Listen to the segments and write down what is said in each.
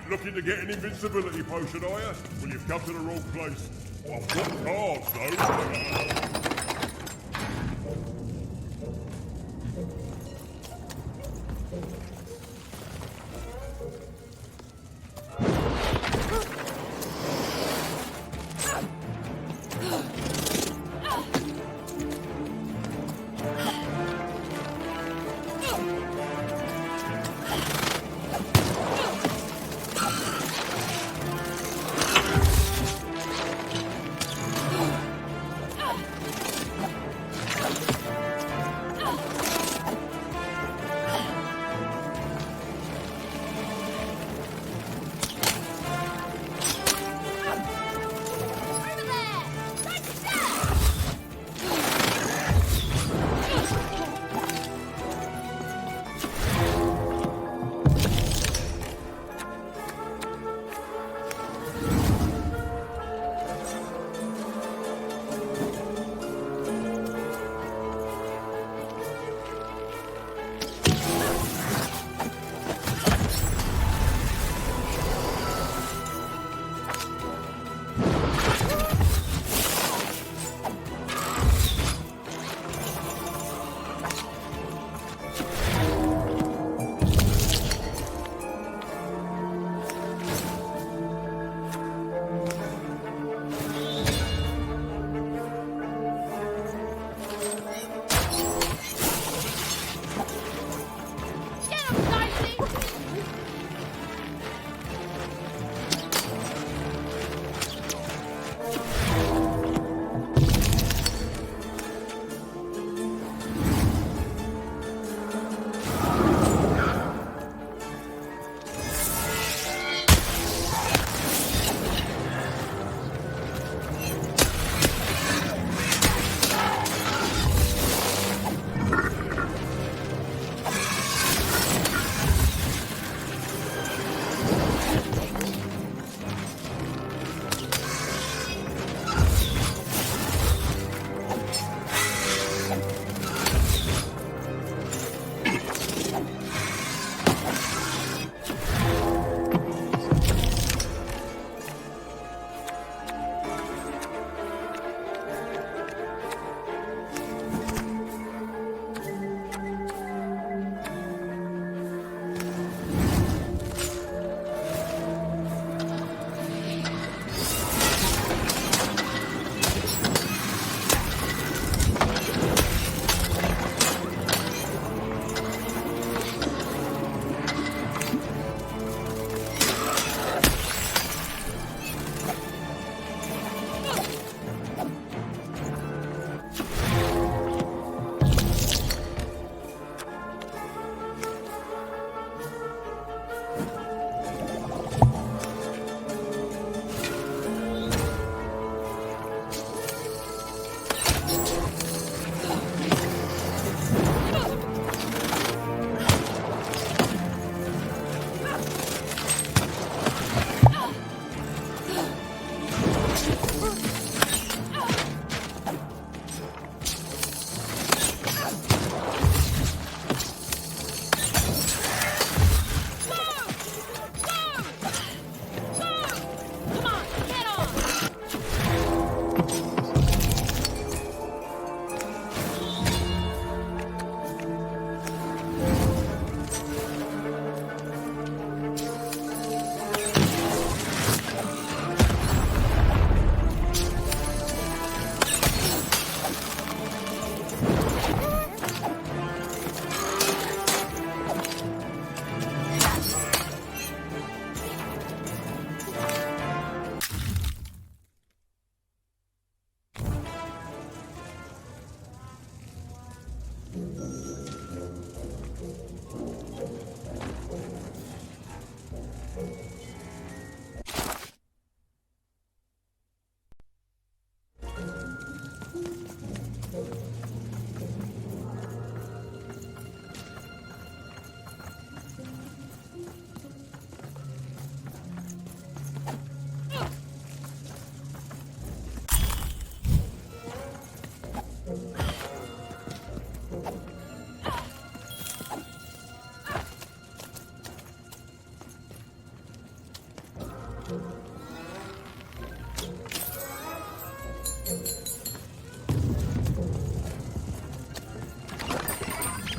Looking to get an invincibility potion, are you? Well, you've come to the wrong place. I've got cards, though.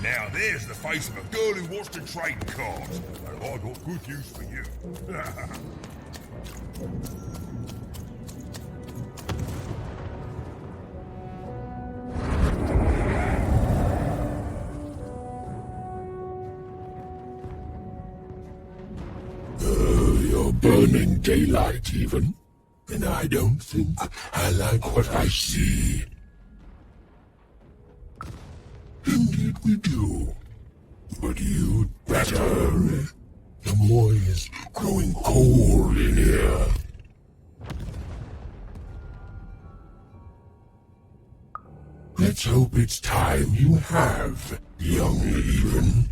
Now there's the face of a girl who wants to trade cards, and I got good use for you. You're burning daylight even, and I don't think I like what I see. Indeed we do. But you'd better. The boy is growing cold in here. Let's hope it's time you have, young Even.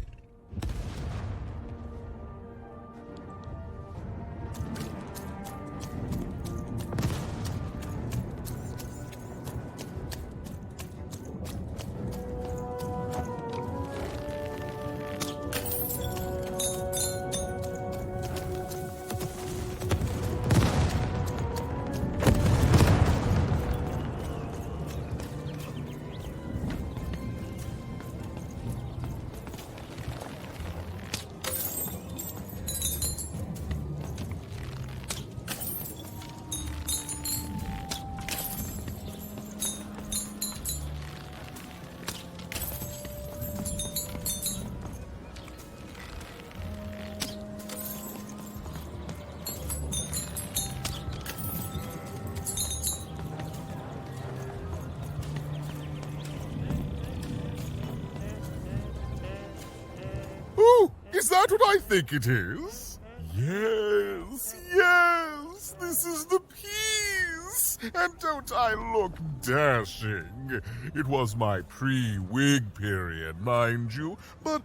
Is that what I think it is? Yes, yes, this is the piece! And don't I look dashing? It was my pre-wig period, mind you, but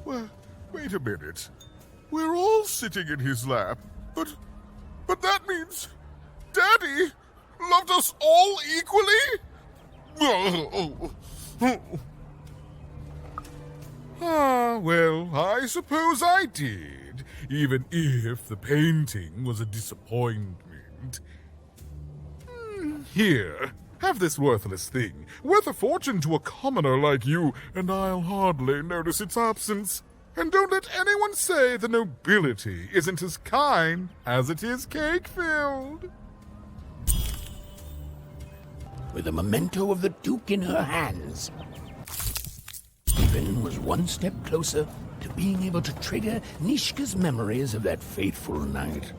well, wait a minute. We're all sitting in his lap, but that means Daddy loved us all equally? Well, I suppose I did, even if the painting was a disappointment. Here, have this worthless thing, worth a fortune to a commoner like you, and I'll hardly notice its absence. And don't let anyone say the nobility isn't as kind as it is cake-filled. With a memento of the Duke in her hands, Even was one step closer to being able to trigger Nishka's memories of that fateful night.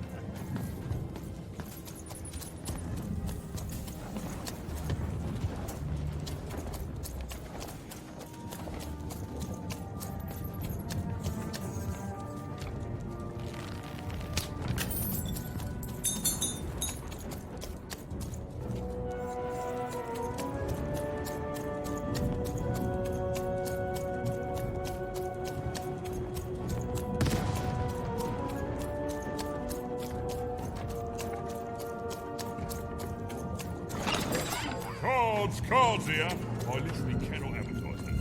Cards here. I literally cannot advertise them.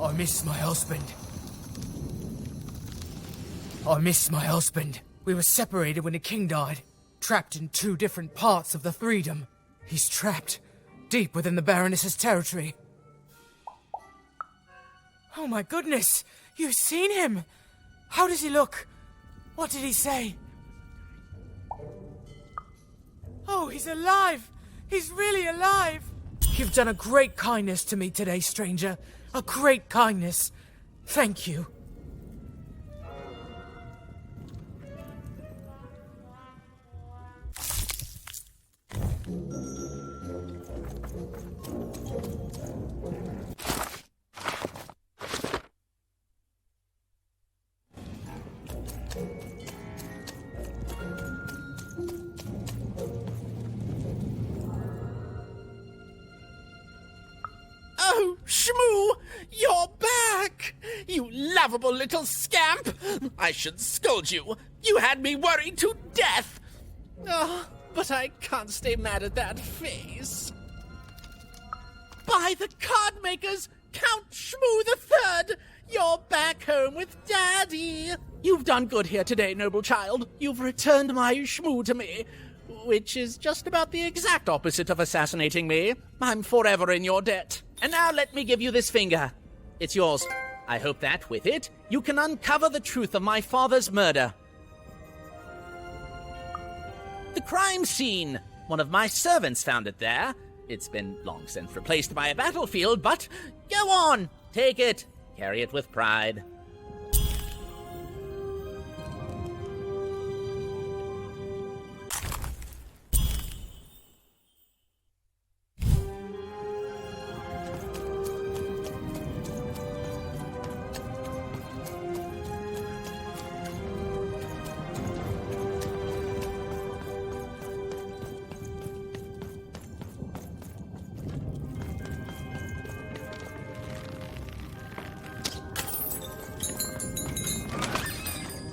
I miss my husband. I miss my husband. We were separated when the king died, trapped in two different parts of the Freedom. He's trapped, deep within the Baroness's territory. Oh my goodness! You've seen him! How does he look? What did he say? Oh, he's alive! He's really alive! You've done a great kindness to me today, stranger. A great kindness. Thank you. lovable little scamp! I should scold you. You had me worried to death. Oh, but I can't stay mad at that face. By the card makers, Count Shmoo III! You're back home with Daddy! You've done good here today, noble child. You've returned my Shmoo to me, which is just about the exact opposite of assassinating me. I'm forever in your debt. And now let me give you this finger. It's yours. I hope that, with it, you can uncover the truth of my father's murder. The crime scene! One of my servants found it there. It's been long since replaced by a battlefield, but go on! Take it. Carry it with pride.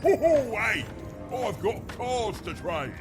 Oh, hey! I've got cards to trade.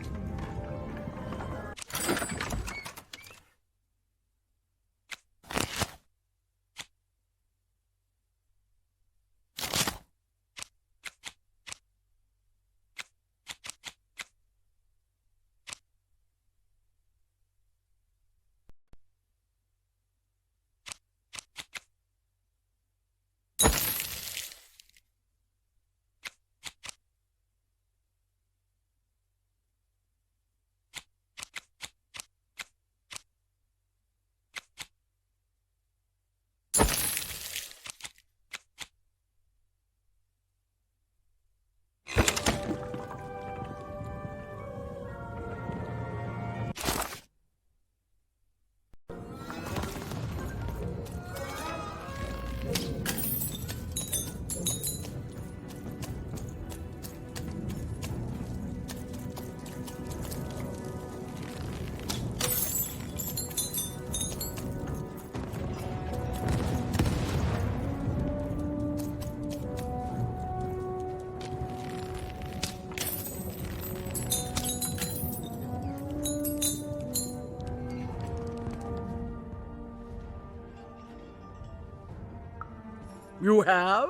You have?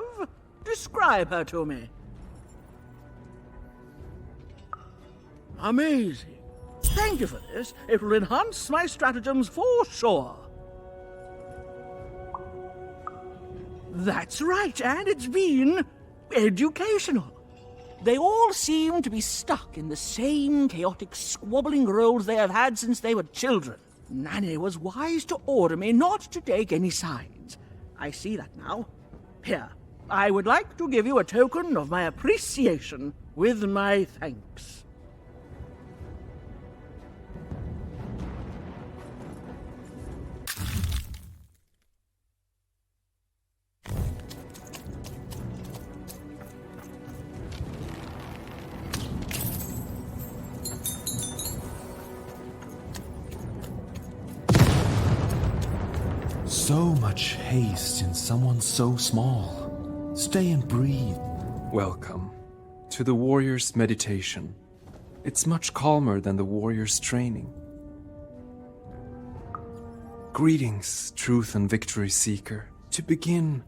Describe her to me. Amazing. Thank you for this. It will enhance my stratagems for sure. That's right, and it's been educational. They all seem to be stuck in the same chaotic, squabbling roles they have had since they were children. Nanny was wise to order me not to take any sides. I see that now. Here, I would like to give you a token of my appreciation with my thanks. So much haste in someone so small. Stay and breathe. Welcome to the warrior's meditation. It's much calmer than the warrior's training. Greetings, truth and victory seeker. To begin,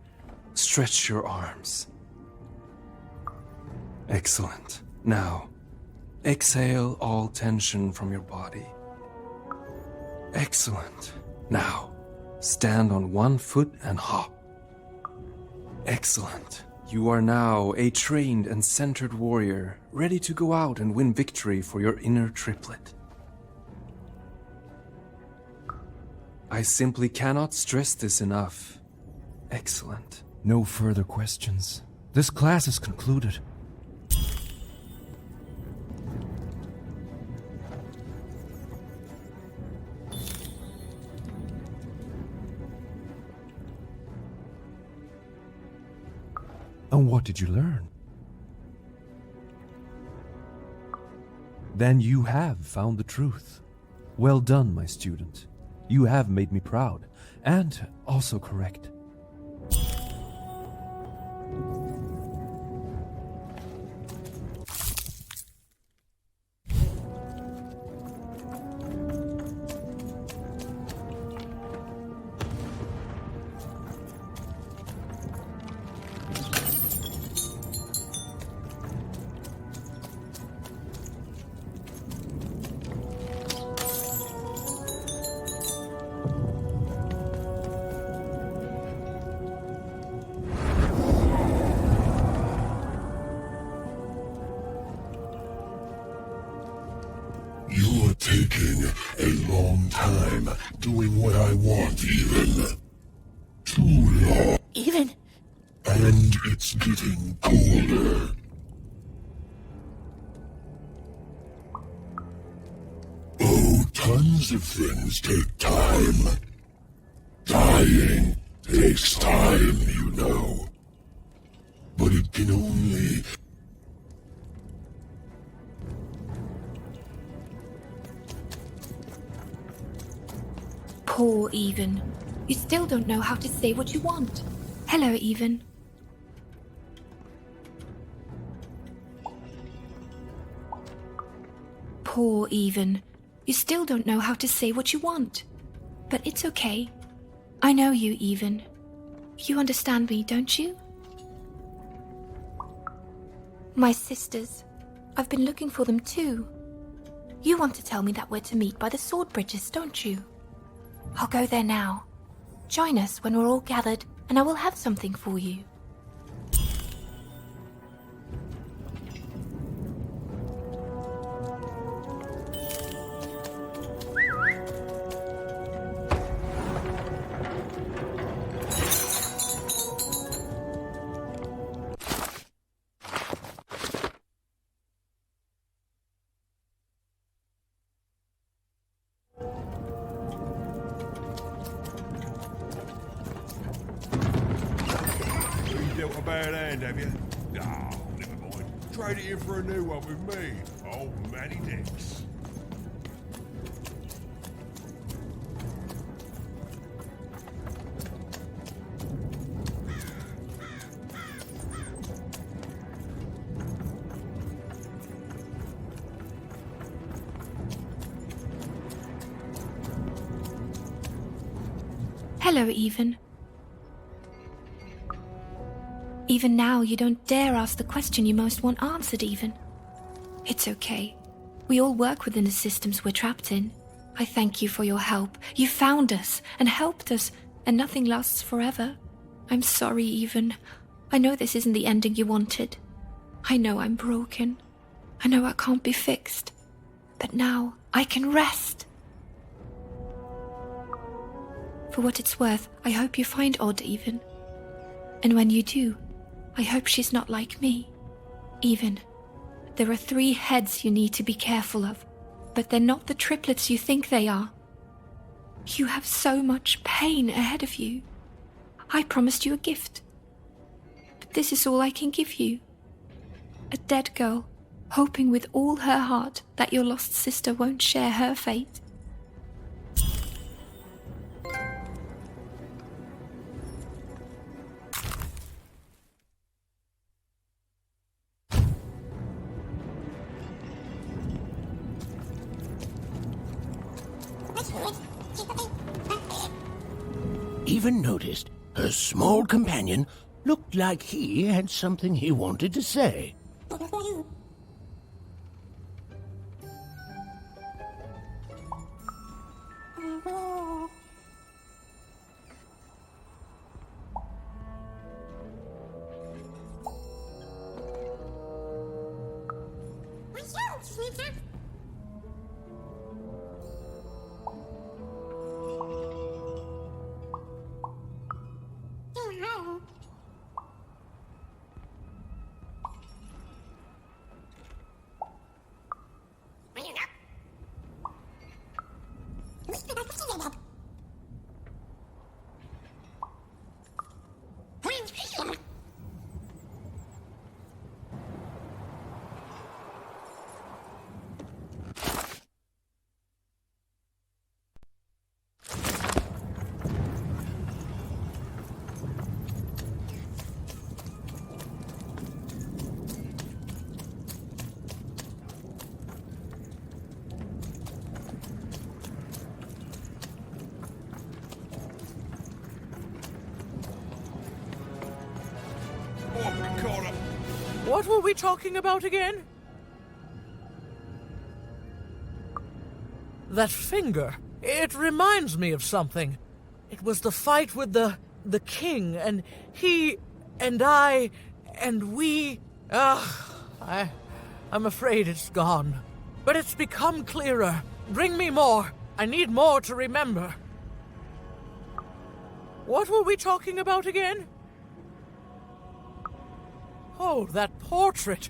stretch your arms. Excellent. Now, exhale all tension from your body. Excellent. Now, stand on one foot and hop. Excellent. You are now a trained and centered warrior, ready to go out and win victory for your inner triplet. I simply cannot stress this enough. Excellent. No further questions. This class is concluded. And what did you learn? Then you have found the truth. Well done, my student. You have made me proud, and also correct. taking a long time doing what I want, even. Too long. Even? And it's getting colder. Oh, tons of things take time. Dying takes time, you know. But it can only... Poor Even. You still don't know how to say what you want. Hello, Even. Poor Even. You still don't know how to say what you want. But it's okay. I know you, Even. You understand me, don't you? My sisters. I've been looking for them too. You want to tell me that we're to meet by the sword bridges, don't you? I'll go there now. Join us when we're all gathered, and I will have something for you. Dealt a bad hand, have you? Oh, never mind. Trade it in for a new one with me. Old Matty Dix. Hello, Even. Even now, you don't dare ask the question you most want answered, Even. It's okay. We all work within the systems we're trapped in. I thank you for your help. You found us and helped us, and nothing lasts forever. I'm sorry, Even. I know this isn't the ending you wanted. I know I'm broken. I know I can't be fixed. But now, I can rest. For what it's worth, I hope you find Odd, Even. And when you do, I hope she's not like me. Even, there are 3 heads you need to be careful of, but they're not the triplets you think they are. You have so much pain ahead of you. I promised you a gift, but this is all I can give you. A dead girl, hoping with all her heart that your lost sister won't share her fate. Even noticed her small companion looked like he had something he wanted to say. What were we talking about again? That finger. It reminds me of something. It was the fight with the king, and he, and I, and we... I'm afraid it's gone. But it's become clearer. Bring me more. I need more to remember. What were we talking about again? Oh, that portrait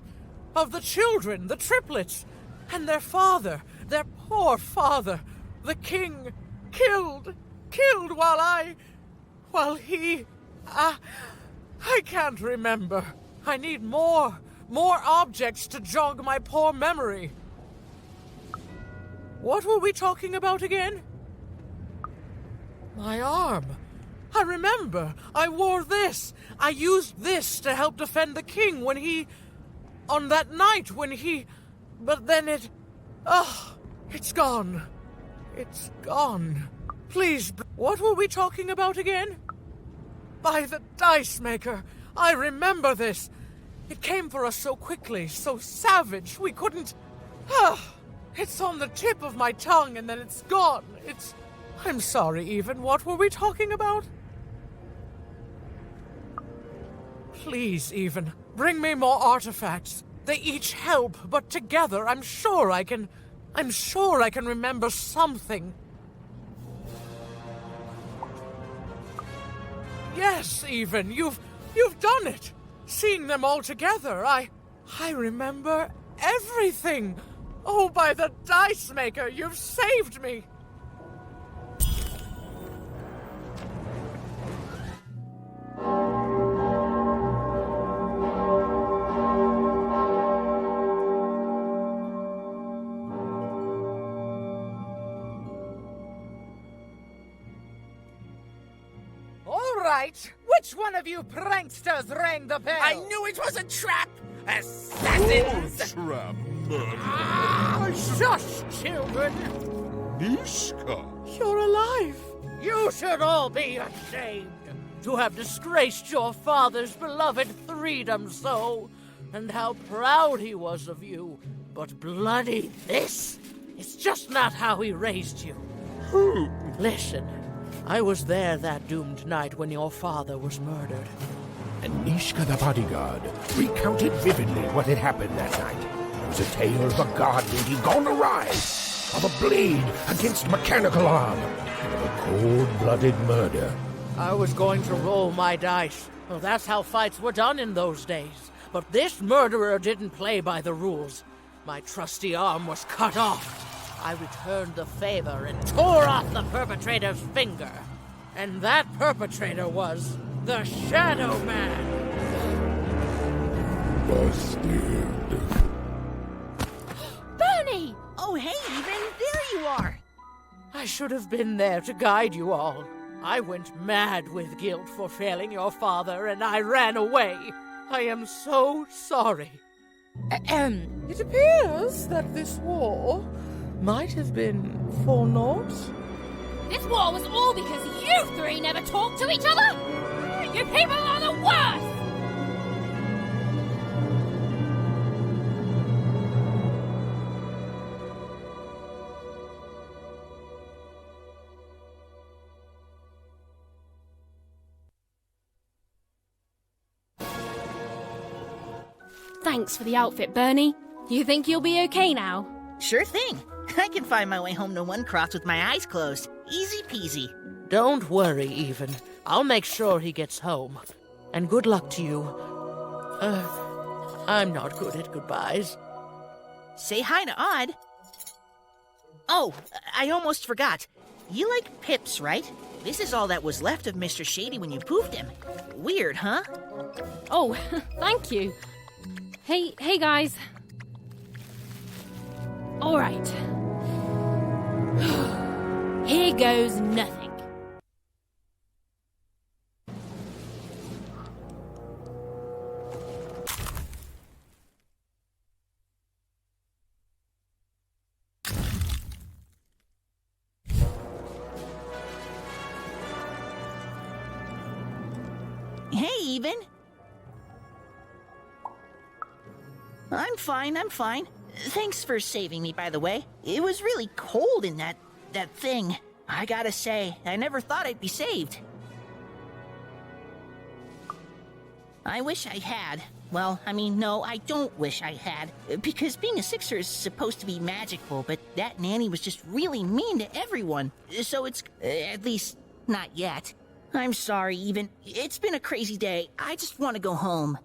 of the children, the triplets, and their father, their poor father, the king, killed while he... I can't remember. I need more objects to jog my poor memory. What were we talking about again? My arm. I remember. I wore this. I used this to help defend the king when he... on that night when he... But then it... it's gone. It's gone. Please, what were we talking about again? By the Dice Maker. I remember this. It came for us so quickly, so savage, we couldn't... It's on the tip of my tongue and then it's gone. I'm sorry, Even. What were we talking about? Please, Even, bring me more artifacts. They each help, but together I'm sure I can remember something. Yes, Even, you've done it. Seeing them all together, I remember everything. Oh, by the Dice Maker, you've saved me. Which one of you pranksters rang the bell? I knew it was a trap! Assassins! Trap murder. Shush, children! Nishka. You're alive! You should all be ashamed to have disgraced your father's beloved freedom so, and how proud he was of you. But bloody this! It's just not how he raised you. Listen. I was there that doomed night when your father was murdered. And Nishka the bodyguard recounted vividly what had happened that night. It was a tale of a god meeting gone awry, of a blade against mechanical arm, and of a cold-blooded murder. I was going to roll my dice. Well, that's how fights were done in those days. But this murderer didn't play by the rules. My trusty arm was cut off. I returned the favor and tore off the perpetrator's finger. And that perpetrator was the Shadow Man. Busted. Bernie! Oh, hey, Even. There you are. I should have been there to guide you all. I went mad with guilt for failing your father, and I ran away. I am so sorry. It appears that this war might have been for naught. This war was all because you three never talked to each other! You people are the worst! Thanks for the outfit, Bernie. You think you'll be okay now? Sure thing. I can find my way home to One Cross with my eyes closed. Easy peasy. Don't worry, Even. I'll make sure he gets home. And good luck to you. I'm not good at goodbyes. Say hi to Odd. Oh, I almost forgot. You like pips, right? This is all that was left of Mr. Shady when you poofed him. Weird, huh? Oh, thank you. Hey guys. All right. Here goes nothing. Hey, Even. I'm fine. Thanks for saving me, by the way. It was really cold in that thing. I gotta say, I never thought I'd be saved. I wish I had. Well, I mean, no, I don't wish I had. Because being a Sixer is supposed to be magical, but that nanny was just really mean to everyone. So it's, at least, not yet. I'm sorry, Even. It's been a crazy day. I just want to go home.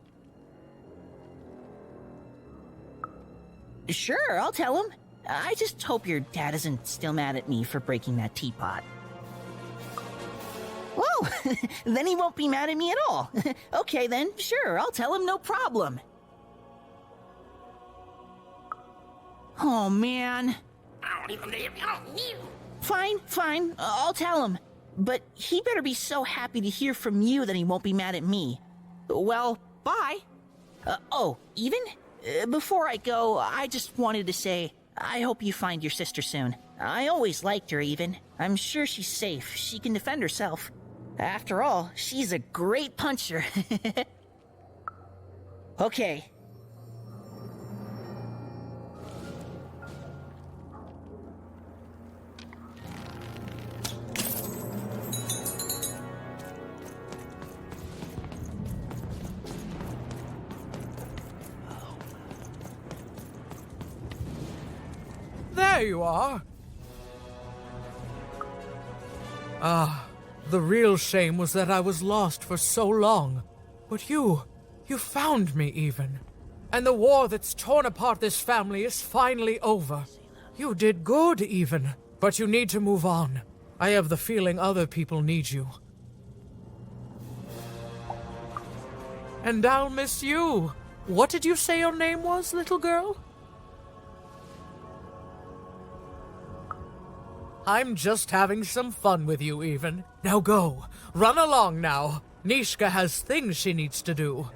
Sure, I'll tell him. I just hope your dad isn't still mad at me for breaking that teapot. Whoa! Then he won't be mad at me at all. Okay then, sure, I'll tell him, no problem. Oh man. Fine, I'll tell him. But he better be so happy to hear from you that he won't be mad at me. Well, bye. Even? Before I go, I just wanted to say, I hope you find your sister soon. I always liked her, Even. I'm sure she's safe. She can defend herself. After all, she's a great puncher. Okay. There you are. Ah, the real shame was that I was lost for so long. But you found me, Even. And the war that's torn apart this family is finally over. You did good, Even. But you need to move on. I have the feeling other people need you. And I'll miss you. What did you say your name was, little girl? I'm just having some fun with you, Even. Now go. Run along now. Nishka has things she needs to do.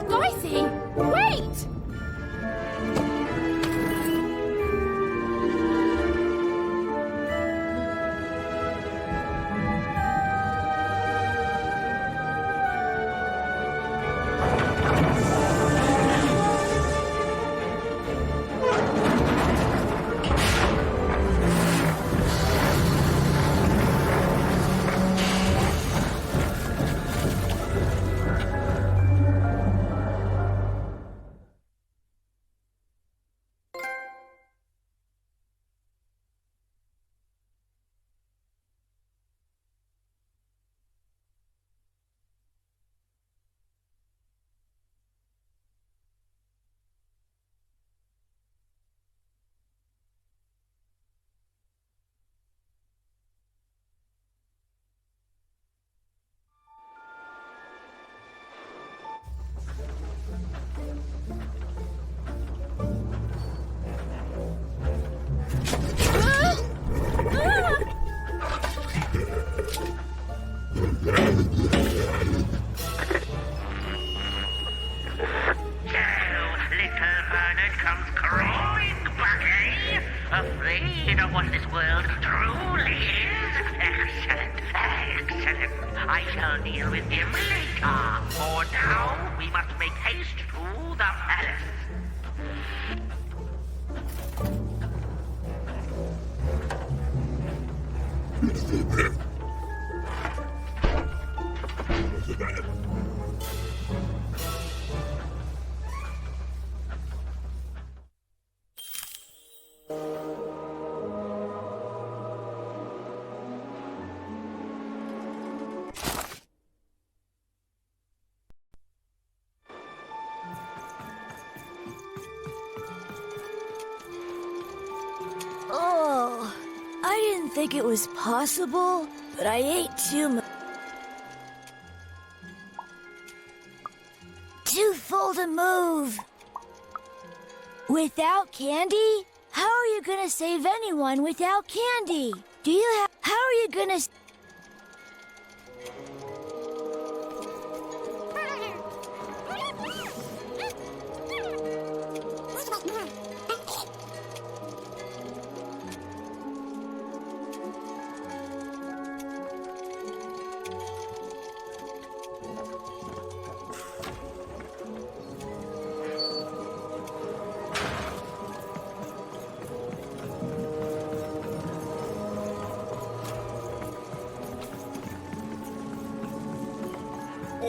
Dicey! Wait! Afraid of what this world truly is? Excellent, excellent. I shall deal with him later. For now, we must make haste to the palace. Oh, I didn't think it was possible, but I ate too much. Too full to move. Without candy? How are you gonna save anyone without candy? Do you have... How are you gonna...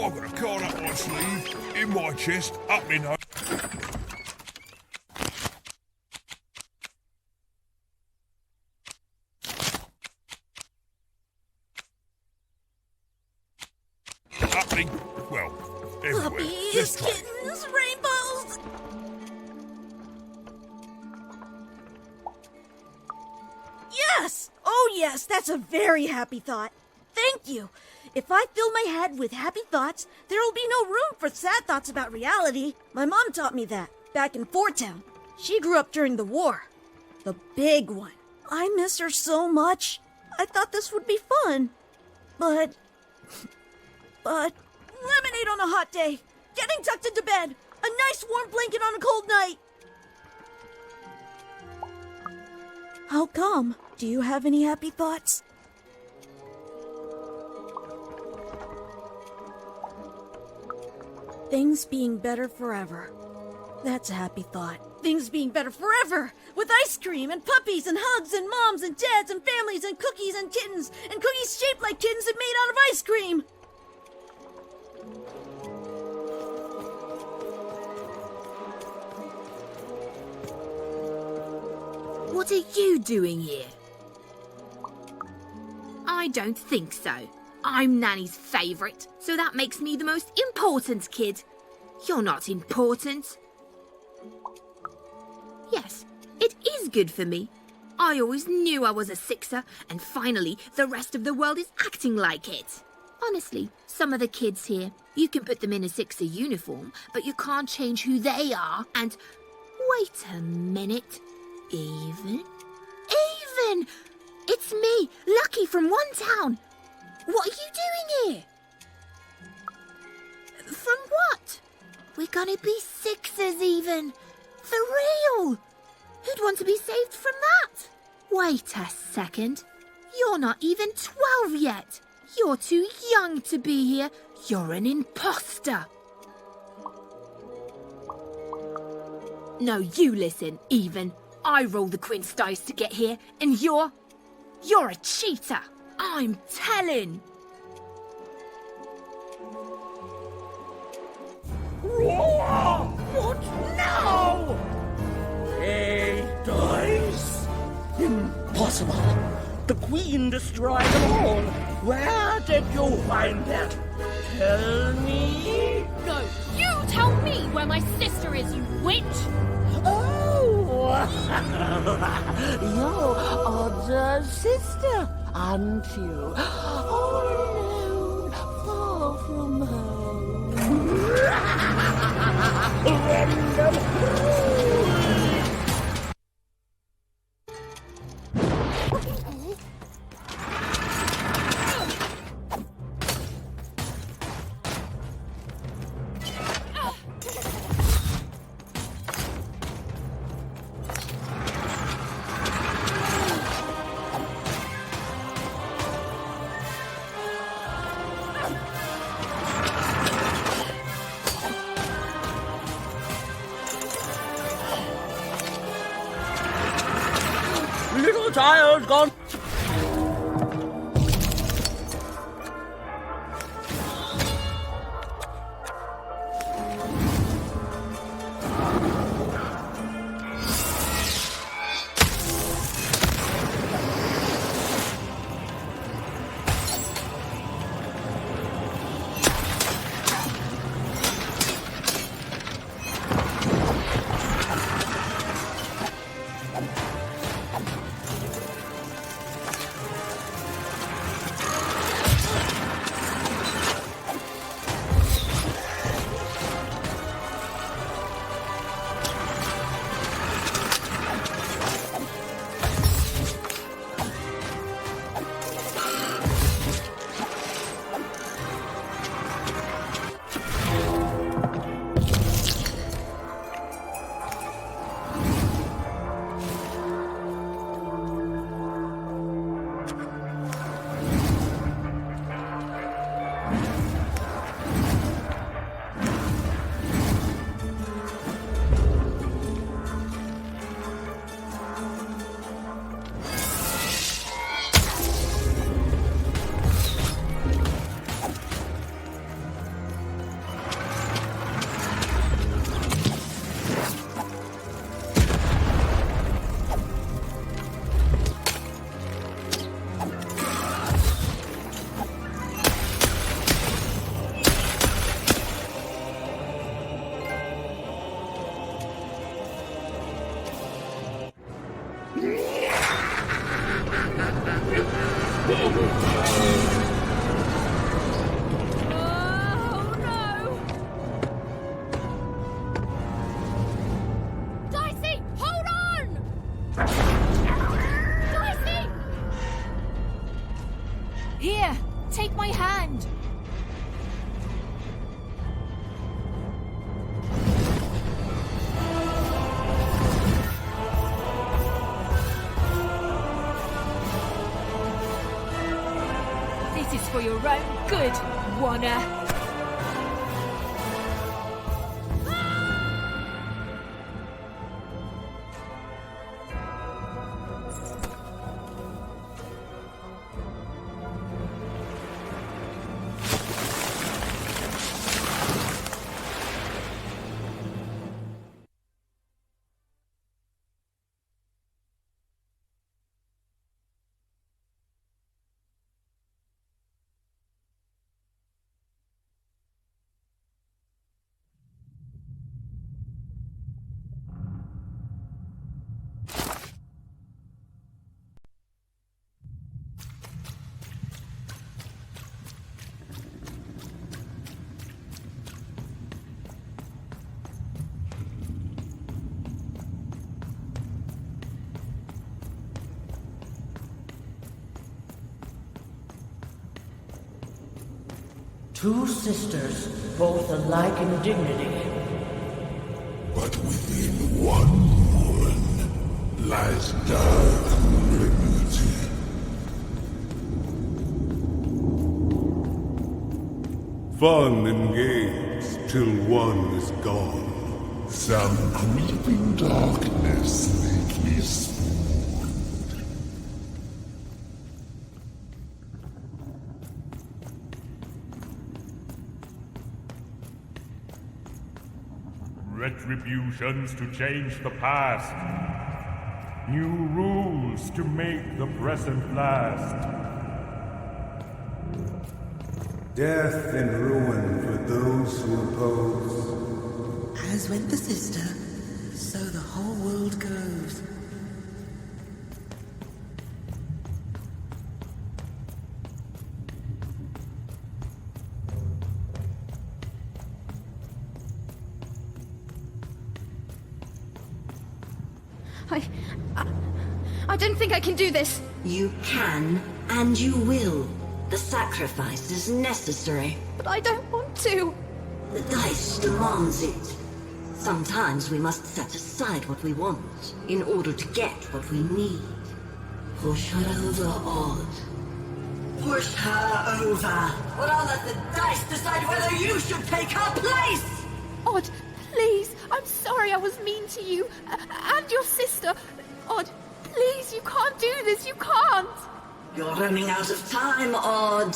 I've got a card up my sleeve, in my chest, up my nose. Up me, well, everywhere. Puppies, Let's try. kittens, rainbows. Yes! Oh, yes, that's a very happy thought. Thank you. If I fill my head with happy thoughts, there will be no room for sad thoughts about reality. My mom taught me that back in Fort Town. She grew up during the war. The big one. I miss her so much. I thought this would be fun. But lemonade on a hot day, getting tucked into bed, a nice warm blanket on a cold night. How come? Do you have any happy thoughts? Things being better forever. That's a happy thought. Things being better forever! With ice cream and puppies and hugs and moms and dads and families and cookies and kittens and cookies shaped like kittens and made out of ice cream! What are you doing here? I don't think so. I'm Nanny's favourite, so that makes me the most important kid. You're not important. Yes, it is good for me. I always knew I was a sixer, and finally the rest of the world is acting like it. Honestly, some of the kids here, you can put them in a sixer uniform, but you can't change who they are, and... Wait a minute. Even? It's me, Lucky from One Town. What are you doing here? From what? We're gonna be sixers, Even. For real. Who'd want to be saved from that? Wait a second. You're not even 12 yet. You're too young to be here. You're an imposter. No, you listen, Even. I rolled the quince dice to get here, and you're a cheater. I'm telling. What now? 8 dice? Impossible. The Queen destroyed them all. Where did you find that? Tell me. No, you tell me where my sister is, you witch! Oh! Your older sister, aren't you? All alone, far from home. Little child gone. Oh no! Dicey, hold on! Dicey! Here, take my hand. This is for your own good, Warner. Two sisters, both alike in dignity. But within one woman lies dark malignity. Fun and games till one is gone. Some creeping darkness lately swooned. Retributions to change the past. New rules to make the present last. Death and ruin for those who oppose. As went the sister, so the whole world goes. I don't think I can do this. You can, and you will. The sacrifice is necessary. But I don't want to. The dice demands it. Sometimes we must set aside what we want in order to get what we need. Push her over, Odd. Push her over. Or I'll let the dice decide whether you should take her place! Odd, please. I'm sorry I was mean to you. And your sister. Odd, please, you can't do this. You can't. You're running out of time, Odd.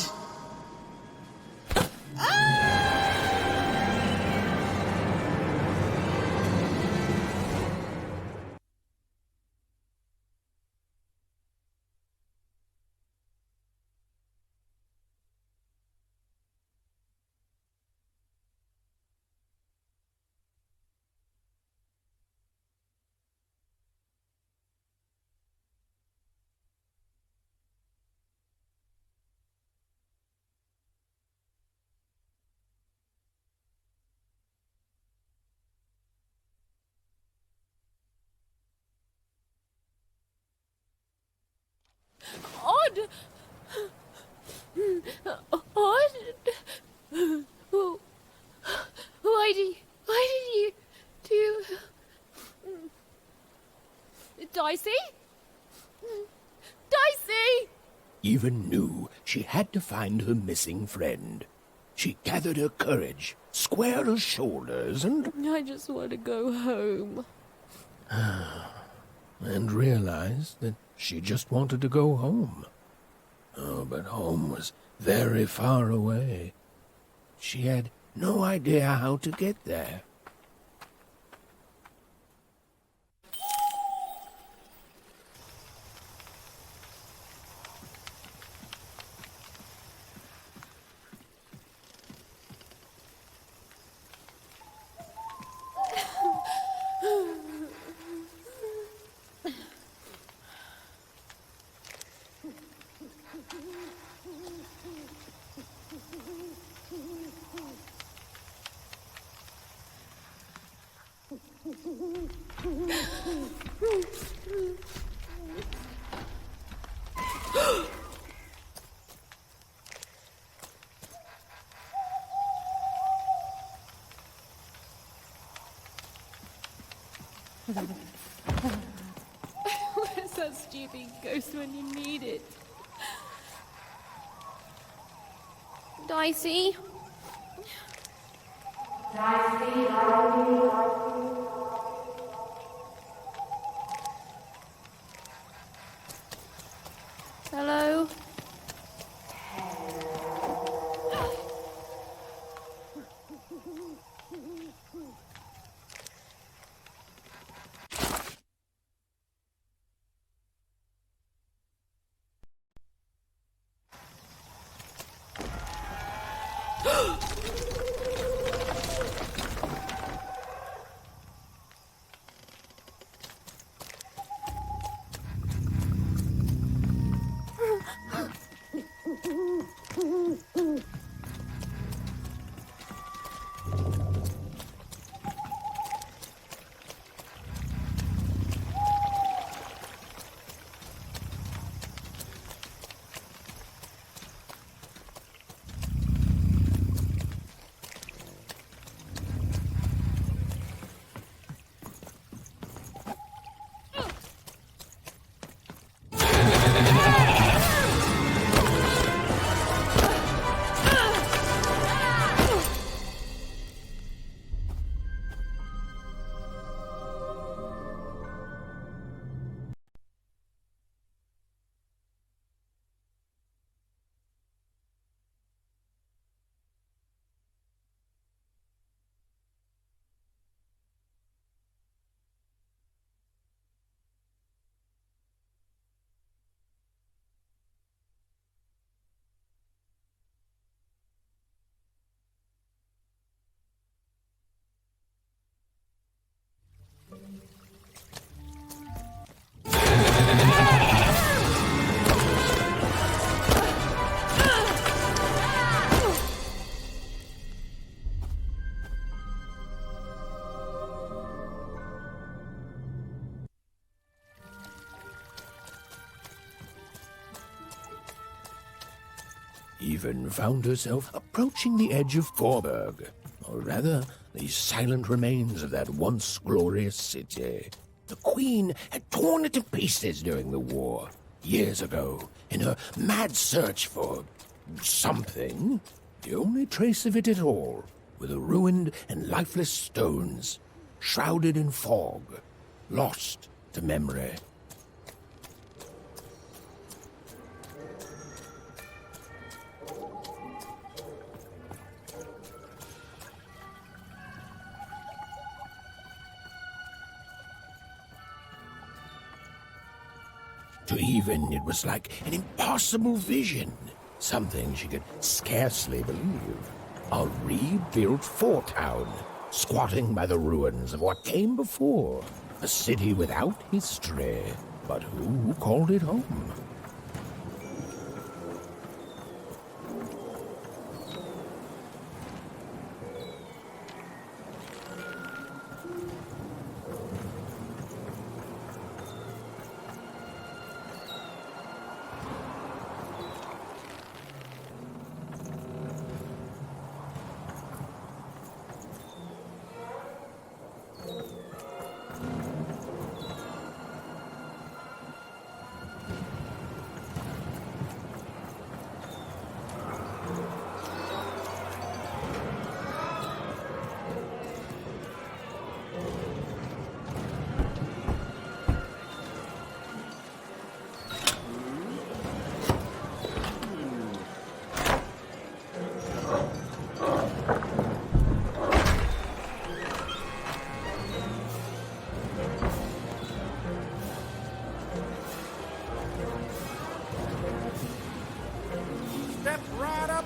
Odd! Odd? Why did you do... Dicey? Dicey! Even knew she had to find her missing friend. She gathered her courage, squared her shoulders, and I just want to go home. and realized that she just wanted to go home. Oh, but home was very far away. She had no idea how to get there. Where's that stupid ghost when you need it? Dicey? Hello? Even found herself approaching the edge of Forberg, or rather, the silent remains of that once glorious city. The Queen had torn it to pieces during the war, years ago, in her mad search for something. The only trace of it at all were the ruined and lifeless stones, shrouded in fog, lost to memory. To Even, it was like an impossible vision, something she could scarcely believe. A rebuilt fort town, squatting by the ruins of what came before, a city without history, but who called it home?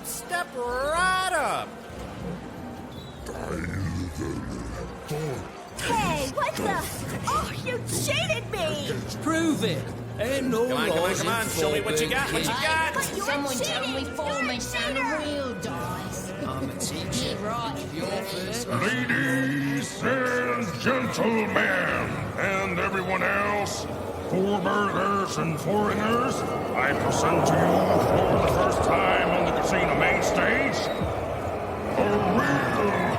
Step right up! Hey, what the? Oh, you cheated me! Prove it! Ain't no Come on, laws come on, in show me what you got, what you got! But you're Someone tell cheating. me Foreman and a real dice. I'm a teacher. Yeah, right. You're first. Ladies and gentlemen, and everyone else, Forburgers and foreigners, I present to you for the first time on the casino main stage, a real live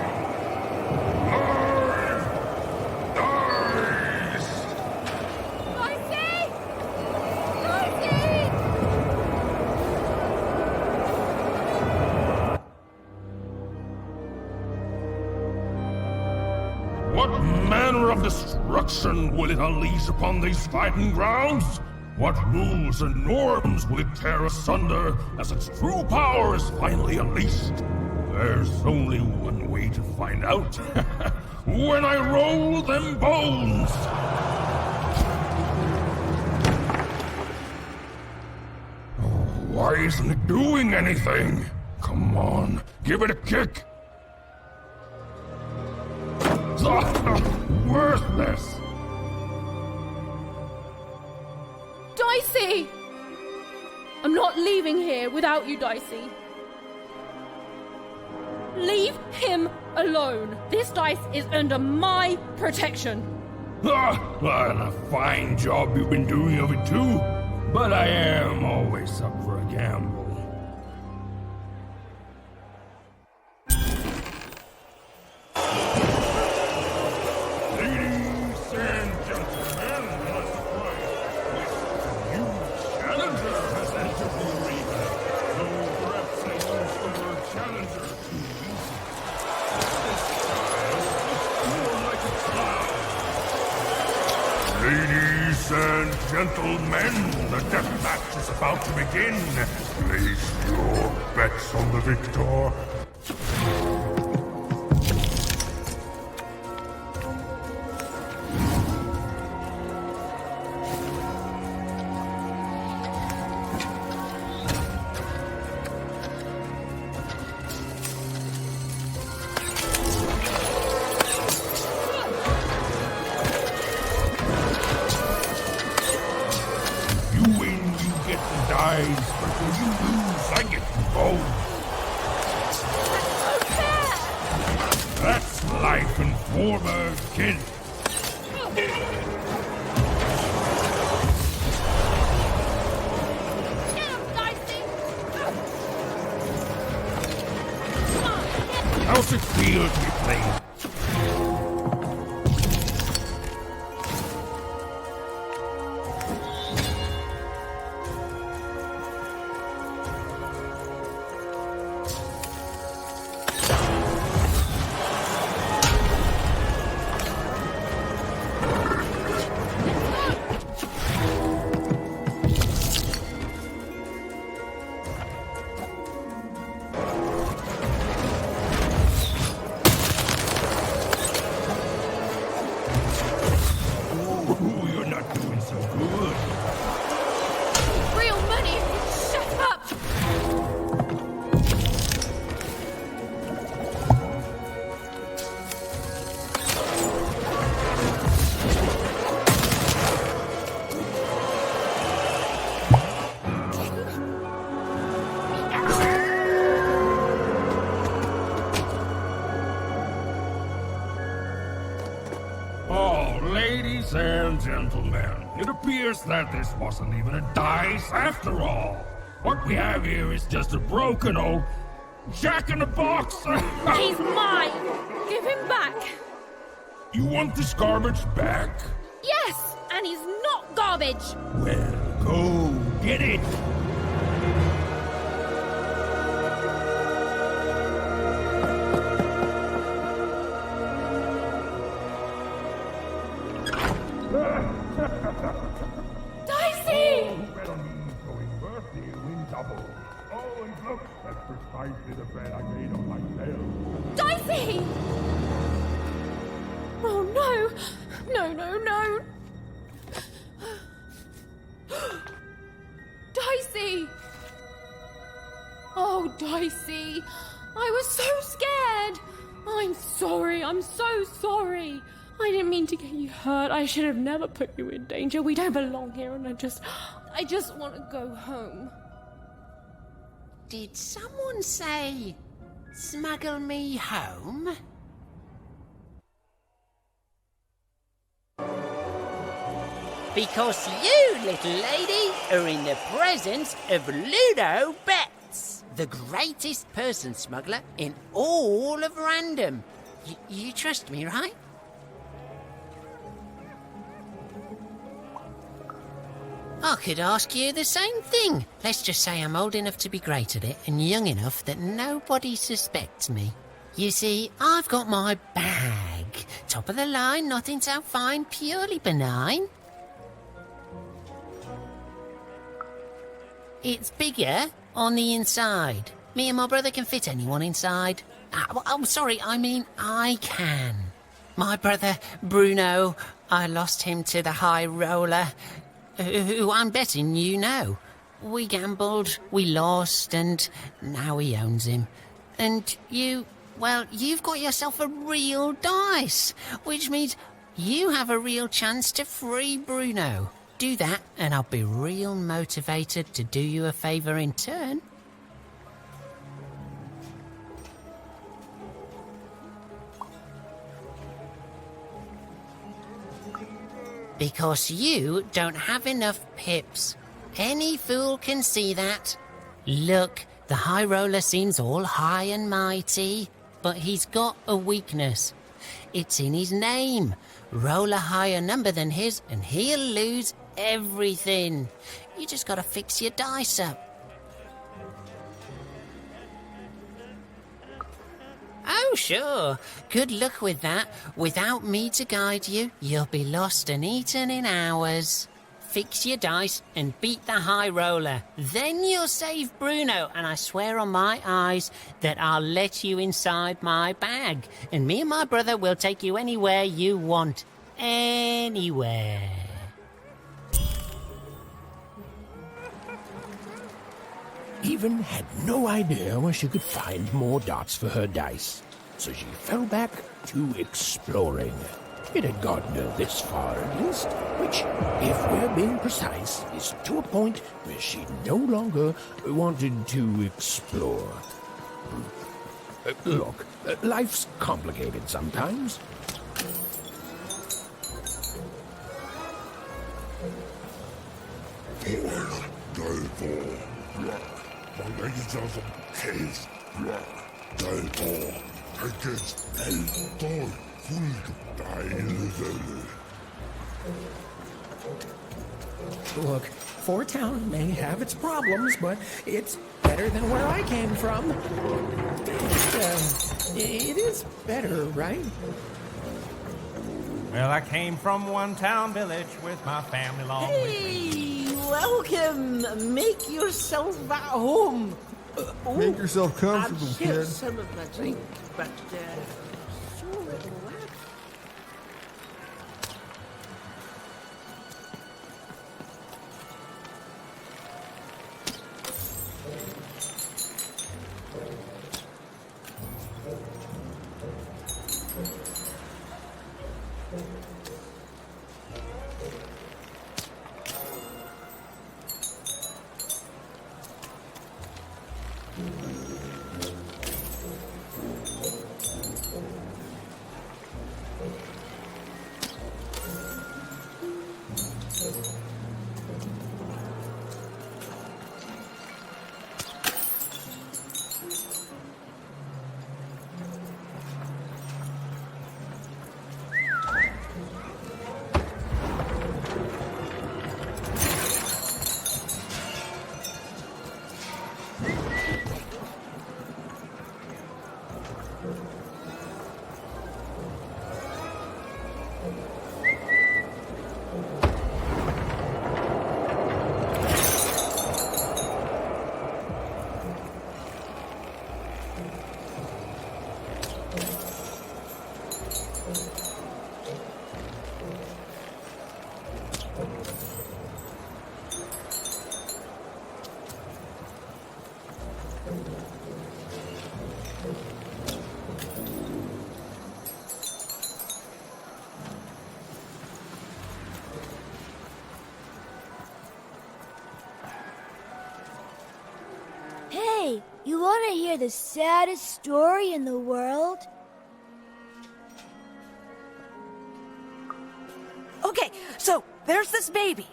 of destruction will it unleash upon these fighting grounds? What rules and norms will it tear asunder as its true power is finally unleashed? There's only one way to find out. When I roll them bones! Why isn't it doing anything? Come on, give it a kick! Worthless! Dicey! I'm not leaving here without you, Dicey. Leave him alone. This dice is under my protection. And a fine job you've been doing of it too. But I am always up for a gamble. Ladies and gentlemen, a new challenger has entered the arena. Though perhaps I used the word challenger too easy. This child looks more like a clown. Ladies and gentlemen, the death match is about to begin. Place your bets on the victor. That's life in former kin. How's it feel to be played? Ladies and gentlemen, it appears that this wasn't even a dice after all. What we have here is just a broken old jack-in-the-box. He's mine! Give him back! You want this garbage back? Yes, and he's not garbage! Well, go get it! Dicey! Oh, and look, that's precisely the bet I made on myself. Dicey! Oh no! No, no, no! Dicey! Oh, Dicey! I was so scared! I'm sorry, I'm so sorry! I didn't mean to get you hurt. I should have never put you in danger. We don't belong here, and I just want to go home. Did someone say, smuggle me home? Because you, little lady, are in the presence of Ludo Betts, the greatest person smuggler in all of Random. You trust me, right? I could ask you the same thing. Let's just say I'm old enough to be great at it and young enough that nobody suspects me. You see, I've got my bag Top of the line, nothing so fine, purely benign. It's bigger on the inside. Me and my brother can fit anyone inside. I'm sorry, I mean I can. My brother, Bruno, I lost him to the High Roller, who I'm betting you know. We gambled, we lost, and now he owns him. And you, well, you've got yourself a real dice, which means you have a real chance to free Bruno. Do that, and I'll be real motivated to do you a favour in turn. Because you don't have enough pips. Any fool can see that. Look, the High Roller seems all high and mighty, but he's got a weakness. It's in his name. Roll a higher number than his and he'll lose everything. You just gotta fix your dice up. Oh, sure. Good luck with that. Without me to guide you, you'll be lost and eaten in hours. Fix your dice and beat the High Roller. Then you'll save Bruno, and I swear on my eyes that I'll let you inside my bag. And me and my brother will take you anywhere you want. Anywhere. Even had no idea where she could find more dots for her dice, so she fell back to exploring. It had gotten her this far, at least, which, if we're being precise, is to a point where she no longer wanted to explore. Look, life's complicated sometimes. Look, Four Town may have its problems, but it's better than where I came from. It is better, right? Well, I came from one town village with my family long with me. Hey, welcome. Make yourself at home. Make yourself comfortable, I've kid. some of my drink, but sure it'll work. Hey, you want to hear the saddest story in the world? Okay, so there's this baby.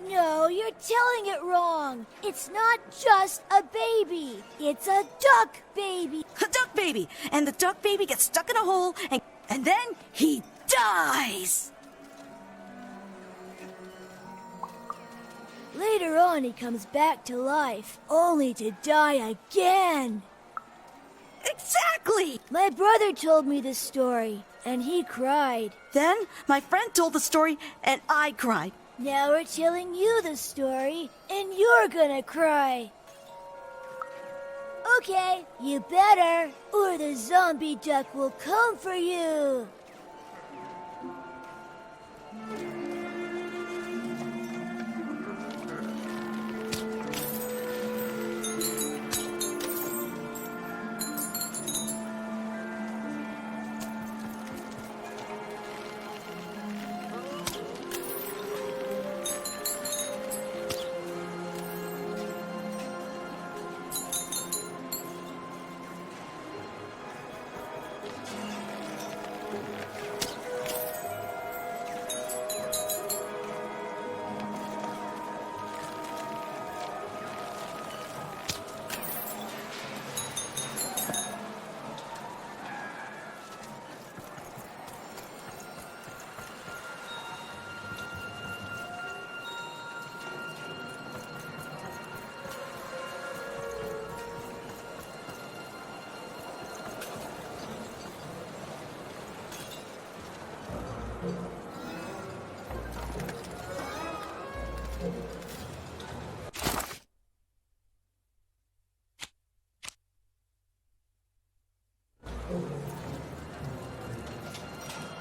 No, you're telling it wrong. It's not just a baby. It's a duck baby. A duck baby. And the duck baby gets stuck in a hole, and then he dies. Later on, he comes back to life, only to die again. Exactly! My brother told me this story, and he cried. Then my friend told the story, and I cried. Now we're telling you the story, and you're gonna cry. Okay, you better, or the zombie duck will come for you.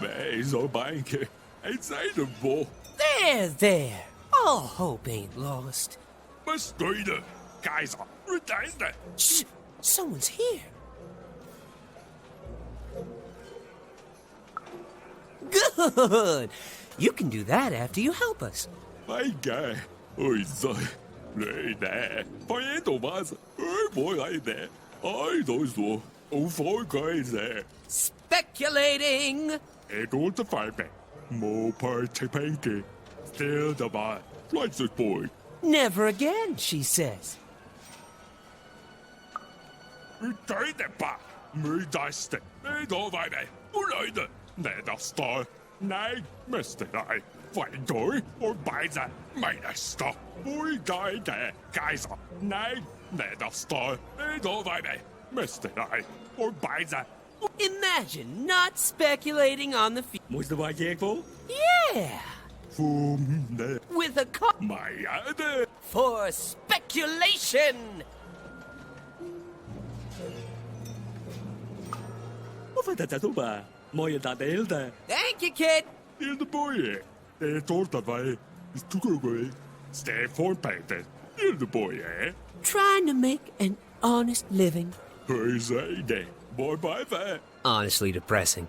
There's a banker inside the ball. There. All hope ain't lost. Bestriden, Kaiser, Redeinde. Shh! Someone's here. Good! You can do that after you help us. My guy, oi, so, there. Fiendo was, boy, right there. I don't know. Oh, 4 guys there. Speculating! It all the fight back. More party panky. Still the bar. Like this boy. Never again, she says. Redeinde ba. Mydaste. Då var det. Uröjde. Nederstar. Nej, mäster dig. Fiender och bajsa. Mäster. Uröjde. Kaiser. Nej, nederstar. Då var det. Mäster dig. Och bajsa. Imagine not speculating on the future. Moest er wat jij voor? Yeah! Nee. With a car. Maar for speculation! Of het dat ook maar. Mooie dat hilde. Thank you, kid! Hilde boy. Det tål dat wij. Is toekomst. Stay for painted. Hilde boy, Trying to make an honest living. Hur säger det? Boy, bye. Honestly depressing.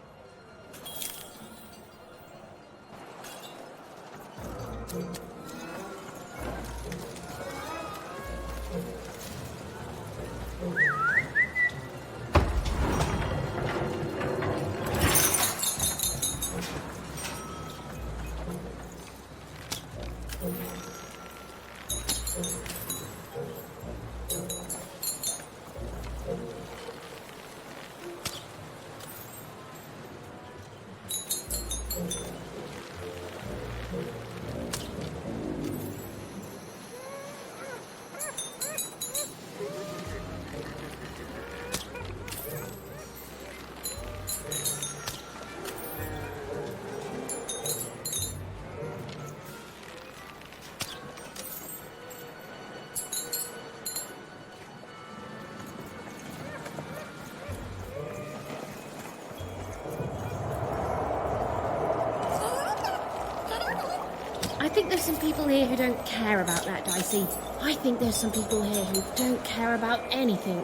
I think there's some people here who don't care about that, Dicey. I think there's some people here who don't care about anything.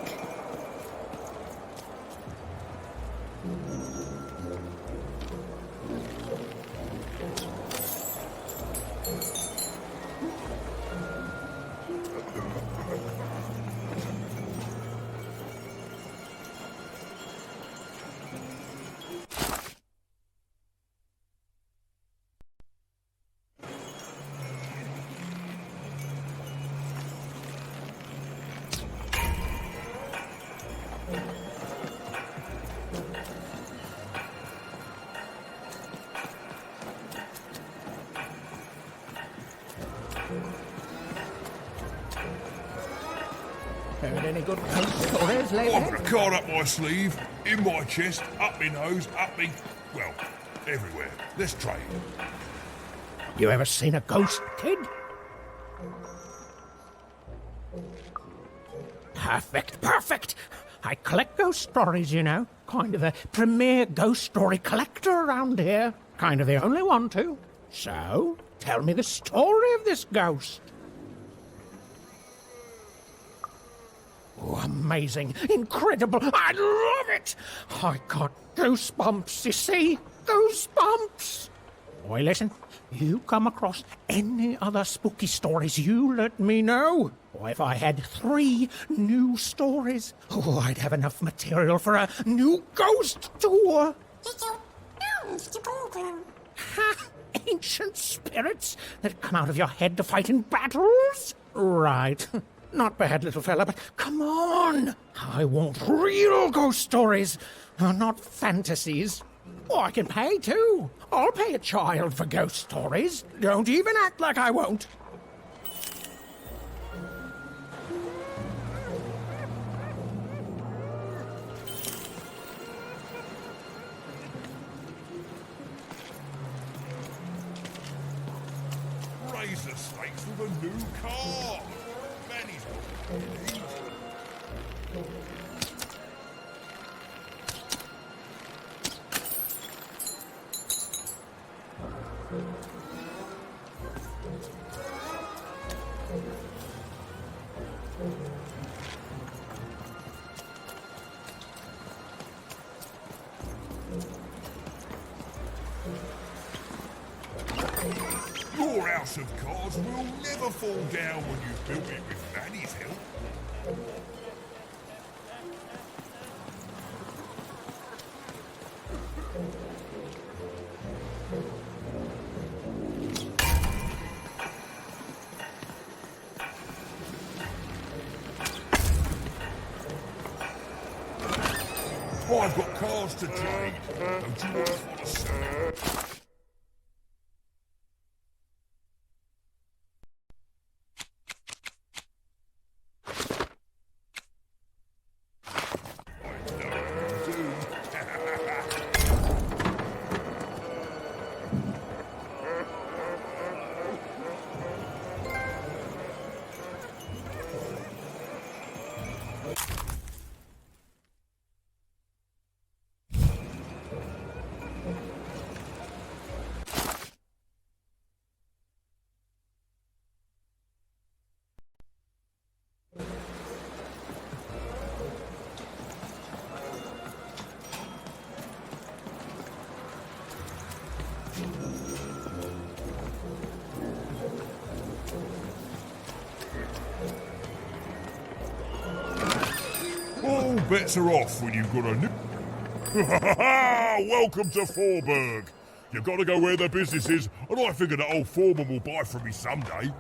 Heard any good ghost stories lately? I've got a card up my sleeve, in my chest, up my nose, up me Well, everywhere. Let's trade. You ever seen a ghost, kid? Perfect. I collect ghost stories, you know. Kind of the premier ghost story collector around here. Kind of the only one, too. So, tell me the story of this ghost. Oh, amazing. Incredible. I love it. I got goosebumps, you see? Goosebumps. Boy, listen. You come across any other spooky stories, you let me know. Or if I had 3 new stories, I'd have enough material for a new ghost tour. Ha! Ancient spirits that come out of your head to fight in battles? Right. Not bad, little fella, but come on. I want real ghost stories, not fantasies. Oh, I can pay, too. I'll pay a child for ghost stories. Don't even act like I won't. Razor stakes with a new car. Man, he's Your house of cards will never fall down when you've built it with Manny's help. I've got cars to trade. Don't you just want to sell? All bets are off when you've got a new... Welcome to Forburg. You've got to go where the business is, and I figure that old foreman will buy from me someday.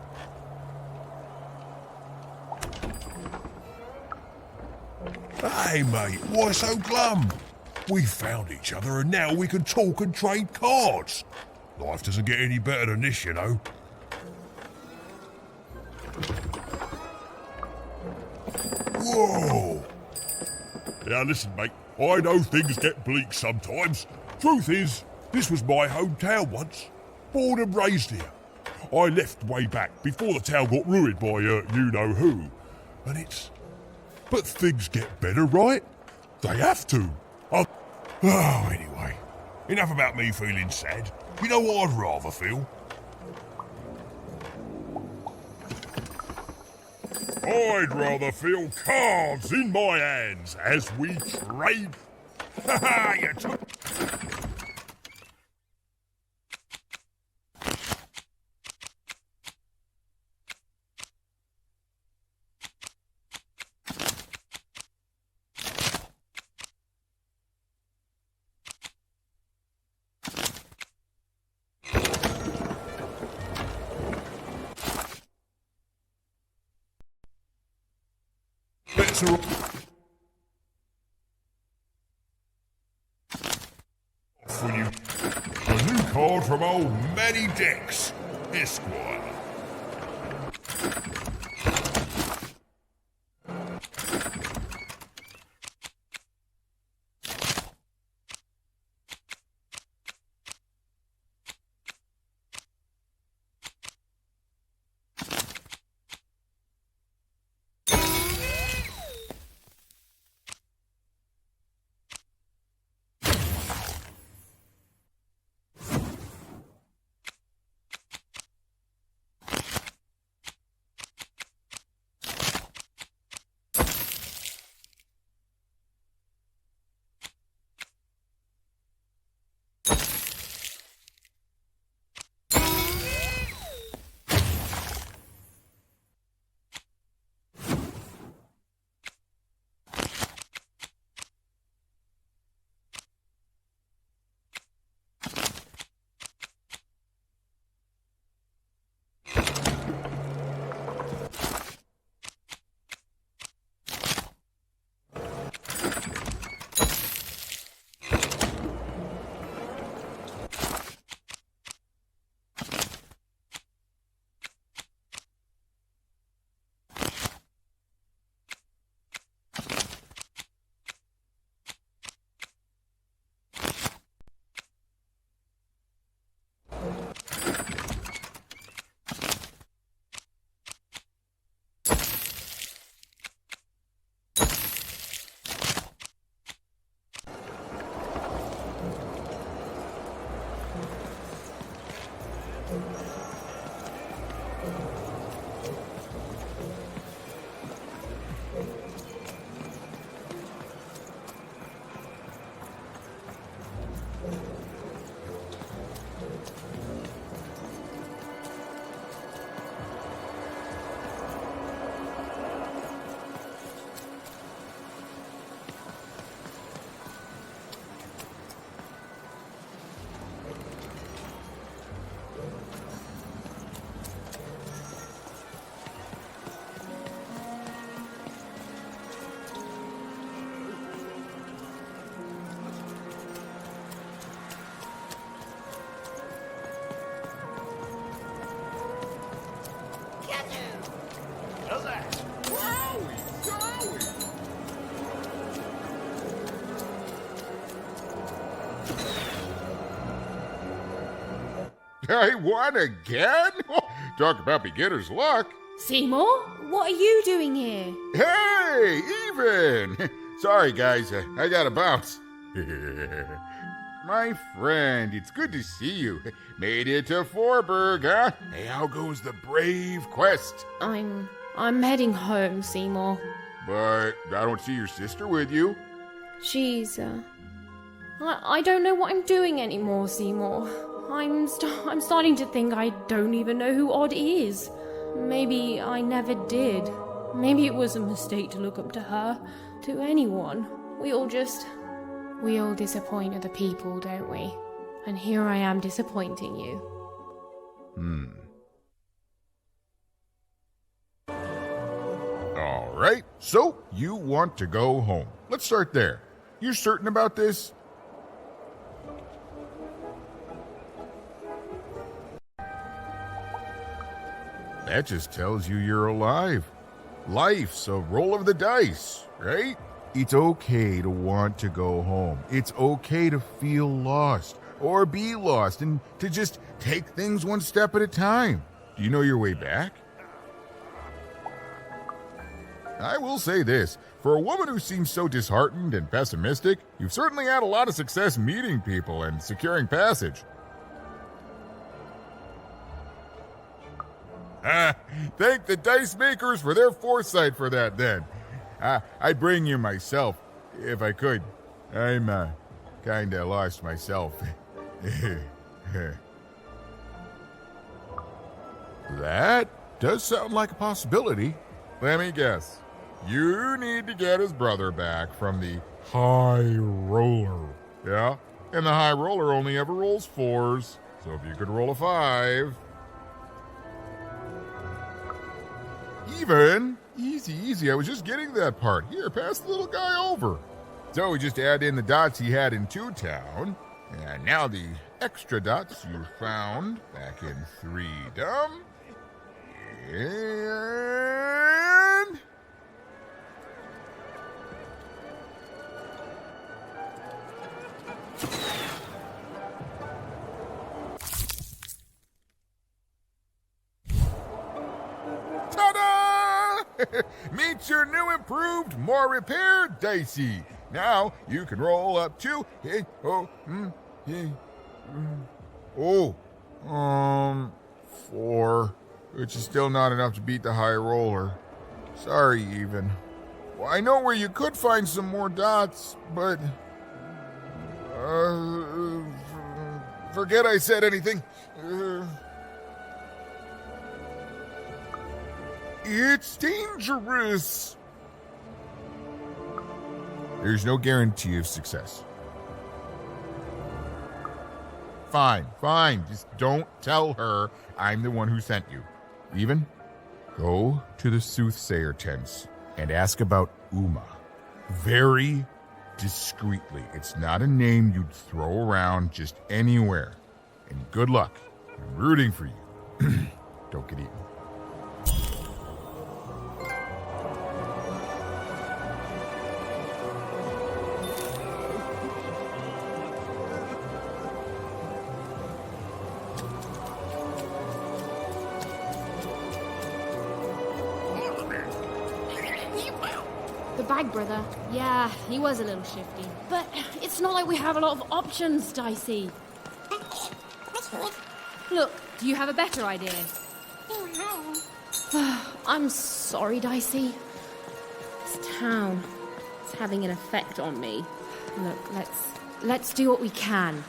Hey, mate, why so glum? We found each other, and now we can talk and trade cards. Life doesn't get any better than this, you know. Whoa! Now listen, mate, I know things get bleak sometimes. Truth is, this was my hometown once. Born and raised here. I left way back, before the town got ruined by you-know-who. And it's... But things get better, right? They have to. Oh, anyway. Enough about me feeling sad. You know what I'd rather feel? I'd rather feel cards in my hands as we trade. Ha ha, you took... For you, a new card from old Manny Dex, Esquire. I won again? Talk about beginner's luck. Seymour, what are you doing here? Hey, Even! Sorry, guys, I gotta bounce. My friend, it's good to see you. Made it to Forberg, huh? Hey, how goes the brave quest? I'm heading home, Seymour. But I don't see your sister with you. She's, I don't know what I'm doing anymore, Seymour. I'm starting to think I don't even know who Odd is. Maybe I never did. Maybe it was a mistake to look up to her, to anyone. We all disappoint other people, don't we? And here I am disappointing you. All right, so you want to go home. Let's start there. You're certain about this? That just tells you you're alive. Life's a roll of the dice, right? It's okay to want to go home. It's okay to feel lost or be lost and to just take things one step at a time. Do you know your way back? I will say this. For a woman who seems so disheartened and pessimistic, you've certainly had a lot of success meeting people and securing passage. Thank the dice makers for their foresight for that, then. I'd bring you myself, if I could. I'm, kinda lost myself. That does sound like a possibility. Let me guess. You need to get his brother back from the High Roller. Yeah? And the High Roller only ever rolls 4s, so if you could roll a 5... Even? Easy. I was just getting that part. Here, pass the little guy over. So we just add in the dots he had in 2-Town. And now the extra dots you found back in 3-Dom. And... Meet your new, improved, more repaired Dicey. Now you can roll up to 4, which is still not enough to beat the High Roller. Sorry, Even. Well, I know where you could find some more dots, but forget I said anything. It's dangerous. There's no guarantee of success. Fine. Just don't tell her I'm the one who sent you. Even, go to the soothsayer tents and ask about Uma. Very discreetly. It's not a name you'd throw around just anywhere. And good luck. I'm rooting for you. Don't get eaten. The bag brother. Yeah, he was a little shifty. But it's not like we have a lot of options, Dicey. Look, do you have a better idea? I'm sorry, Dicey. This town is having an effect on me. Look, let's do what we can.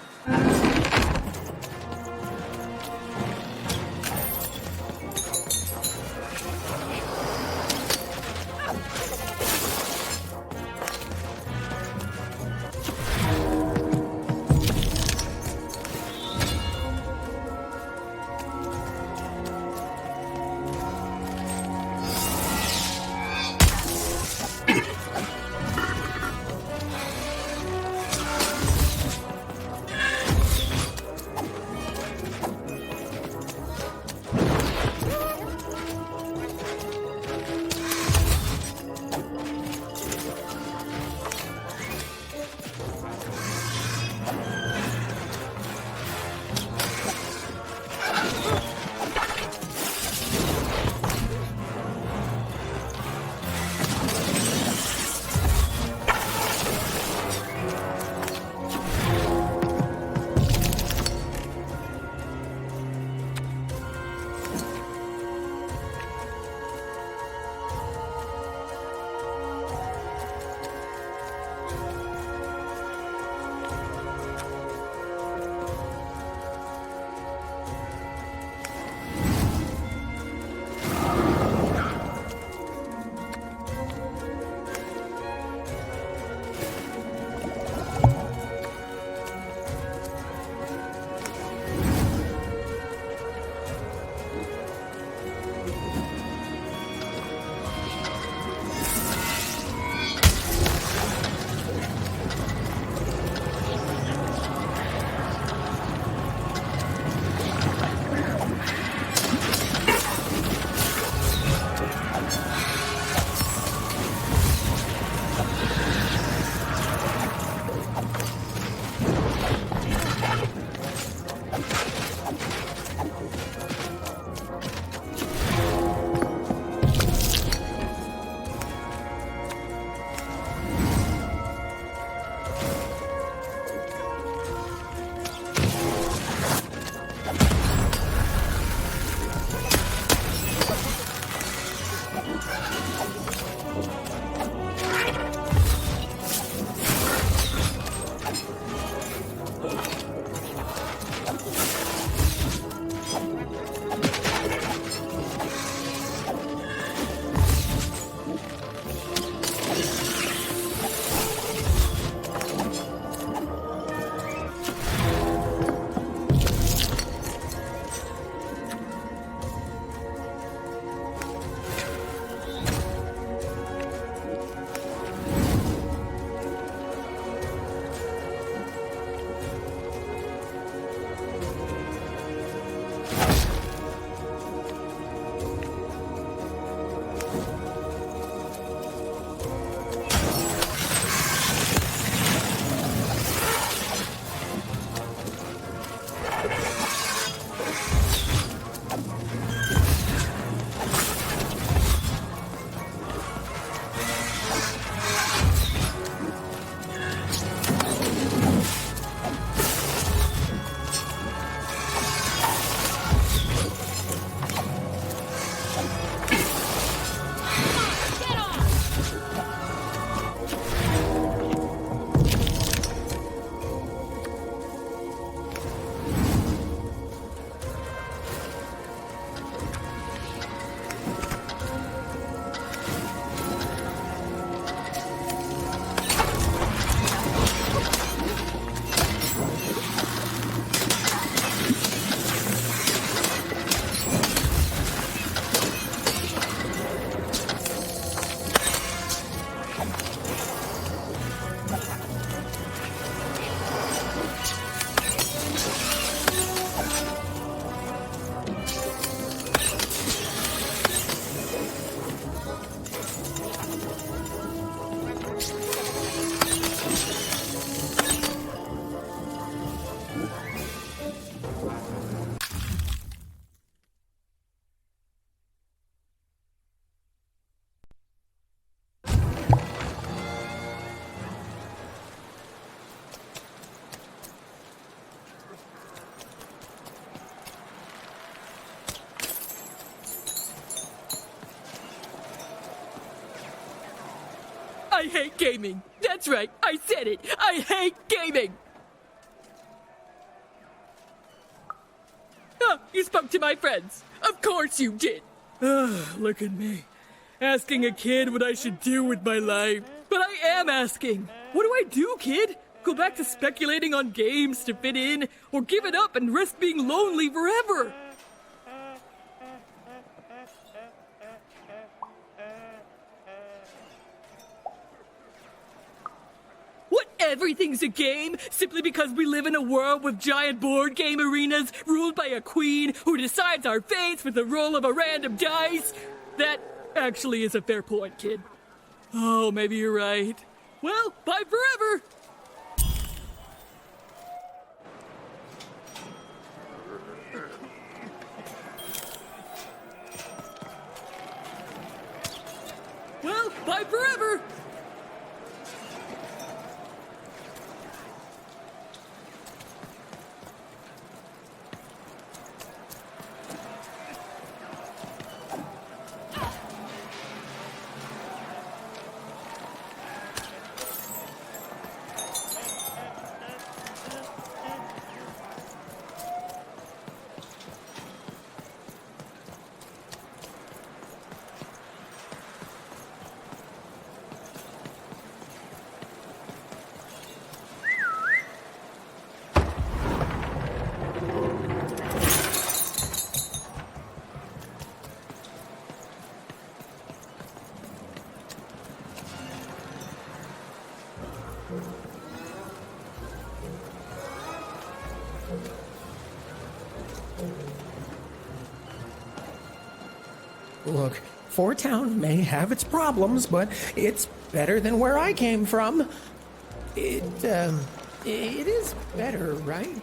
I hate gaming. That's right, I said it. I hate gaming. Oh, you spoke to my friends. Of course you did. Look at me. Asking a kid what I should do with my life. But I am asking. What do I do, kid? Go back to speculating on games to fit in, or give it up and risk being lonely forever? What, everything's a game simply because we live in a world with giant board game arenas ruled by a queen who decides our fates with the roll of a random dice? That actually is a fair point, kid. Oh, maybe you're right. Well, bye forever! Well, bye forever! Look, Four Town may have its problems, but it's better than where I came from. It is better, right?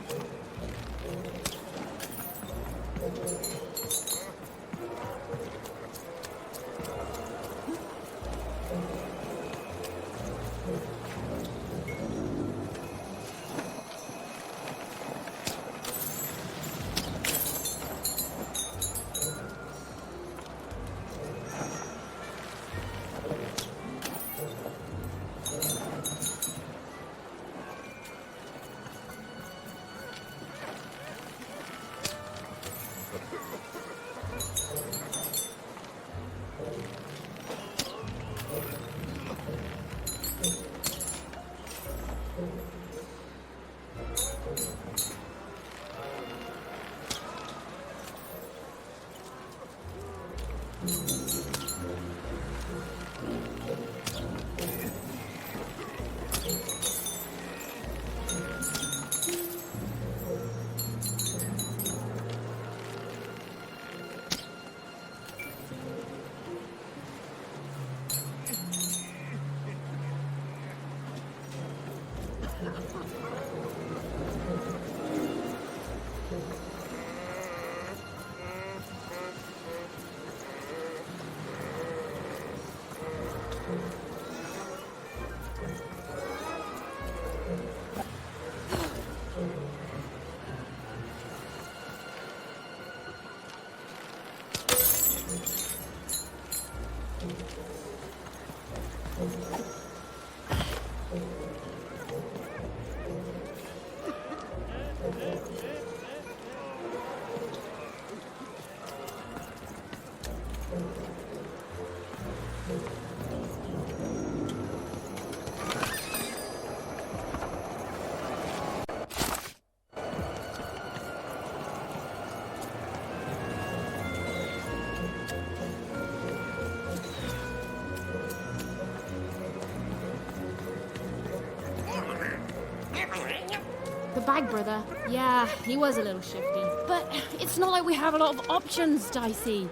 The Bag Brother. Yeah, he was a little shifty. But it's not like we have a lot of options, Dicey.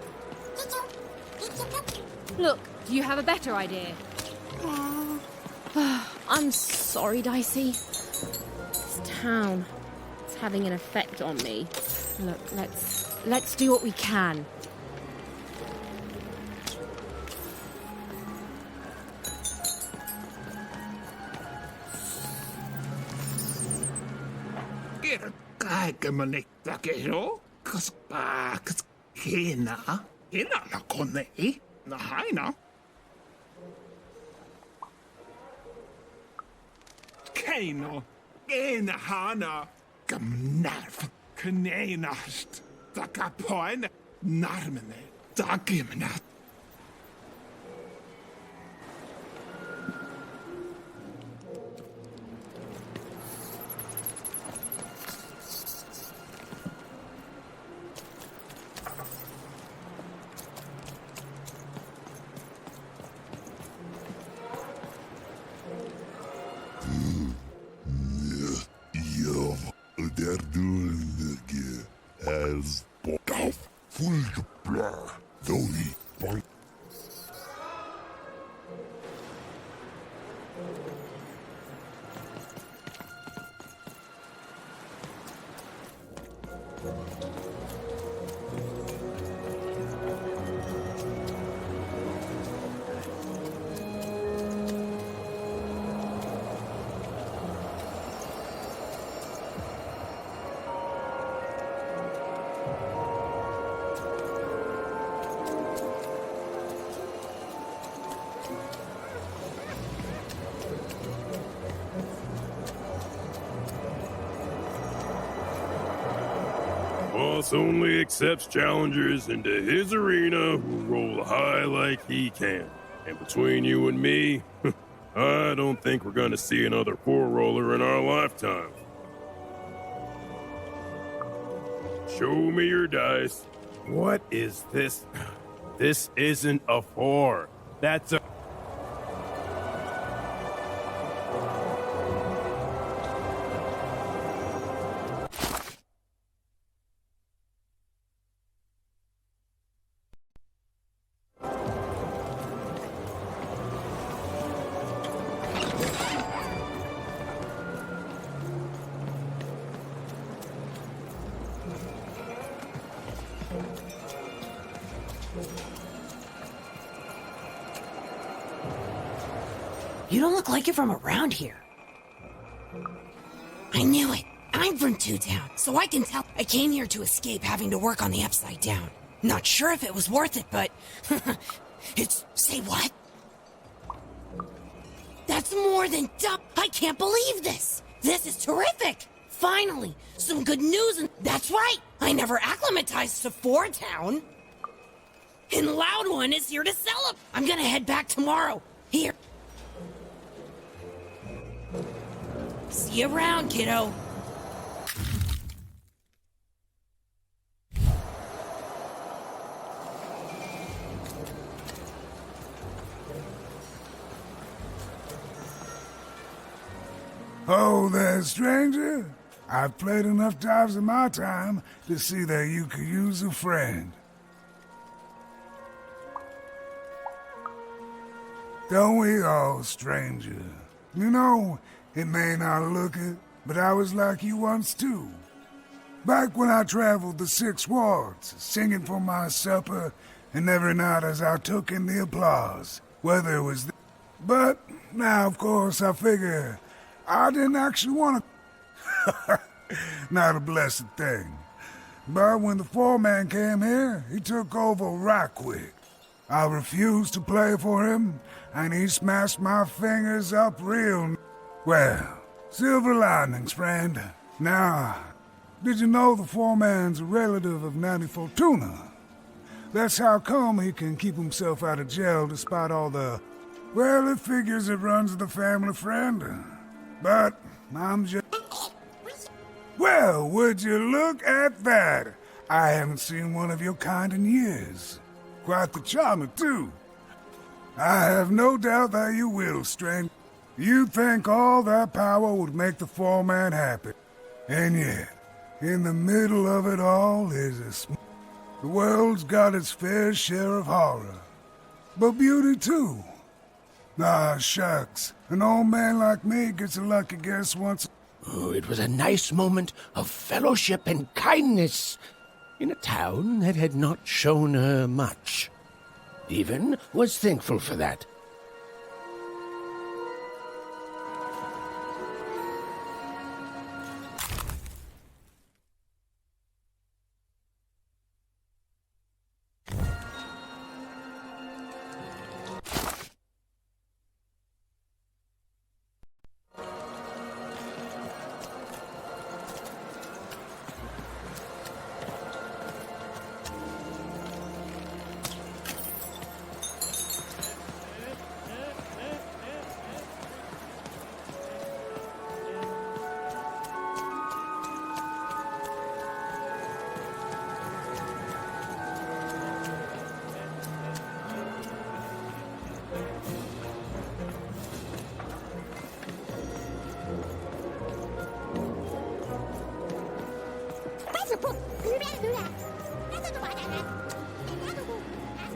Look, do you have a better idea? I'm sorry, Dicey. This town, it's having an effect on me. Look, let's do what we can. Eino, Enahana, Gmnarf, Kneinast, Dakapoin, Narmene, Dakimnat. They're doing as full to blur, though he Boss only accepts challengers into his arena who roll high like he can. And between you and me, I don't think we're gonna see another four roller in our lifetime. Show me your dice. What is this? This isn't a 4. That's a... You don't look like you're from around here. I knew it. I'm from Two Town, so I can tell. I came here to escape having to work on the Upside Down. Not sure if it was worth it, but... it's... Say what? That's more than dumb. I can't believe this. This is terrific. Finally, some good news, and that's right. I never acclimatized to Four Town. And Loud One is here to sell it. I'm gonna head back tomorrow. Here. See you around, kiddo. Oh there, stranger. I've played enough times in my time to see that you could use a friend. Don't we all, stranger? You know, it may not look it, but I was like you once too. Back when I traveled the 6 wards, singing for my supper, and every night as I took in the applause, whether it was... But now, of course, I figure I didn't actually want to... Not a blessed thing. But when the foreman came here, he took over right quick. I refused to play for him, and he smashed my fingers up real... Well, silver linings, friend. Now, did you know the foreman's a relative of Nanny Fortuna? That's how come he can keep himself out of jail despite all the... Well, it figures it runs the family, friend. But I'm just... Well, would you look at that? I haven't seen one of your kind in years. Quite the charmer, too. I have no doubt that you will, stranger. You think all that power would make the foreman happy. And yet, in the middle of it all is a... The world's got its fair share of horror. But beauty, too. Ah, shucks. An old man like me gets a lucky guess once... Oh, it was a nice moment of fellowship and kindness in a town that had not shown her much. Even was thankful for that.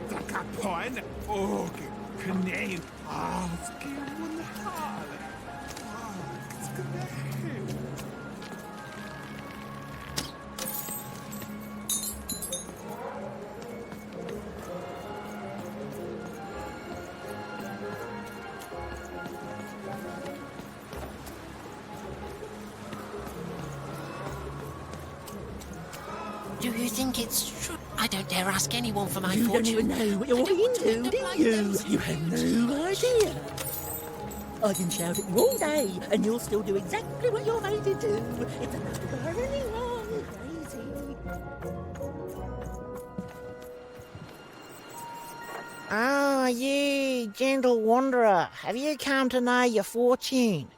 Dakapoin og knein avskriven hale. Do you think it's true? I don't dare ask anyone for my You don't fortune. even know what you're into, do you? You have no idea. I can shout at you all day, and you'll still do exactly what you're made to do. It's enough to burn anyone crazy. Ah, you, gentle wanderer, have you come to know your fortune?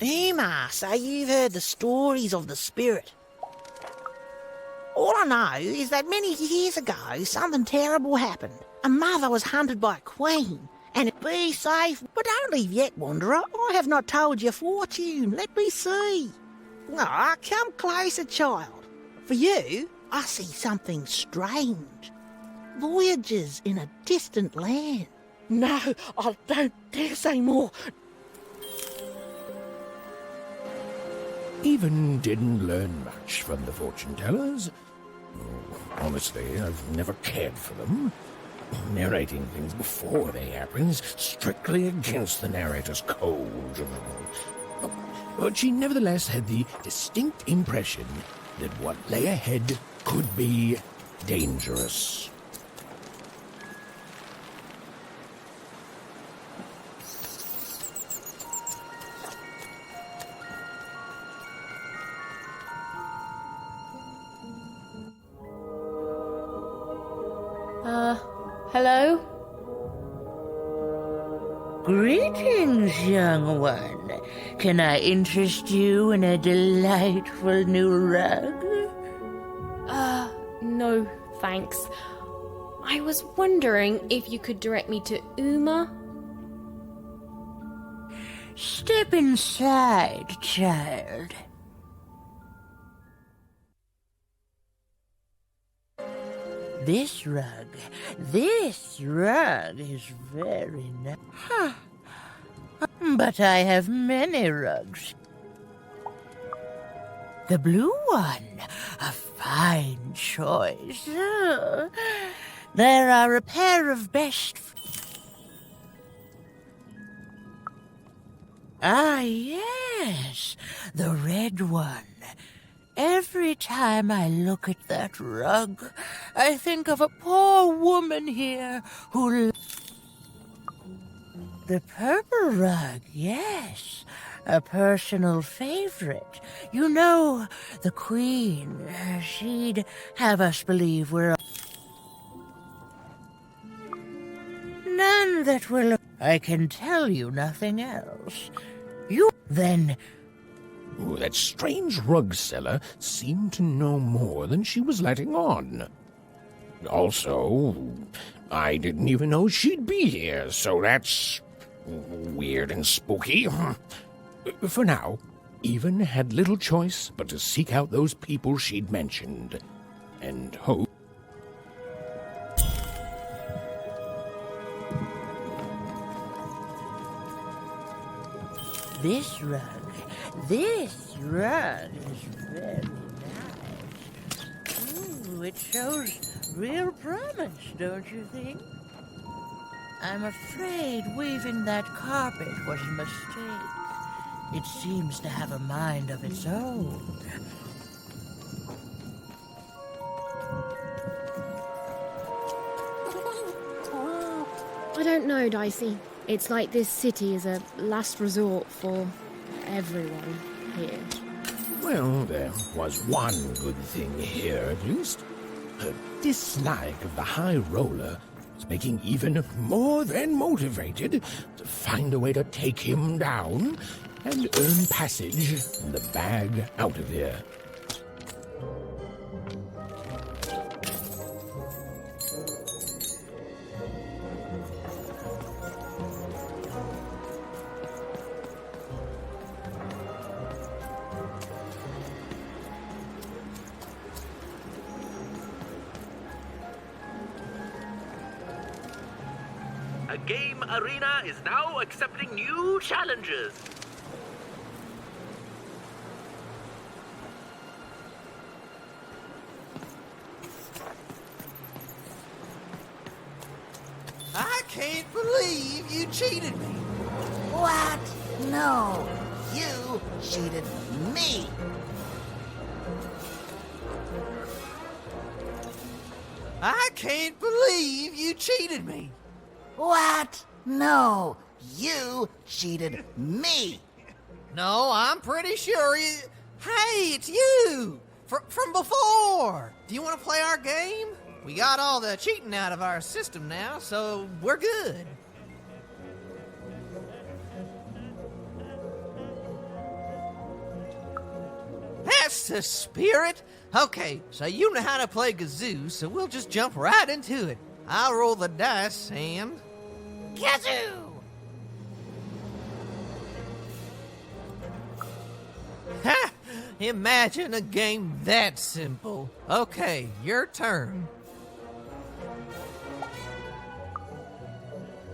Uma, so you've heard the stories of the spirit. All I know is that many years ago, something terrible happened. A mother was hunted by a queen. And be safe, but don't leave yet, wanderer. I have not told your fortune. Let me see. Ah, come closer, child. For you, I see something strange. Voyages in a distant land. No, I don't dare say more. Even didn't learn much from the fortune tellers. Honestly, I've never cared for them. Narrating things before they happen is strictly against the narrator's code. But she nevertheless had the distinct impression that what lay ahead could be dangerous. Hello? Greetings, young one. Can I interest you in a delightful new rug? No, thanks. I was wondering if you could direct me to Uma? Step inside, child. This rug is very nice. Huh. But I have many rugs. The blue one, a fine choice. There are a pair of best... Ah, yes, the red one. Every time I look at that rug, I think of a poor woman here who... The purple rug, yes, a personal favorite. You know, the Queen, she'd have us believe we're... None that will... I can tell you nothing else. You then... That strange rug seller seemed to know more than she was letting on. Also, I didn't even know she'd be here, so that's weird and spooky. For now, Even had little choice but to seek out those people she'd mentioned, and hope. This rug is very nice. Ooh, it shows real promise, don't you think? I'm afraid weaving that carpet was a mistake. It seems to have a mind of its own. I don't know, Dicey. It's like this city is a last resort for everyone here. Well, there was one good thing here, at least. Her dislike of the High Roller was making even more than motivated to find a way to take him down and earn passage in the bag out of here. A game arena is now accepting new challenges. I can't believe you cheated me. What? No, you cheated me. I can't believe you cheated me. What? No, you cheated me. No, I'm pretty sure you... Hey, it's you! From before! Do you want to play our game? We got all the cheating out of our system now, so we're good. That's the spirit! Okay, so you know how to play Gazoo, so we'll just jump right into it. I'll roll the dice and... Gazoo! Ha! Imagine a game that simple. Okay, your turn.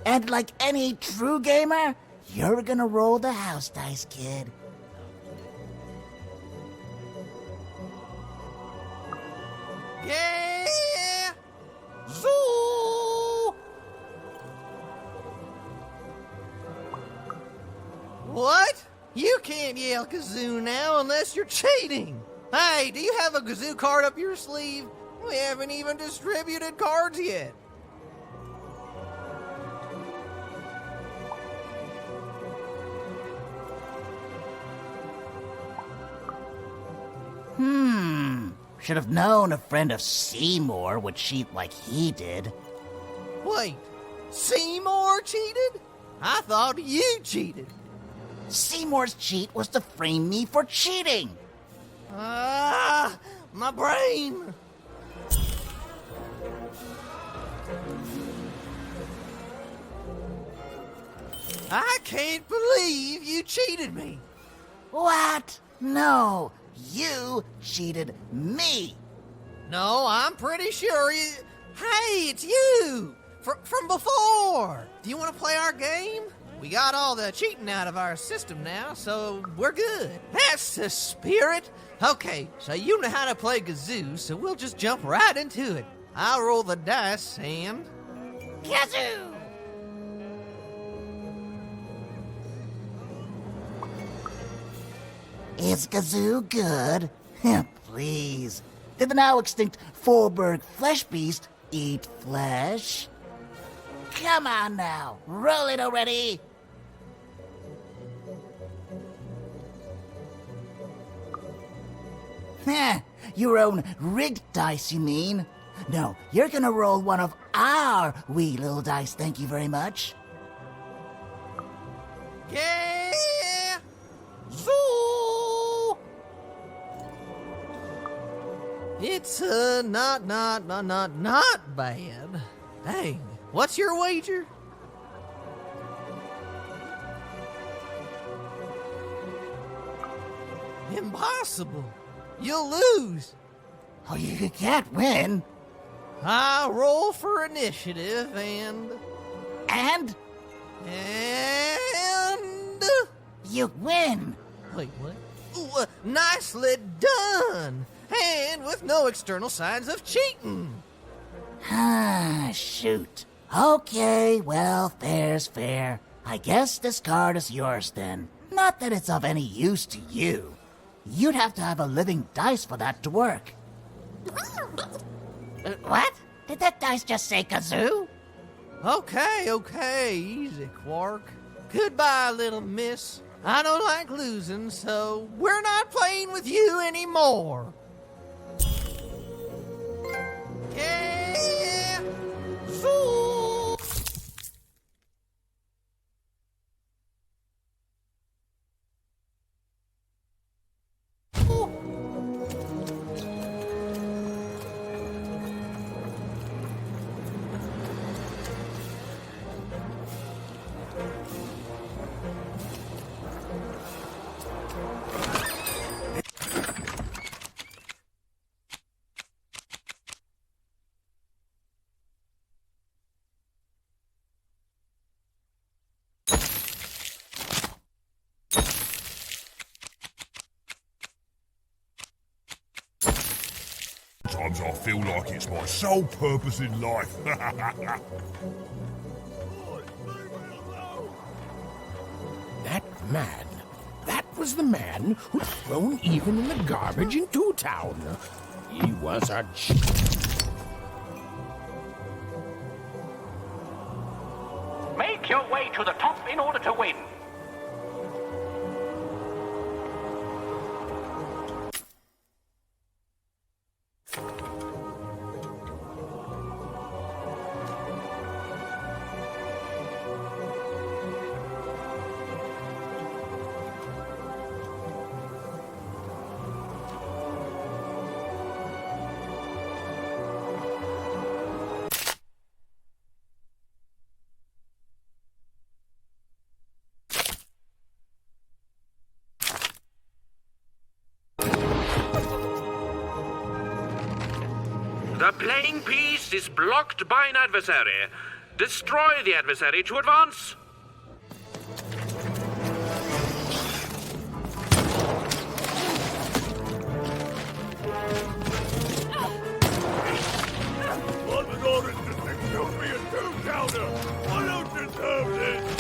And like any true gamer, you're gonna roll the house dice, kid. Yeah! Zoo! What? You can't yell kazoo now unless you're cheating. Hey, do you have a kazoo card up your sleeve? We haven't even distributed cards yet. Should have known a friend of Seymour would cheat like he did. Wait, Seymour cheated? I thought you cheated. Seymour's cheat was to frame me for cheating. Ah, my brain. I can't believe you cheated me. What? No, you cheated me. No, I'm pretty sure you... Hey, it's you! From before! Do you want to play our game? We got all the cheating out of our system now, so we're good. That's the spirit! Okay, so you know how to play Gazoo, so we'll just jump right into it. I'll roll the dice and... Gazoo! Is Gazoo good? Please. Did the now extinct Forberg flesh beast eat flesh? Come on now, roll it already! Your own rigged dice, you mean? No, you're gonna roll one of our wee little dice, thank you very much. Yeah! Zoo! It's not bad. Dang, what's your wager? Impossible. You'll lose. Oh, you can't win. I roll for initiative and... And? And... You win. Wait, what? Ooh, nicely done. And with no external signs of cheating. Shoot. Okay, well, fair's fair. I guess this card is yours then. Not that it's of any use to you. You'd have to have a living dice for that to work. What? Did that dice just say kazoo? Okay, easy, Quark. Goodbye, little miss. I don't like losing, so we're not playing with you anymore. Yeah! Zoo! Sometimes I feel like it's my sole purpose in life. That man. That was the man who'd thrown even in the garbage into town. He was a... Make your way to the top in order to win. The playing piece is blocked by an adversary. Destroy the adversary to advance. What was all this to think you'll be a two-counter? I don't deserve this.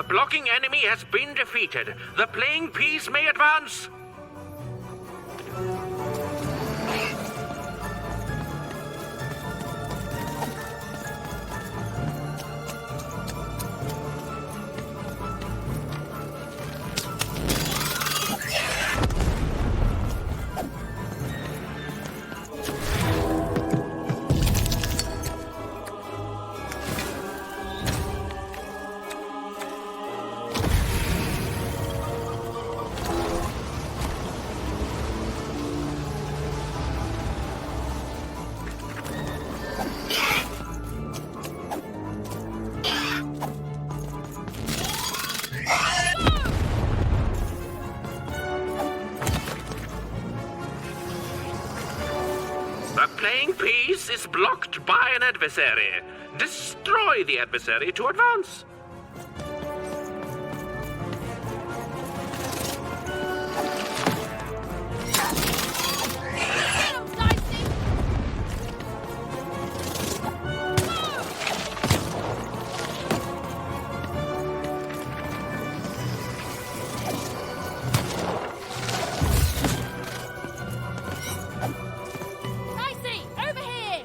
blocking enemy has been defeated. The playing piece may advance. The playing piece is blocked by an adversary. Destroy the adversary to advance. Dicey, over here!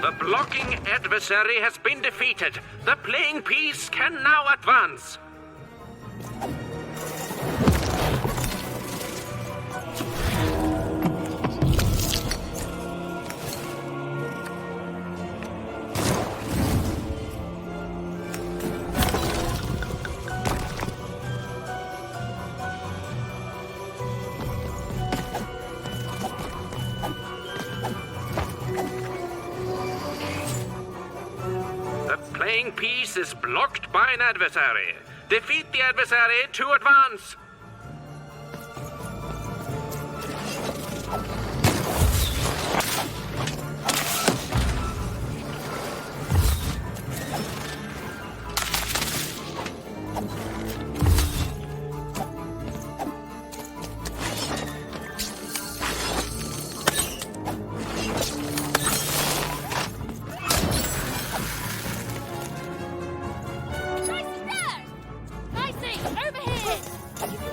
The blocking adversary has been defeated. The playing piece can now advance. The playing piece is blocked by an adversary. Defeat the adversary to advance. Dicey, over here!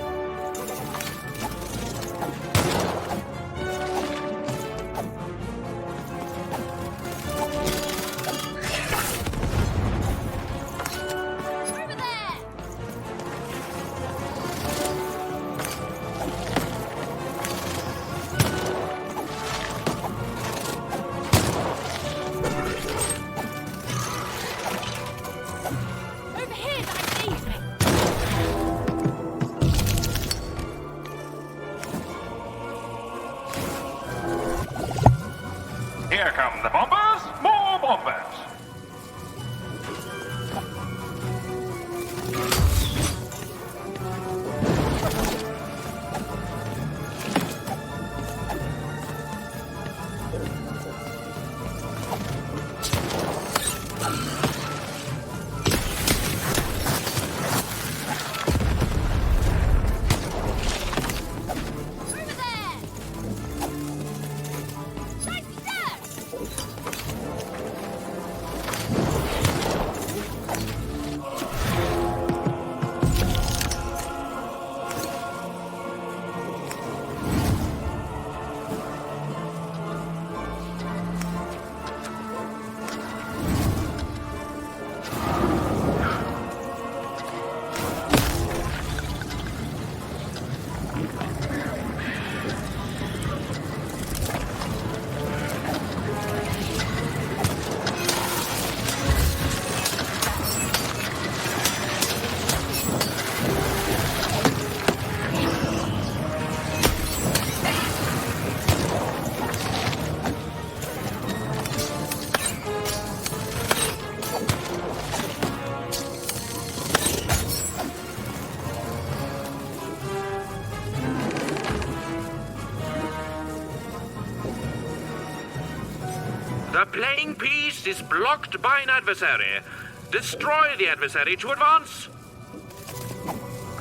The playing piece is blocked by an adversary. Destroy the adversary to advance.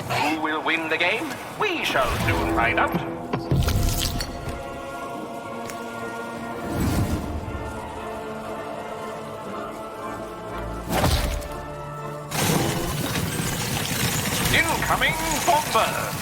Who will win the game? We shall soon find out. Incoming bomber!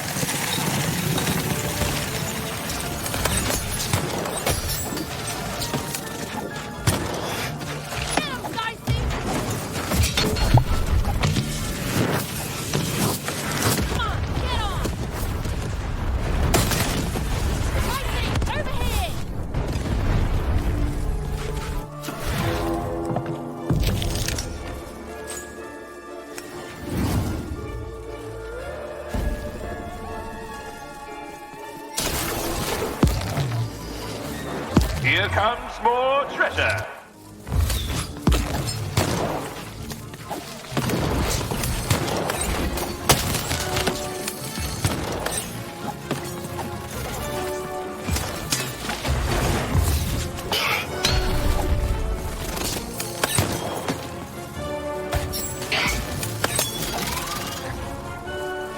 Here comes more treasure.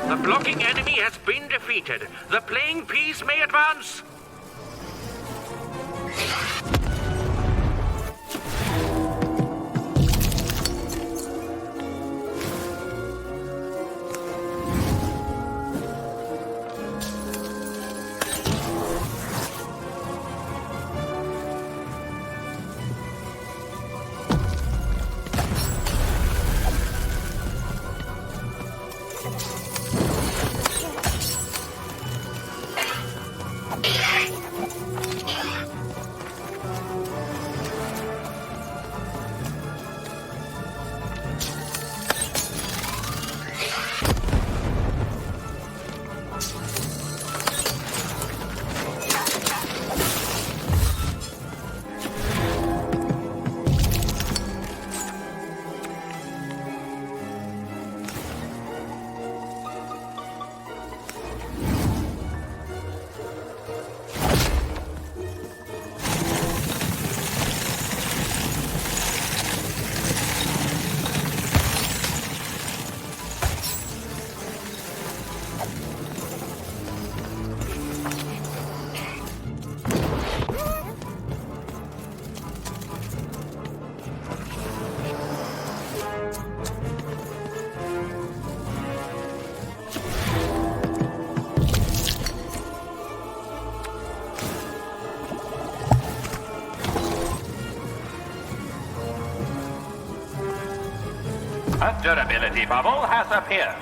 The blocking enemy has been defeated. The playing piece may advance. A durability bubble has appeared.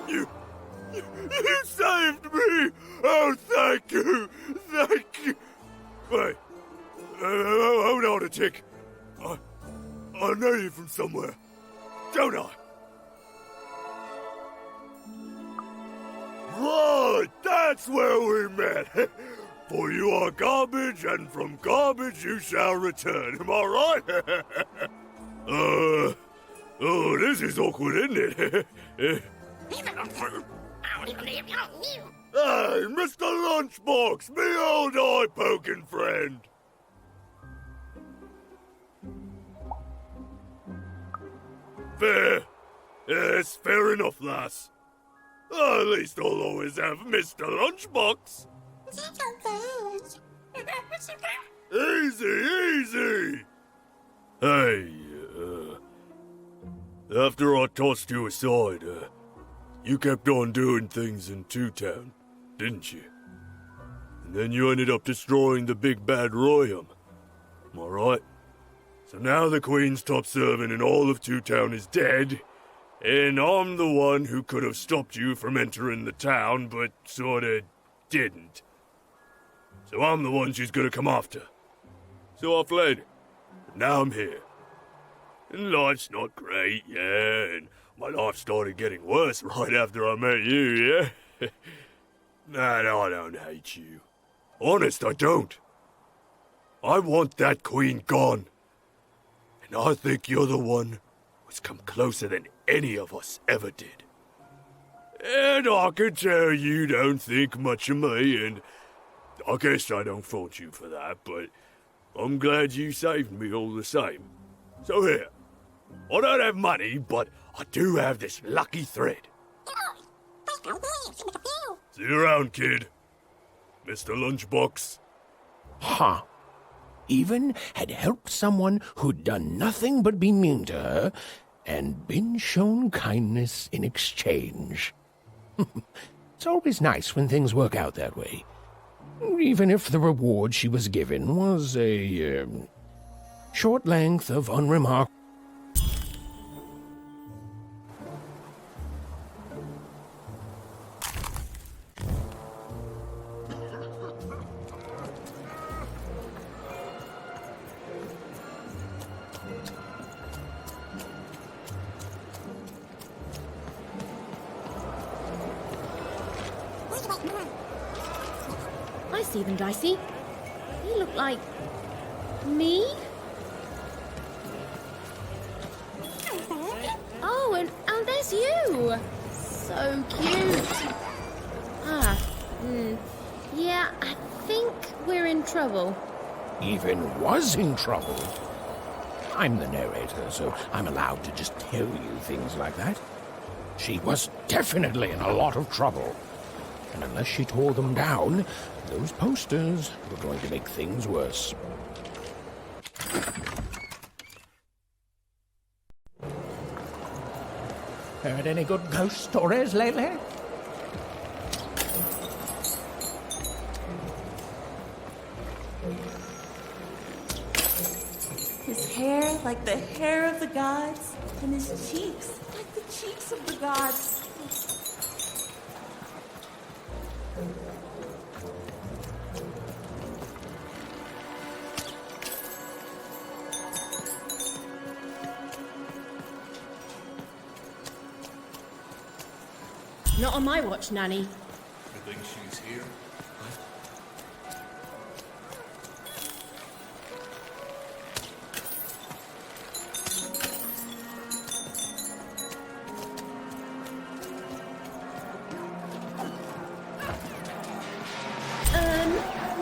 You saved me! Oh, thank you! Thank you! Wait. Hold on a tick. I know you from somewhere. Don't I? Right! That's where we met! For you are garbage, and from garbage you shall return. Am I right? Oh, this is awkward, isn't it? Hey, Mr. Lunchbox, me old eye-poking friend. Fair. Yes, fair enough, lass. At least I'll always have Mr. Lunchbox. Easy, easy. Hey, after I tossed you aside, you kept on doing things in Two Town, didn't you? And then you ended up destroying the big bad Royum. Am I right? So now the Queen's top servant in all of Two Town is dead, and I'm the one who could have stopped you from entering the town, but sorta didn't. So I'm the one she's gonna come after. So I fled. But now I'm here. And life's not great, yeah, and my life started getting worse right after I met you, yeah? Man, I don't hate you. Honest, I don't. I want that Queen gone. And I think you're the one who's come closer than any of us ever did. And I can tell you don't think much of me, and I guess I don't fault you for that, but I'm glad you saved me all the same. So here, I don't have money, but I do have this lucky thread. See you around, kid. Mr. Lunchbox. Huh. Even had helped someone who'd done nothing but be mean to her, and been shown kindness in exchange. It's always nice when things work out that way. Even if the reward she was given was a short length of unremarkable. I see them, Dicey. You look like... me? Oh, and there's you! So cute! Yeah, I think we're in trouble. Even was in trouble. I'm the narrator, so I'm allowed to just tell you things like that. She was definitely in a lot of trouble. And unless she tore them down, those posters were going to make things worse. Heard any good ghost stories lately? His hair like the hair of the gods, and his cheeks like the cheeks of the gods. Not on my watch, Nanny. You think she's here?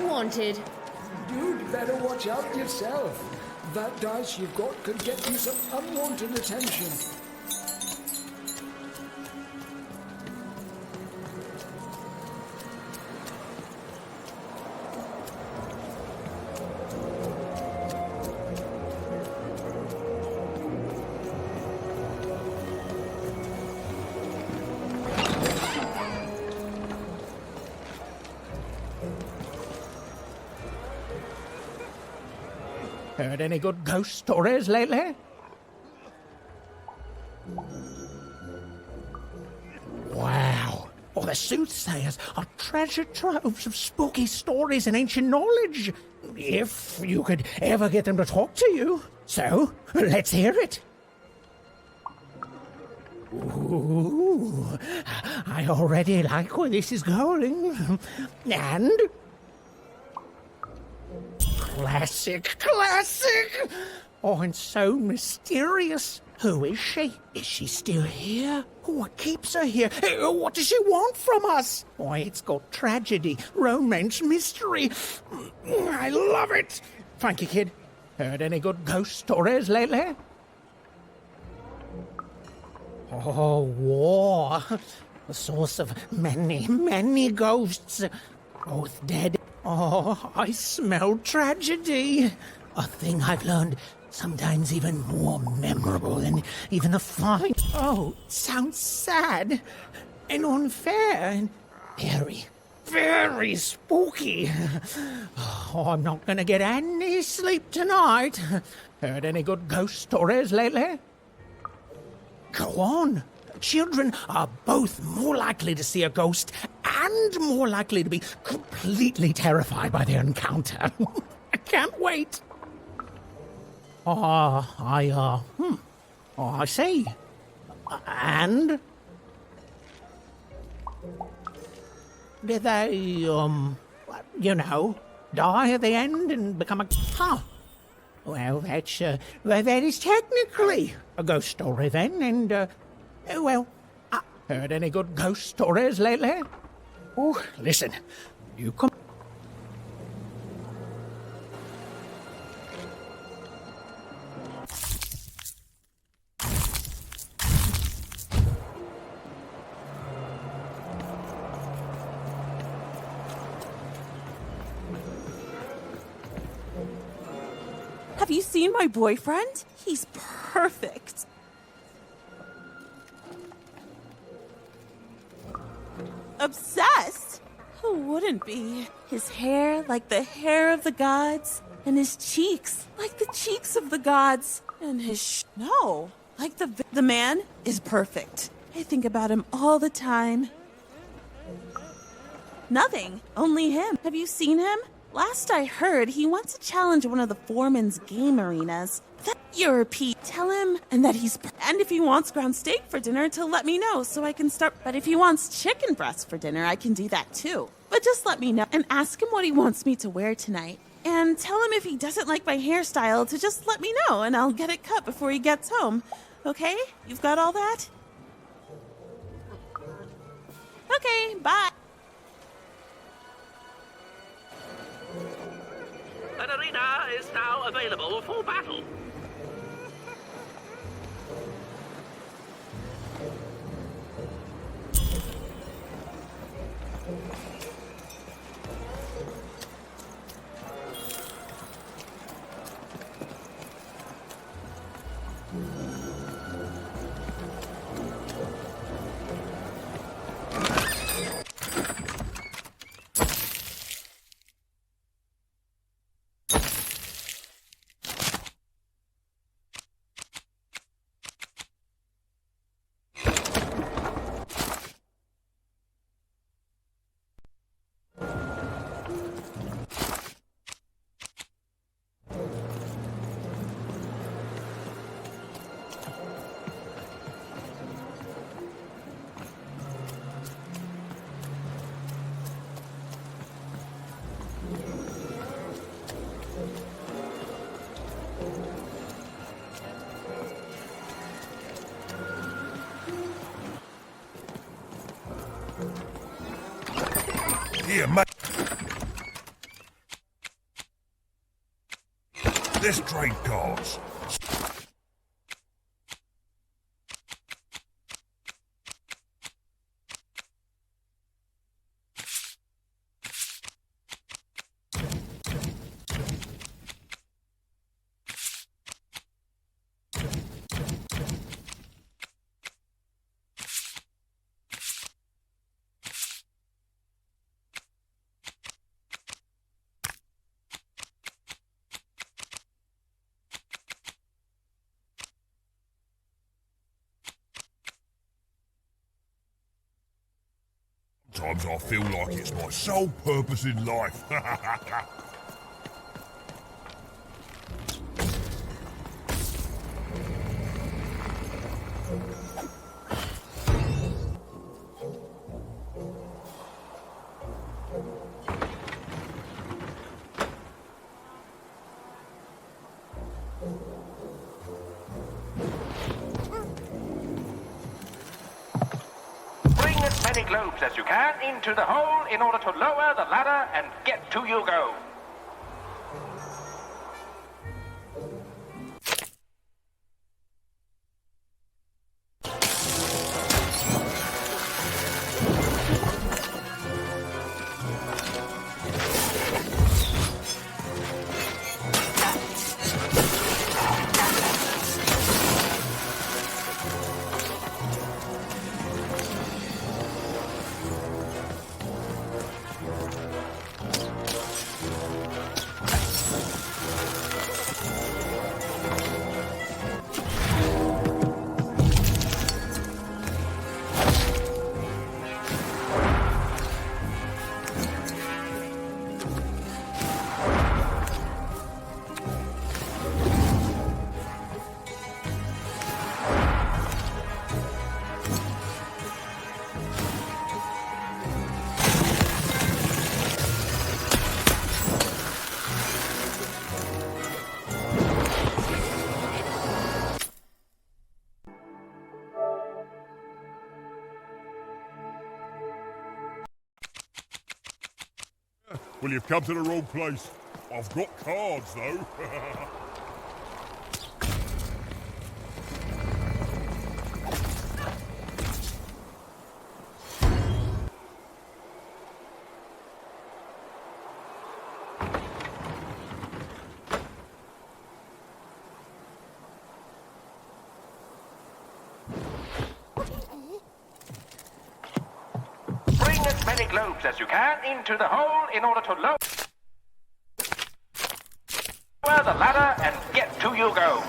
Wanted. You'd better watch out yourself. That dice you've got could get you some unwanted attention. Heard any good ghost stories lately? Wow. Oh, the soothsayers are treasure troves of spooky stories and ancient knowledge. If you could ever get them to talk to you. So, let's hear it. Ooh, I already like where this is going. And... classic! Oh, and so mysterious. Who is she? Is she still here? What keeps her here? What does she want from us? Why, it's got tragedy, romance, mystery. I love it. Thank you, kid. Heard any good ghost stories lately? Oh, war. The source of many, many ghosts. Both dead. Oh, I smell tragedy. A thing I've learned sometimes even more memorable than even a fine. Oh, it sounds sad and unfair and very, very spooky. Oh, I'm not gonna get any sleep tonight. Heard any good ghost stories lately? Go on. Children are both more likely to see a ghost and more likely to be completely terrified by their encounter. I can't wait. I see. And? Did they, die at the end and become a... Huh. Well, that is technically a ghost story then, and, heard any good ghost stories lately? Oh, listen, you come... Have you seen my boyfriend? He's perfect. Obsessed? Who wouldn't be? His hair like the hair of the gods, and his cheeks like the cheeks of the gods, and his no, like the man is perfect. I think about him all the time. Nothing, only him. Have you seen him? Last I heard, he wants to challenge one of the foreman's game arenas. You're Pete. Tell him, and that he's... And if he wants ground steak for dinner, to let me know so I can start... But if he wants chicken breast for dinner, I can do that too. But just let me know, and ask him what he wants me to wear tonight. And tell him if he doesn't like my hairstyle to just let me know, and I'll get it cut before he gets home. Okay? You've got all that? Okay, bye. An arena is now available for battle. Here, mate. Let's trade cards. Sometimes I feel like it's my sole purpose in life. many globes as you can into the hole in order to lower the ladder and get to Hugo. Well, you've come to the wrong place. I've got cards, though. Bring as many globes as you can into the hole in order to lower the ladder and get to Hugo.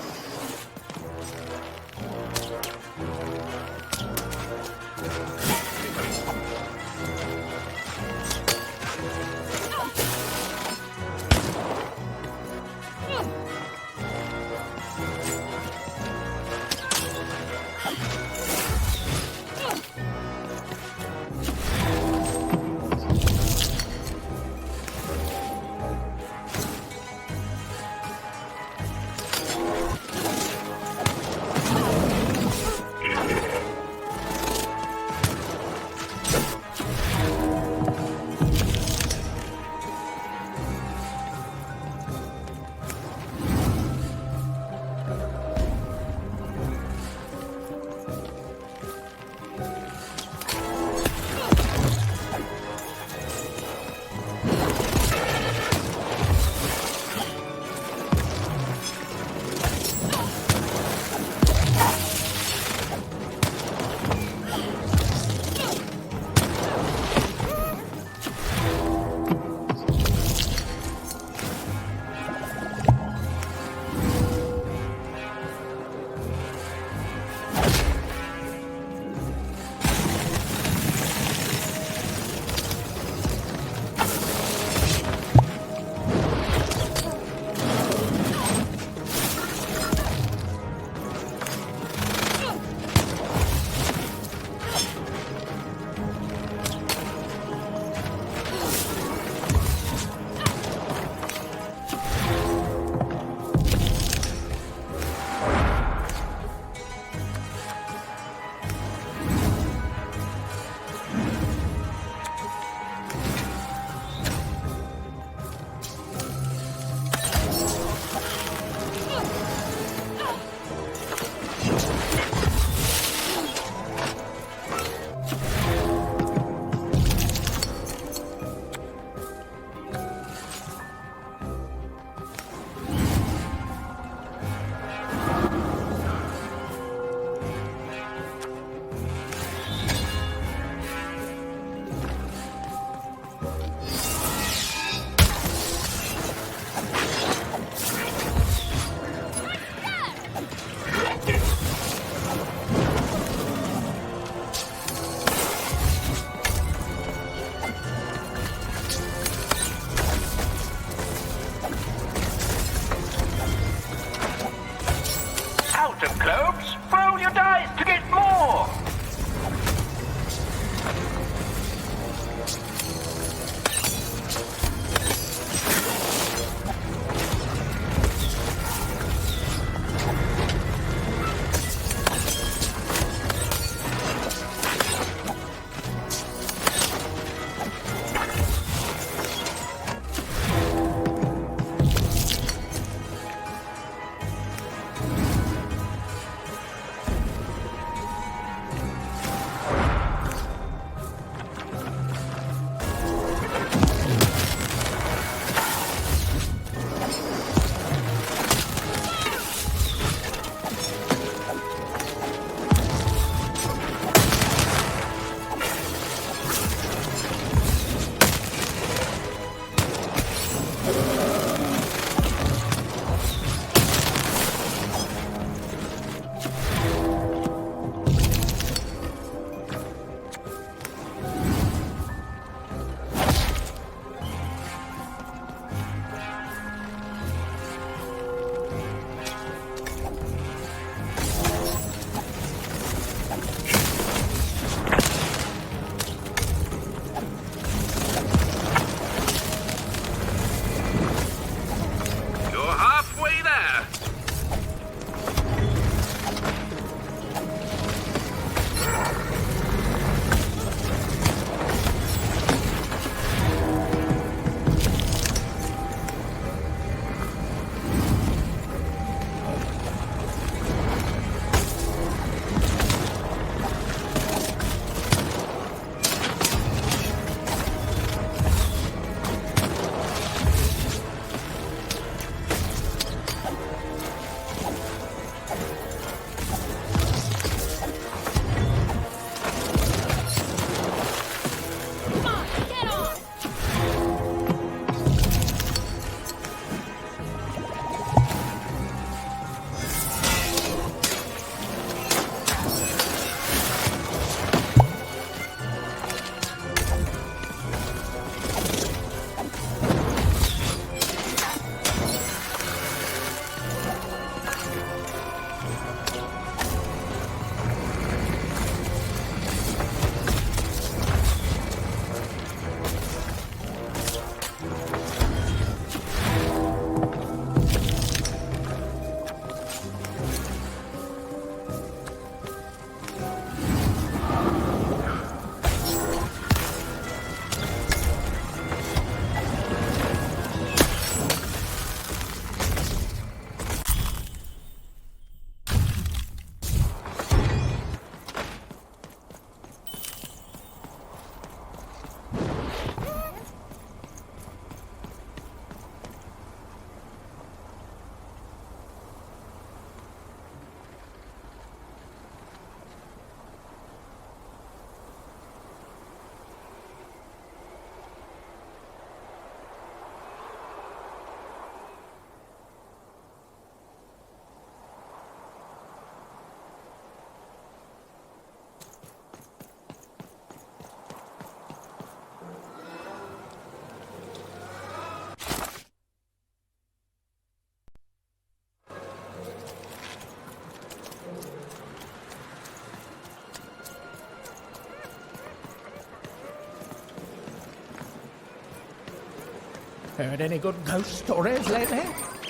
Heard any good ghost stories lately?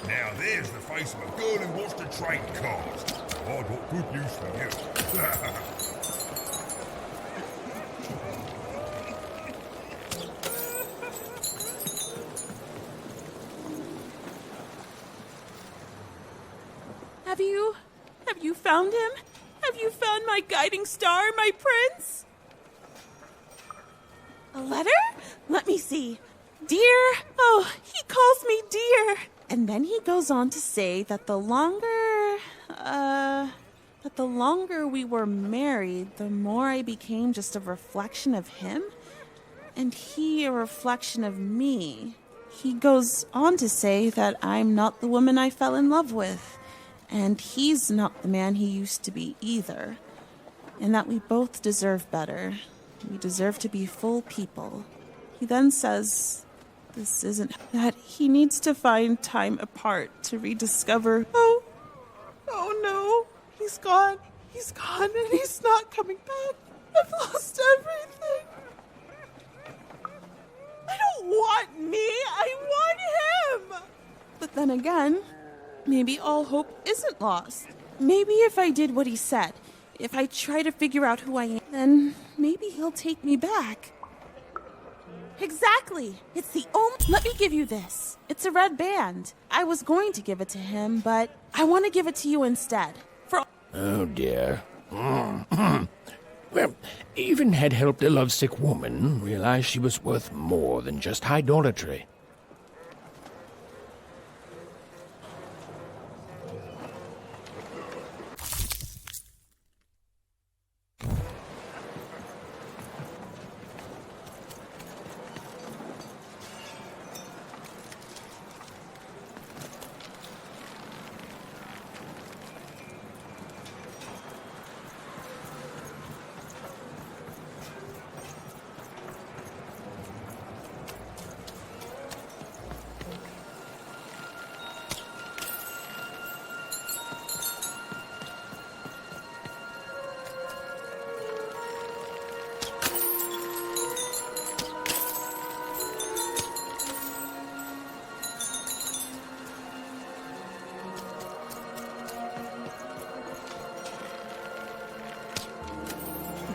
Now there's the face of a girl who wants to trade cars. I've got good news for you. Have you found him? Have you found my guiding star, my prince? A letter? Let me see. Dear, oh, he calls me dear. And then he goes on to say that the longer we were married, the more I became just a reflection of him, and he a reflection of me. He goes on to say that I'm not the woman I fell in love with, and he's not the man he used to be either, and that we both deserve better. We deserve to be full people. He then says this isn't, that he needs to find time apart to rediscover. Oh no, he's gone, and he's not coming back. I've lost everything. I don't want me, I want him! But then again, maybe all hope isn't lost. Maybe if I did what he said, if I try to figure out who I am, then maybe he'll take me back. Exactly! It's the only... Let me give you this. It's a red band. I was going to give it to him, but I want to give it to you instead. Oh, dear. Well, even had helped a lovesick woman realize she was worth more than just idolatry.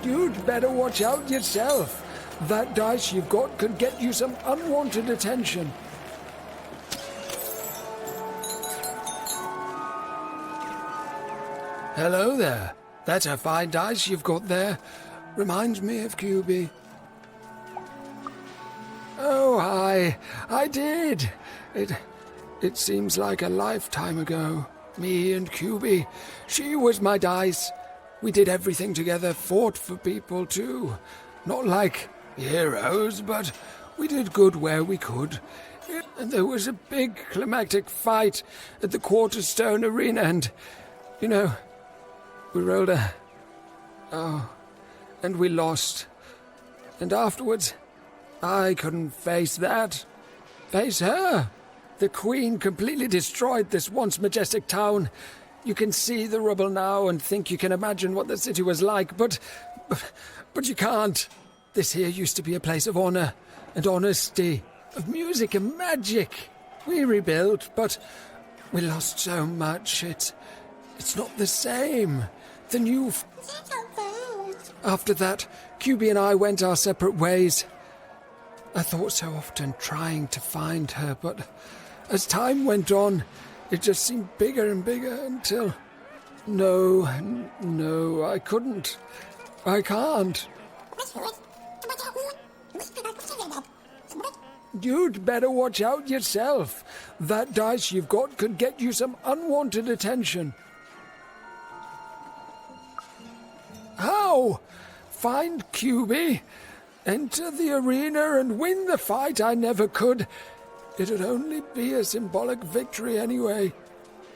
You'd better watch out yourself. That dice you've got could get you some unwanted attention. Hello there. That's a fine dice you've got there. Reminds me of QB. Oh, hi. I did. It seems like a lifetime ago. Me and QB. She was my dice. We did everything together, fought for people too. Not like heroes, but we did good where we could. And there was a big climactic fight at the Quarterstone Arena and, you know, we rolled a... Oh, and we lost. And afterwards, I couldn't face that. Face her. The Queen completely destroyed this once majestic town. You can see the rubble now and think you can imagine what the city was like, but you can't. This here used to be a place of honor and honesty, of music and magic. We rebuilt, but we lost so much. It's not the same. The new... After that, QB and I went our separate ways. I thought so often trying to find her, but as time went on, it just seemed bigger and bigger until... No, I couldn't. I can't. You'd better watch out yourself. That dice you've got could get you some unwanted attention. How? Find QB, enter the arena and win the fight I never could. It'd only be a symbolic victory anyway.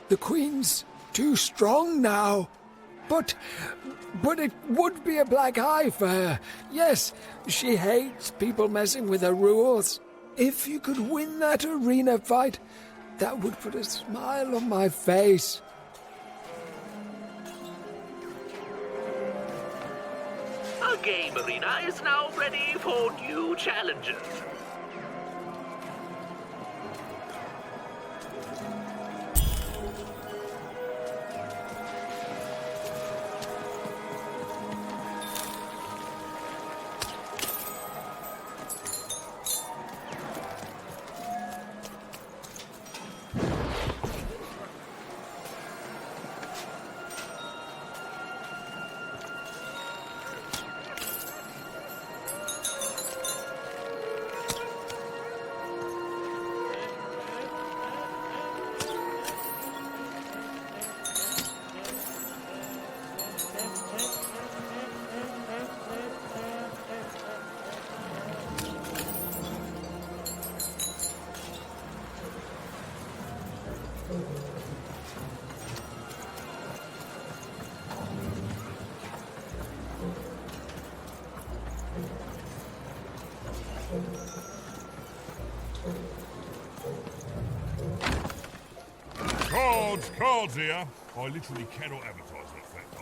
The Queen's too strong now. But it would be a black eye for her. Yes, she hates people messing with her rules. If you could win that arena fight, that would put a smile on my face. Our game arena is now ready for new challenges. Cards here. I literally cannot advertise that fact.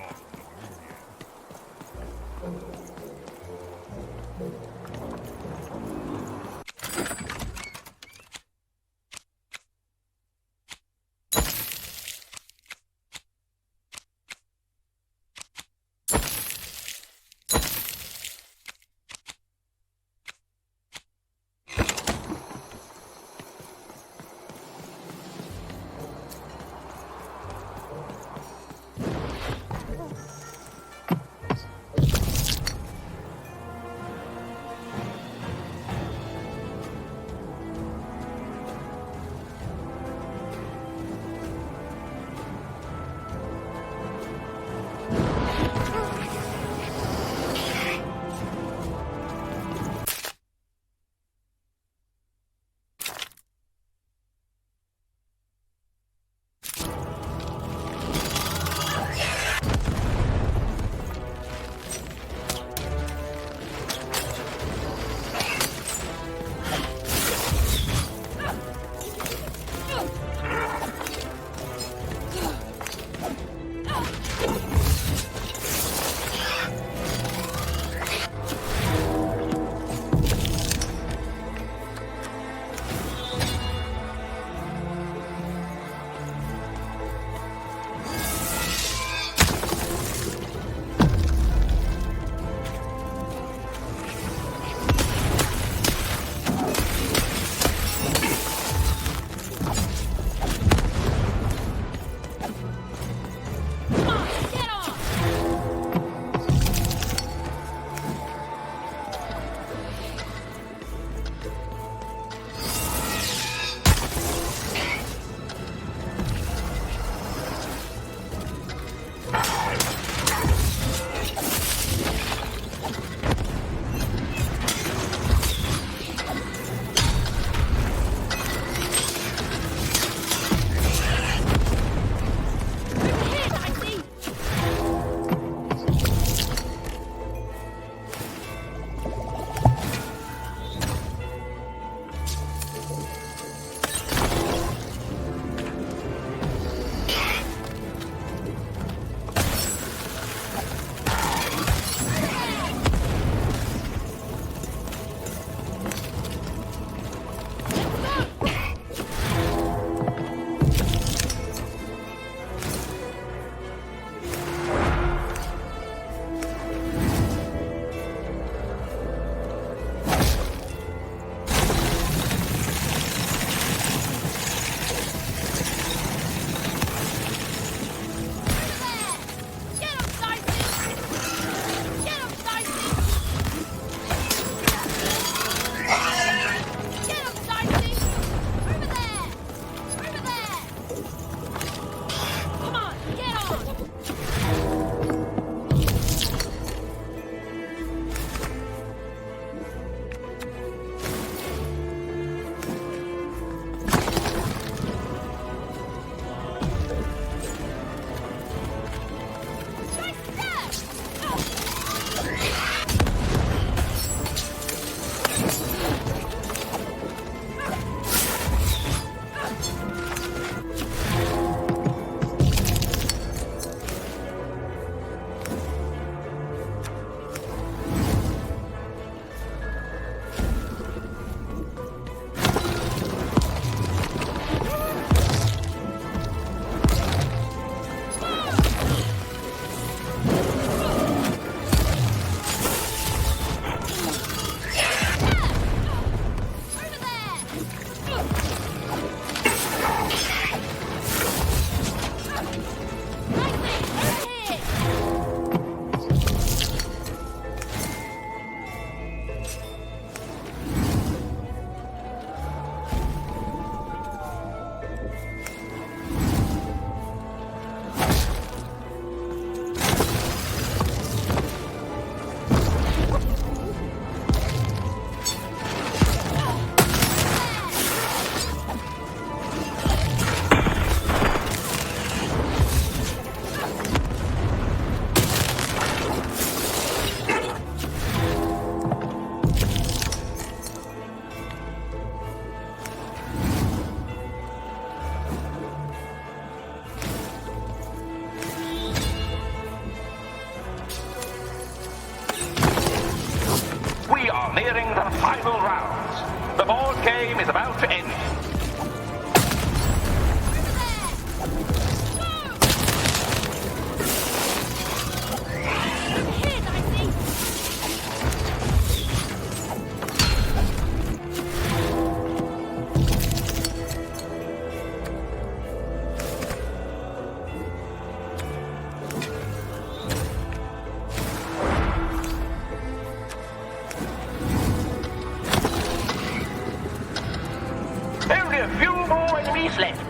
our final rounds. The board game is about to end. Only a few more enemies left.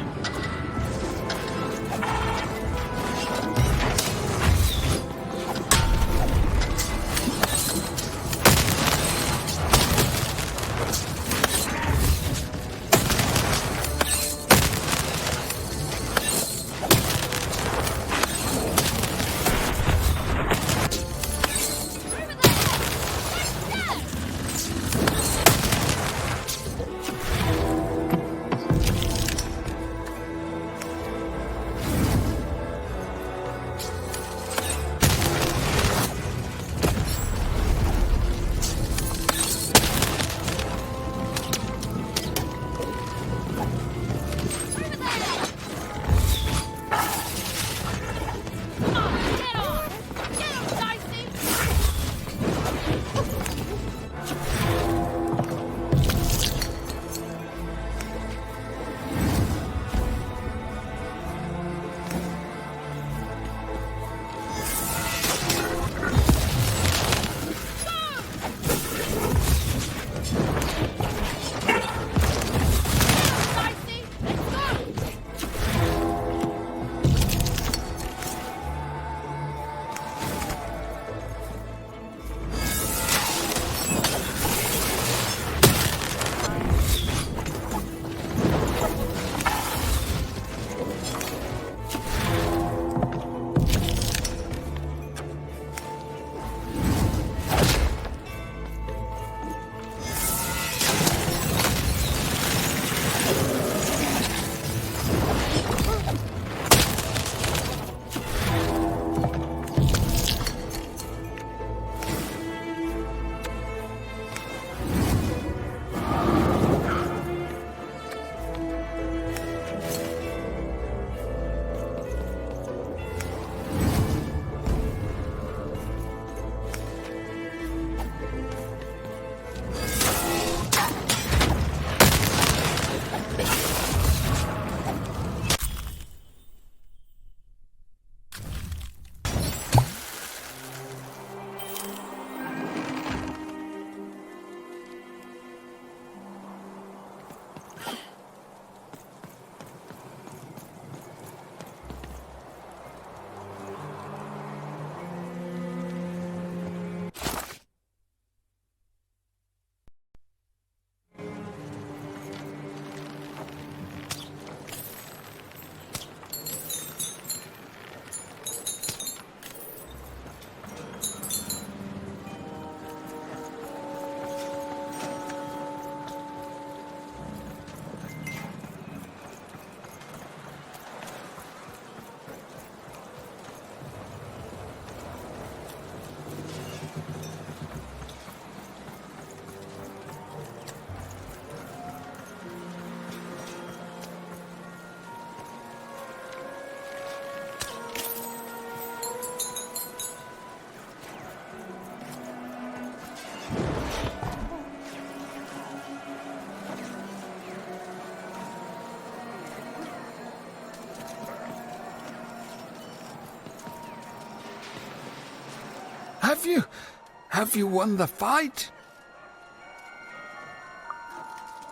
Have you won the fight?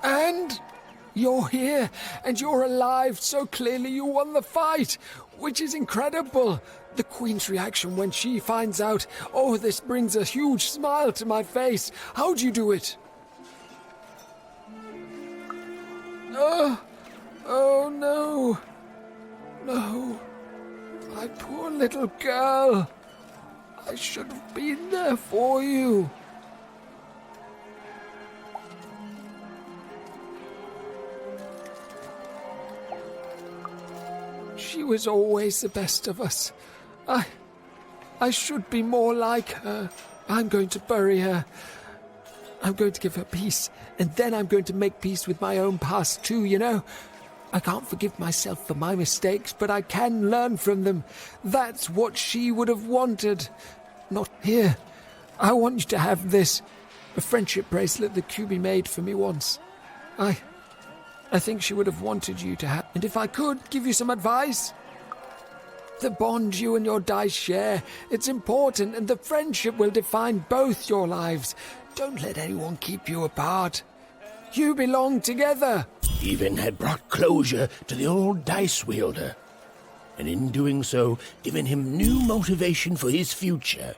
And you're here, and you're alive, so clearly you won the fight, which is incredible. The Queen's reaction when she finds out, oh, this brings a huge smile to my face. How'd you do it? Oh no. No. My poor little girl. I should have been there for you. She was always the best of us. I should be more like her. I'm going to bury her. I'm going to give her peace, and then I'm going to make peace with my own past too, you know? I can't forgive myself for my mistakes, but I can learn from them. That's what she would have wanted. Not here. I want you to have this. A friendship bracelet that Kubi made for me once. I think she would have wanted you to have. And if I could give you some advice, the bond you and your dice share, it's important, and the friendship will define both your lives. Don't let anyone keep you apart. You belong together. Stephen had brought closure to the old dice wielder, and in doing so, given him new motivation for his future.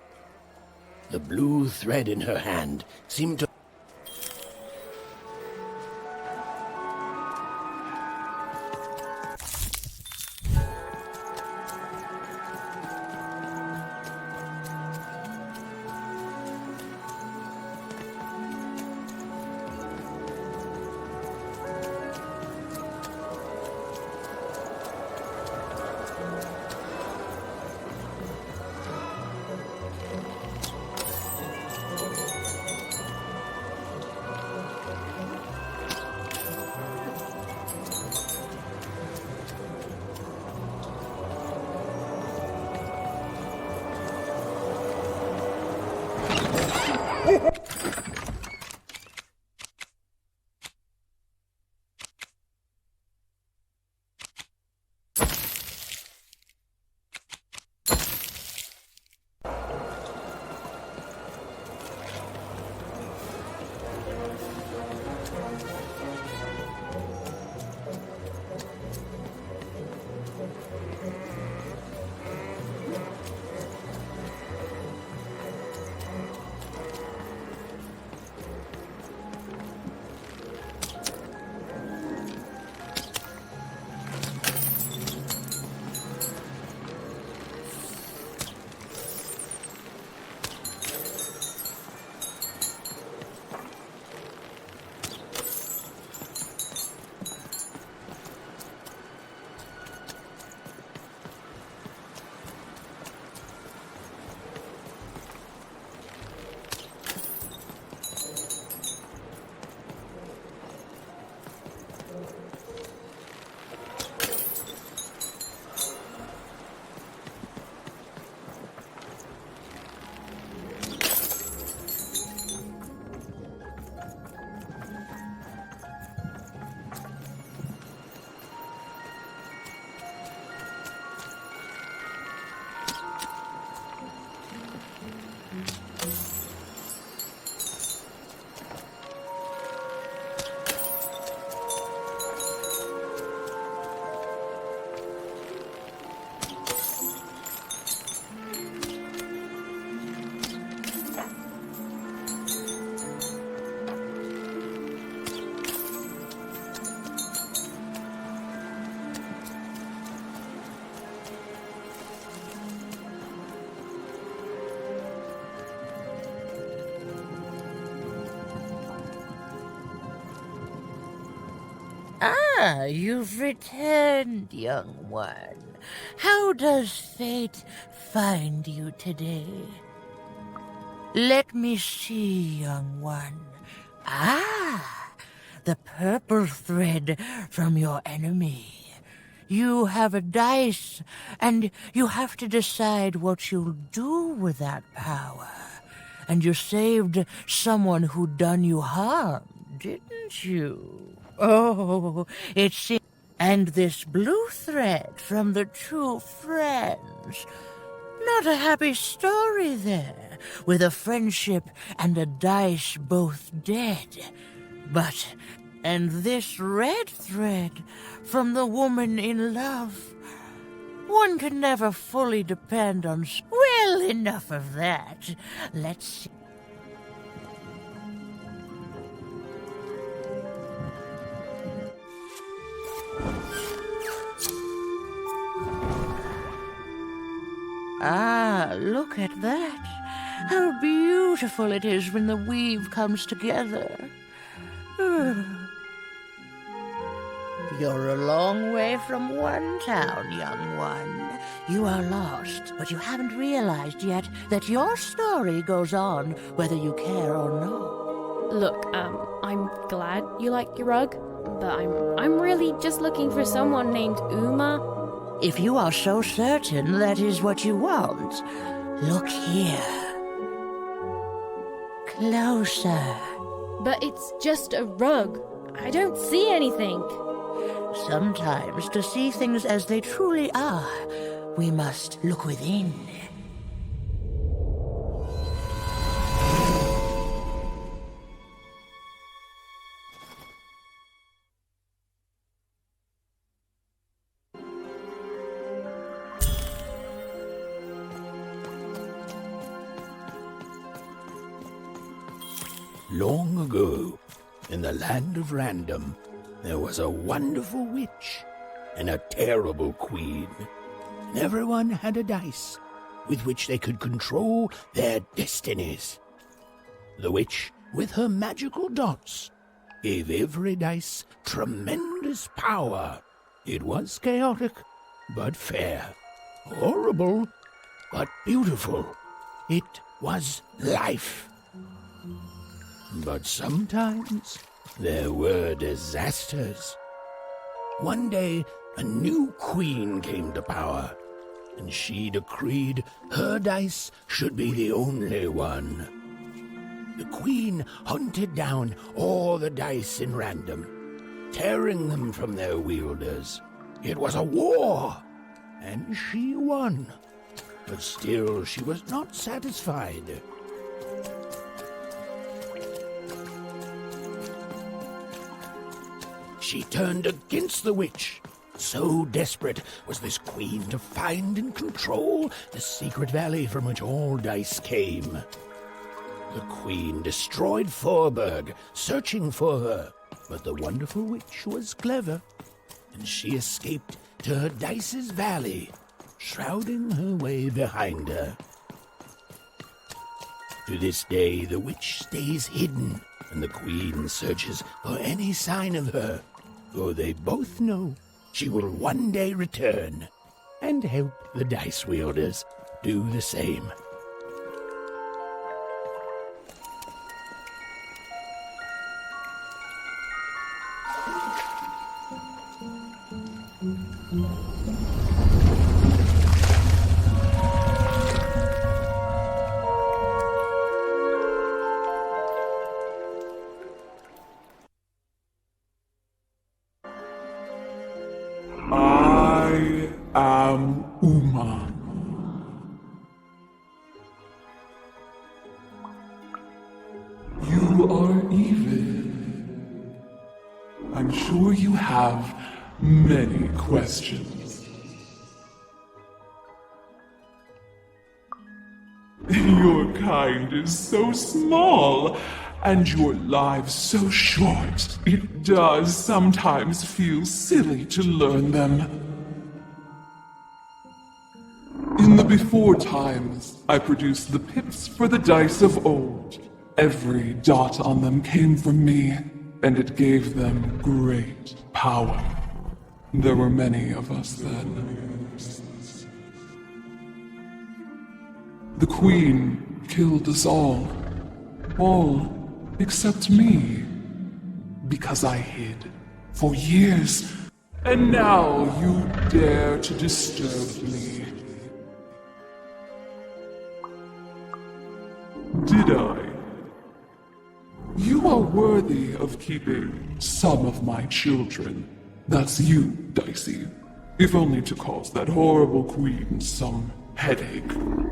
The blue thread in her hand seemed to... Ah, you've returned, young one. How does fate find you today? Let me see, young one. Ah, the purple thread from your enemy. You have a dice, and you have to decide what you'll do with that power. And you saved someone who'd done you harm, didn't you? Oh, it's... And this blue thread from the two friends. Not a happy story there, with a friendship and a dice both dead. But... And this red thread from the woman in love. One can never fully depend on... Well, enough of that. Let's see. Ah, look at that. How beautiful it is when the weave comes together. You're a long way from one town, young one. You are lost, but you haven't realized yet that your story goes on whether you care or not. Look, I'm glad you like your rug, but I'm really just looking for someone named Uma. If you are so certain that is what you want, look here. Closer. But it's just a rug. I don't see anything. Sometimes, to see things as they truly are, we must look within. Long ago, in the land of Random, there was a wonderful witch and a terrible queen. And everyone had a dice with which they could control their destinies. The witch, with her magical dots, gave every dice tremendous power. It was chaotic, but fair. Horrible, but beautiful. It was life. But sometimes there were disasters. One day, a new queen came to power, and she decreed her dice should be the only one. The queen hunted down all the dice in Random, tearing them from their wielders. It was a war, and she won. But still, she was not satisfied. She turned against the witch. So desperate was this queen to find and control the secret valley from which all dice came. The queen destroyed Forberg, searching for her, but the wonderful witch was clever, and she escaped to her dice's valley, shrouding her way behind her. To this day, the witch stays hidden, and the queen searches for any sign of her, for they both know she will one day return and help the dice wielders do the same. I am Uma. You are evil. I'm sure you have many questions. Your kind is so small, and your lives so short. It does sometimes feel silly to learn them. In the before times, I produced the pips for the dice of old. Every dot on them came from me, and it gave them great power. There were many of us then. The Queen killed us all except me, because I hid for years, and now you dare to disturb me. Did I? You are worthy of keeping some of my children. That's you, Dicey. If only to cause that horrible queen some headache.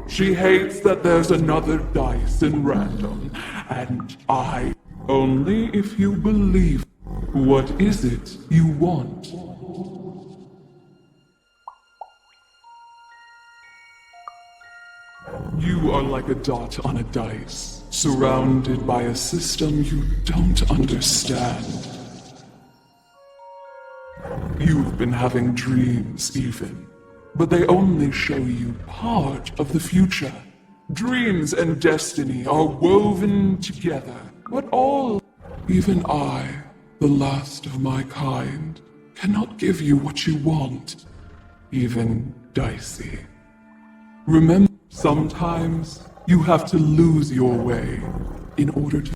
She hates that there's another dice in Random, and I... Only if you believe. What is it you want? You are like a dot on a dice, surrounded by a system you don't understand. You've been having dreams, even, but they only show you part of the future. Dreams and destiny are woven together, but all, even I, the last of my kind, cannot give you what you want, even Dicey. Remember, sometimes you have to lose your way in order to...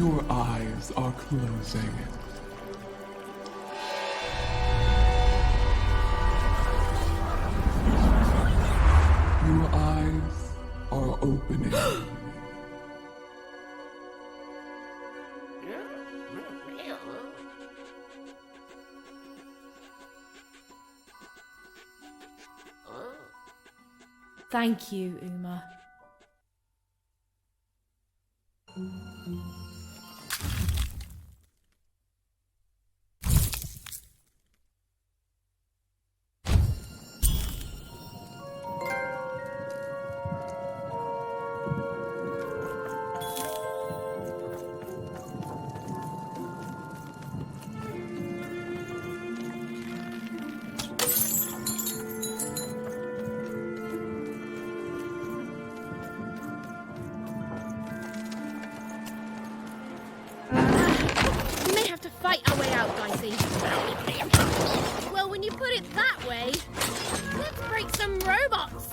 Your eyes are closing. Your eyes are opening. Thank you, Uma. We may have to fight our way out, Dicey. Well, when you put it that way, let's break some robots.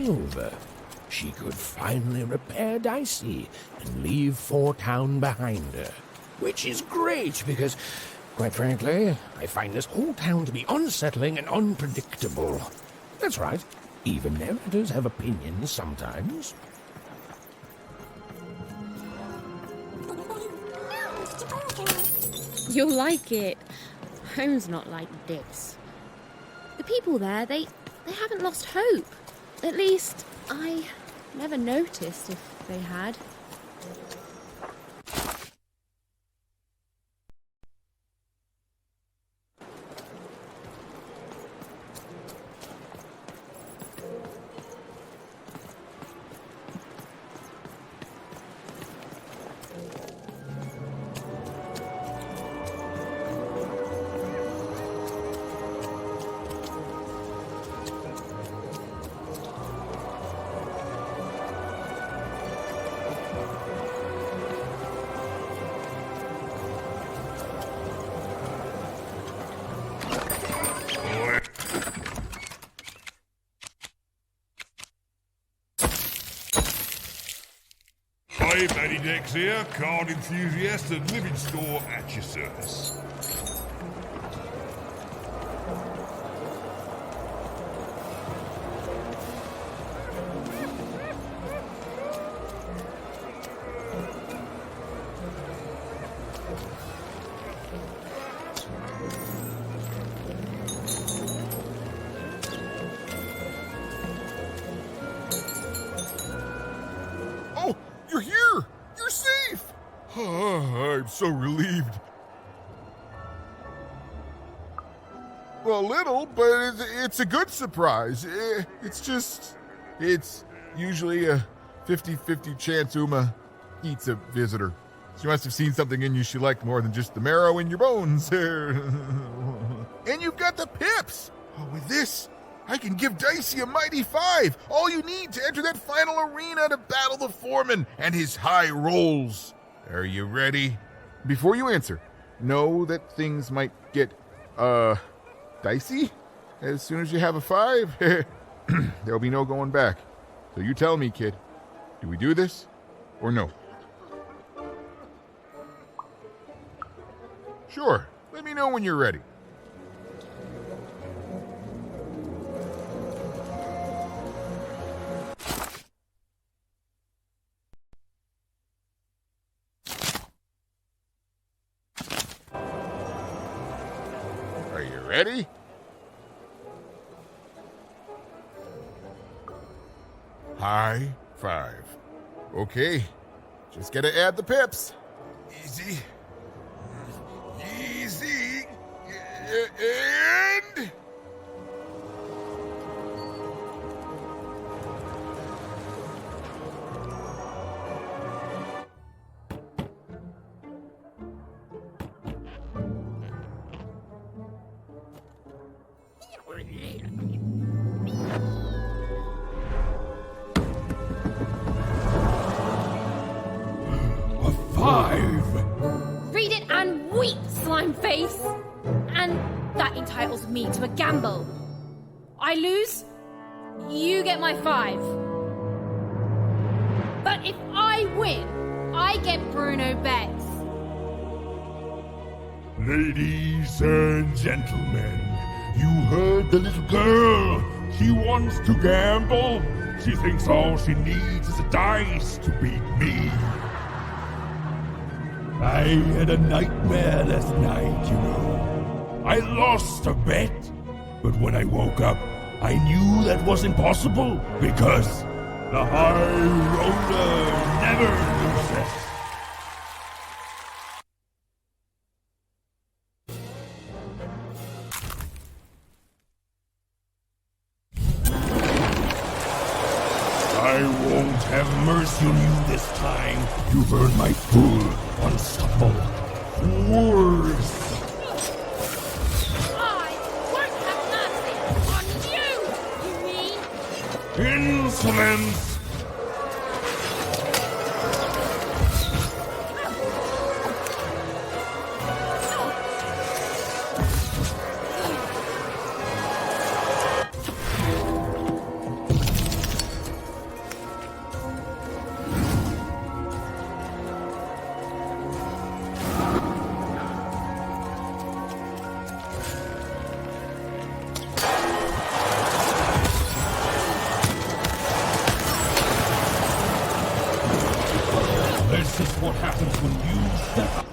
12, she could finally repair Dicey and leave Four Town behind her. Which is great because, quite frankly, I find this whole town to be unsettling and unpredictable. That's right. Even narrators have opinions sometimes. You'll like it. Home's not like this. The people there, they haven't lost hope. At least, I never noticed if they had. Hey, Matty Dex here, card enthusiast and living store at your service. Oh, you're here! You're safe! Oh, I'm so relieved. Well, a little, but it's a good surprise. It's usually a 50-50 chance Uma eats a visitor. She must have seen something in you she liked more than just the marrow in your bones. And you've got the pips! Oh, with this, I can give Dicey a mighty 5. All you need to enter that final arena to battle the foreman and his high rolls. Are you ready? Before you answer, know that things might get, dicey as soon as you have a 5. There'll be no going back. So you tell me, kid. Do we do this or no? Sure. Let me know when you're ready. Are you ready? High 5. Okay. Just gotta add the pips. Easy. Easy. And... A 5! Read it and weep, slime face! And that entitles me to a gamble. I lose, you get my 5. But if I win, I get Bruno Betts. Ladies and gentlemen, you heard the little girl. She wants to gamble. She thinks all she needs is a dice to beat me. I had a nightmare last night, you know. I lost a bet, but when I woke up, I knew that was impossible because the high roller never loses. I won't have mercy on you this time. You've earned my full, unstoppable force. I won't have mercy on you, you mean? Insolence! This is what happens when you step up.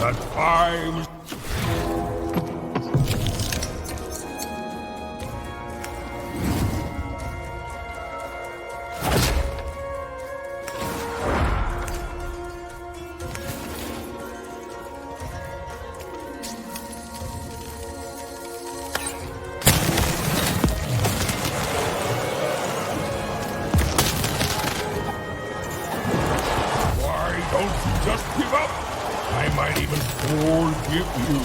That fine. Why don't you just give up? I might even forgive you.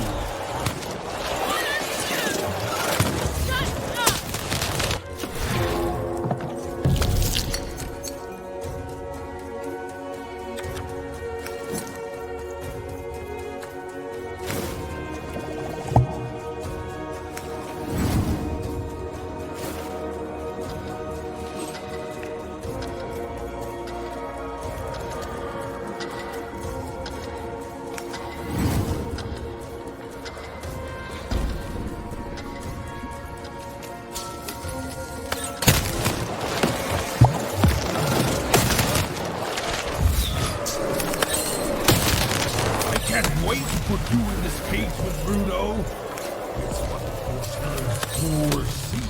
I can't wait to put you in this cage with Bruno. It's what the horse foresee.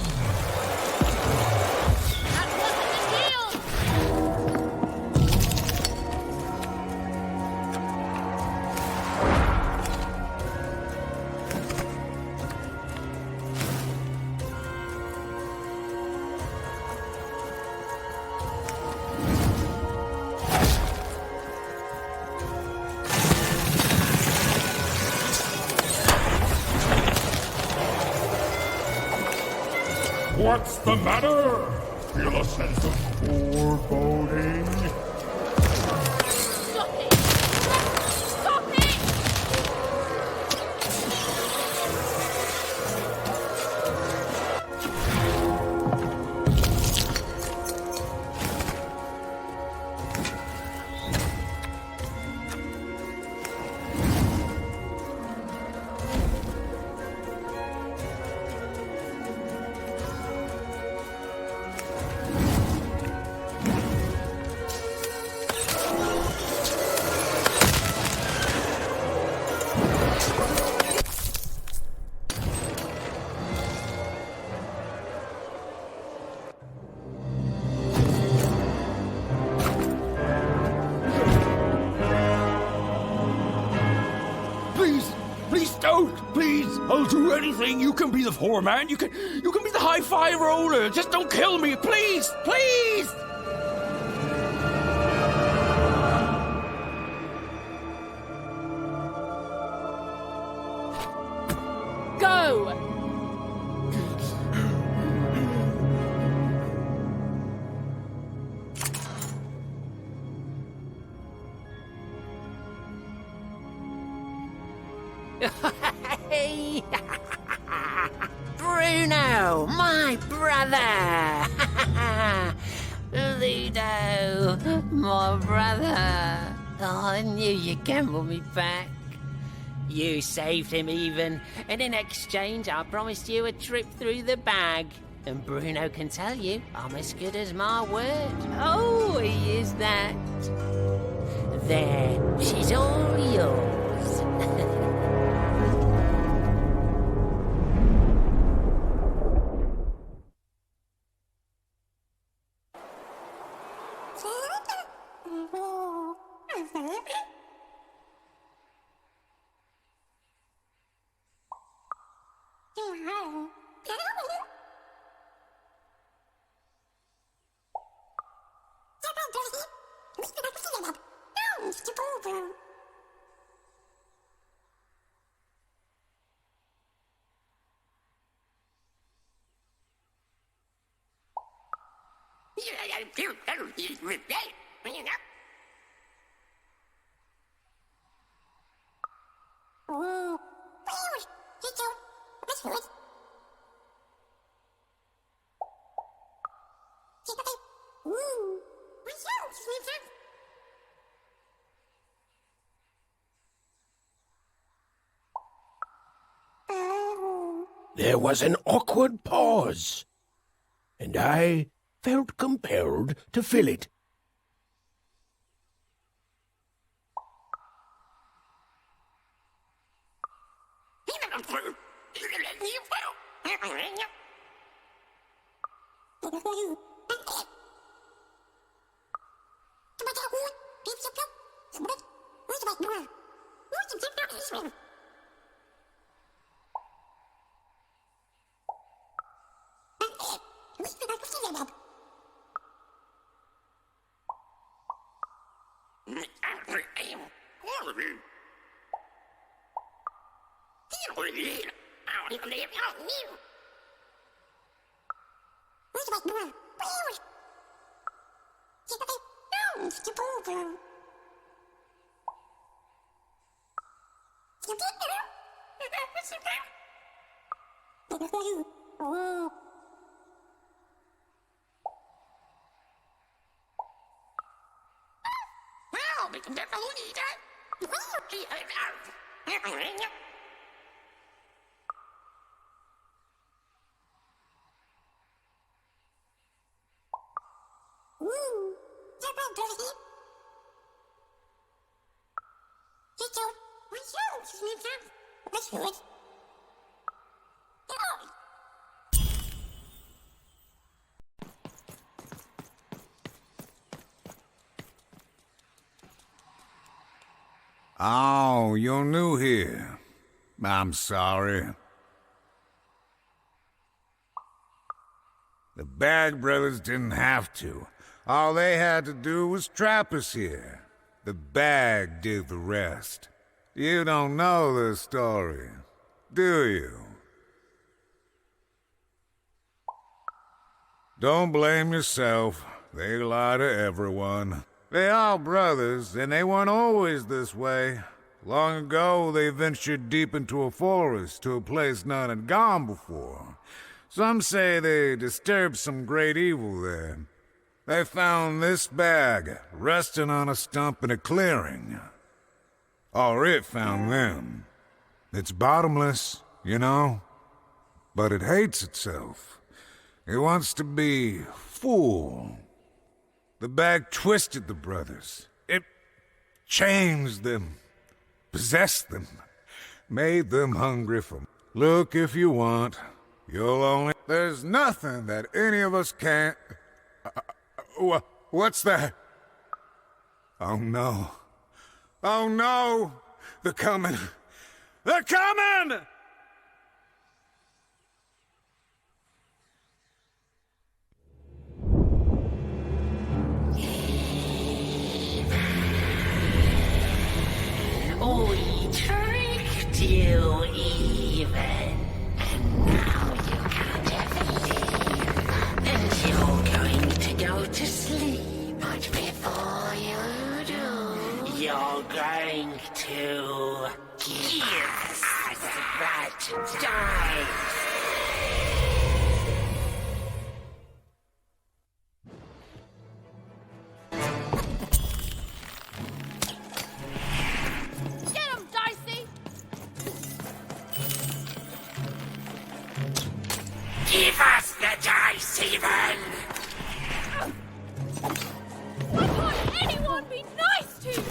What's the matter? Feel a sense of foreboding? Stop it! Stop it! Please don't! Please! I'll do anything. You can be the foreman. You can be the high-fi roller. Just don't kill me, please! Please! Go! Hey! Bruno, my brother! Ludo, my brother! Oh, I knew you'd gamble me back. You saved him even, and in exchange I promised you a trip through the bag. And Bruno can tell you I'm as good as my word. Oh, he is that. There, she's all yours. There was an awkward pause, and I felt compelled to fill it. Oh, you're new here. I'm sorry. The Bag Brothers didn't have to. All they had to do was trap us here. The Bag did the rest. You don't know the story, do you? Don't blame yourself. They lie to everyone. They are brothers, and they weren't always this way. Long ago, they ventured deep into a forest to a place none had gone before. Some say they disturbed some great evil there. They found this bag resting on a stump in a clearing. Or it found them. It's bottomless, you know, but it hates itself. It wants to be full. The bag twisted the brothers. It changed them, possessed them, made them hungry for. Look if you want. You'll only. There's nothing that any of us can't. What's that? Oh no. Oh no! They're coming! They're coming! We tricked you, even. And now you can't ever leave. And you're going to go to sleep. But before you do, you're going to give us that dice. Give us the dice, even! Why can't anyone be nice to you?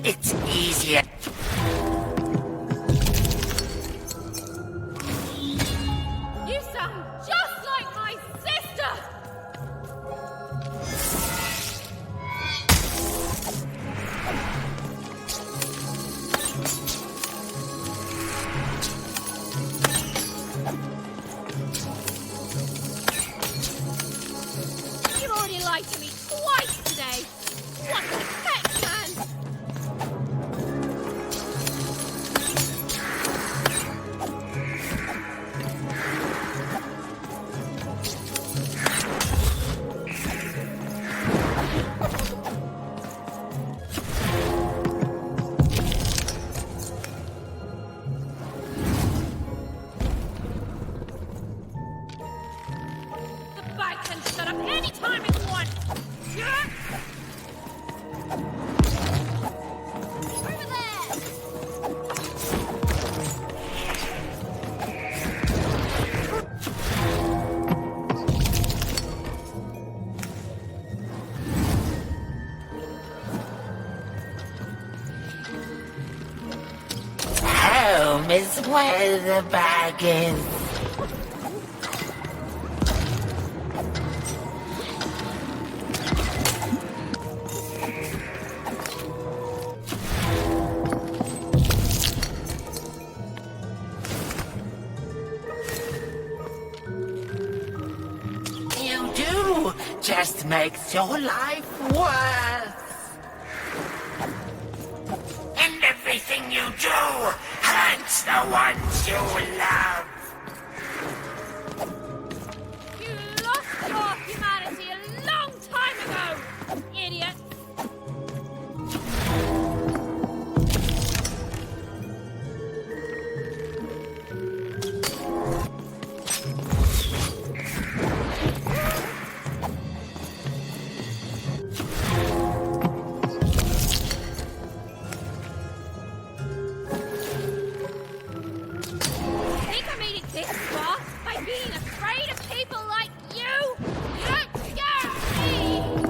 It's easier. You sound just like my sister! Home is where the bag is. You do just makes your life worse. And everything you do hurts the ones you love. You lost your humanity a long time ago, idiot! Think I made it this far by being afraid of people like you? You don't scare me!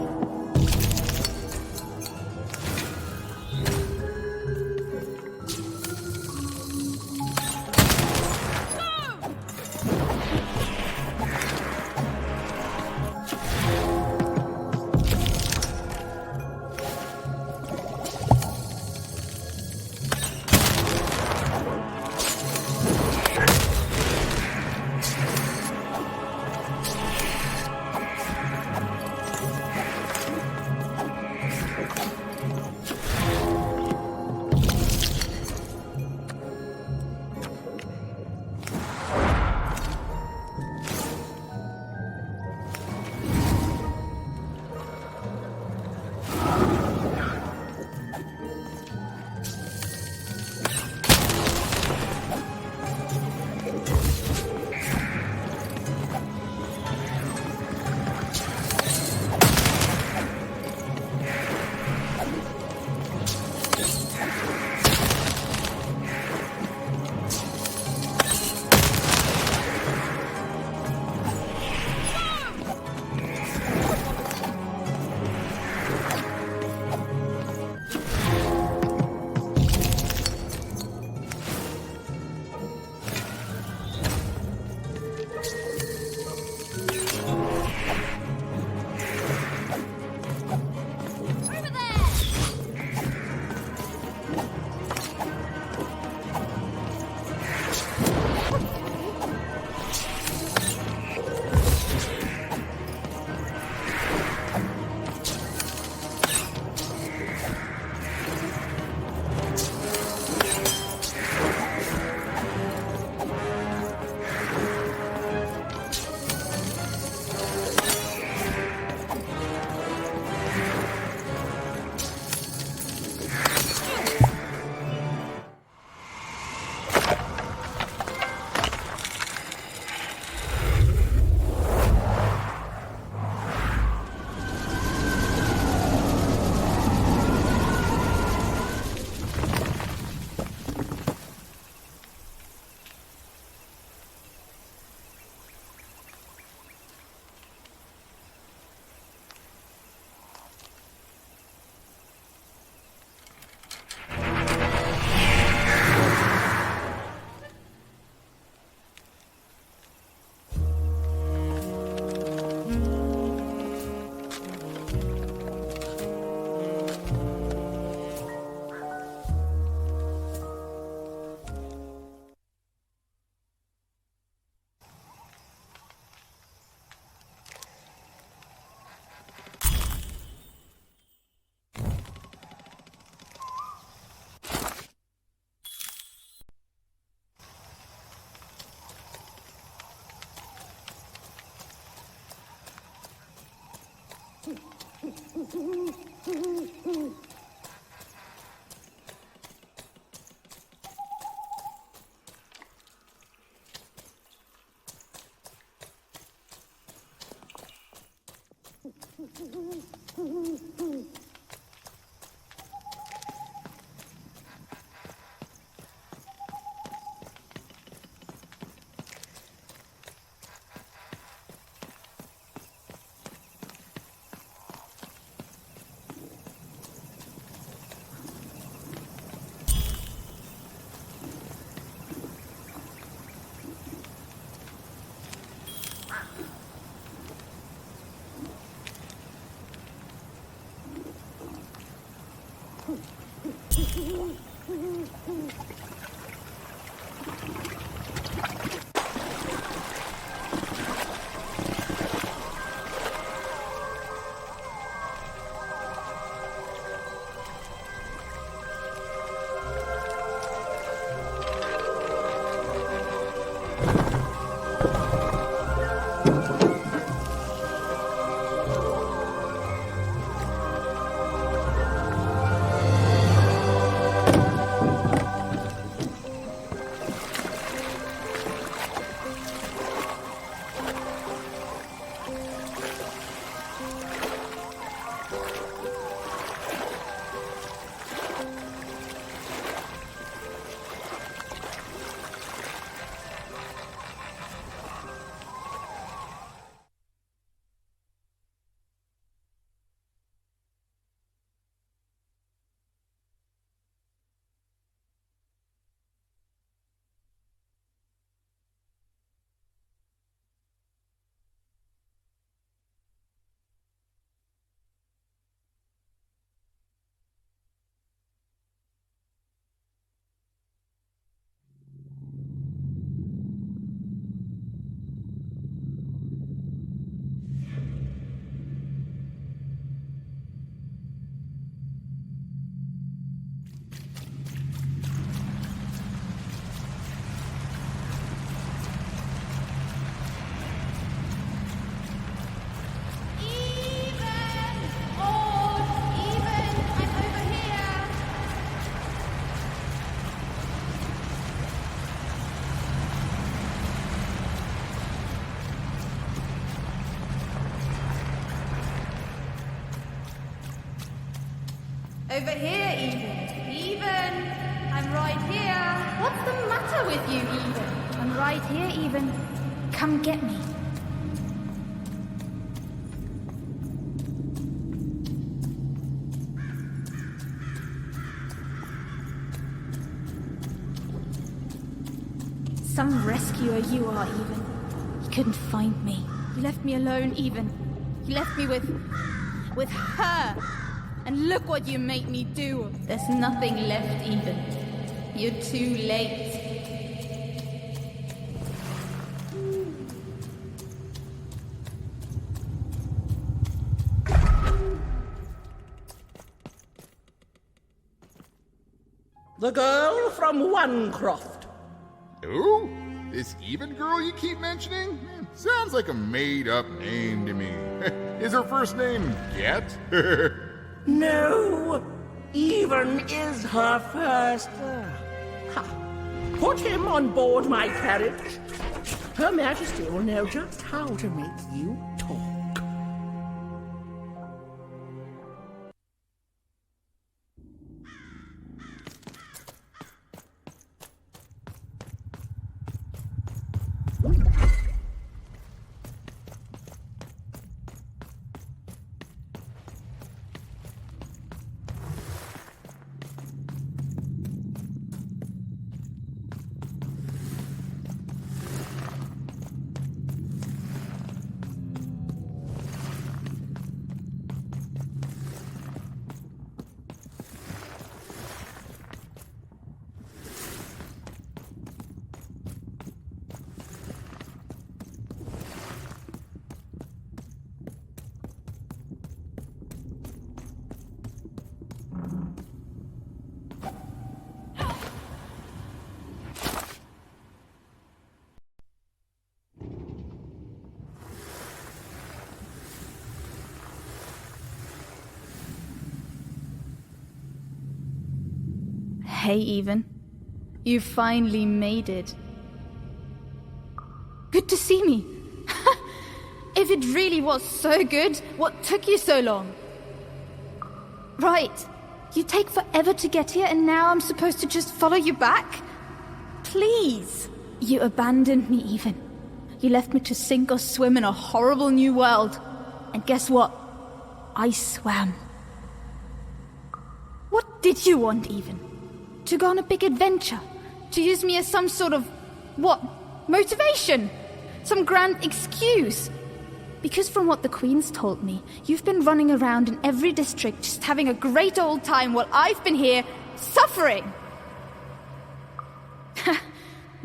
Over here, Even. Even! I'm right here. What's the matter with you, Even? I'm right here, Even. Come get me. Some rescuer you are, Even. You couldn't find me. You left me alone, Even. You left me with her. And look what you made me do. There's nothing left, Even. You're too late. The girl from Onecroft. Who? This Even girl you keep mentioning? Sounds like a made-up name to me. Is her first name Get? No, Even is her first. Put him on board my carriage. Her Majesty will know just how to make you talk. Hey, Even. You finally made it. Good to see me. If it really was so good, what took you so long? Right. You take forever to get here and now I'm supposed to just follow you back? Please. You abandoned me, Even. You left me to sink or swim in a horrible new world. And guess what? I swam. What did you want, Even? To go on a big adventure? To use me as some sort of, what, motivation? Some grand excuse? Because from what the Queen's told me, you've been running around in every district just having a great old time while I've been here suffering.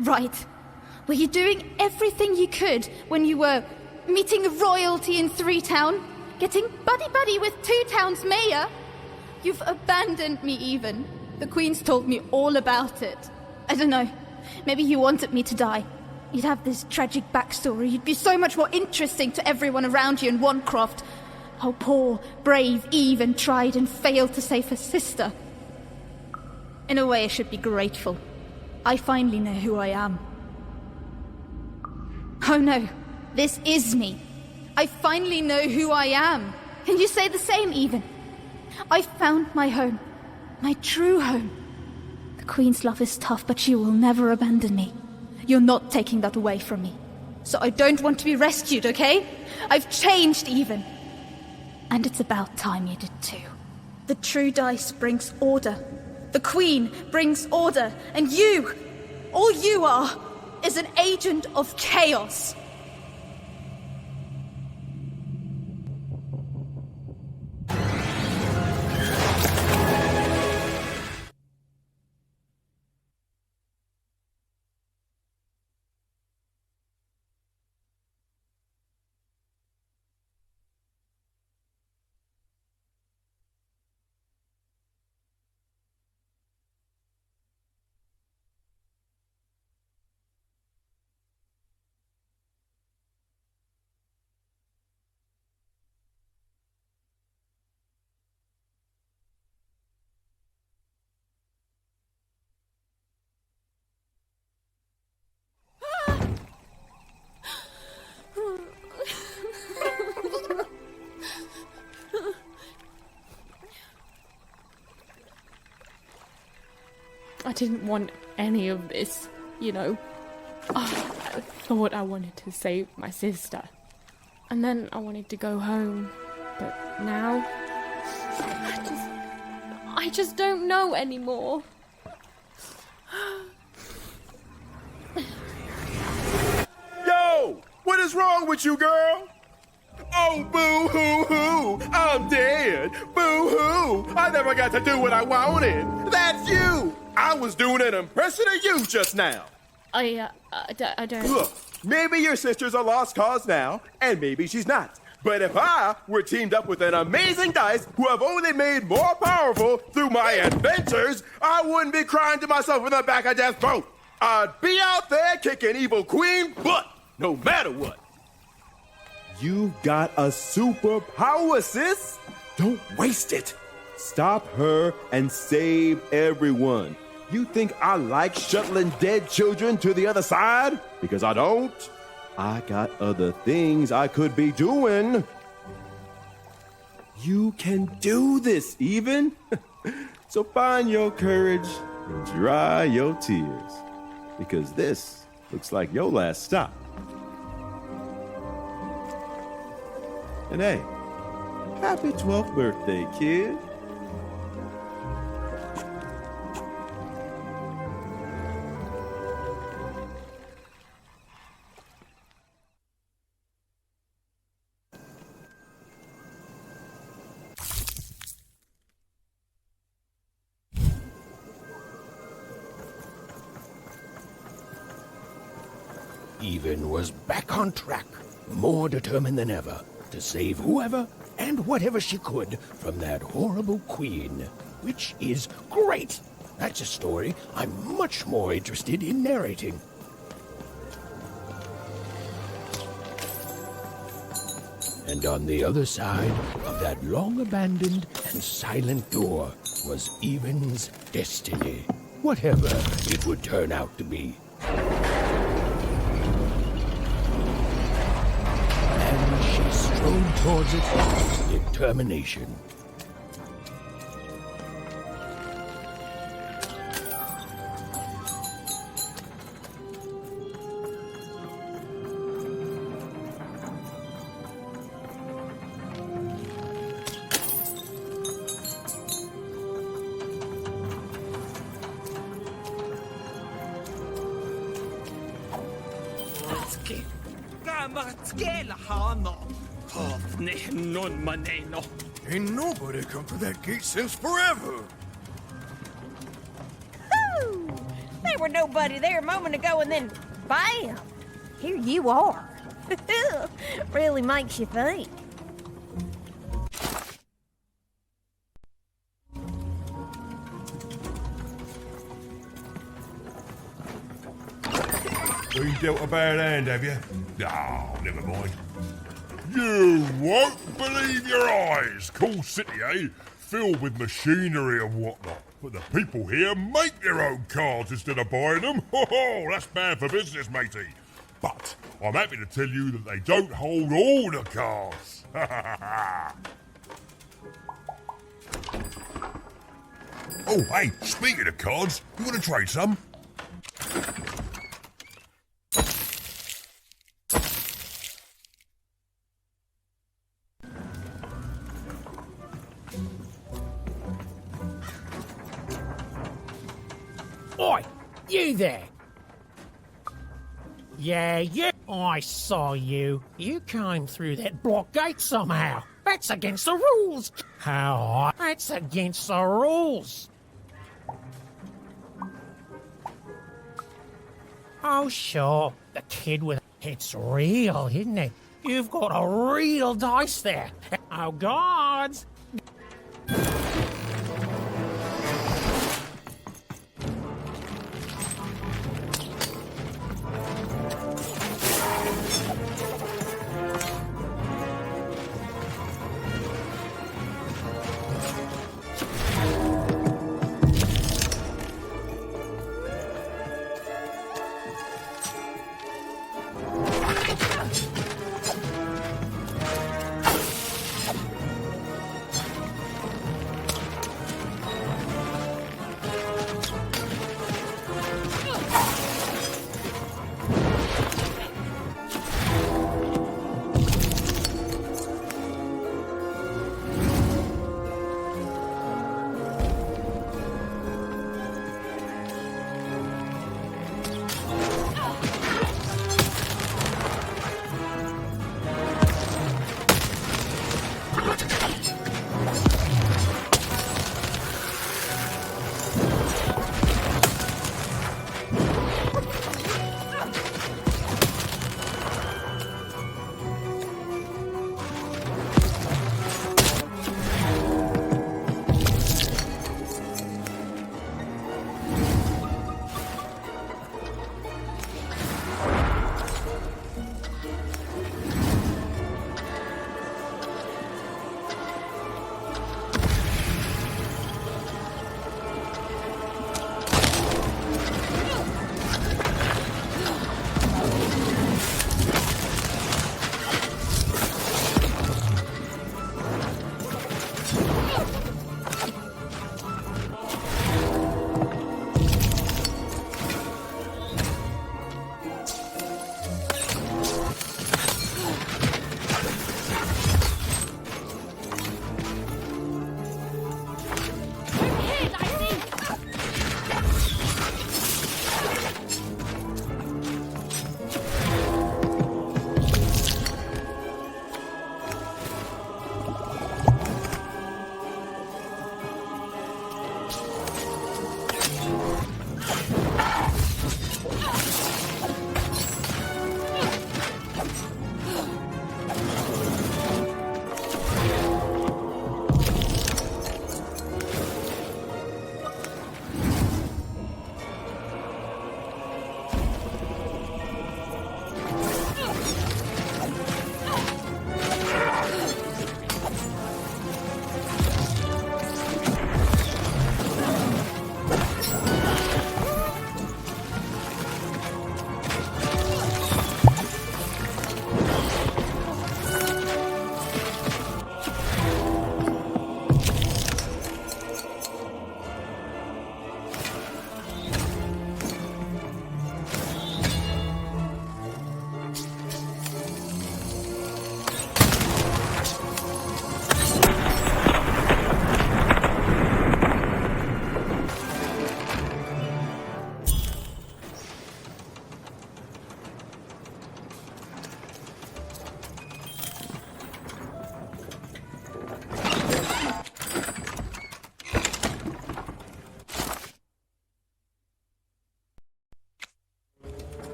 Right. Were you doing everything you could when you were meeting royalty in 3 Town? Getting buddy-buddy with 2 Town's mayor? You've abandoned me even. The Queen's told me all about it. I don't know. Maybe you wanted me to die. You'd have this tragic backstory. You'd be so much more interesting to everyone around you in Wanecroft. How poor, brave Eve tried and failed to save her sister. In a way, I should be grateful. I finally know who I am. Oh no, this is me. I finally know who I am. Can you say the same, Even? I found my home. My true home. The Queen's love is tough, but she will never abandon me. You're not taking that away from me. So I don't want to be rescued, okay? I've changed, Even. And it's about time you did too. The true dice brings order. The Queen brings order. And you, all you are, is an agent of chaos. I didn't want any of this, you know. Oh, I thought I wanted to save my sister. And then I wanted to go home. But now... I just don't know anymore. Yo! What is wrong with you, girl? Oh, boo-hoo-hoo! I'm dead! Boo-hoo! I never got to do what I wanted! That's you! I was doing an impression of you just now! I don't... Look, maybe your sister's a lost cause now, and maybe she's not. But if I were teamed up with an amazing dice who have only made more powerful through my adventures, I wouldn't be crying to myself in the back of death boat. I'd be out there kicking evil queen butt, no matter what. You've got a superpower, sis. Don't waste it. Stop her and save everyone. You think I like shuttling dead children to the other side? Because I don't. I got other things I could be doing. You can do this, Even. So find your courage and dry your tears. Because this looks like your last stop. And hey, happy 12th birthday, kid. Even was back on track, more determined than ever to save whoever and whatever she could from that horrible queen, which is great. That's a story I'm much more interested in narrating. And on the other side of that long-abandoned and silent door was Even's destiny, whatever it would turn out to be. Strode towards it with determination. Ain't nobody come through that gate since forever. Whew! There were nobody there a moment ago, and then bam! Here you are. Really makes you think. Been dealt a bad hand, have you? Oh, never mind. You won't believe your eyes. Cool city, eh? Filled with machinery and whatnot. But the people here make their own cars instead of buying them. Ho, that's bad for business, matey. But I'm happy to tell you that they don't hold all the cars. Oh, hey, speaking of cards, you want to trade some? Oi, you there! Yeah, I saw you. You came through that block gate somehow. That's against the rules. How? That's against the rules. Oh, sure. The kid with... It's real, isn't it? You've got a real dice there. Oh, gods.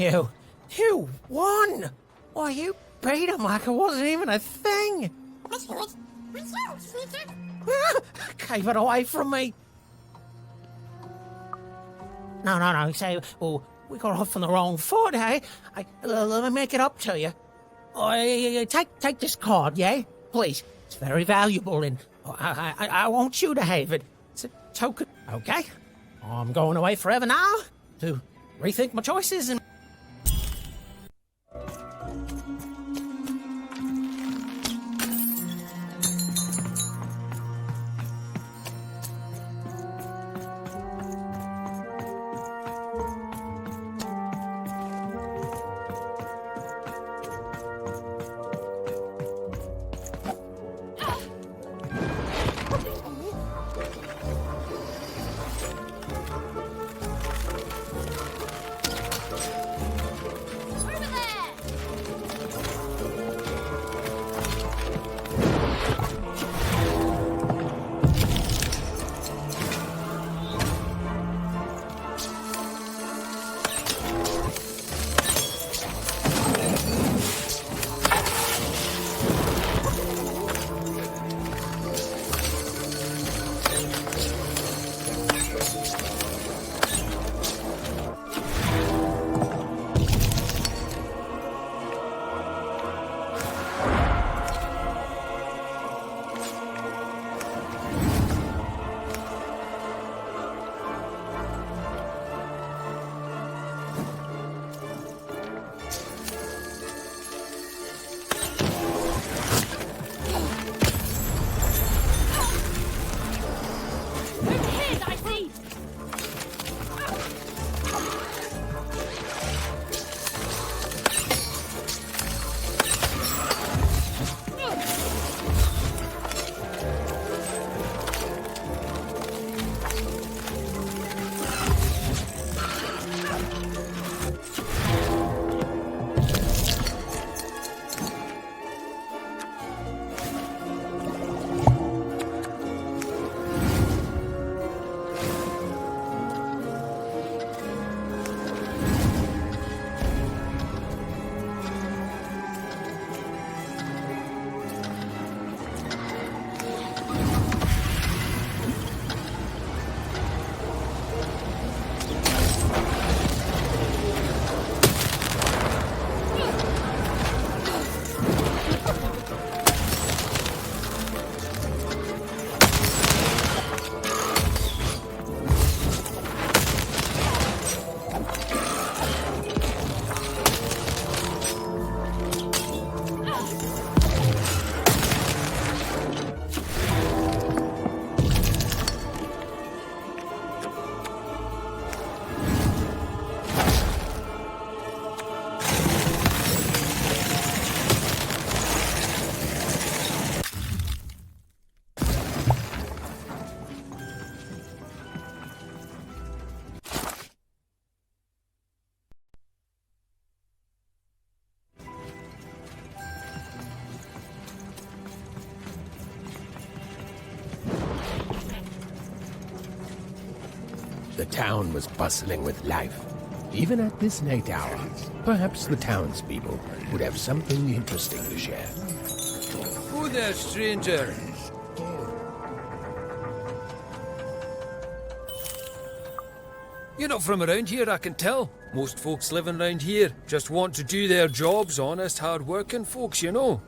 You won! Why, you beat him like it wasn't even a thing! Gave it away from me! No, say, well, we got off on the wrong foot, eh? Let me make it up to you. Take this card, yeah? Please. It's very valuable, and I want you to have it. It's a token, okay? I'm going away forever now to rethink my choices and... The town was bustling with life. Even at this late hour, perhaps the townspeople would have something interesting to share. Who there, stranger? You're not from around here, I can tell. Most folks living around here just want to do their jobs, honest, hard-working folks, you know.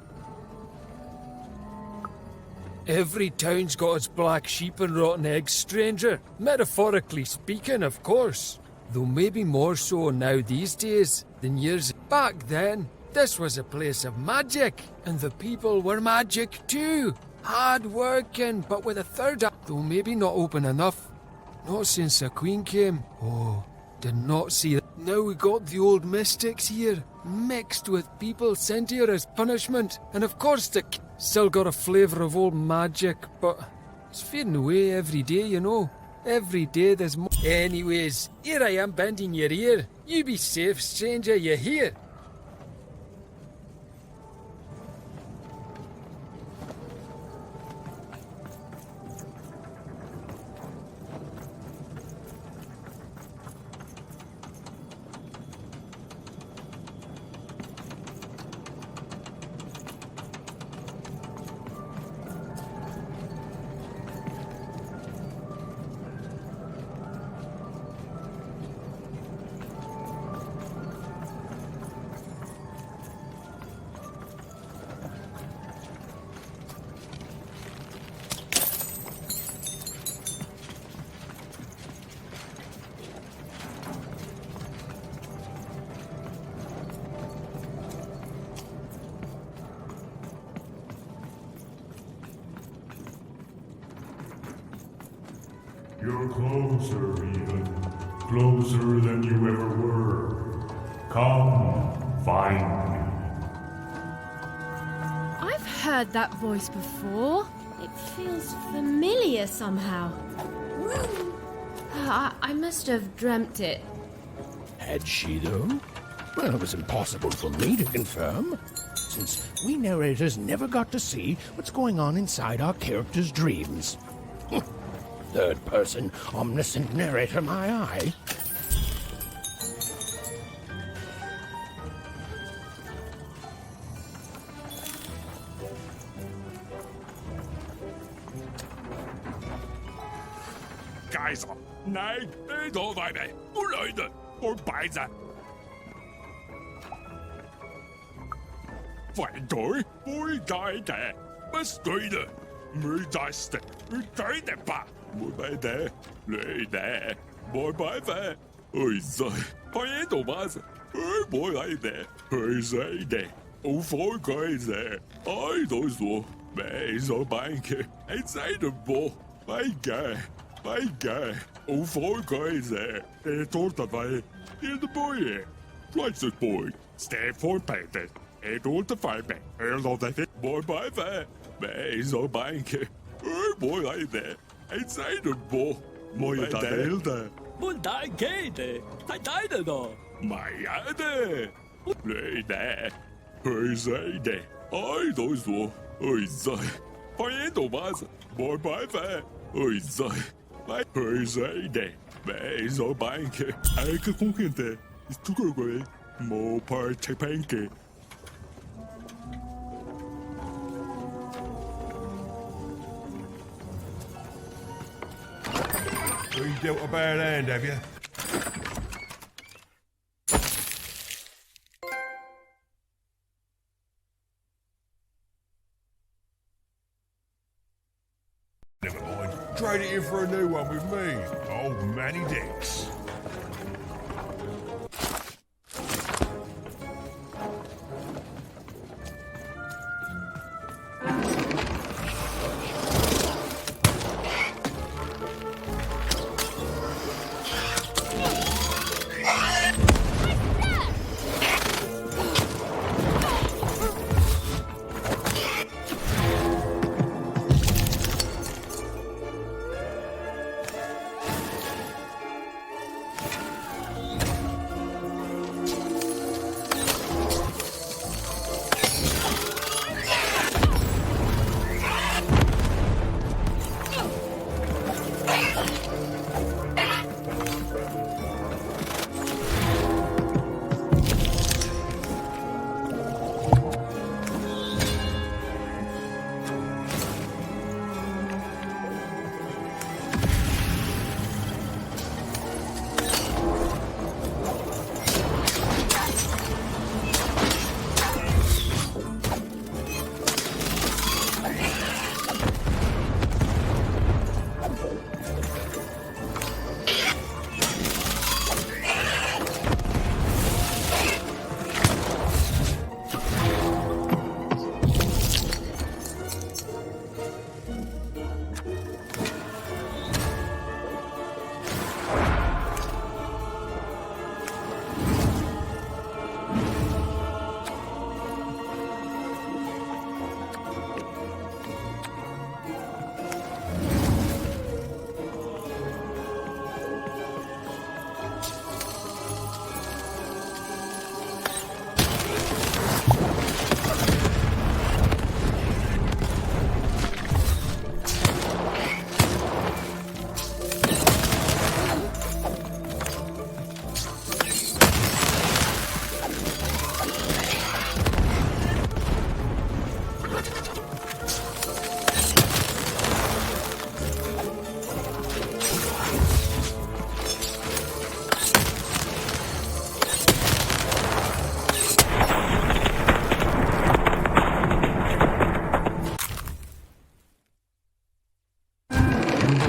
Every town's got its black sheep and rotten eggs, stranger. Metaphorically speaking, of course. Though maybe more so now these days than years back then. This was a place of magic, and the people were magic too. Hard working, but with a third eye, though maybe not open enough. Not since the Queen came. Oh, did not see that. Now we got the old mystics here, mixed with people sent here as punishment. And of course the still got a flavour of old magic, but it's fading away every day, you know. Every day there's more. Anyways, here I am bending your ear. You be safe, stranger, you hear? closer, even. Closer than you ever were. Come, find me. I've heard that voice before. It feels familiar somehow. I must have dreamt it. Had she, though? Well, it was impossible for me to confirm, since we narrators never got to see what's going on inside our characters' dreams. Third person, omniscient narrator, my eye. Kejser, nej, ikke overvej mig. Uløjne, Bejsa. Freundoi, Bulgaida, bestøjde, mødeste, udøjde bare. Modbejda, løjda, modbejda, øjse, højendobase, højbojda, højsejda, uforgøjse, øjdoslo, mæser banke, et sejdebo, vejga, uforgøjse, et tortavej, in the boy, twice as boy, stay for painted. Et ultrafejbe, eller det boy by the, mæser banke, højbojda, et sejdebo, modbejda. Mundagate, tajtajde da. Majade, løjda, højsejda, øjdoslo, øjse, højendobase, modbejda, øjse, højsejda, mæser banke, ikke konkrete, istukøgøj, må partepanke. You dealt a bad hand, have you? Never mind. Trade it in for a new one with me, old Manny Dix.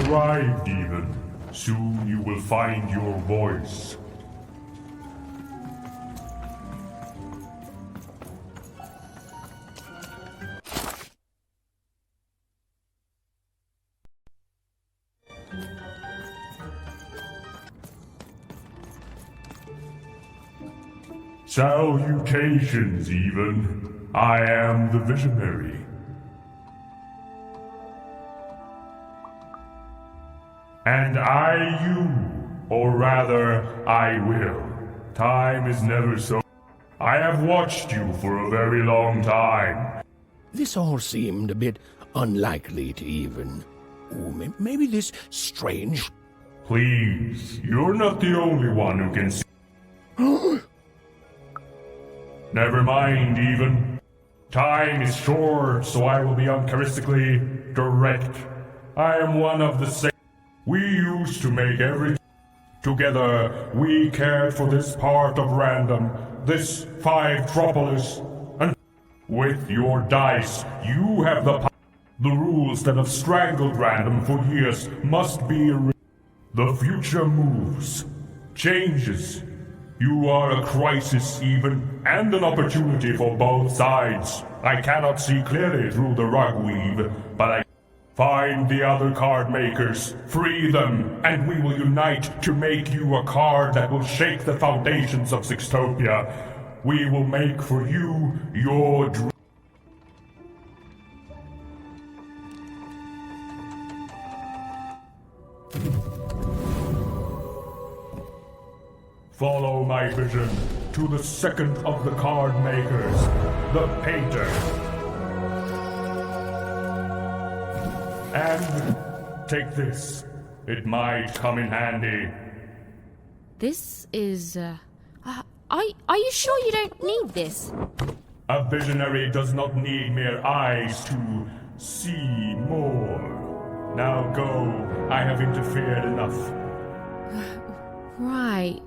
Arrived even. Soon you will find your voice. Salutations, even. I am the Visionary. And or rather, I will. Time is never so. I have watched you for a very long time. This all seemed a bit unlikely to even. Ooh, maybe this strange. Please, you're not the only one who can see. Never mind, even. Time is short, so I will be uncharacteristically direct. I am one of the same. We used to make every. Together, we cared for this part of random, this Five-Tropolis, and with your dice, you have the rules that have strangled random for years must be the future moves, changes. You are a crisis even, and an opportunity for both sides. I cannot see clearly through the rug weave, but I find the other card makers, free them, and we will unite to make you a card that will shake the foundations of Sixtopia. We will make for you your dream. Follow my vision to the second of the card makers, the painter. And take this. It might come in handy. This is, are you sure you don't need this? A visionary does not need mere eyes to see more. Now go. I have interfered enough. Right.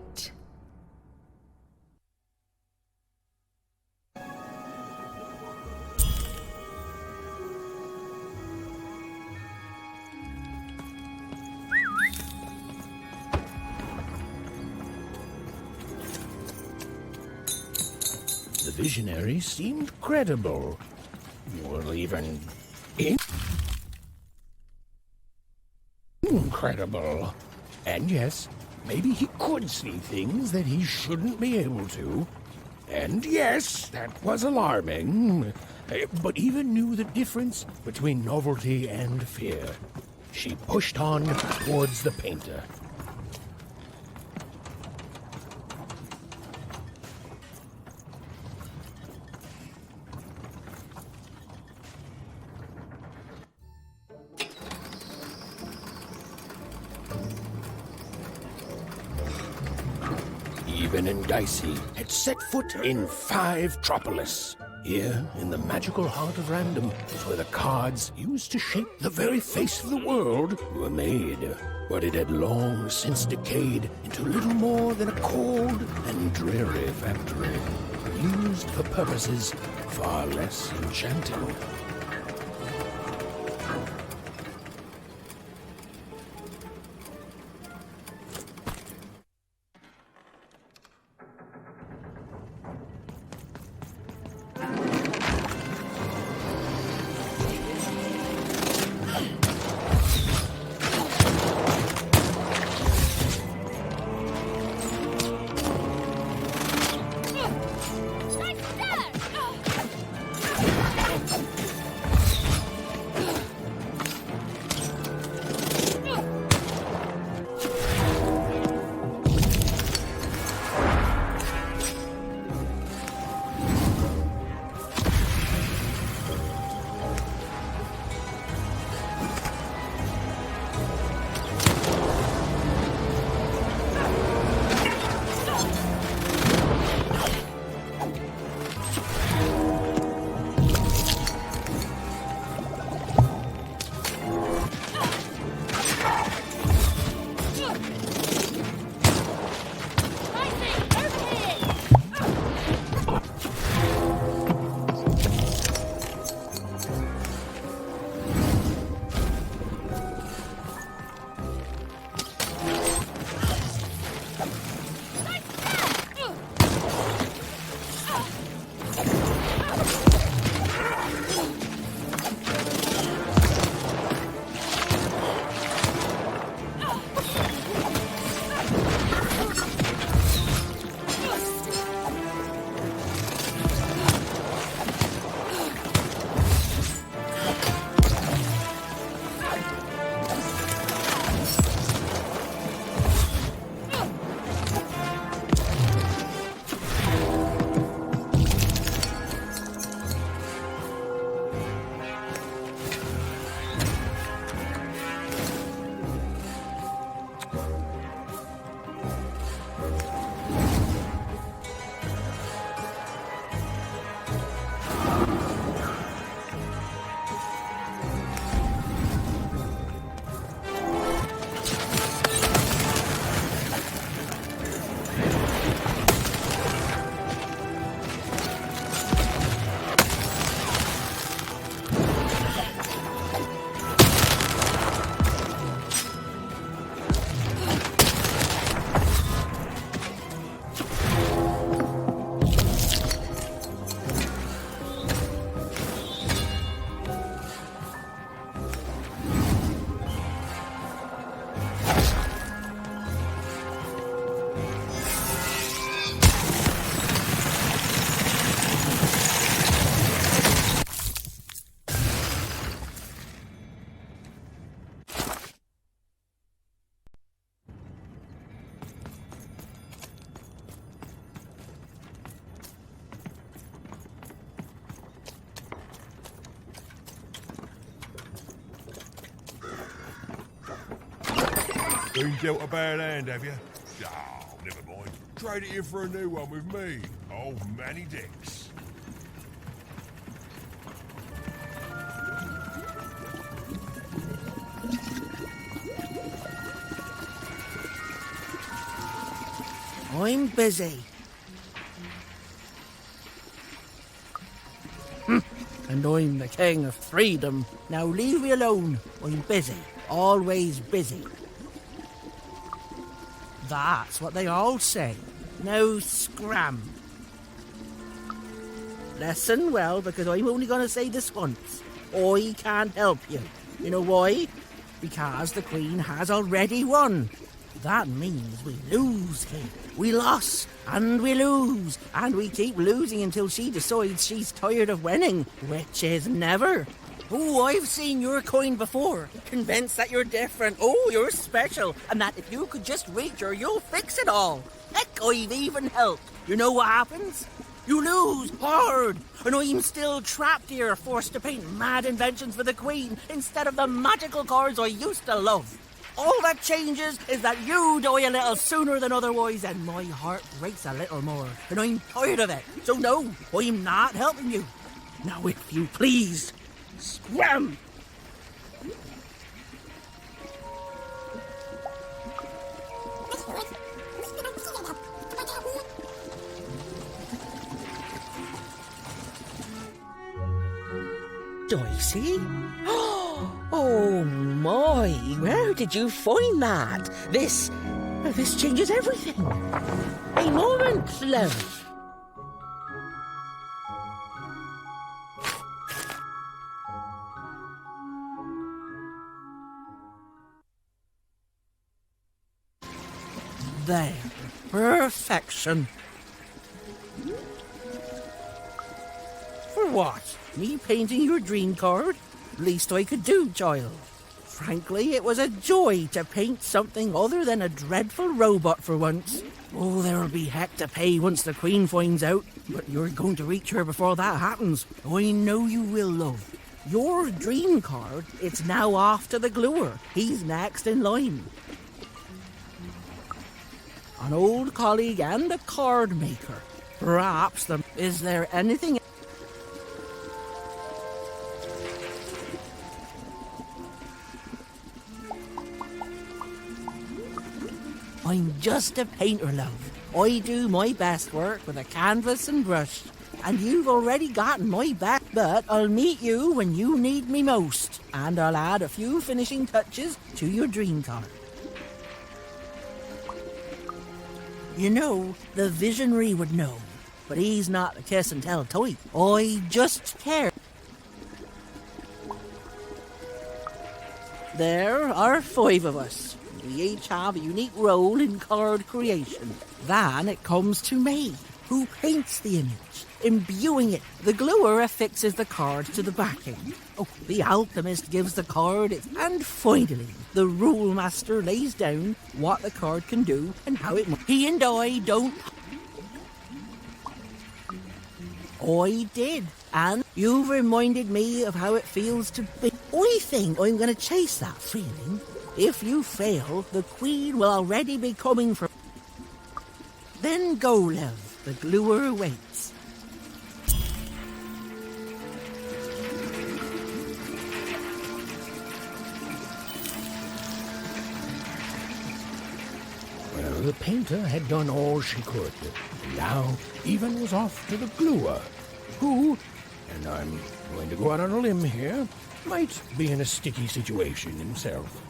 The visionary seemed credible. Well, even incredible. And yes, maybe he could see things that he shouldn't be able to. And yes, that was alarming. But even knew the difference between novelty and fear. She pushed on towards the painter. Even and Dicey had set foot in Five-Tropolis. Here, in the magical heart of random, was where the cards used to shape the very face of the world were made. But it had long since decayed into little more than a cold and dreary factory, used for purposes far less enchanting. Been dealt a bad hand, have you? Oh, never mind. Trade it in for a new one with me, old Manny Dex. I'm busy. And I'm the king of freedom. Now leave me alone. I'm busy. Always busy. That's what they all say. Now scram. Listen well, because I'm only going to say this once. I can't help you. You know why? Because the Queen has already won. That means we lose, King. We lost, and we lose, and we keep losing until she decides she's tired of winning, which is never. Oh, I've seen your coin before, convinced that you're different, oh, you're special, and that if you could just reach her, you'll fix it all. Heck, I've even helped. You know what happens? You lose hard, and I'm still trapped here, forced to paint mad inventions for the Queen instead of the magical cards I used to love. All that changes is that you die a little sooner than otherwise, and my heart breaks a little more, and I'm tired of it. So no, I'm not helping you. Now, if you please, scram! Dicey? Oh my, where did you find that? This changes everything. A moment, love. There. Perfection. For what? Me painting your dream card? Least I could do, child. Frankly, it was a joy to paint something other than a dreadful robot for once. Oh, there'll be heck to pay once the Queen finds out, but you're going to reach her before that happens. I know you will, love. Your dream card, it's now off to the gluer. He's next in line. An old colleague and a card maker. Perhaps them. Is there anything... I'm just a painter, love. I do my best work with a canvas and brush. And you've already gotten my back, but I'll meet you when you need me most. And I'll add a few finishing touches to your dream card. You know, the visionary would know, but he's not a kiss and tell type. I just care. There are 5 of us. We each have a unique role in card creation. Then it comes to me, who paints the image, imbuing it. The gluer affixes the card to the backing. Oh, the alchemist gives the card its... And finally, the rule master lays down what the card can do and how it... He and I don't... I did. And you've reminded me of how it feels to be... I think I'm going to chase that feeling. If you fail, the Queen will already be coming for... Then go, love. The gluer waits. Well, the painter had done all she could. Now, Even was off to the gluer, who, and I'm going to go out on a limb here, might be in a sticky situation himself.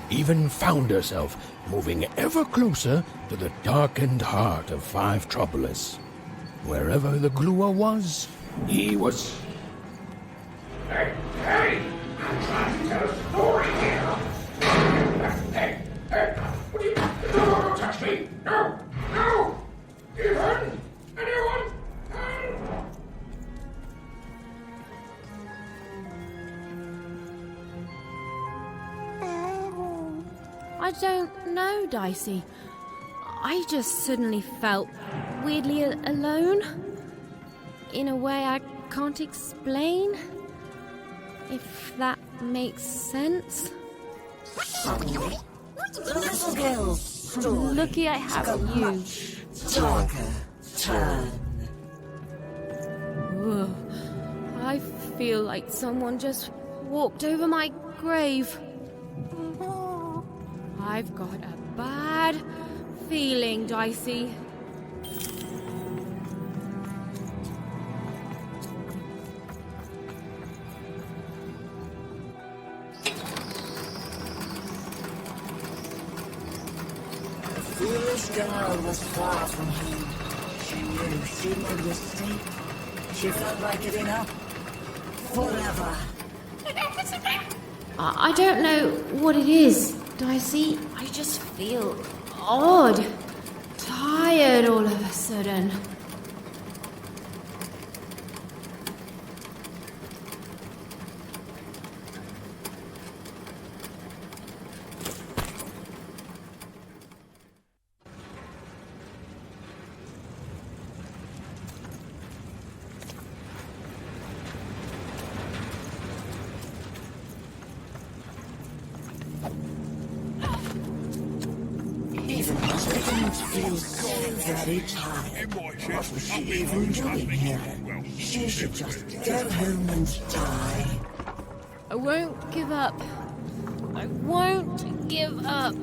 Even found herself moving ever closer to the darkened heart of Five Troublous. Wherever the gluer was, he was... Hey! I'm trying to tell a story here! Hey! What do you... Don't touch me! No! Even? Anyone? I don't know, Dicey. I just suddenly felt weirdly alone. In a way I can't explain. If that makes sense. Suddenly, the little girl's story Lucky I have you. much darker turn. Ugh. I feel like someone just walked over my grave. I've got a bad feeling, Dicey. The foolish girl was far from home. She knew she made a mistake. She felt like giving up forever. I don't know what it is, Dicey. I just feel odd. Tired all of a sudden. Even didn't feel so very tired. What was she even doing here? She should just go home and die. I won't give up. I won't give up.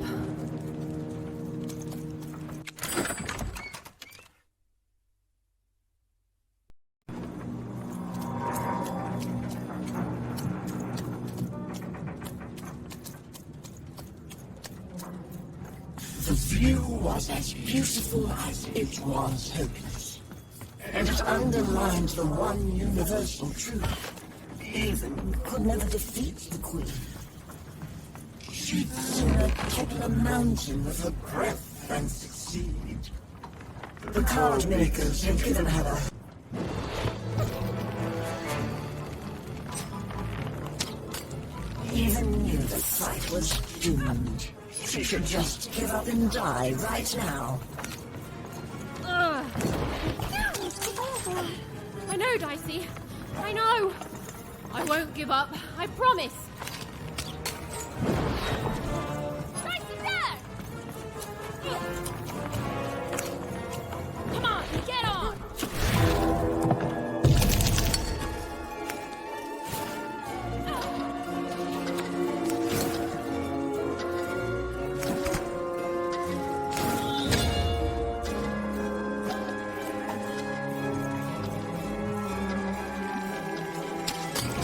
The view was as beautiful as it was hopeless, and it underlined the one universal truth. Even could never defeat the Queen. She'd sooner topple a mountain with her breath than succeed. The card makers had given her a even knew the fight was doomed. She should just give up and die right now. I know, Dicey. I know. I won't give up. I promise. Dicey, there! Come on, get on!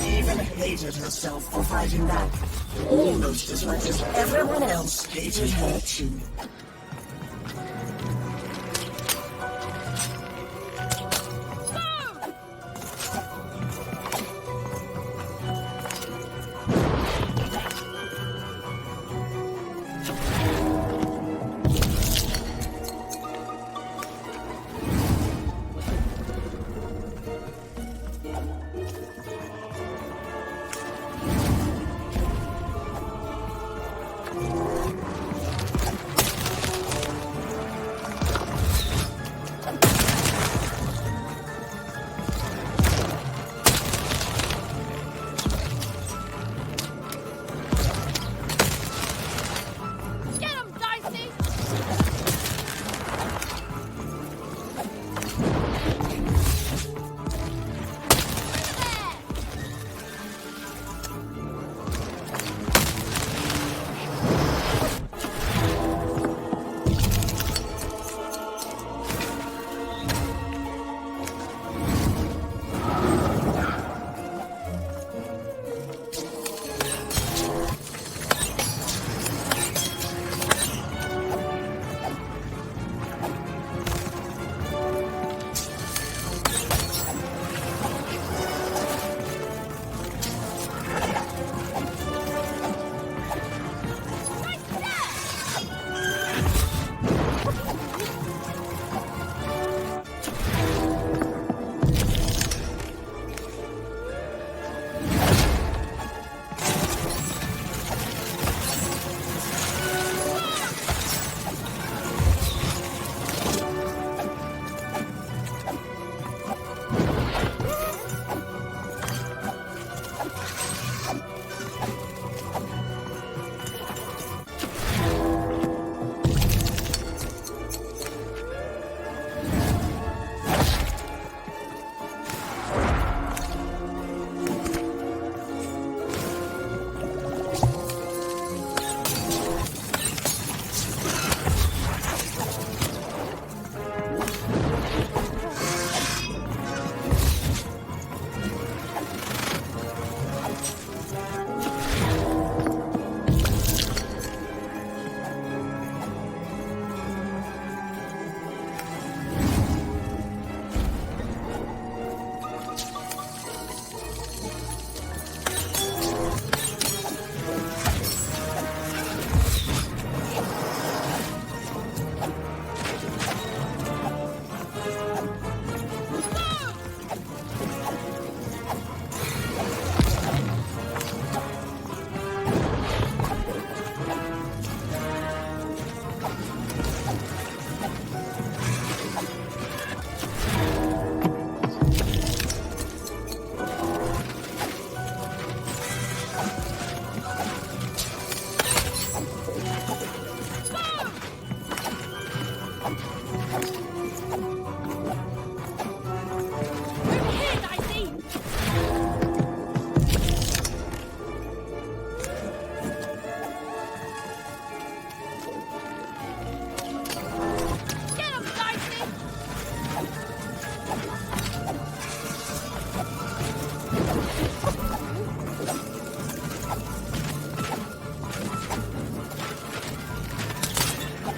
Even hated herself for fighting back, almost as much as everyone else hated her too.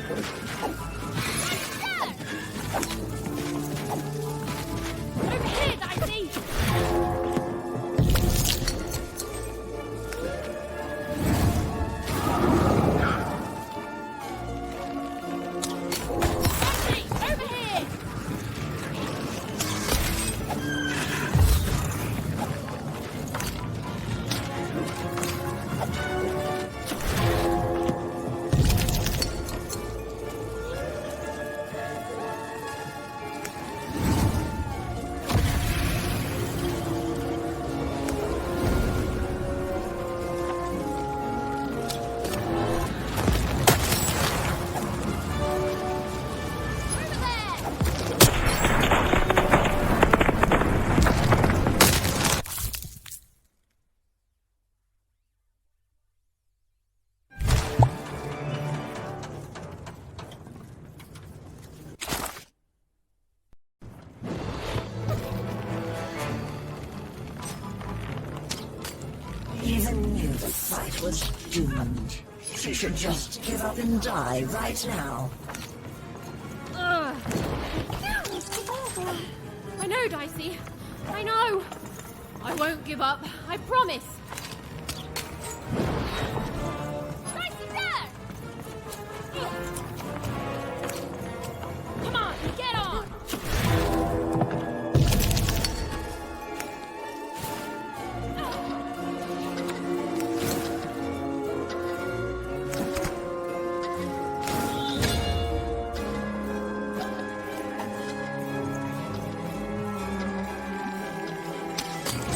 Over here, Dicey! Dicey, over here! Even knew the fight was doomed. She should just give up and die right now. Ugh. I know, Dicey. I know. I won't give up. I promise. Dicey, there! Come on, get on!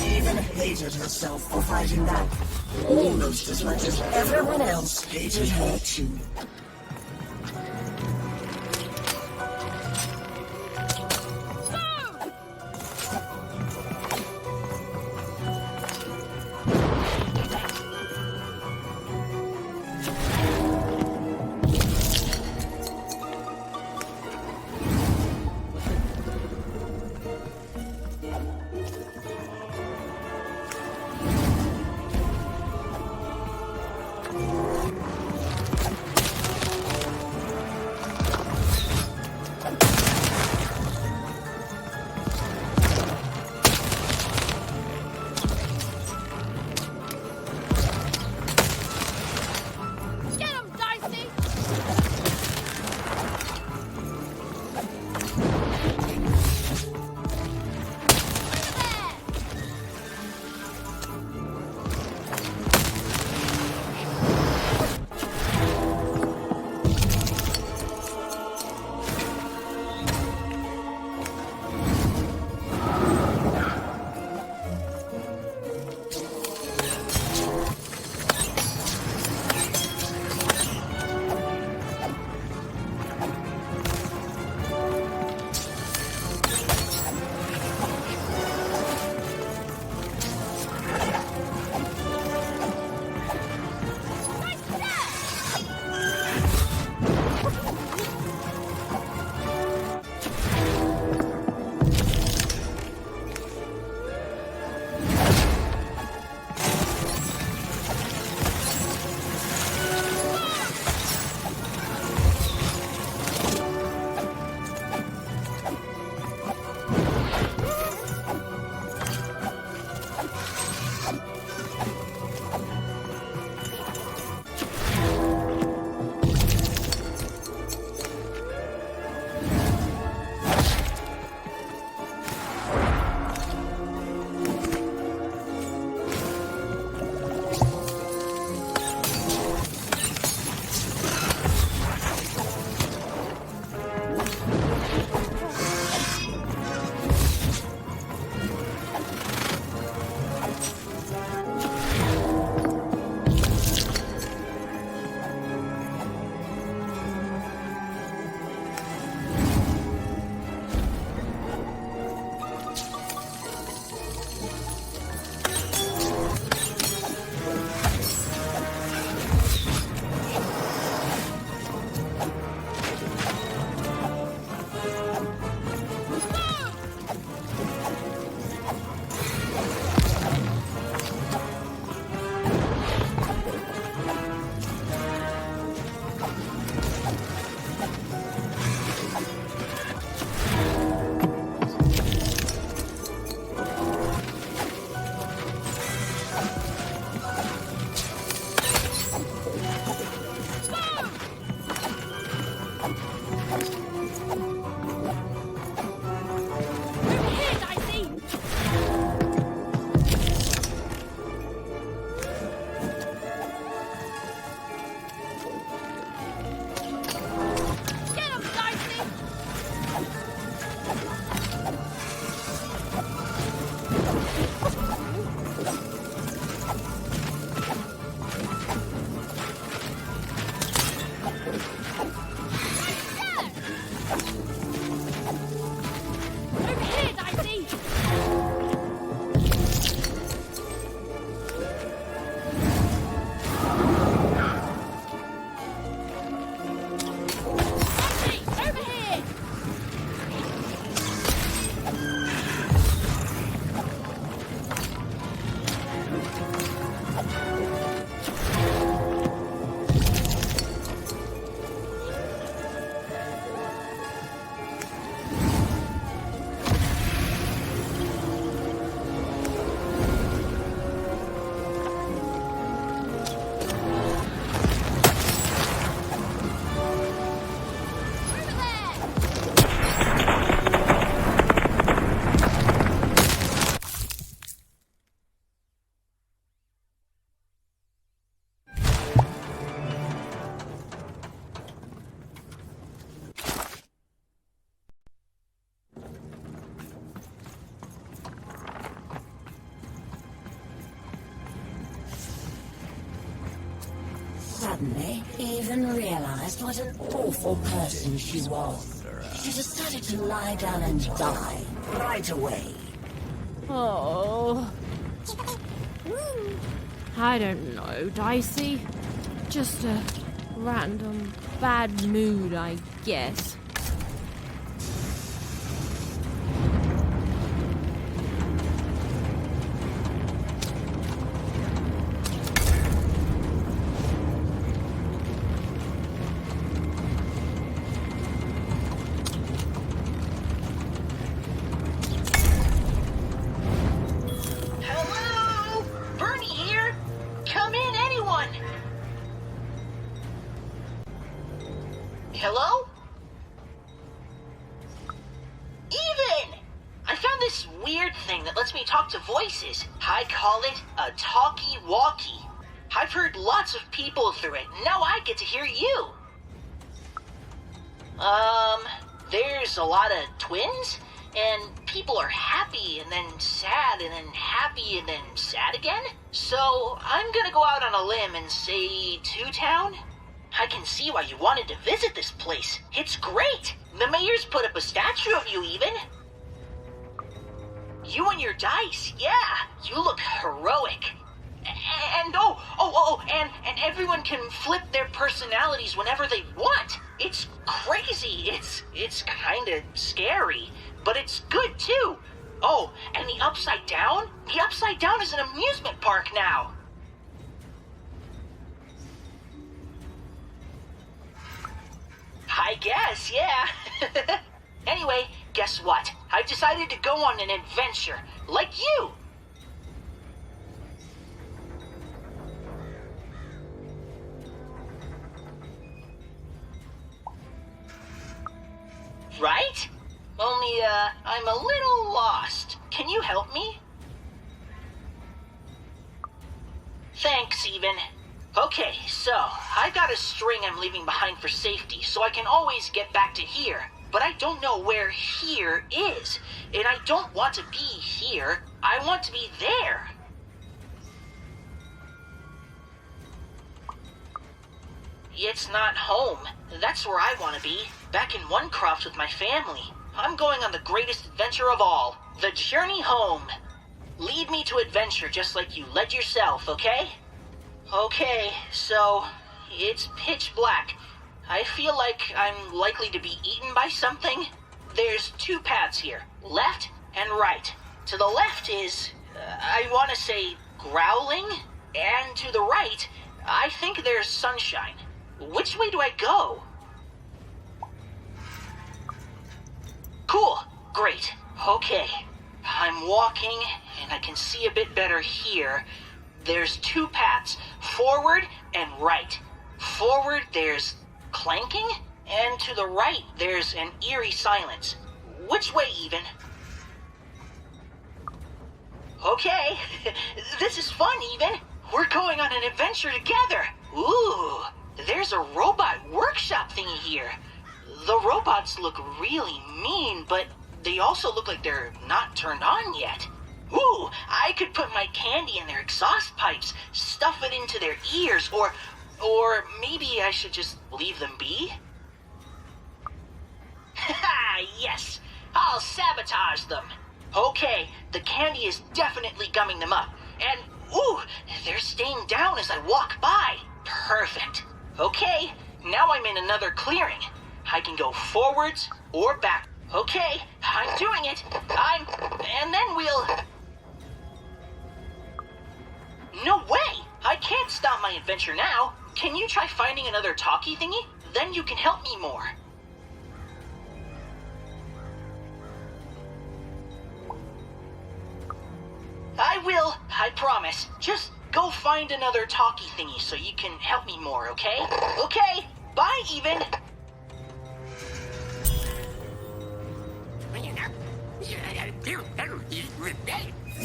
Even hated herself for fighting back. Almost as much as everyone else hated her too. Here, Dicey! Get him, Dicey! Over here, Dicey! Dicey, over here! Suddenly, Even realized what an awful person she was. She decided to lie down and die right away. Oh. I don't know, Dicey. Just a random bad mood, I guess. Hello? Bernie here? Come in, anyone? Hello? Even! I found this weird thing that lets me talk to voices. I call it a talkie-walkie. I've heard lots of people through it. Now I get to hear you. There's a lot of twins, and people are happy and then sad and then happy and then sad again. So I'm gonna go out on a limb and say Two Town. I can see why you wanted to visit this place. It's great. The mayor's put up a statue of you even. You and your dice, yeah, you look heroic. And and everyone can flip their personalities whenever they want. It's crazy. It's kind of scary, but it's good too. Oh, and the Upside Down? The Upside Down is an amusement park now. I guess, yeah. Anyway, guess what? I've decided to go on an adventure, like you. Right? Only, I'm a little lost. Can you help me? Thanks, Even. Okay, so, I got a string I'm leaving behind for safety, so I can always get back to here. But I don't know where here is. And I don't want to be here. I want to be there. It's not home. That's where I want to be. Back in Onecroft with my family. I'm going on the greatest adventure of all. The journey home. Lead me to adventure just like you led yourself, okay? Okay, so it's pitch black. I feel like I'm likely to be eaten by something. There's two paths here, left and right. To the left is, I want to say, growling. And to the right, I think there's sunshine. Which way do I go? Cool, great, okay. I'm walking, and I can see a bit better here. There's two paths, forward and right. Forward, there's clanking, And to the right, there's an eerie silence. Which way, even? Okay, this is fun, Even. We're going on an adventure together. Ooh, there's a robot workshop thingy here. The robots look really mean, but they also look like they're not turned on yet. Ooh, I could put my candy in their exhaust pipes, stuff it into their ears, or maybe I should just leave them be? Haha, yes, I'll sabotage them. Okay, the candy is definitely gumming them up, and ooh, they're staying down as I walk by. Perfect. Okay, now I'm in another clearing. I can go forwards or back. Okay, I'm doing it. And then we'll... No way! I can't stop my adventure now. Can you try finding another talkie thingy? Then you can help me more. I will, I promise. Just go find another talkie thingy so you can help me more, okay? Okay, bye, Even.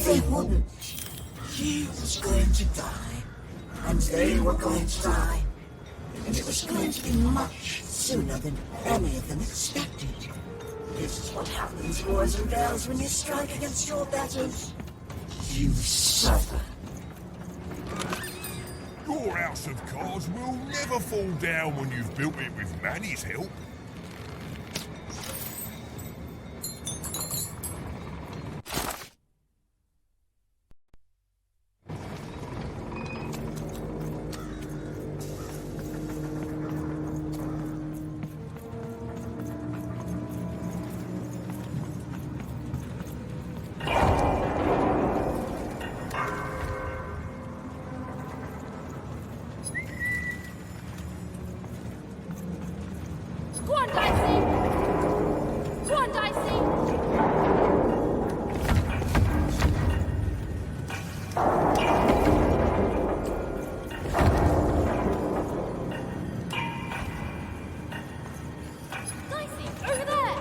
They wouldn't. He was going to die, and they were going to die, and it was going to be much sooner than any of them expected. This is what happens, boys and girls, when you strike against your betters. You suffer. Your house of cards will never fall down when you've built it with Manny's help. Go on, Dicey! Go on, Dicey! Dicey, over there!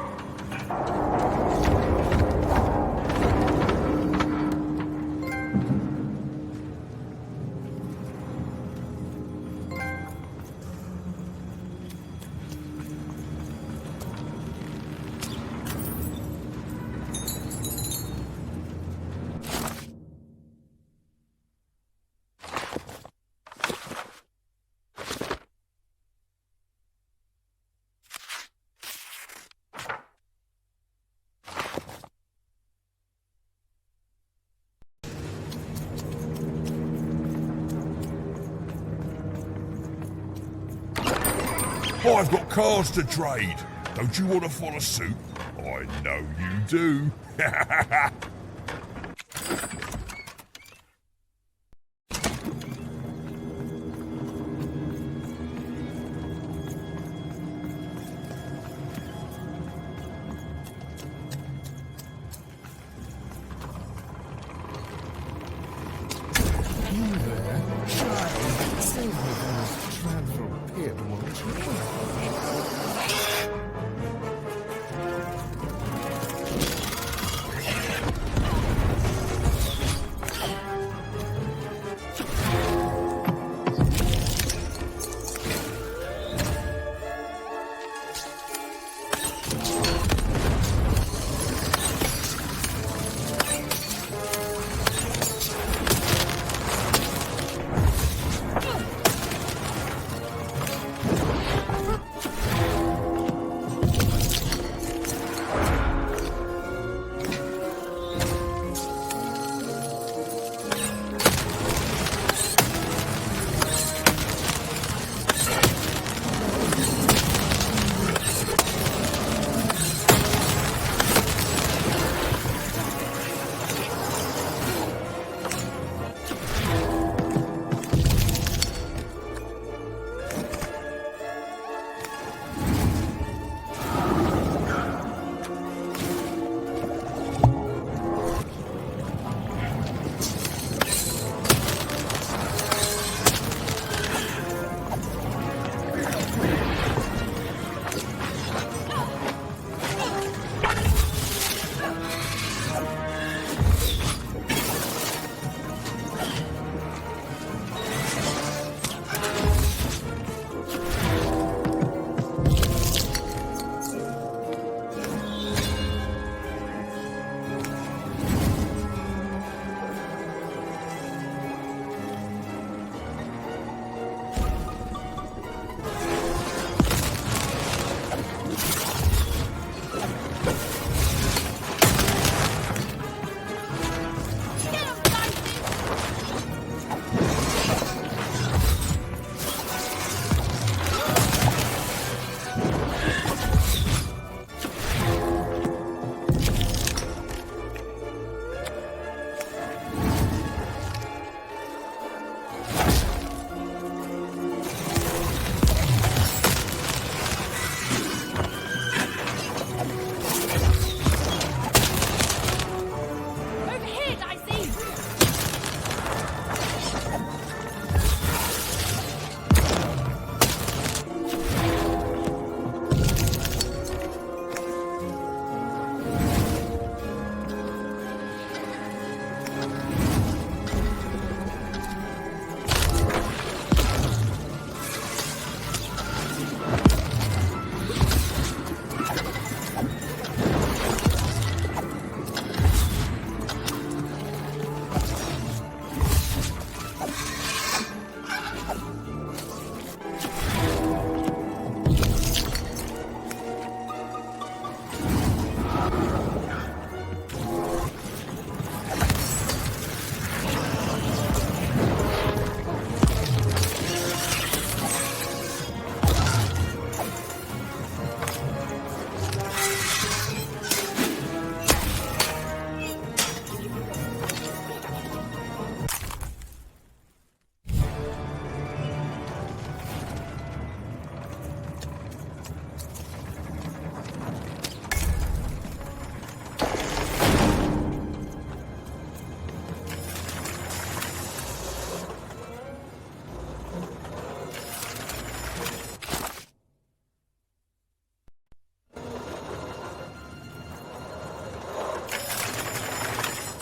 I've got cards to trade. Don't you want to follow suit? I know you do.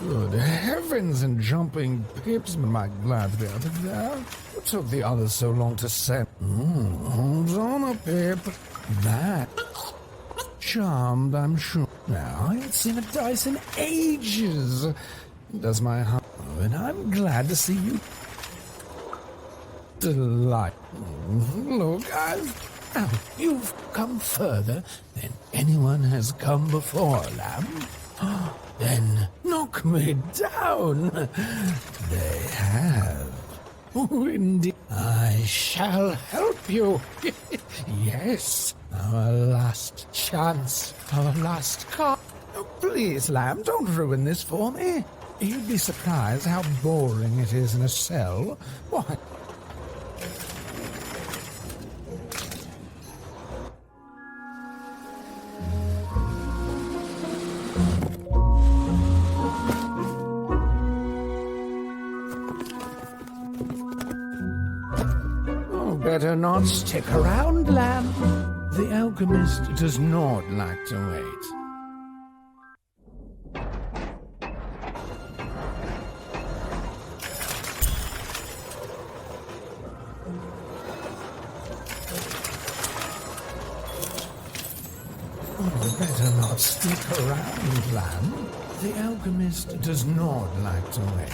Good heavens and jumping pips, am I glad to be out of there? What took the others so long to send? Hold on a pip. That charmed, I'm sure. Now, I haven't seen a dice in ages. Does my heart... Oh, and I'm glad to see you. Delight. Look, you've come further than anyone has come before, Lamb. Then knock me down. They have. Oh, indeed. I shall help you. Yes. Our last chance. Our last card. Oh, please, Lamb, don't ruin this for me. You'd be surprised how boring it is in a cell. Why? Better not stick around, Lamb. The alchemist does not like to wait. Oh, better not stick around, Lamb. The alchemist does not like to wait.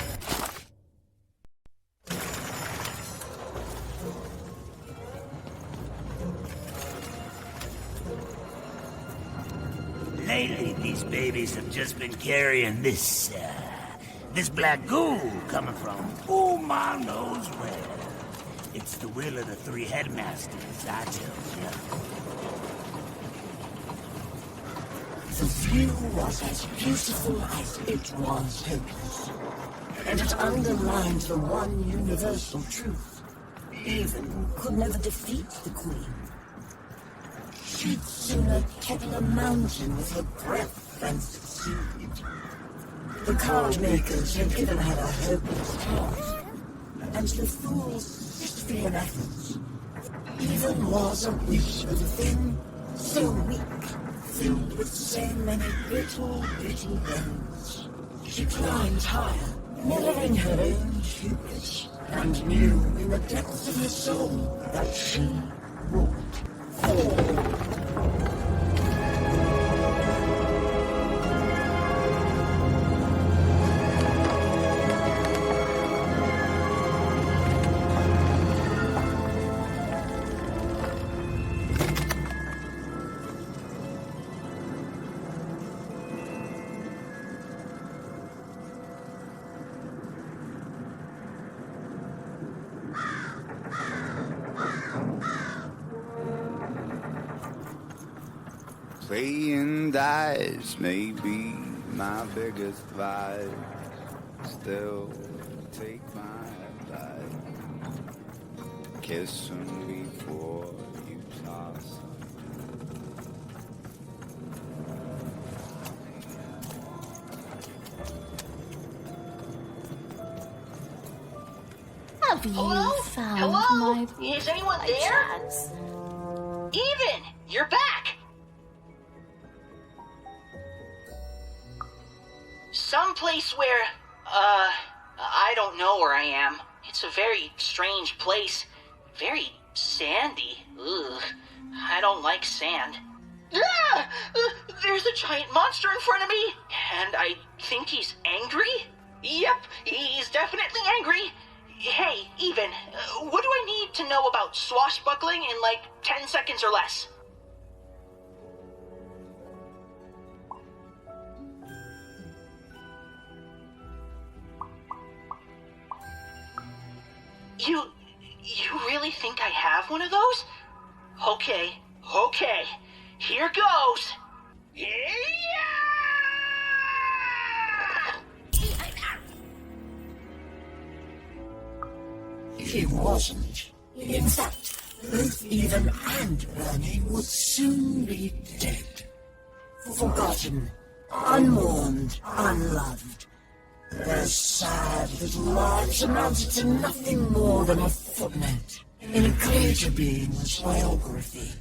Lately, these babies have just been carrying this black goo coming from who knows where. It's the will of the three headmasters, I tell you. The view was as beautiful as it was hopeless, and it underlined the one universal truth. Even could never defeat the Queen. She'd sooner topple a mountain with her breath than succeed. The card makers had given her a hopeless task, and the fool's Sisyphean efforts. Even was a wish of a thing so weak, filled with so many little bitty bones. She climbed higher, mirroring her own hubris, and knew in the depths of her soul that she would fall. Playing dice may be my biggest vibe. Still, take my advice. Kiss 'em before you toss 'em. Have you found Hello? my... Is anyone there? Even! You're back! Someplace where, I don't know where I am. It's a very strange place. Very sandy. Ugh. I don't like sand. Ah! There's a giant monster in front of me! And I think he's angry? Yep, he's definitely angry. Hey, Even, what do I need to know about swashbuckling in like 10 seconds or less? You really think I have one of those? Okay, here goes. He wasn't. In fact, both Even and Bernie would soon be dead. Forgotten, unmourned, unloved. Their sad little lives amounted to nothing more than a footnote in a greater being's biography.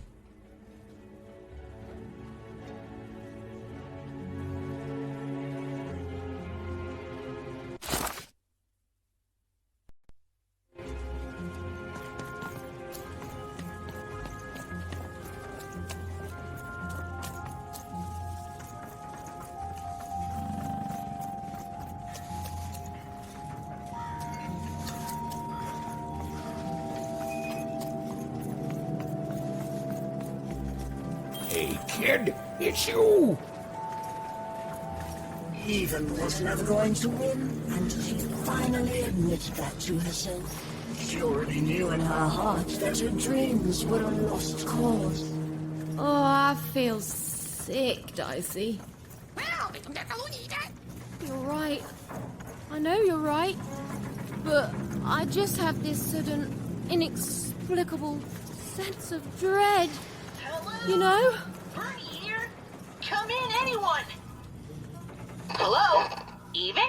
kid. It's you. Even was never going to win until she finally admitted that to herself. She already knew in her heart that her dreams were a lost cause. Oh, I feel sick, Dicey. You're right. I know you're right. But I just have this sudden, inexplicable sense of dread. Hello? You know? Bernie here. Come in, anyone. Hello? Even?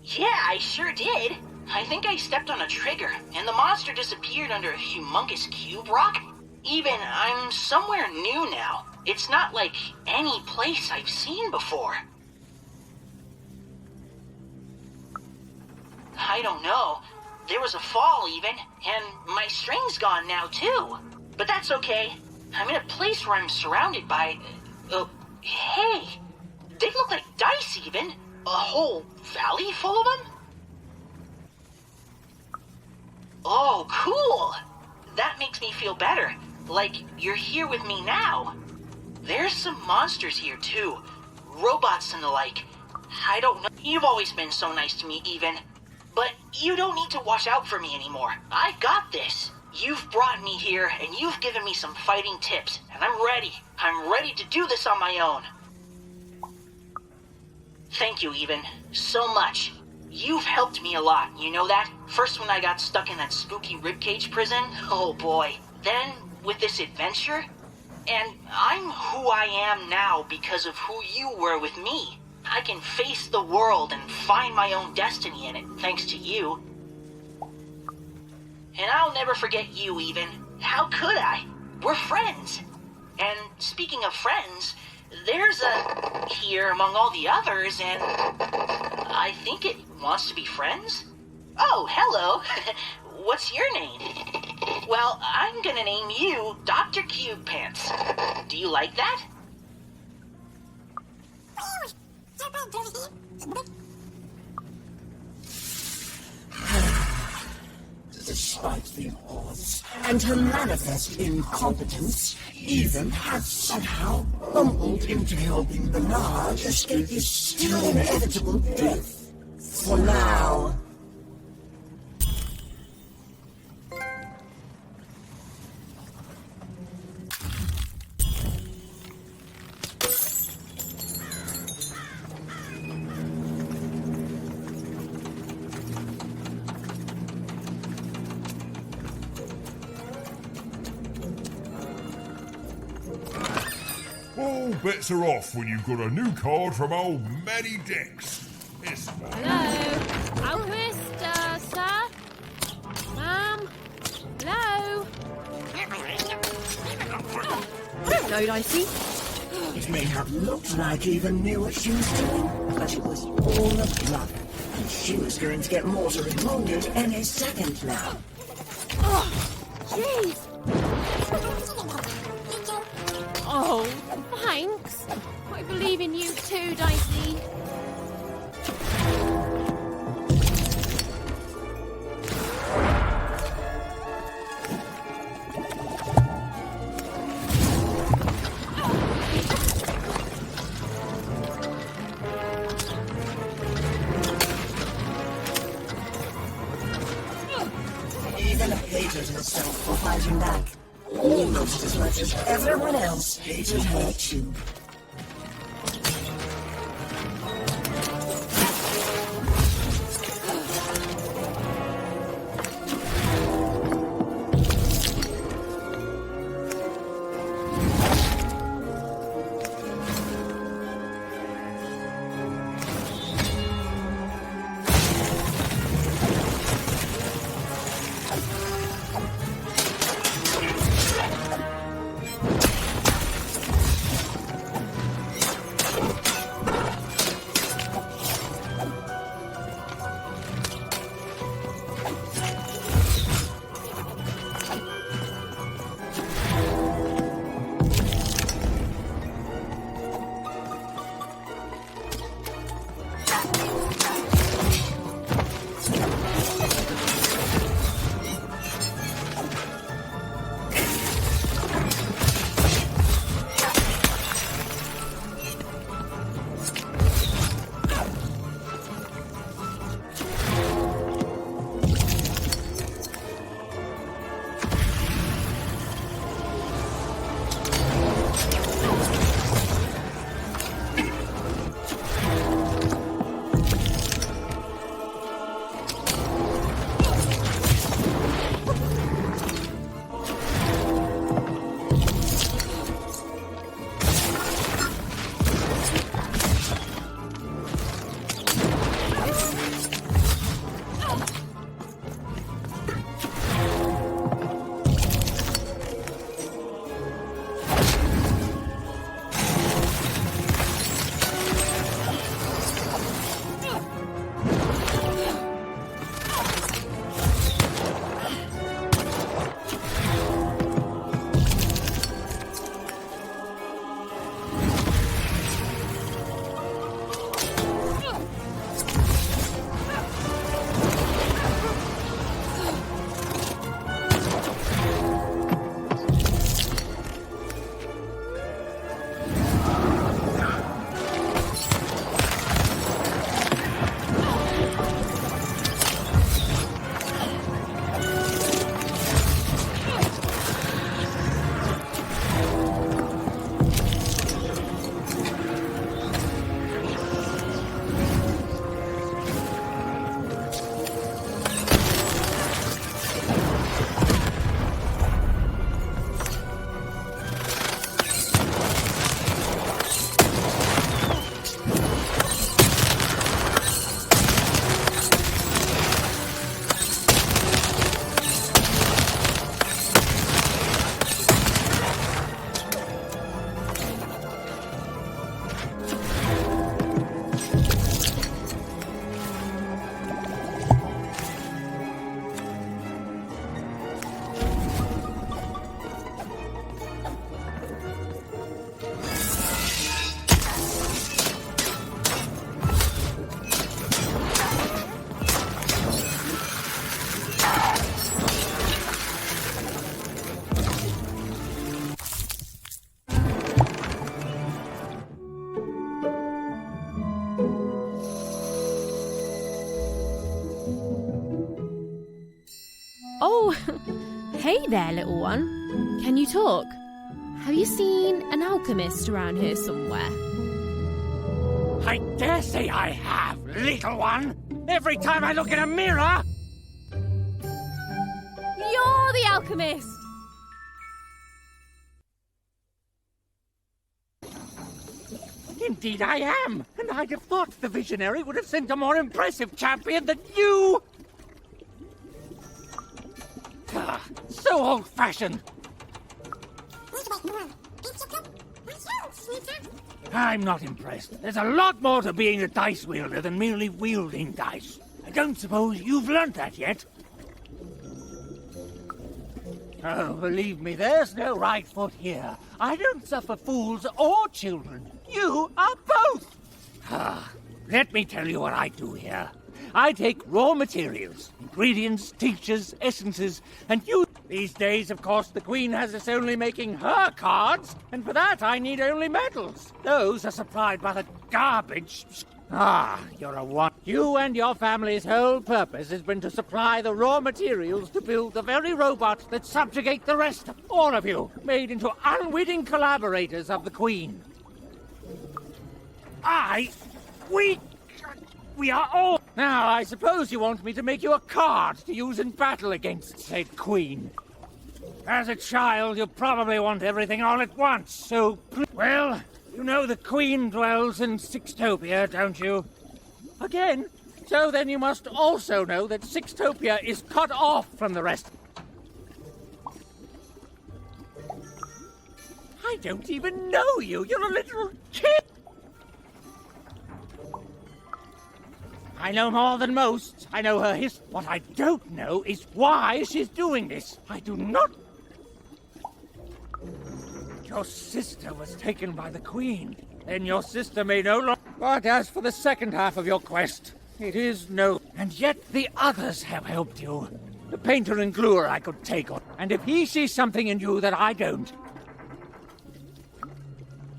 Yeah, I sure did. I think I stepped on a trigger, and the monster disappeared under a humongous cube rock. Even, I'm somewhere new now. It's not like any place I've seen before. I don't know. There was a fall, even, and my string's gone now, too. But that's okay. I'm in a place where I'm surrounded by... hey! They look like dice, even. A whole valley full of them? Oh, cool! That makes me feel better. Like you're here with me now. There's some monsters here, too. Robots and the like. I don't know. You've always been so nice to me, even. But you don't need to watch out for me anymore. I got this. You've brought me here, and you've given me some fighting tips, and I'm ready. I'm ready to do this on my own. Thank you, Even, so much. You've helped me a lot, you know that? First when I got stuck in that spooky ribcage prison, oh boy. Then, with this adventure, and I'm who I am now because of who you were with me. I can face the world and find my own destiny in it, thanks to you. And I'll never forget you, Even. How could I? We're friends. And speaking of friends, there's a here among all the others, and I think it wants to be friends? Oh, hello. What's your name? Well, I'm gonna name you Dr. Cube Pants. Do you like that? Despite the odds and her manifest incompetence, Even had somehow bumbled into helping Bernard escape his still inevitable death. For now. All bets are off when you've got a new card from old Manny Dex. Yes, Hello? Alquist, sir? Ma'am? Hello? Hello, Dicey. It may have looked like Even knew what she was doing, but it was all a bluff, and she was going to get mortally wounded any second now. Oh, jeez. Oh, thanks. I believe in you too, Dicey. Even hated herself for fighting back. Almost as much as everyone else hated her too. Hey there, little one. Can you talk? Have you seen an alchemist around here somewhere? I dare say I have, little one. Every time I look in a mirror... You're the alchemist! Indeed I am, and I'd have thought the visionary would have sent a more impressive champion than you! Ah, so old-fashioned. I'm not impressed. There's a lot more to being a dice wielder than merely wielding dice. I don't suppose you've learnt that yet. Oh, believe me, there's no right foot here. I don't suffer fools or children. You are both. Ah, let me tell you what I do here. I take raw materials, ingredients, tinctures, essences, and use... These days, of course, the Queen has us only making her cards, and for that I need only metals. Those are supplied by the garbage... Ah, you're a one. You and your family's whole purpose has been to supply the raw materials to build the very robots that subjugate the rest of all of you, made into unwitting collaborators of the Queen. We are all... Now, I suppose you want me to make you a card to use in battle against said Queen. As a child, you probably want everything all at once, so... Well... You know the Queen dwells in Sixtopia, don't you? Again? So then you must also know that Sixtopia is cut off from the rest. I don't even know you. You're a little kid. I know more than most. I know her history. What I don't know is why she's doing this. I do not... Your sister was taken by the Queen. Then your sister may no longer... But as for the second half of your quest, it is no... And yet the others have helped you. The painter and gluer I could take on. And if he sees something in you that I don't...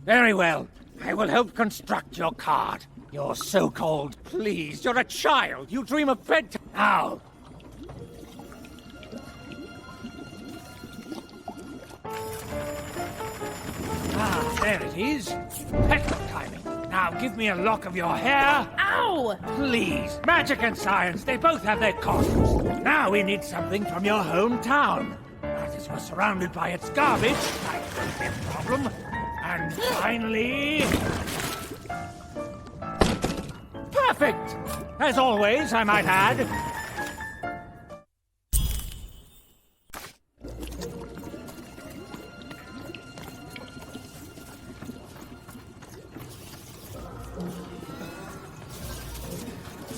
Very well. I will help construct your card. Your so-called... Please, you're a child. You dream of bedtime. Now... Ah, there it is. Perfect timing. Now give me a lock of your hair. Ow! Please. Magic and science, they both have their costs. Now we need something from your hometown. But as we're surrounded by its garbage, that won't be a problem. And finally... Perfect! As always, I might add.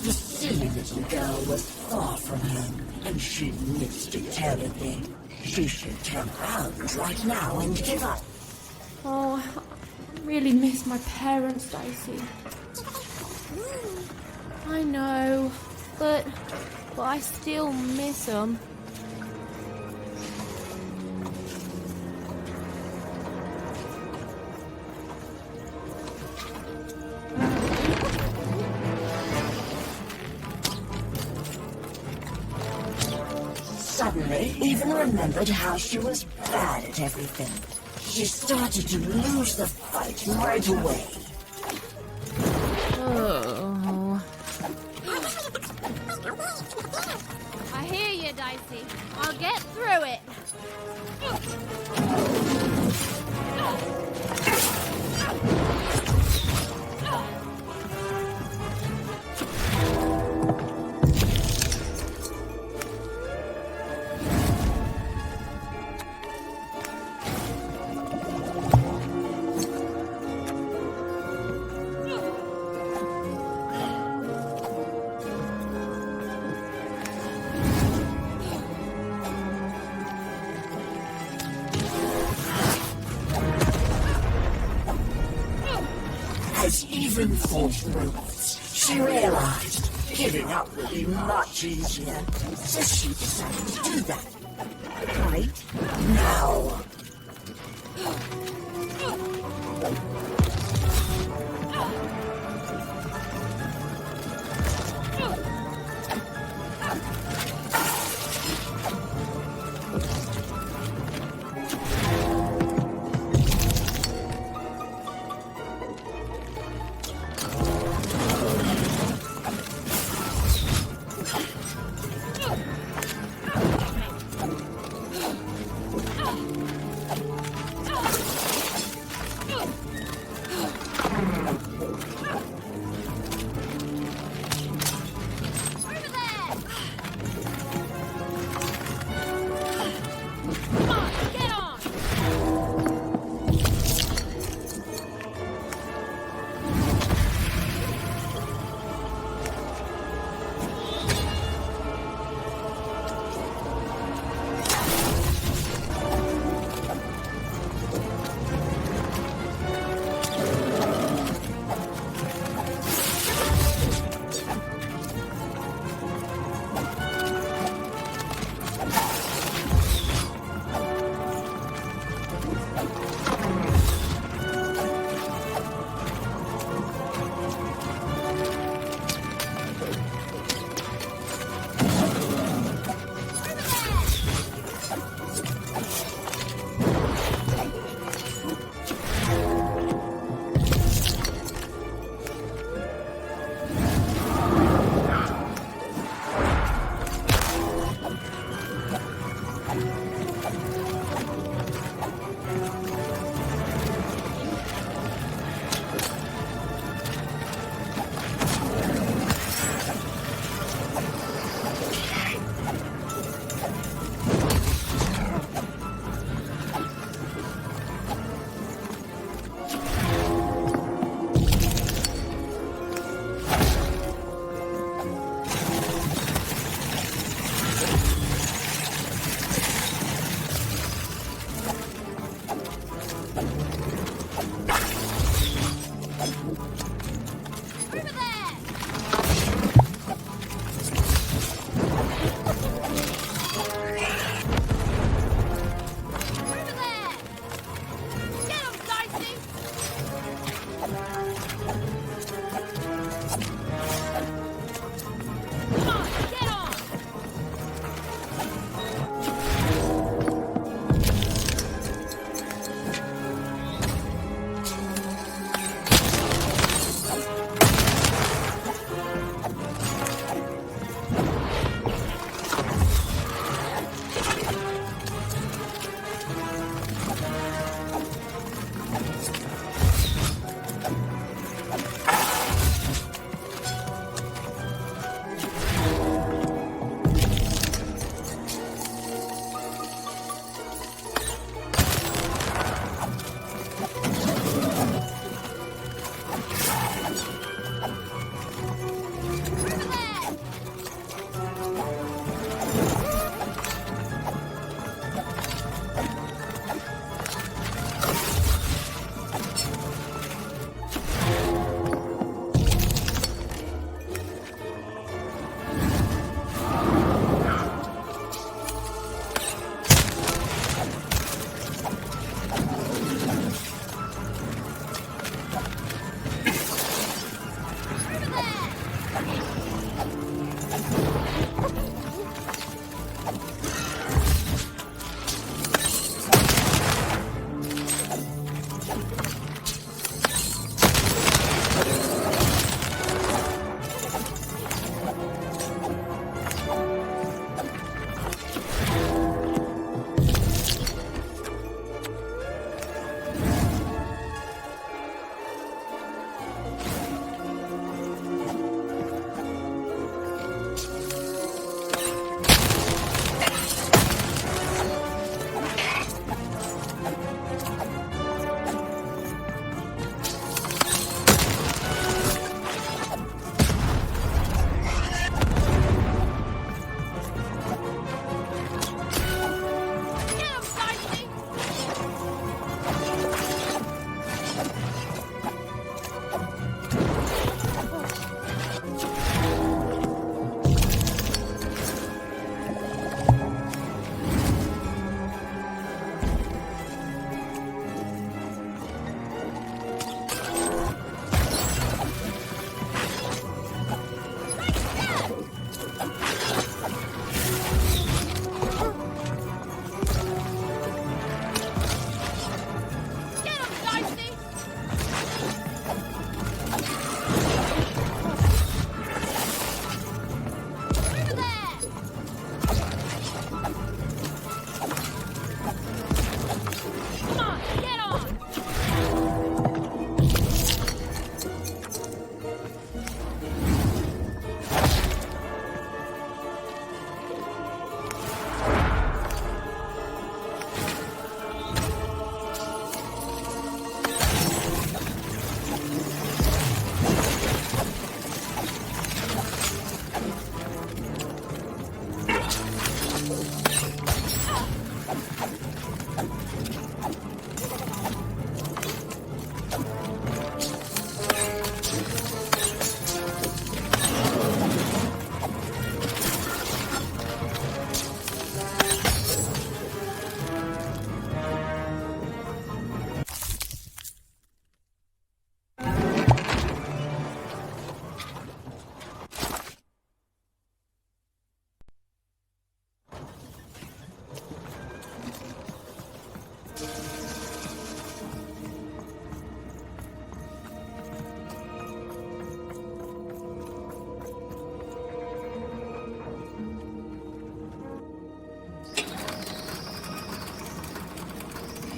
The silly little girl was far from home, and she missed it terribly. She should turn around right now and give up. Oh, I really miss my parents, Dicey. I know, but I still miss them. Suddenly, Even remembered how she was bad at everything. She started to lose the fight right away. Oh. I hear you, Dicey. I'll get through it. As Even forged moves, she realized giving up would be much easier, so she decided to do that. Right now.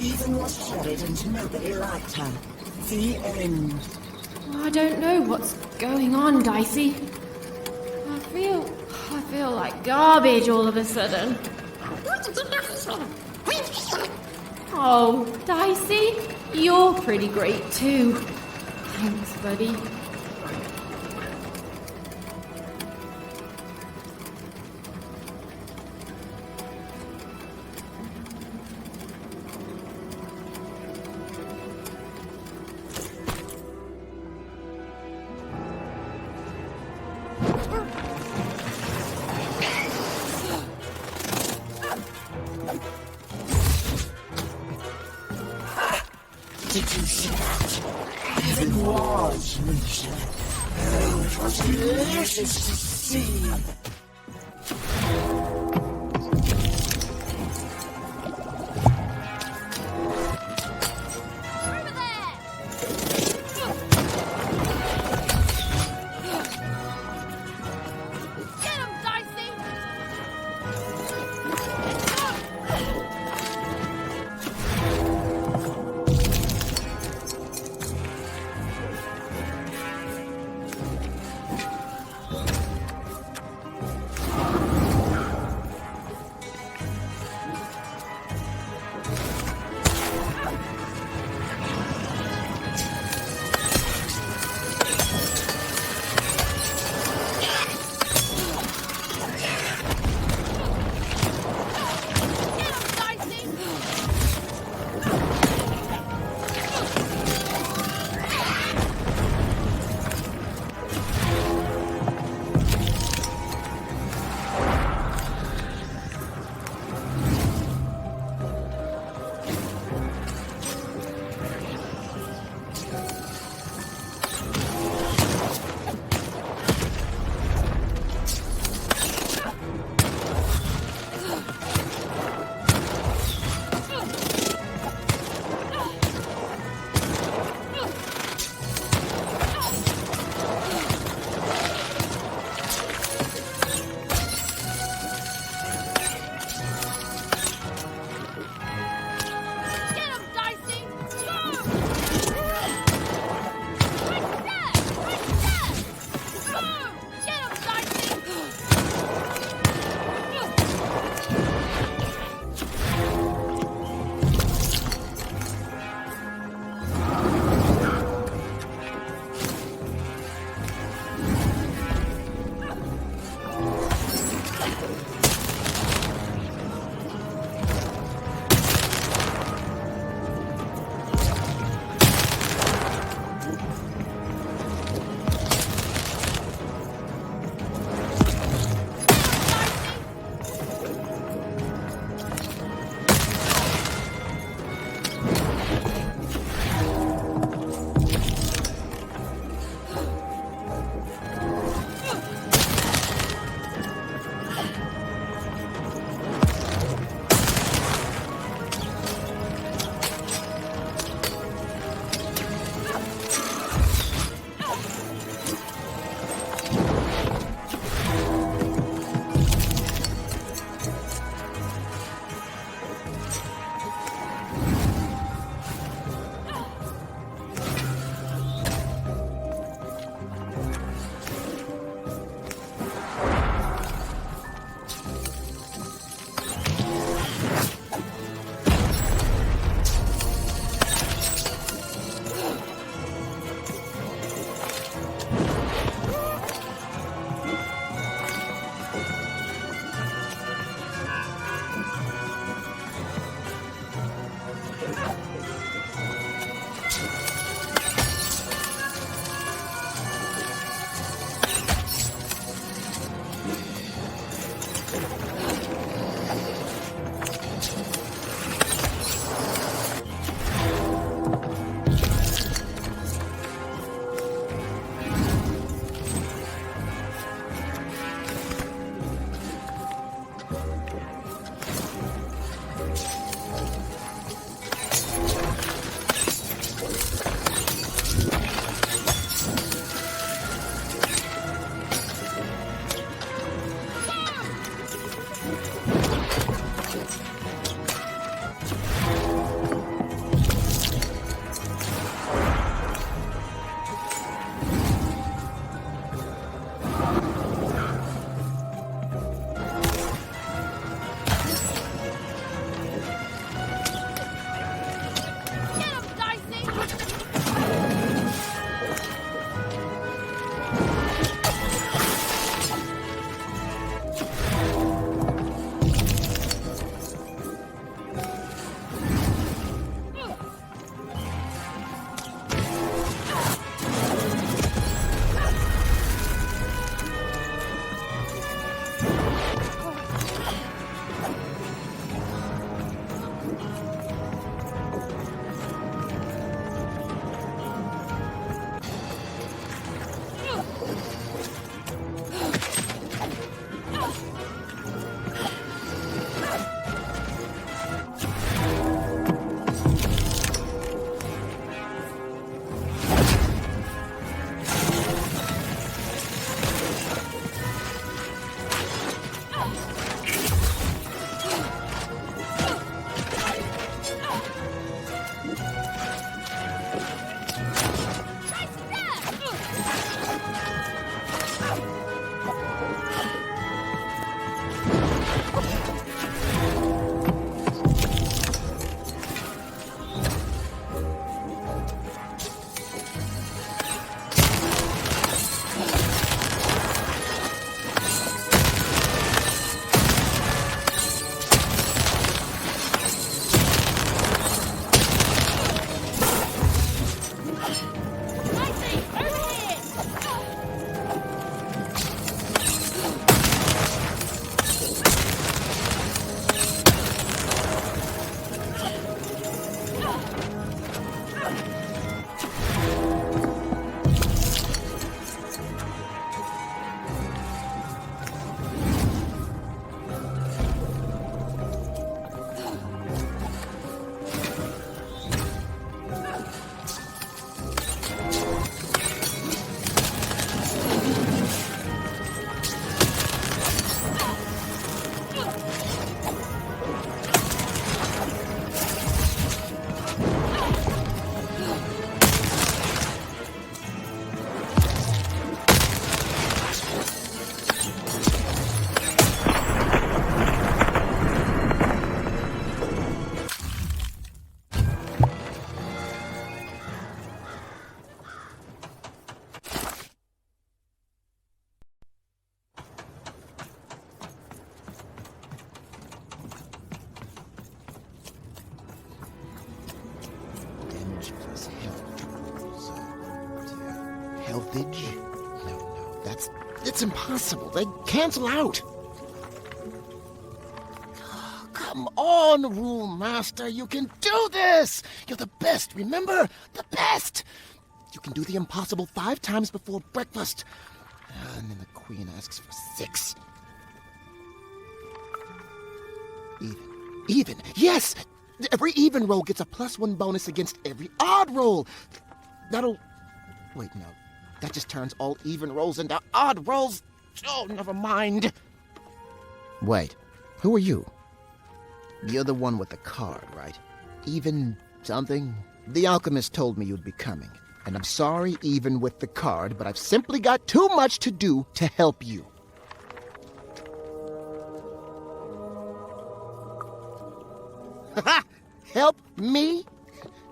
Even was horrid and nobody liked her. The end. I don't know what's going on, Dicey. I feel like garbage all of a sudden. Oh, Dicey, you're pretty great too. Thanks, buddy. Did you see that? Even was Lisa. Oh, it was delicious to see. It's Healthage? No, it's impossible. They cancel out. Come on, Rule Master. You can do this. You're the best, remember? The best. You can do the impossible 5 times before breakfast. And then the Queen asks for 6. Even. Yes! Every even roll gets a +1 bonus against every odd roll. That'll... Wait, no. That just turns all even rolls into odd rolls. Oh, never mind. Wait, who are you? You're the one with the card, right? Even something? The alchemist told me you'd be coming. And I'm sorry even with the card, but I've simply got too much to do to help you. Help me?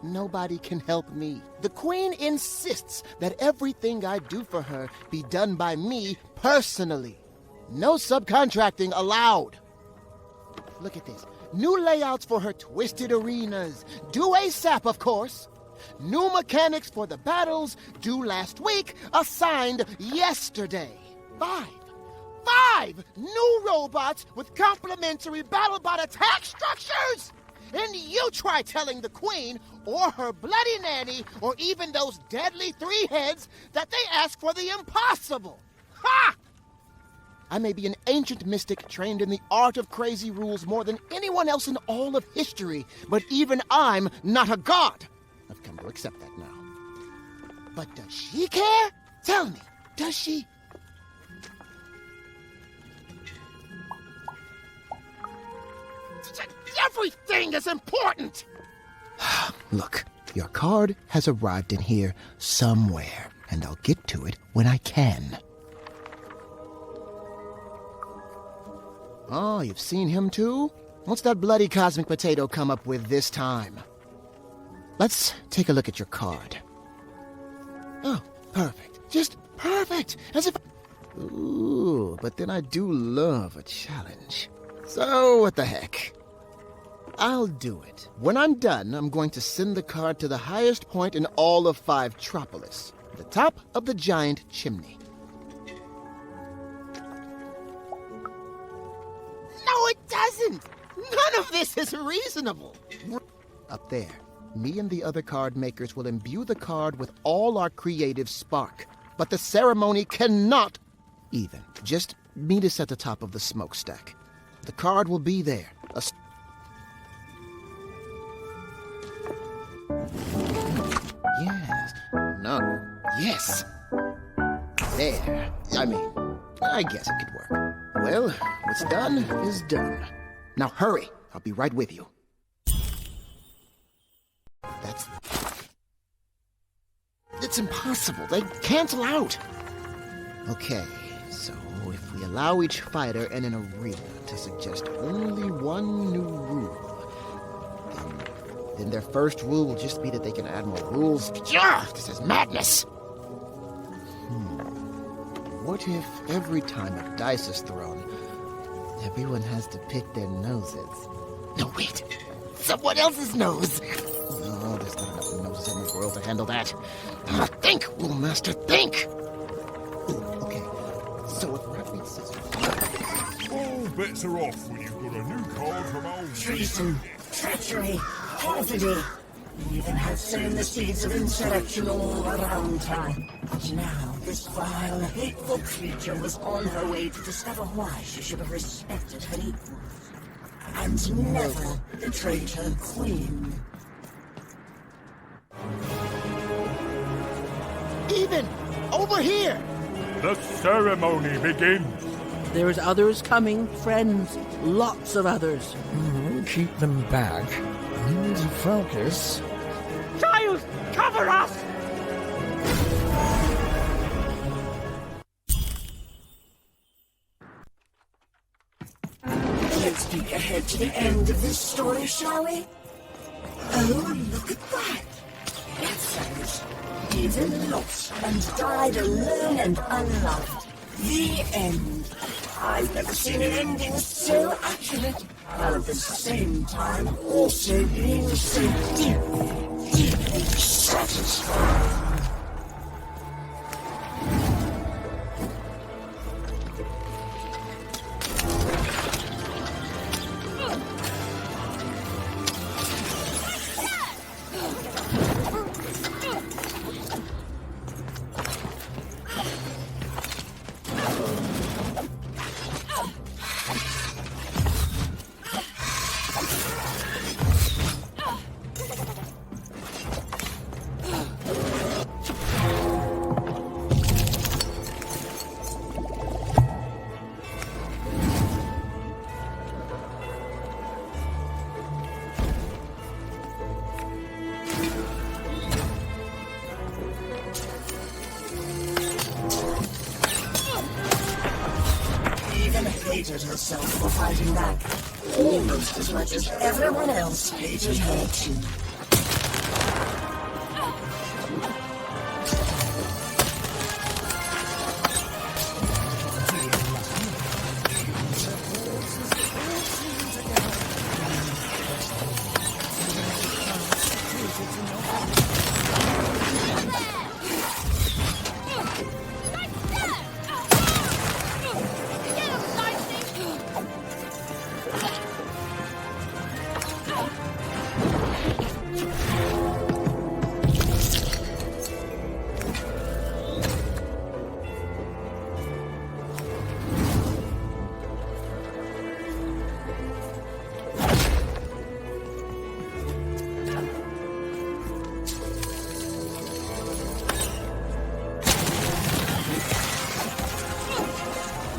Nobody can help me. The Queen insists that everything I do for her be done by me personally. No subcontracting allowed. Look at this. New layouts for her twisted arenas. Due ASAP, of course. New mechanics for the battles, due last week, assigned yesterday. 5 new robots with complementary BattleBot attack structures! And you try telling the Queen, or her bloody nanny, or even those deadly 3-heads that they ask for the impossible. Ha! I may be an ancient mystic trained in the art of crazy rules more than anyone else in all of history, but even I'm not a god. I've come to accept that now. But does she care? Tell me, does she? Everything is important! Look, your card has arrived in here somewhere, and I'll get to it when I can. Oh, you've seen him too? What's that bloody cosmic potato come up with this time? Let's take a look at your card. Oh, perfect. Just perfect! As if... Ooh, but then I do love a challenge. So, what the heck? I'll do it. When I'm done, I'm going to send the card to the highest point in all of 5-tropolis, the top of the giant chimney. No, it doesn't! None of this is reasonable! Up there, me and the other card makers will imbue the card with all our creative spark. But the ceremony cannot even. Just meet us at the top of the smokestack. The card will be there. Yes. No. Yes. There. I guess it could work. Well, what's done is done. Now hurry. I'll be right with you. It's impossible. They cancel out. Okay, so if we allow each fighter in an arena to suggest only one new rule, then their first rule will just be that they can add more rules. Yeah, this is madness! What if every time a dice is thrown, everyone has to pick their noses? No, wait! Someone else's nose! Oh, there's not enough noses in the world to handle that. Think, Rule Master, think! Ooh, okay, so if rock, paper, scissors... All bets are off when you've got a new card from old... Treason, treachery, perfidy. We even had sown the seeds of insurrection all around town. But now this vile, hateful creature was on her way to discover why she should have respected her equals. And never betrayed her queen. Even! Over here! The ceremony begins! There's others coming, friends. Lots of others. Keep them back. I need to focus. Child, cover us! Let's peek ahead to the end of this story, shall we? Oh, look at that! It says, Eden lost and died alone and unloved. The end. I've never seen an ending so accurate, while at the same time also being so deep. deeply satisfying. Hated herself for fighting back, almost as much as everyone else hated her too.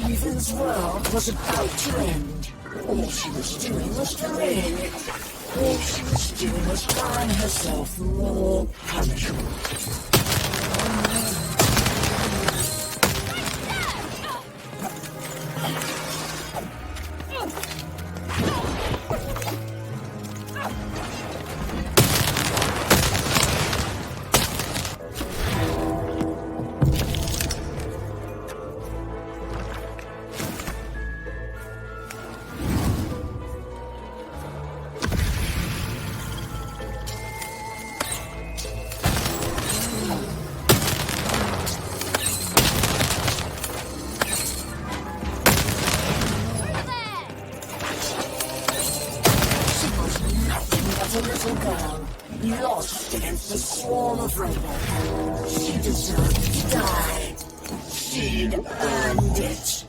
Eva's world was about to end. All she was doing was delaying it. All she was doing was buying herself more punishment. A little girl, lost against a swarm of robots. She deserved to die. She'd earned it.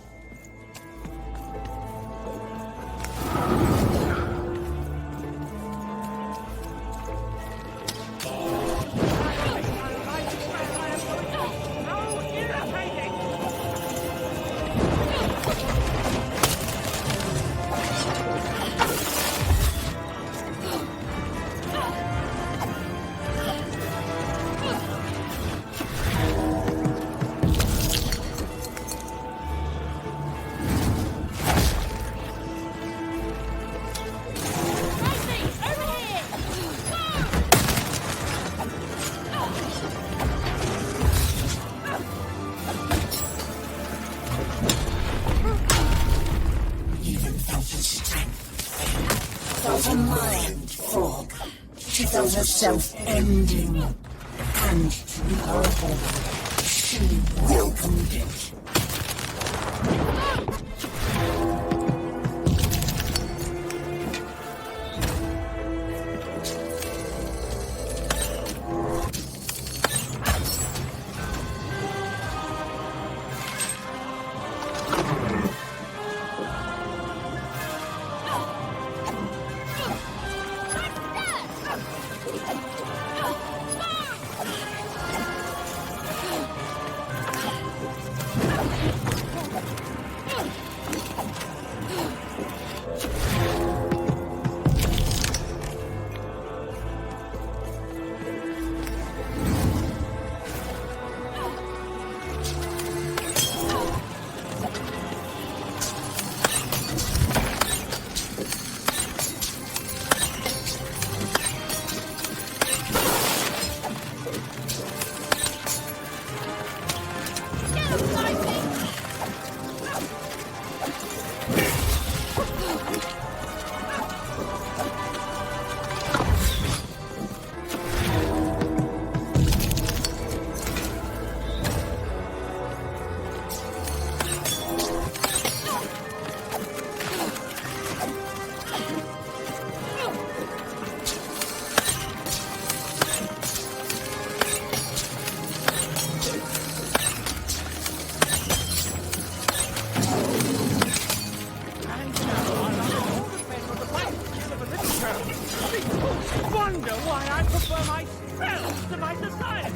Felt a mind fog. She felt herself ending. And to her horror, she welcomed it. wonder why I prefer my spells to my society.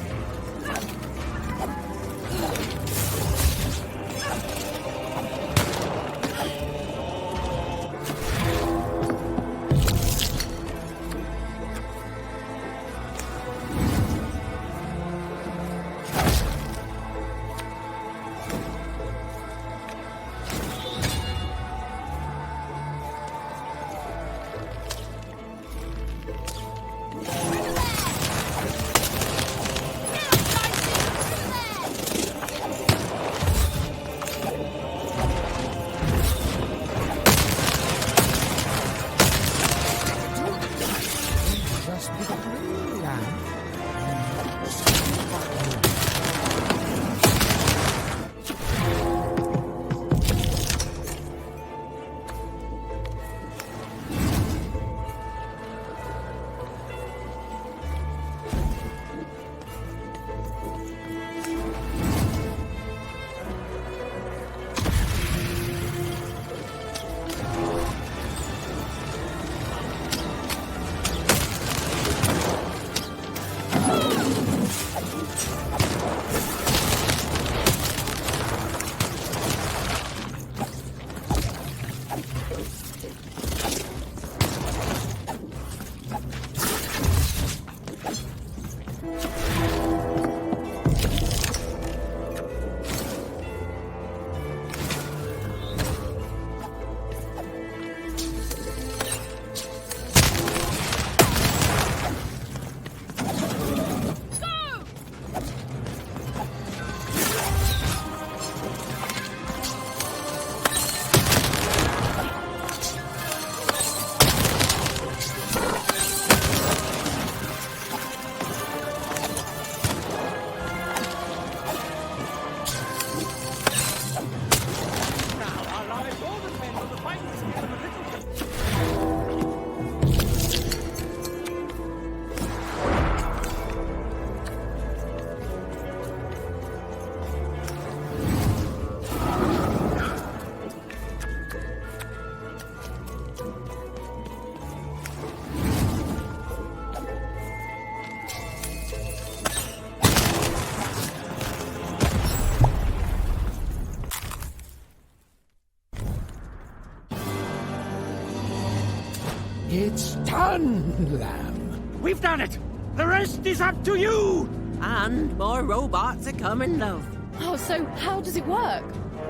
It's done, Lamb. We've done it! The rest is up to you! And more robots are coming, love. Oh, so how does it work?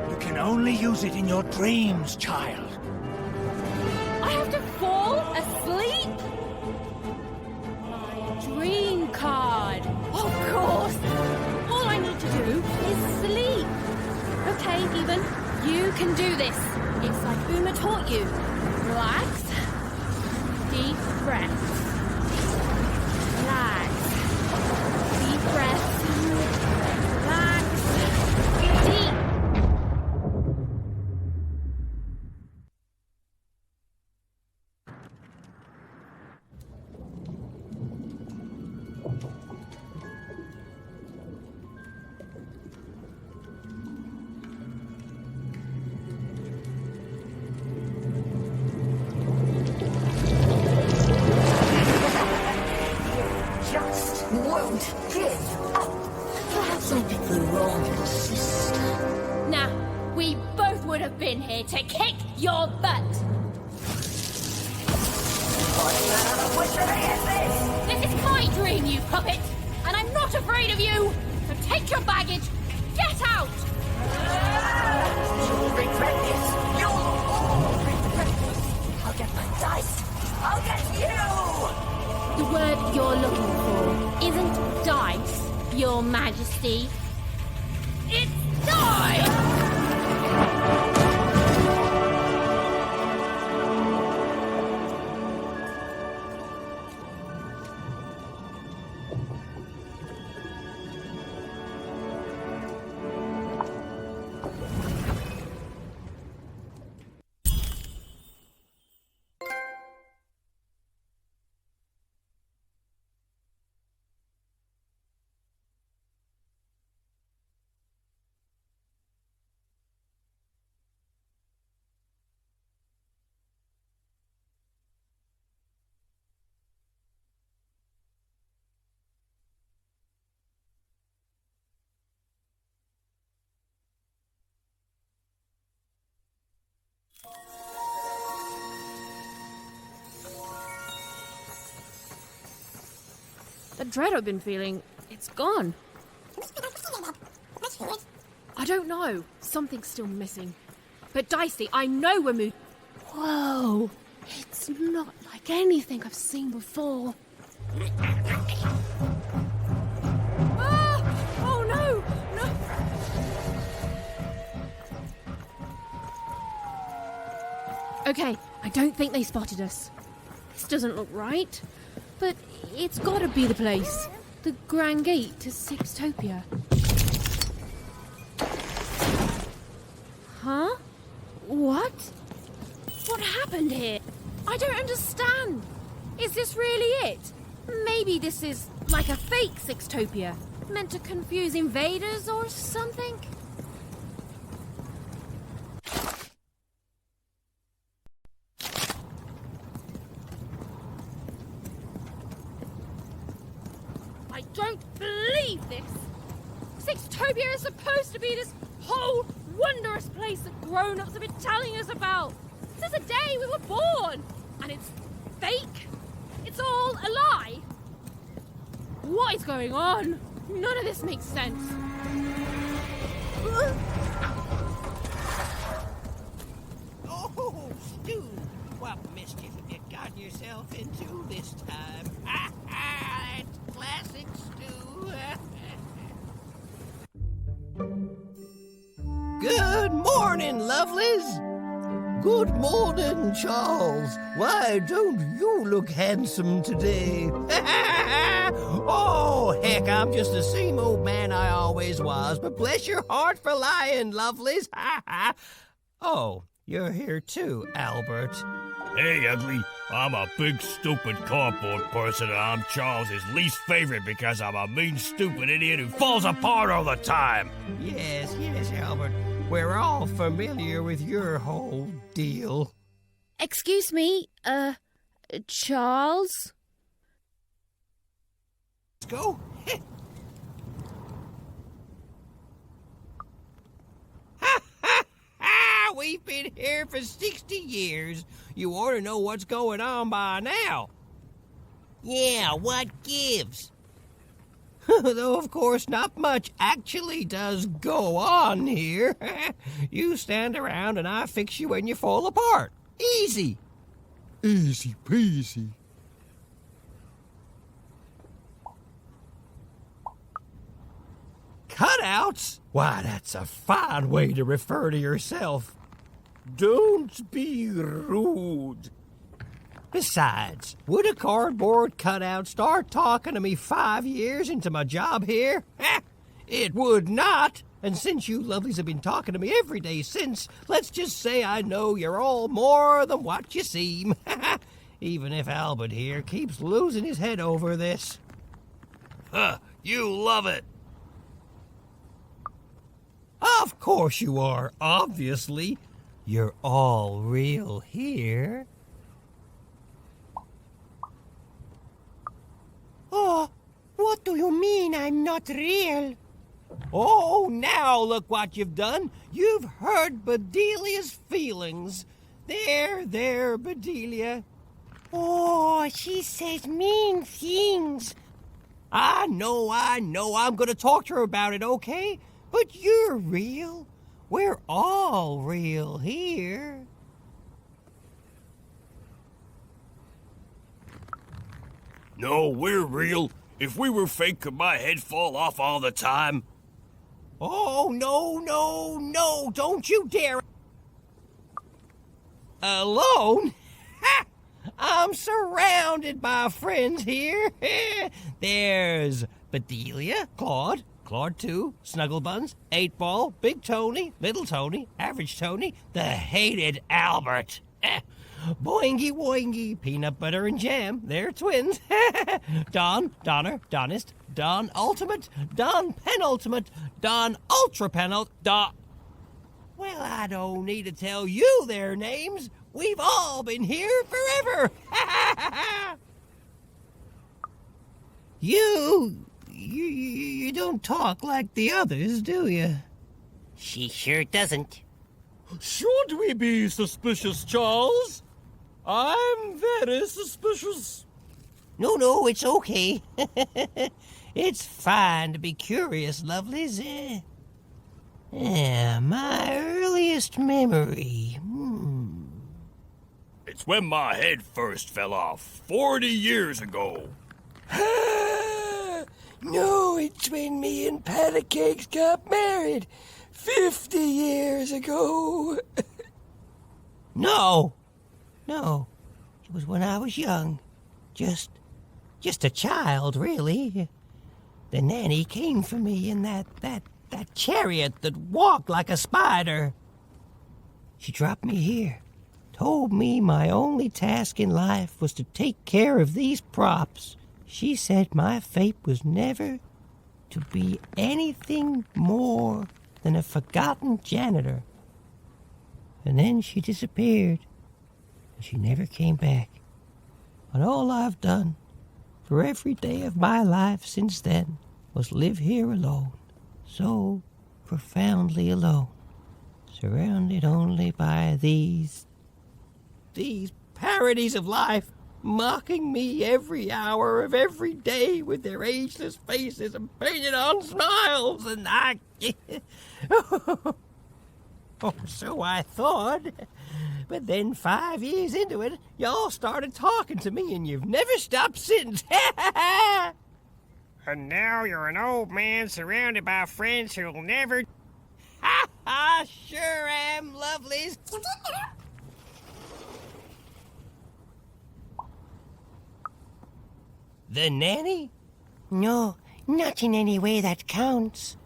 You can only use it in your dreams, child. I have to fall asleep? My dream card. Of course. All I need to do is sleep. Okay, Even, you can do this. It's like Uma taught you. Relax. Deep breaths. Relax. Deep breaths. Relax. Deep. Just won't give up. Perhaps I picked the wrong sister. Nah, we both would have been here to kick your butt. This is my dream, you puppet, and I'm not afraid of you. So take your baggage, get out. You'll regret this. You'll all regret this. I'll get my dice. I'll get you. The word you're looking for isn't dice, Your Majesty. It's die! The dread I've been feeling, it's gone. I don't know. Something's still missing. But Dicey, I know we're moving. Whoa! It's not like anything I've seen before. Ah! Oh no! No! Okay, I don't think they spotted us. This doesn't look right. But it's gotta be the place. The Grand Gate to Sixtopia. Huh? What? What happened here? I don't understand. Is this really it? Maybe this is like a fake Sixtopia, meant to confuse invaders or something? I don't believe this! Sixtopia is supposed to be this whole wondrous place that grown-ups have been telling us about since the day we were born! And it's fake? It's all a lie? What is going on? None of this makes sense. Oh, Stu! What mischief have you gotten yourself into this time? It's classic Stu. Good morning, lovelies. Good morning, Charles. Why don't you look handsome today? Oh, heck, I'm just the same old man I always was, but bless your heart for lying, lovelies. Oh, you're here too, Albert. Hey, Ugly. I'm a big, stupid cardboard person, and I'm Charles's least favorite because I'm a mean, stupid idiot who falls apart all the time. Yes, Albert. We're all familiar with your whole deal. Excuse me, Charles? Let's go. We've been here for 60 years. You ought to know what's going on by now. Yeah, what gives? Though, of course, not much actually does go on here. You stand around and I fix you when you fall apart. Easy. Easy peasy. Cutouts? Why, that's a fine way to refer to yourself. Don't be rude. Besides, would a cardboard cutout start talking to me 5 years into my job here? It would not. And since you lovelies have been talking to me every day since, let's just say I know you're all more than what you seem. Even if Albert here keeps losing his head over this. Huh, you love it. Of course you are, obviously. You're all real here. Oh, what do you mean I'm not real? Oh, now look what you've done. You've hurt Bedelia's feelings. There, Bedelia. Oh, she says mean things. I know. I'm gonna talk to her about it, okay? But you're real. We're all real here. No, we're real. If we were fake, could my head fall off all the time? Oh, no, don't you dare. Alone? Ha! I'm surrounded by friends here. There's Bedelia, Claude 2, Snugglebuns, 8-Ball, Big Tony, Little Tony, Average Tony, the hated Albert. Boingy Woingy, Peanut Butter and Jam, they're twins. Don, Donner, Donist, Don Ultimate, Don Penultimate, Don Ultra Penult, Don... Well, I don't need to tell you their names. We've all been here forever. You don't talk like the others, do you? She sure doesn't. Should we be suspicious, Charles? I'm very suspicious. No, it's okay. It's fine to be curious, lovelies. My earliest memory. It's when my head first fell off 40 years ago. No, it's when me and Pat Cakes got married 50 years ago. No. It was when I was young. Just a child, really. The nanny came for me in that chariot that walked like a spider. She dropped me here, told me my only task in life was to take care of these props. She said my fate was never to be anything more than a forgotten janitor. And then she disappeared, and she never came back. And all I've done for every day of my life since then was live here alone, so profoundly alone, surrounded only by these parodies of life, mocking me every hour of every day with their ageless faces and painted on smiles, and I... Oh, so I thought. But then 5 years into it, y'all started talking to me, and you've never stopped since. And now you're an old man surrounded by friends who'll never... I sure am, lovelies. The nanny? No, not in any way that counts.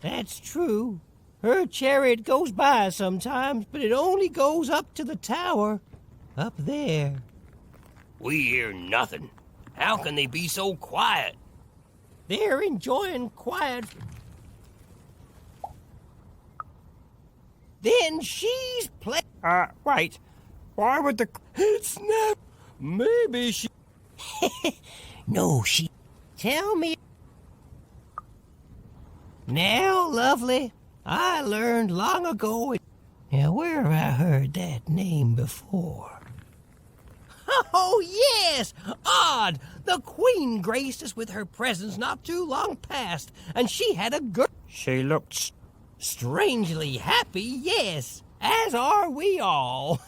That's true. Her chariot goes by sometimes, but it only goes up to the tower. Up there. We hear nothing. How can they be so quiet? They're enjoying quiet. Then she's Wait. Why would the... It's not... Maybe she... No, she... Tell me... Now, lovely, I learned long ago... Now, where have I heard that name before? Oh, yes! Odd! The Queen graced us with her presence not too long past, and she had a girl... She looked... Strangely happy, yes, as are we all.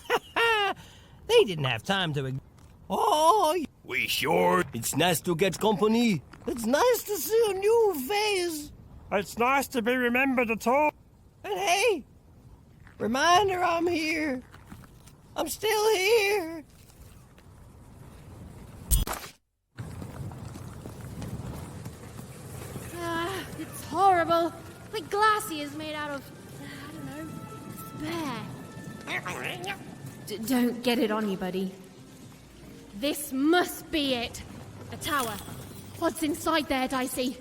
They didn't have time to... Oh, we sure... It's nice to get company. It's nice to see a new face. It's nice to be remembered at all. And hey, reminder I'm here. I'm still here. It's horrible. Like glassy is made out of, I don't know, despair. Don't get it on you, buddy. This must be it. A tower. What's inside there, Dicey?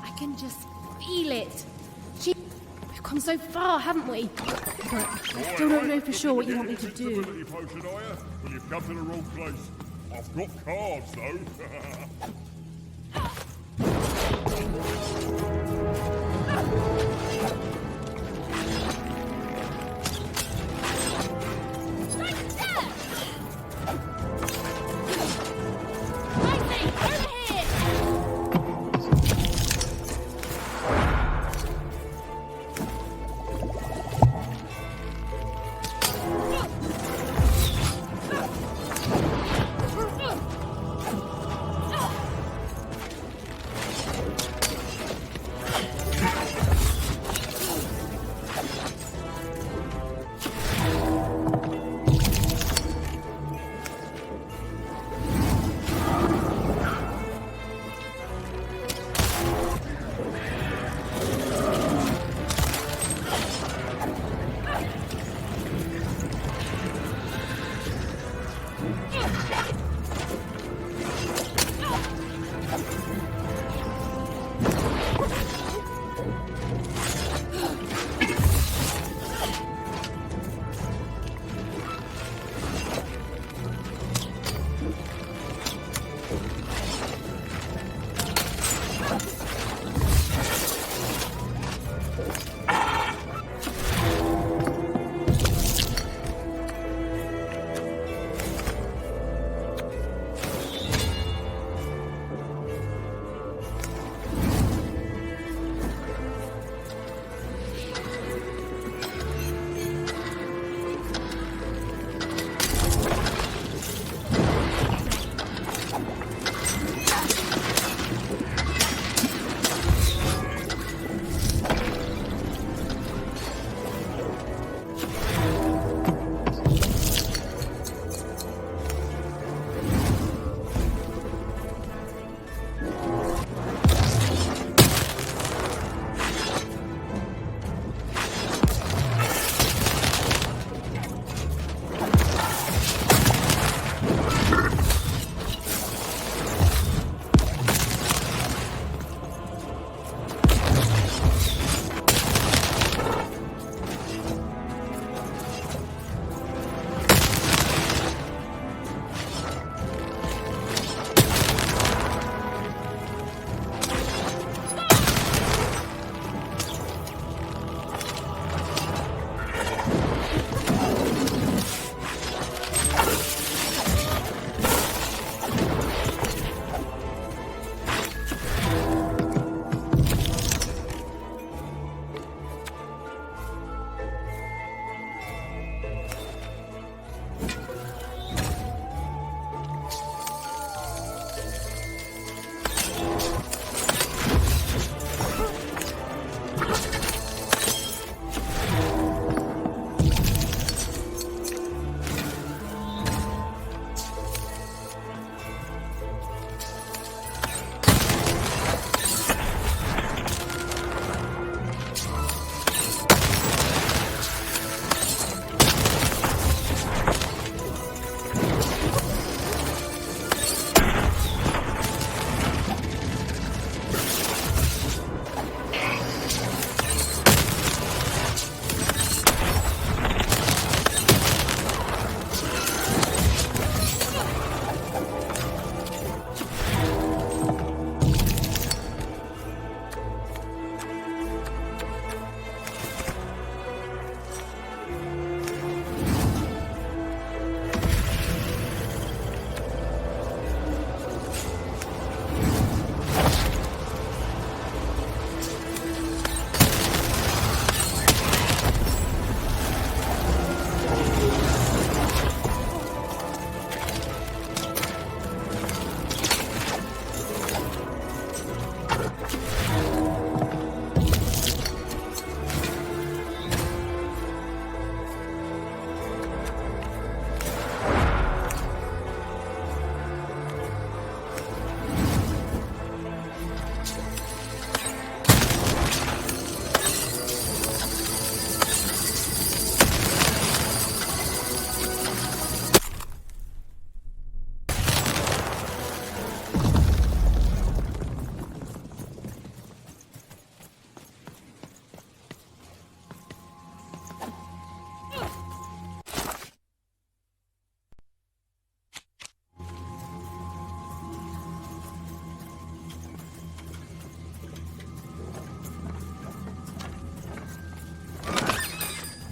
I can just feel it. We've come so far, haven't we? But I still don't know for sure what you want me to do. Potion, are you? Well, you've come to the wrong place. I've got cards, though.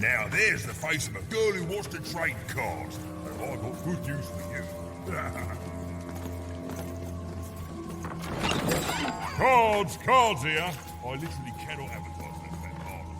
Now there's the face of a girl who wants to trade cards. And I got good news for you. Cards here. I literally cannot advertise that fat card.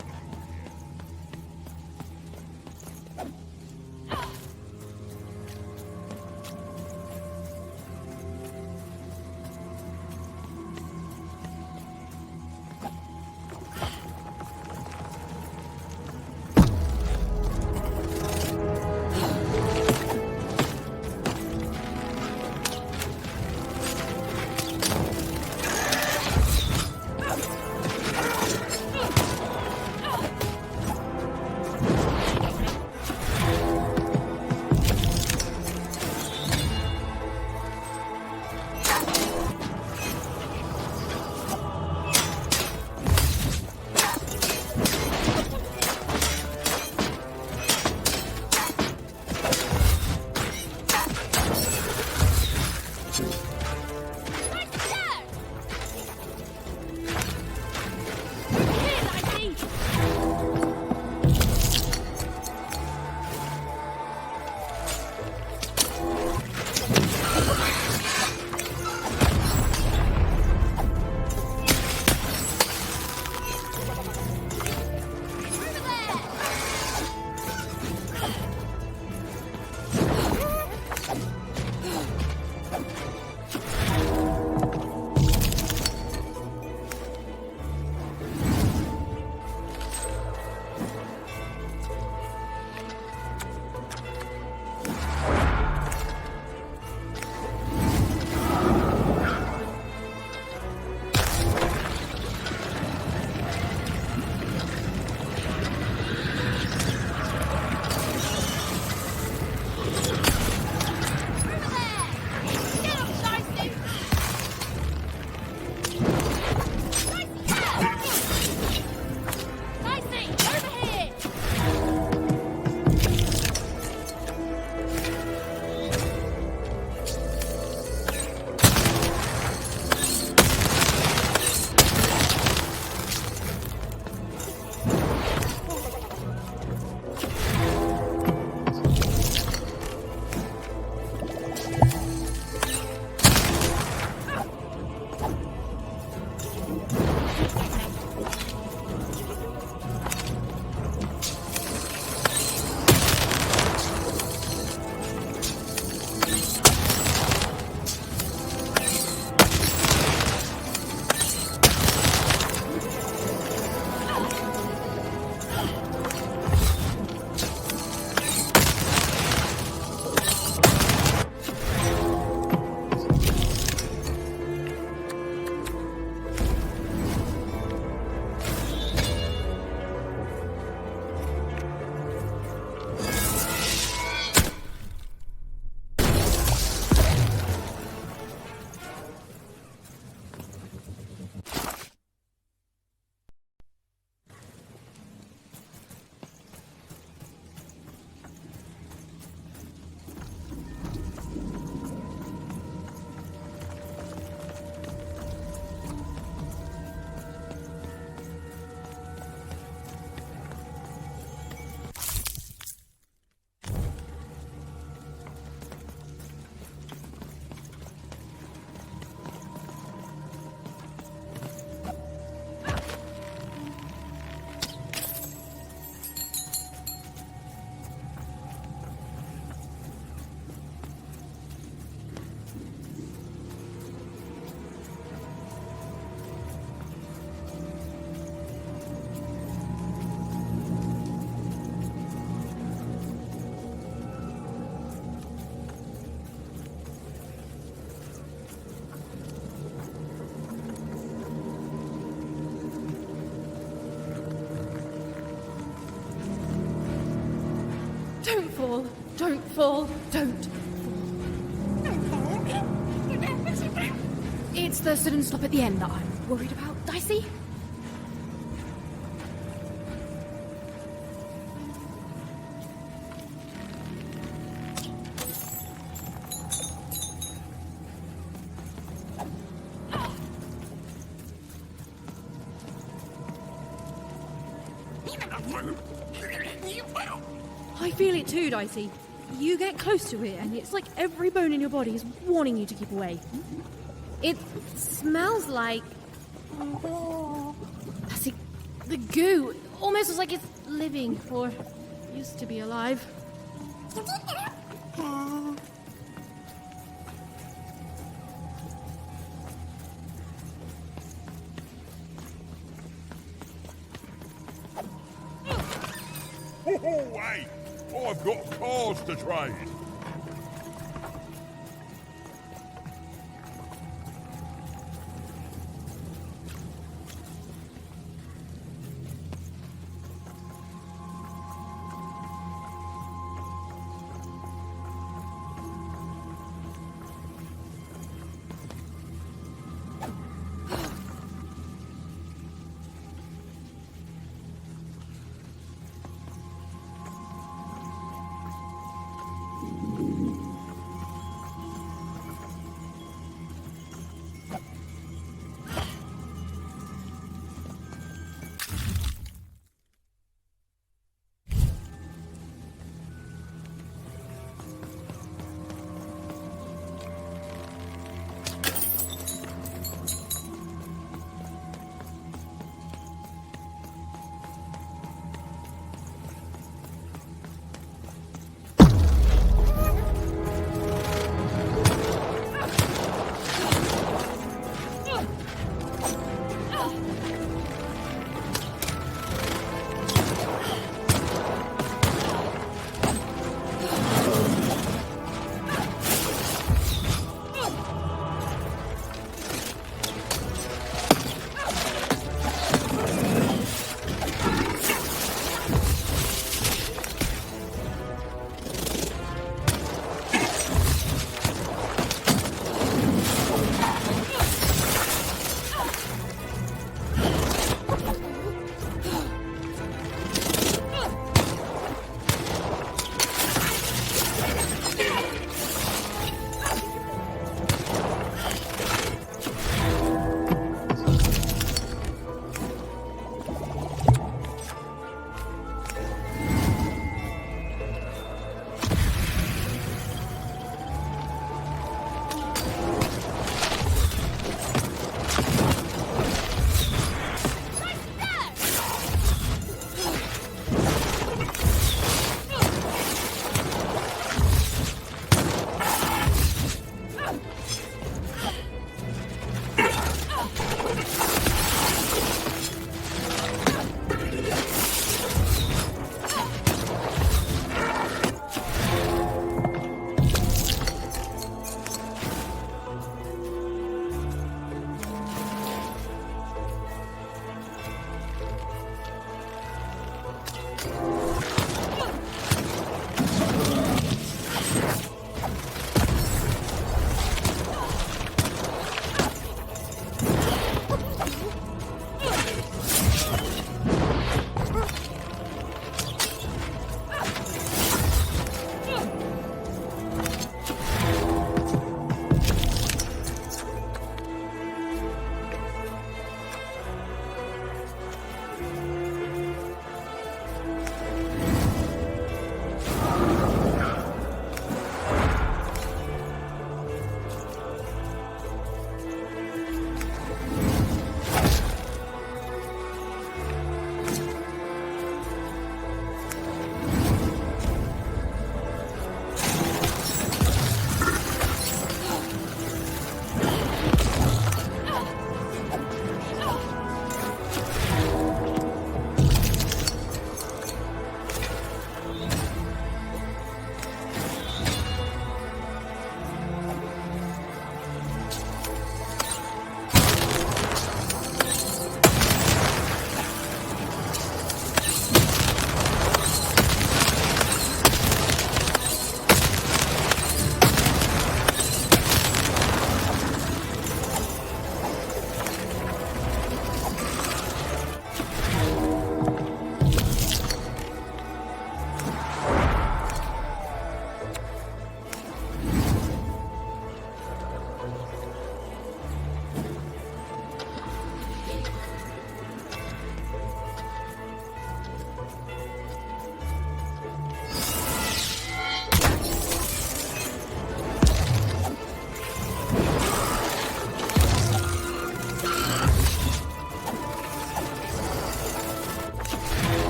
fall. Don't fall. Don't. It's the sudden stop at the end that I'm worried about, Dicey. I feel it too, Dicey. You get close to it, and it's like every bone in your body is warning you to keep away. It smells like... That's it. The goo. Almost looks like it's living, or used to be alive. Oh, wait! I've got cars to trade.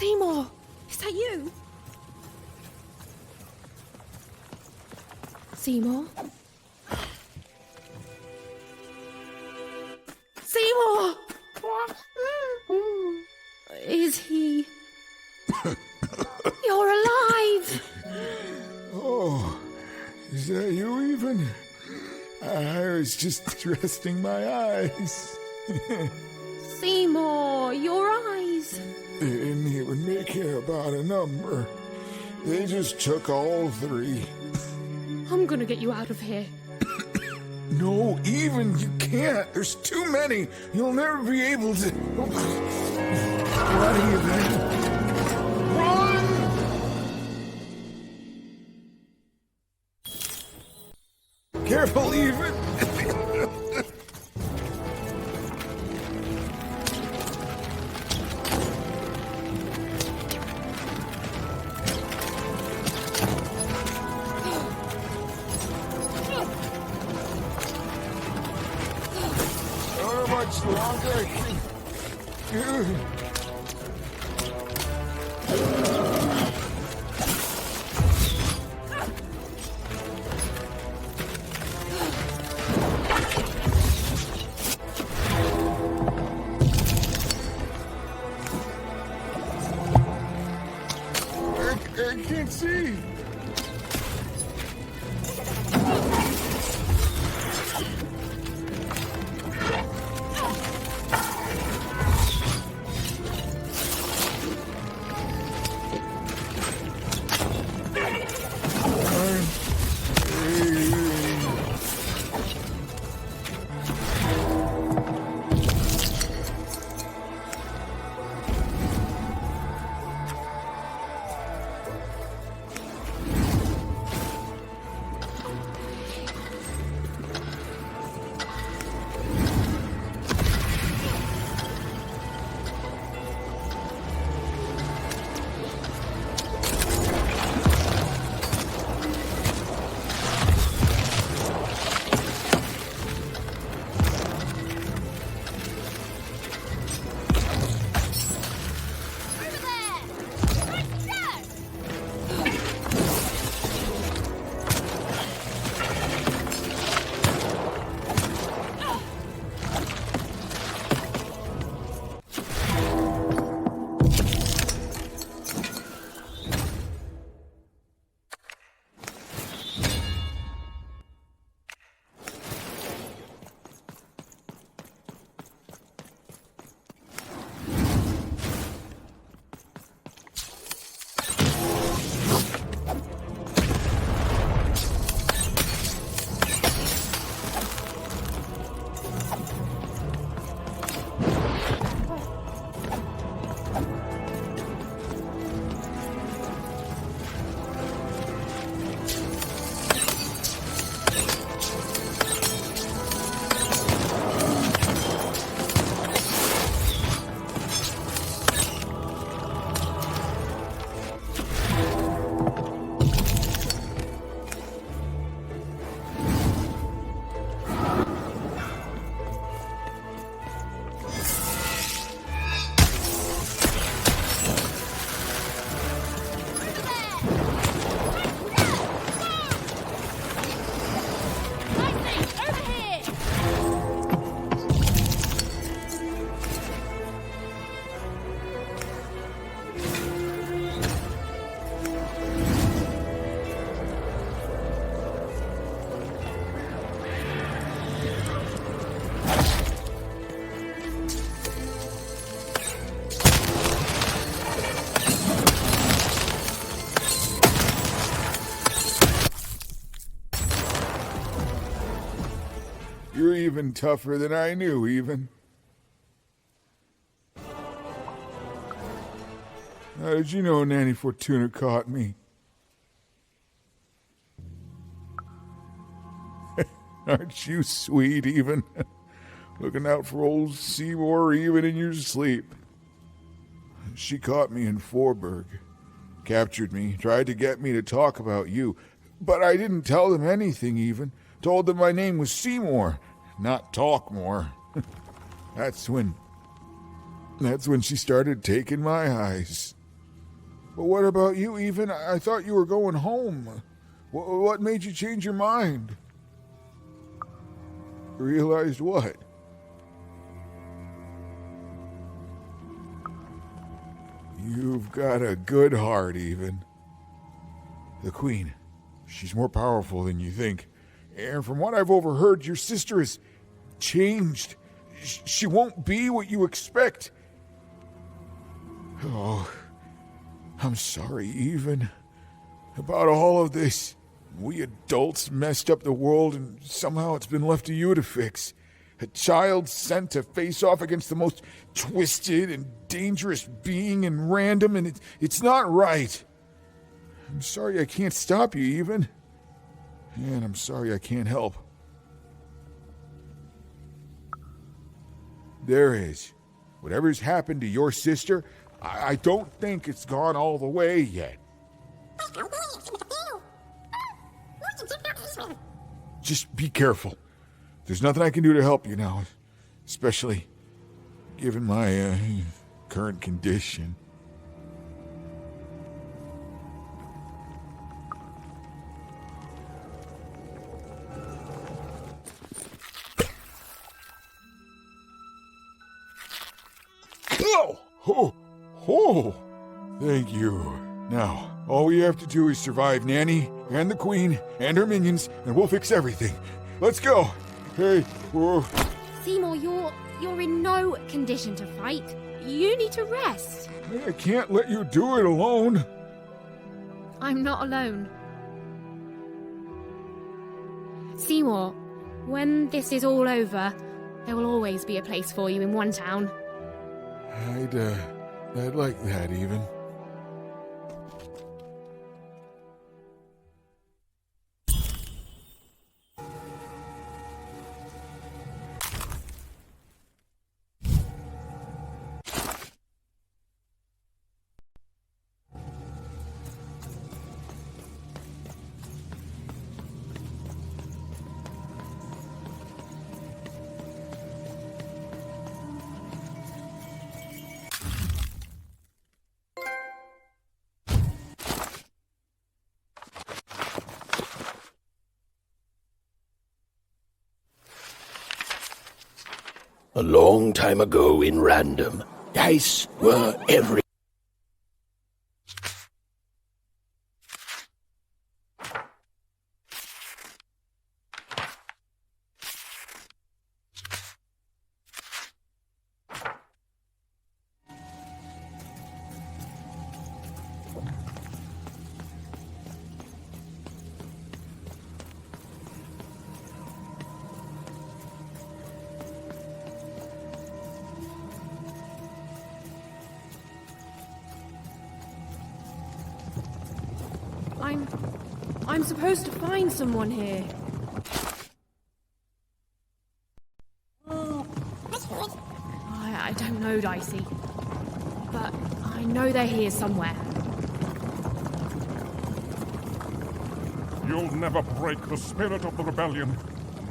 Seymour, is that you? Seymour? Seymour! Is he... You're alive! Oh, is that you even? I was just resting my eyes. Seymour, your eyes. They didn't even make care about a number. They just took all 3. I'm gonna get you out of here. No, even you can't. There's too many. You'll never be able to. What are you then? Run! Careful, even. How much longer can you? I can't see. You're even tougher than I knew, even. How did you know Nanny Fortuna caught me? Aren't you sweet, even? Looking out for old Seymour even in your sleep. She caught me in Forburg, captured me, tried to get me to talk about you, but I didn't tell them anything even. Told them my name was Seymour, not Talkmore. That's when she started taking my eyes. But what about you, Even? I thought you were going home. What made you change your mind? Realized what? You've got a good heart, Even. The Queen, she's more powerful than you think. And from what I've overheard, your sister is changed. She won't be what you expect. Oh, I'm sorry, Even, about all of this. We adults messed up the world, and somehow it's been left to you to fix. A child sent to face off against the most twisted and dangerous being in random, and it's not right. I'm sorry I can't stop you, Even. And I'm sorry I can't help. There is. Whatever's happened to your sister, I don't think it's gone all the way yet. Just be careful. There's nothing I can do to help you now, especially given my current condition. Oh, thank you. Now, all we have to do is survive Nanny and the Queen and her minions, and we'll fix everything. Let's go. Hey, whoa. Seymour, you're in no condition to fight. You need to rest. I can't let you do it alone. I'm not alone. Seymour, when this is all over, there will always be a place for you in one town. I'd like that, Even. A long time ago in Random, dice were every... I'm supposed to find someone here. I don't know, Dicey. But I know they're here somewhere. You'll never break the spirit of the rebellion.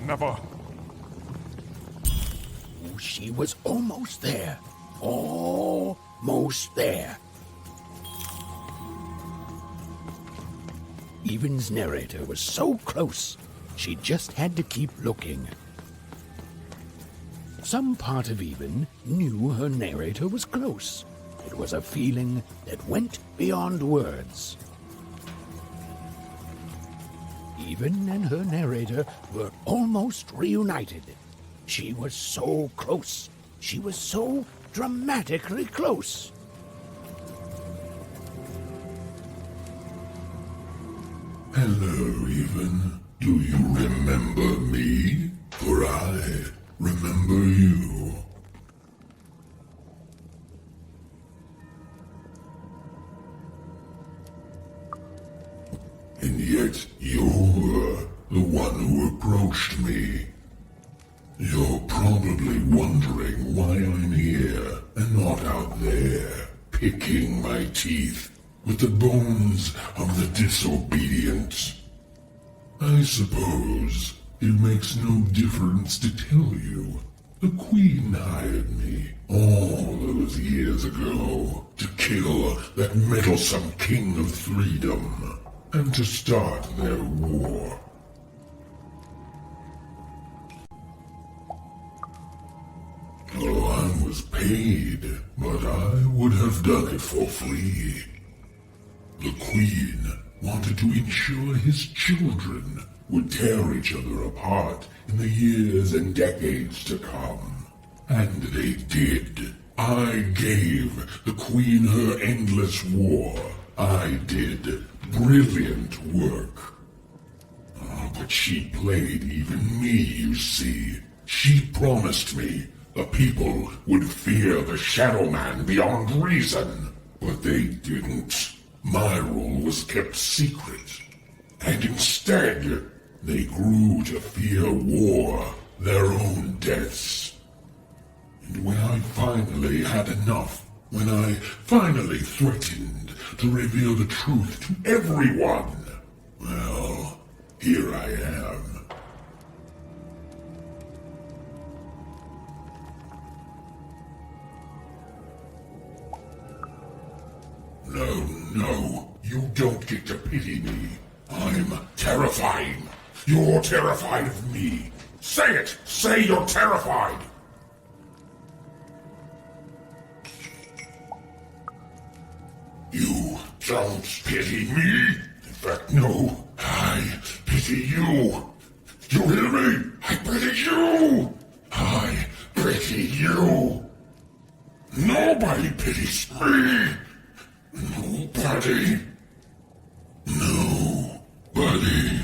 Never. Oh, she was almost there. Almost there. Even's narrator was so close, she just had to keep looking. Some part of Even knew her narrator was close. It was a feeling that went beyond words. Even and her narrator were almost reunited. She was so close. She was so dramatically close. Hello, Even. Do you remember me? For I remember you. And yet you're the one who approached me. You're probably wondering why I'm here and not out there, picking my teeth with the bones of the disobedient. I suppose it makes no difference to tell you. The Queen hired me all those years ago to kill that meddlesome King of Freedom and to start their war. Oh, I was paid, but I would have done it for free. The Queen wanted to ensure his children would tear each other apart in the years and decades to come. And they did. I gave the Queen her endless war. I did brilliant work. Oh, but she played even me, you see. She promised me the people would fear the Shadow Man beyond reason. But they didn't. My rule was kept secret. And instead, they grew to fear war, their own deaths. And when I finally had enough, when I finally threatened to reveal the truth to everyone, well, here I am. No, you don't get to pity me. I'm terrifying. You're terrified of me. Say it! Say you're terrified! You don't pity me? In fact, no. I pity you. You hear me? I pity you! I pity you! Nobody pities me! Nobody. Nobody.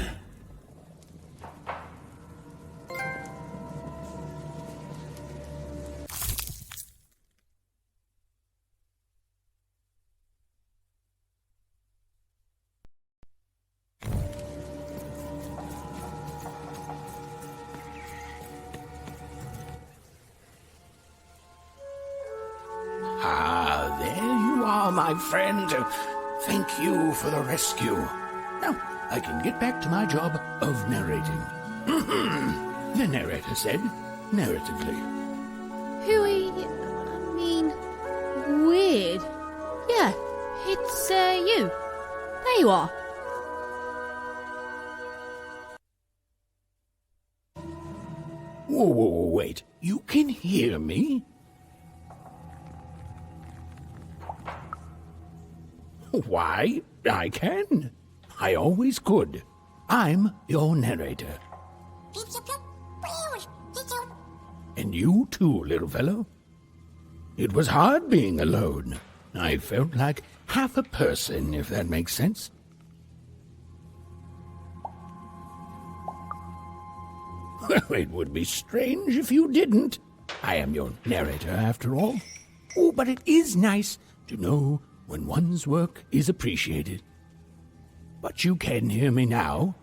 Ah, there you are, my friend. Thank you for the rescue. Now, I can get back to my job of narrating. The narrator said, narratively. Weird. Yeah, it's, you. There you are. Whoa, wait. You can hear me? Why, I can. I always could. I'm your narrator. And you too, little fellow. It was hard being alone. I felt like half a person, if that makes sense. Well, it would be strange if you didn't. I am your narrator, after all. Oh, but it is nice to know when one's work is appreciated. But you can hear me now,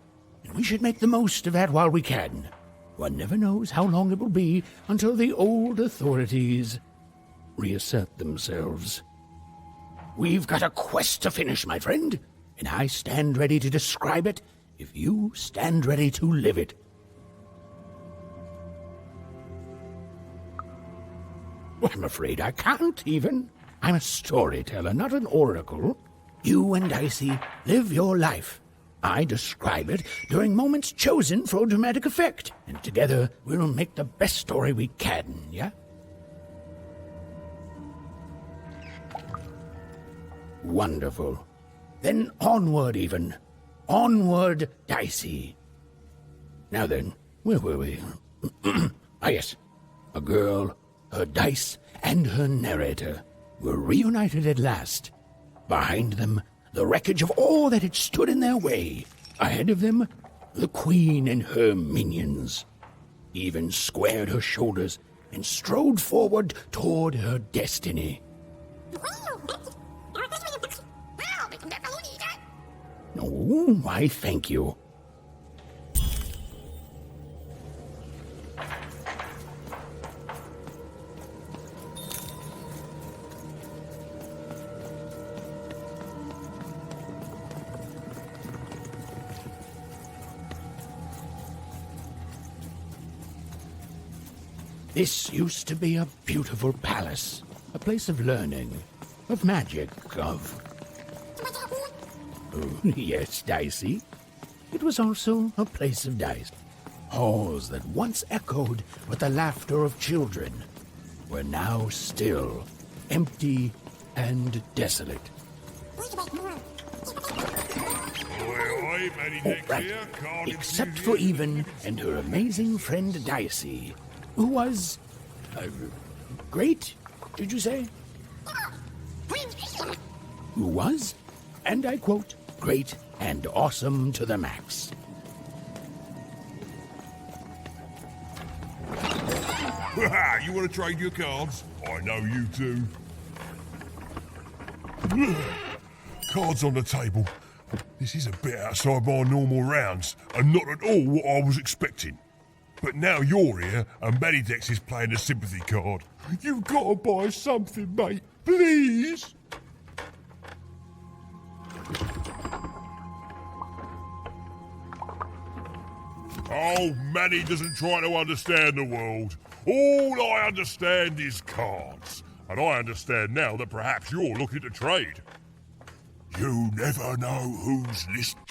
and we should make the most of that while we can. One never knows how long it will be until the old authorities reassert themselves. We've got a quest to finish, my friend, and I stand ready to describe it if you stand ready to live it. Well, I'm afraid I can't, even. I'm a storyteller, not an oracle. You and Dicey live your life. I describe it during moments chosen for dramatic effect, and together we'll make the best story we can, yeah? Wonderful. Then onward, even. Onward, Dicey. Now then, where were we? Ah, yes. A girl, her dice, and her narrator were reunited at last. Behind them, the wreckage of all that had stood in their way. Ahead of them, the Queen and her minions. Even squared her shoulders and strode forward toward her destiny. Oh, why, thank you. This used to be a beautiful palace, a place of learning, of magic, of... Oh, yes, Dicey. It was also a place of dice. Halls that once echoed with the laughter of children were now still, empty and desolate. Oh, right. Except for Even and her amazing friend Dicey, who was... great, did you say? Who was, and I quote, great and awesome to the max. You want to trade your cards? I know you do. Cards on the table. This is a bit outside my normal rounds, and not at all what I was expecting. But now you're here, and Medidex is playing a sympathy card. You've got to buy something, mate. Please? Oh, Manny doesn't try to understand the world. All I understand is cards. And I understand now that perhaps you're looking to trade. You never know who's listening.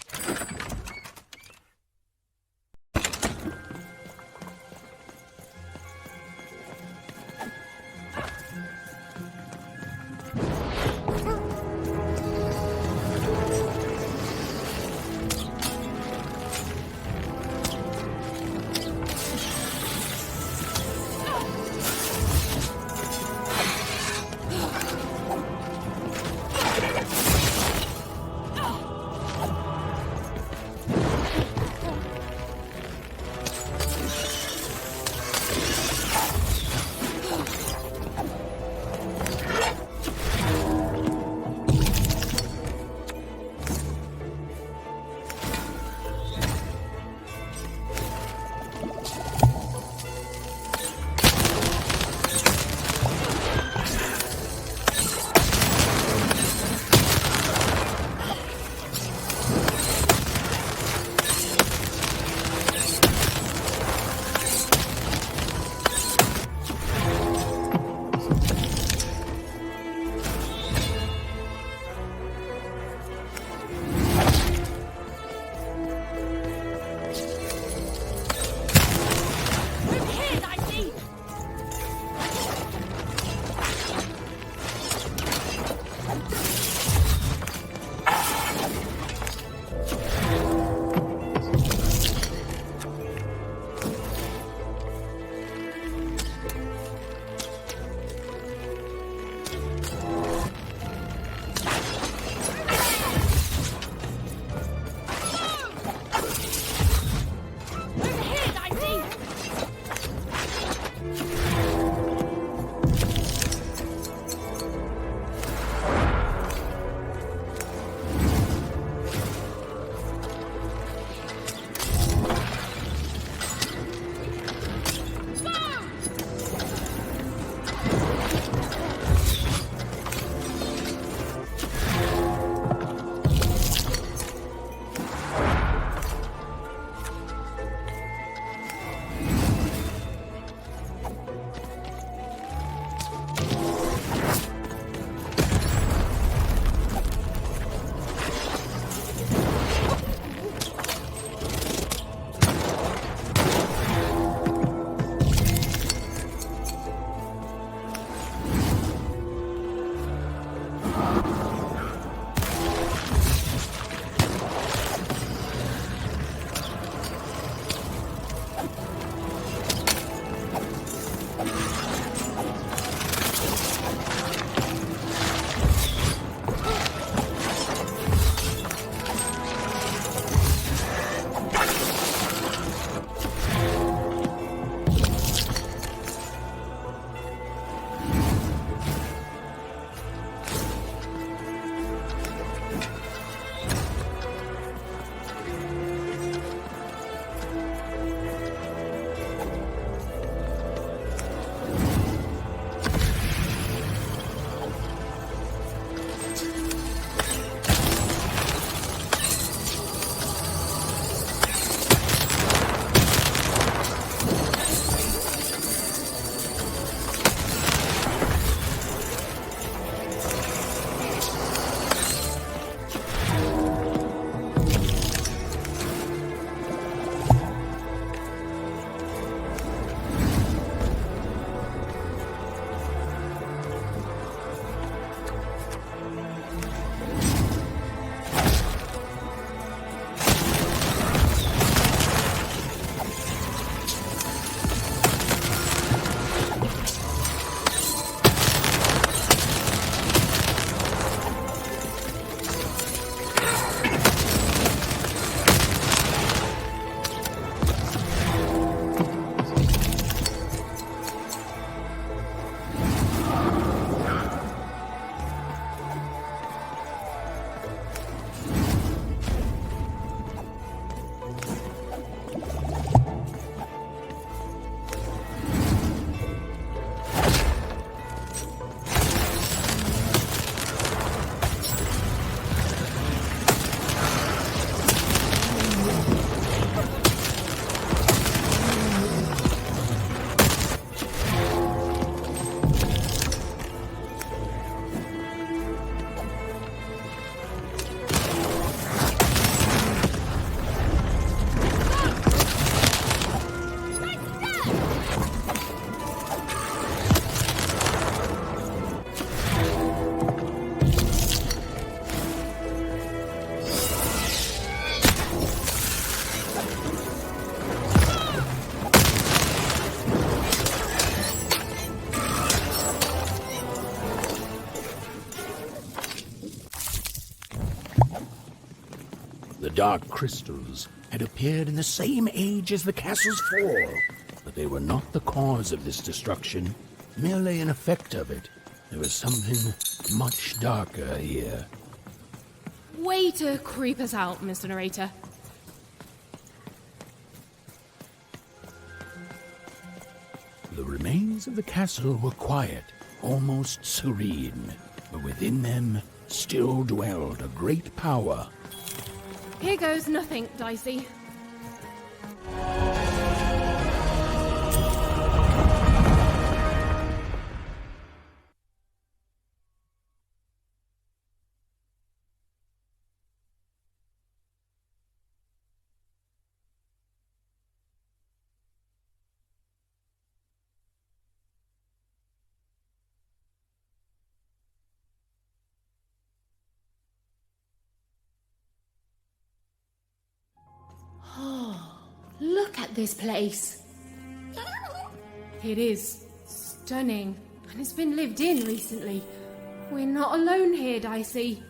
dark crystals had appeared in the same age as the castle's fall, but they were not the cause of this destruction, merely an effect of it. There was something much darker here. Way to creep us out, Mr. Narrator. The remains of the castle were quiet, almost serene, but within them still dwelled a great power. Here goes nothing, Dicey. Look at this place. It is stunning, and it's been lived in recently. We're not alone here, Dicey.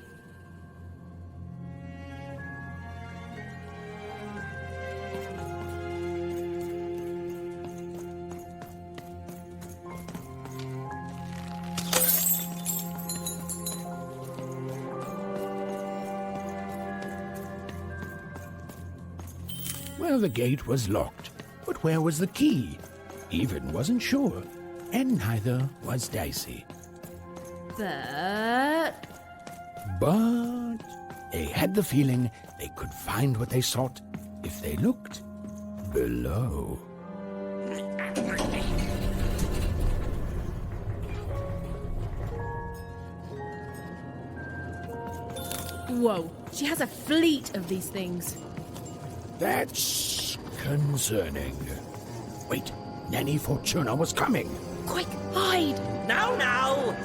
Well, the gate was locked, but where was the key? Even wasn't sure, and neither was Dicey. But they had the feeling they could find what they sought if they looked below. whoa, she has a fleet of these things. That's concerning. Wait, Nanny Fortuna was coming. Quick, hide! Now,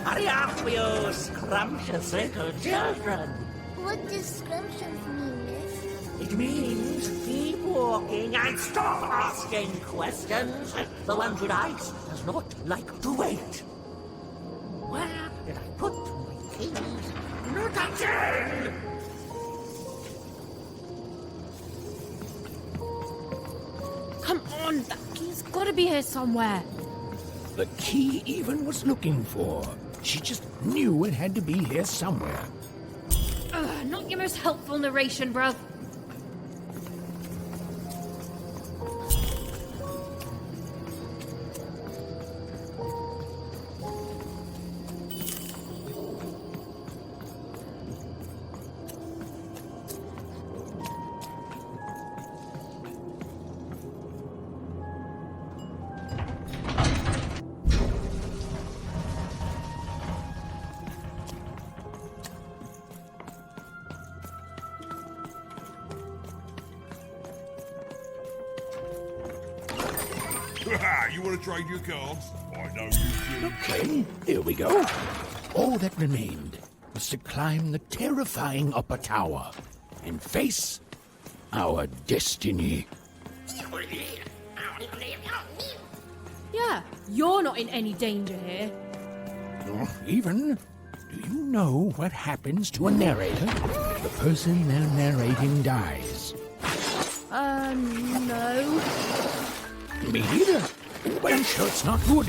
hurry up, you scrumptious little children. What does scrumptious mean, miss? It means keep walking and stop asking questions. The one who likes does not like to wait. Where did I put my keys? Not again! Come on, that key's gotta be here somewhere. The key Even was looking for. She just knew it had to be here somewhere. Not your most helpful narration, bruv. You want to trade your cards? I know you do. Okay, here we go. All that remained was to climb the terrifying upper tower and face our destiny. Yeah, you're not in any danger here. Even, do you know what happens to a narrator if the person they're narrating dies? No. Me neither. But I'm sure it's not good.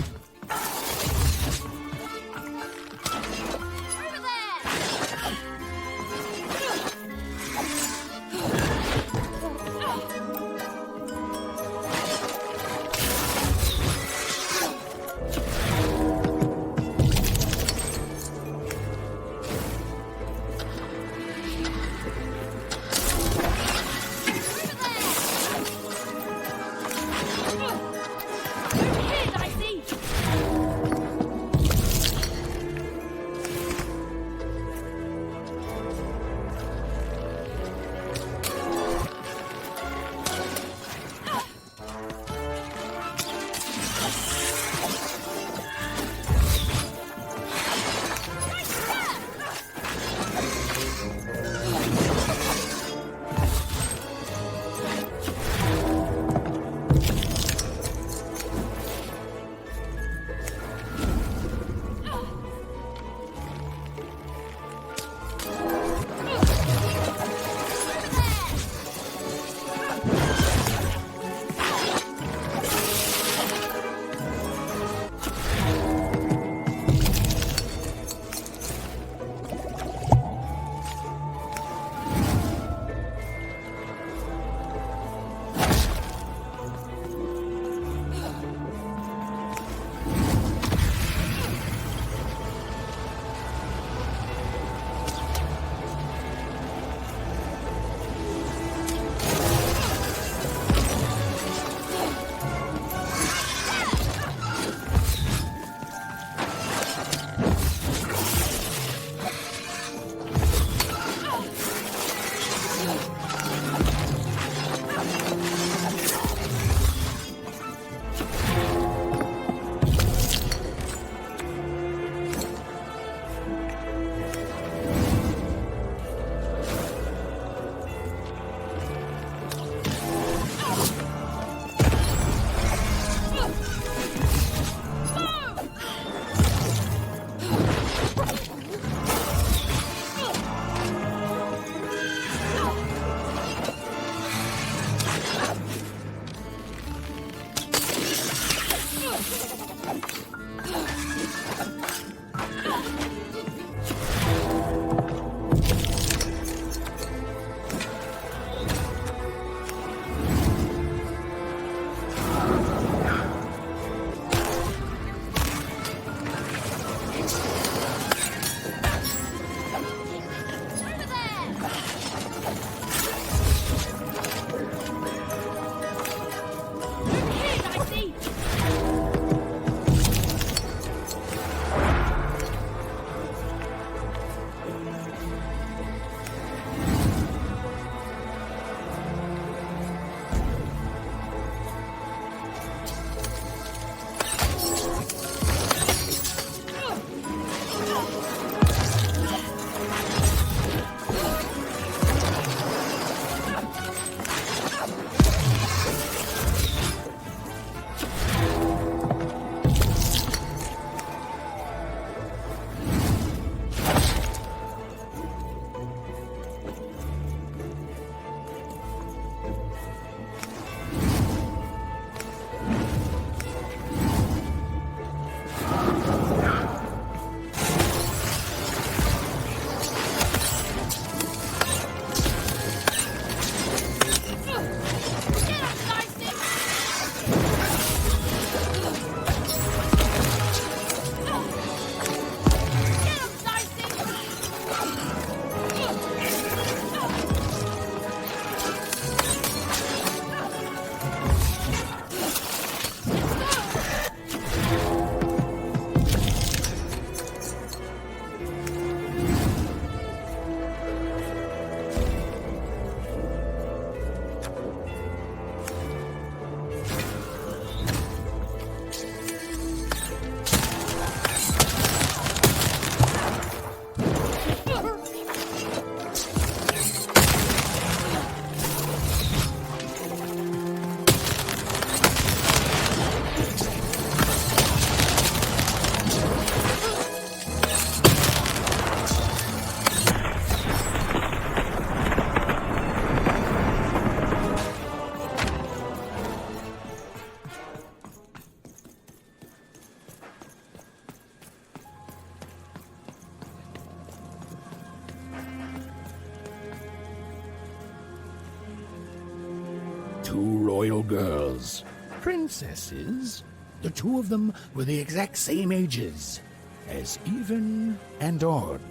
2 royal girls. Princesses. The 2 of them were the exact same ages as Even and Odd.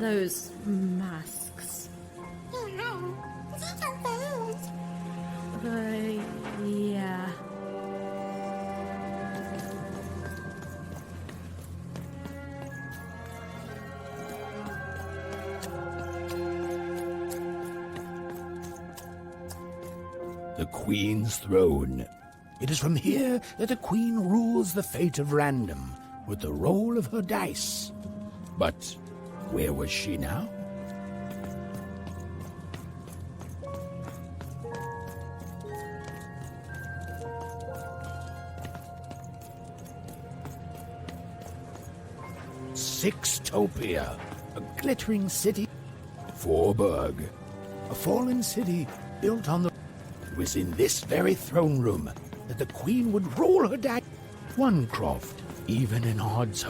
Those masks. Yeah. The Queen's throne. It is from here that the Queen rules the fate of random with the roll of her dice. But where was she now? Sixtopia, a glittering city. Forburg, a fallen city built on the... It was in this very throne room that the Queen would roll her dice. One croft, even in odds.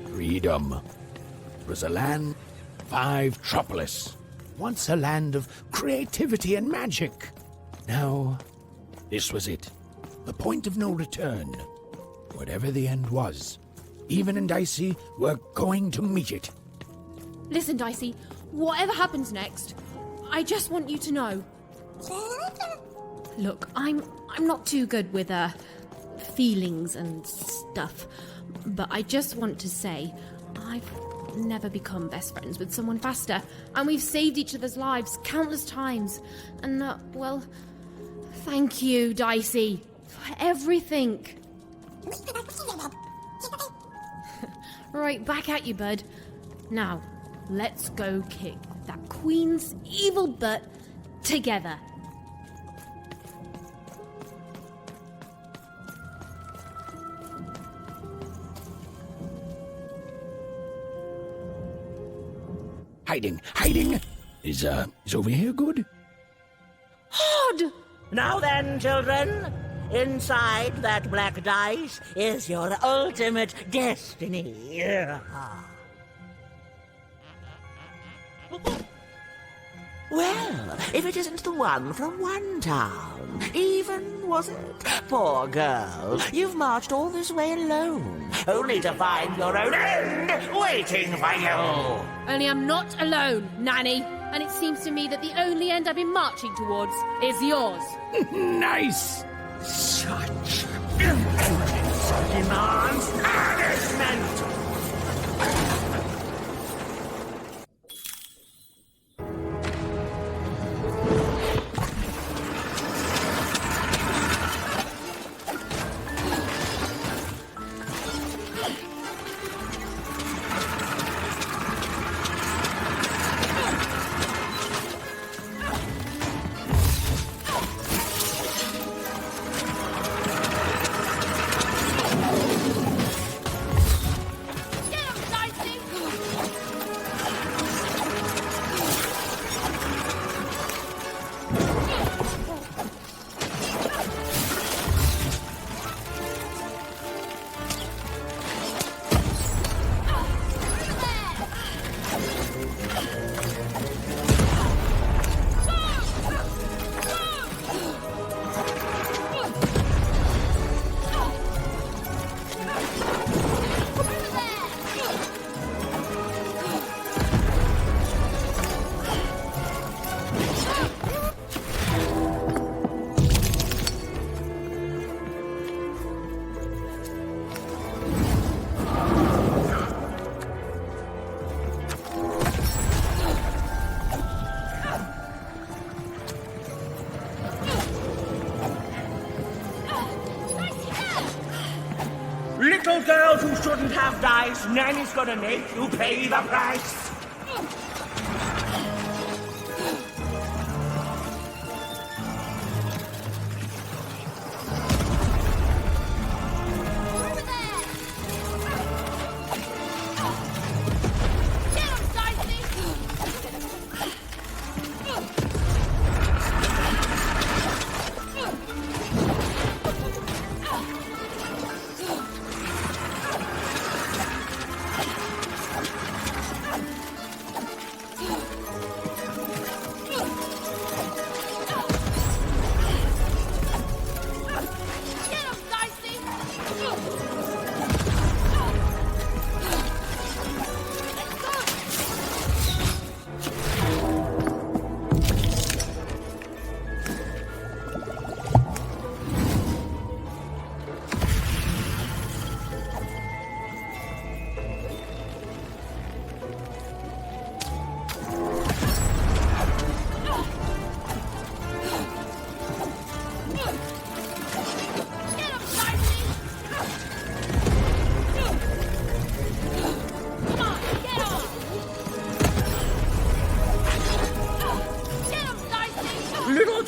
Freedom. It was a land, 5 Tropolis. Once a land of creativity and magic. Now, this was it. The point of no return. Whatever the end was, Even and Dicey were going to meet it. Listen, Dicey, whatever happens next, I just want you to know. Look, I'm not too good with feelings and stuff, but I just want to say I've never become best friends with someone faster, and we've saved each other's lives countless times. And well, thank you, Dicey, for everything. Right, back at you, bud. Now, let's go kick that Queen's evil butt together. Hiding. Is over here good? Odd! Now then, children, inside that black dice is your ultimate destiny. Well, if it isn't the one from one town, Even, was it? Poor girl, you've marched all this way alone, only to find your own end waiting for you. Only I'm not alone, Nanny. And it seems to me that the only end I've been marching towards is yours. Nice! Such impudence demands punishment! Little girls who shouldn't have dice, Nanny's gonna make you pay the price.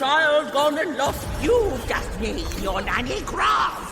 child's gone and lost. You've just made your nanny cross.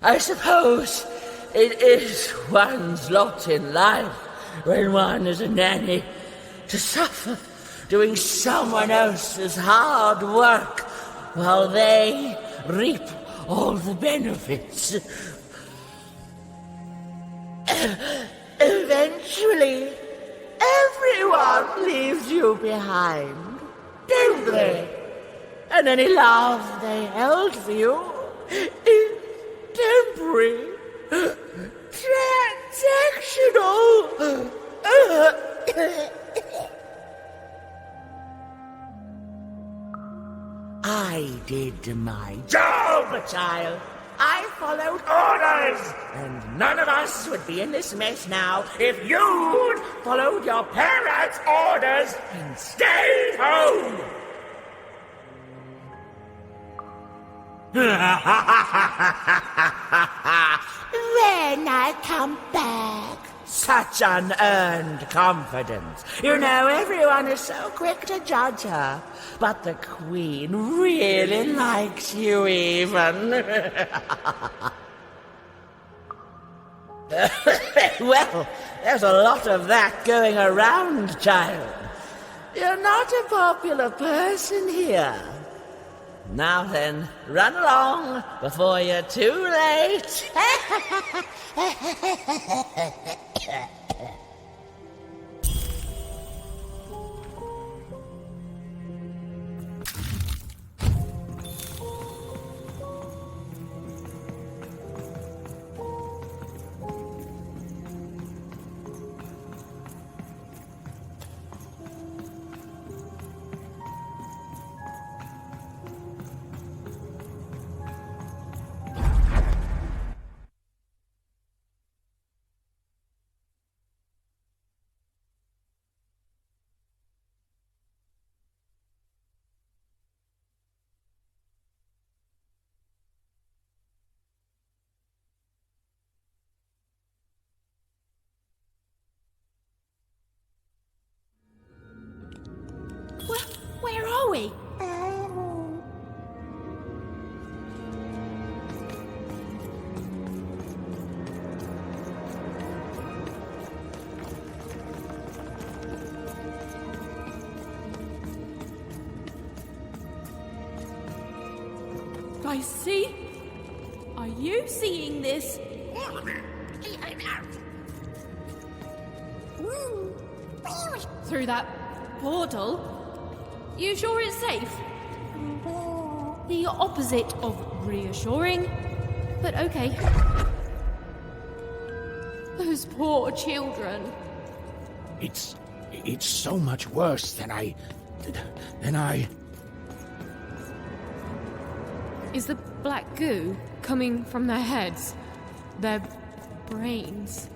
I suppose it is one's lot in life when one is a nanny to suffer doing someone else's hard work while they reap all the benefits. Eventually, everyone leaves you behind, don't they? And any love they held for you is temporary, transactional. I did my job, child. I followed orders, and none of us would be in this mess now if you'd followed your parents' orders and stayed home. When I come back. Such unearned confidence. You know, everyone is so quick to judge her. But the Queen really likes you even. Well, there's a lot of that going around, child. You're not a popular person here. Now then, run along before you're too late. Chloe! Dicey? Are you seeing this? Through that portal? You sure it's safe? The opposite of reassuring, but okay. Those poor children. It's so much worse than I. Is the black goo coming from their heads? Their brains?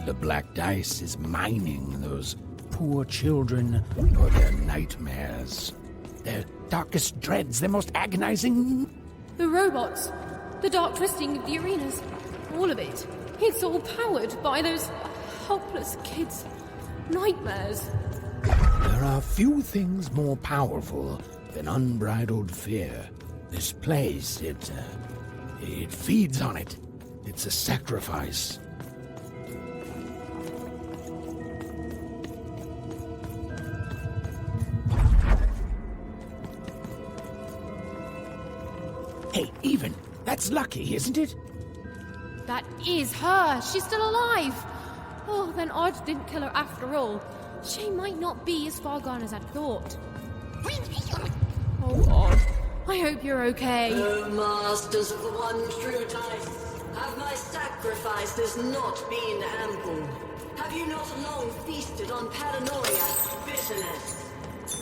The black dice is mining those poor children for their nightmares, their darkest dreads, their most agonizing. The robots, the dark twisting of the arenas, all of it. It's all powered by those helpless kids' nightmares. There are few things more powerful than unbridled fear. This place, it feeds on it. It's a sacrifice. Hey, Even, that's lucky, isn't it? That is her. She's still alive. Oh, then Odd didn't kill her after all. She might not be as far gone as I'd thought. Oh, Odd. I hope you're okay. Oh, masters of the one true dice, have my sacrifices not been ample? Have you not long feasted on paranoia, bitterness,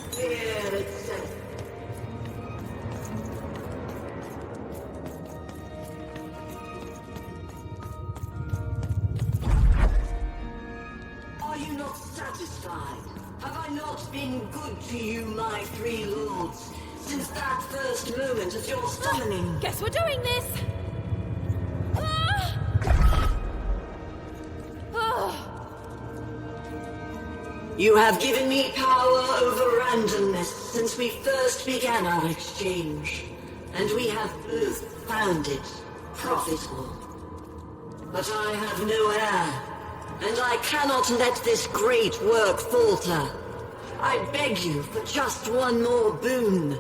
fear itself? Are you not satisfied? Have I not been good to you, my three lords? Since that first moment of your summoning. Guess we're doing this! You have given me power over randomness since we first began our exchange, and we have both found it profitable. But I have no heir, and I cannot let this great work falter. I beg you for just one more boon.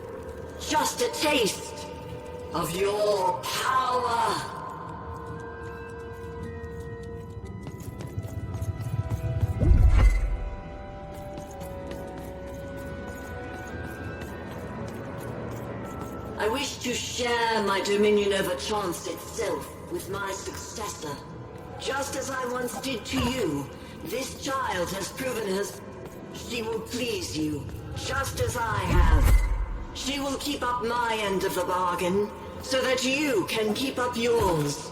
Just a taste of your power. I wish to share my dominion over chance itself with my successor. Just as I once did to you, this child has proven she will please you, just as I have. She will keep up my end of the bargain, so that you can keep up yours.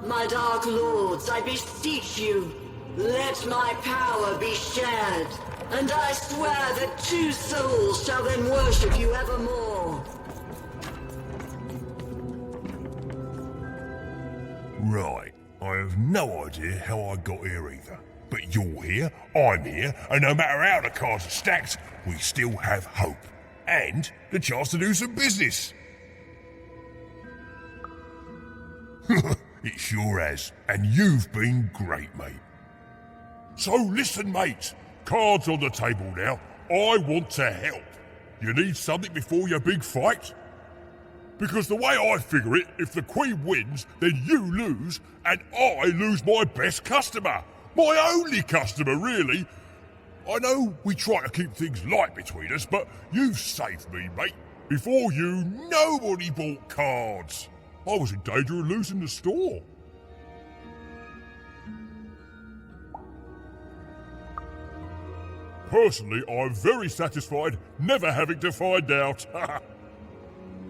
My dark lords, I beseech you, let my power be shared, and I swear that two souls shall then worship you evermore. Right, I have no idea how I got here either. But you're here, I'm here, and no matter how the cards are stacked, we still have hope. And the chance to do some business. It sure has. And you've been great, mate. So listen, mate. Cards on the table now. I want to help. You need something before your big fight? Because the way I figure it, if the Queen wins, then you lose, and I lose my best customer. My only customer, really. I know we try to keep things light between us, but you've saved me, mate. Before you, nobody bought cards. I was in danger of losing the store. Personally, I'm very satisfied never having to find out.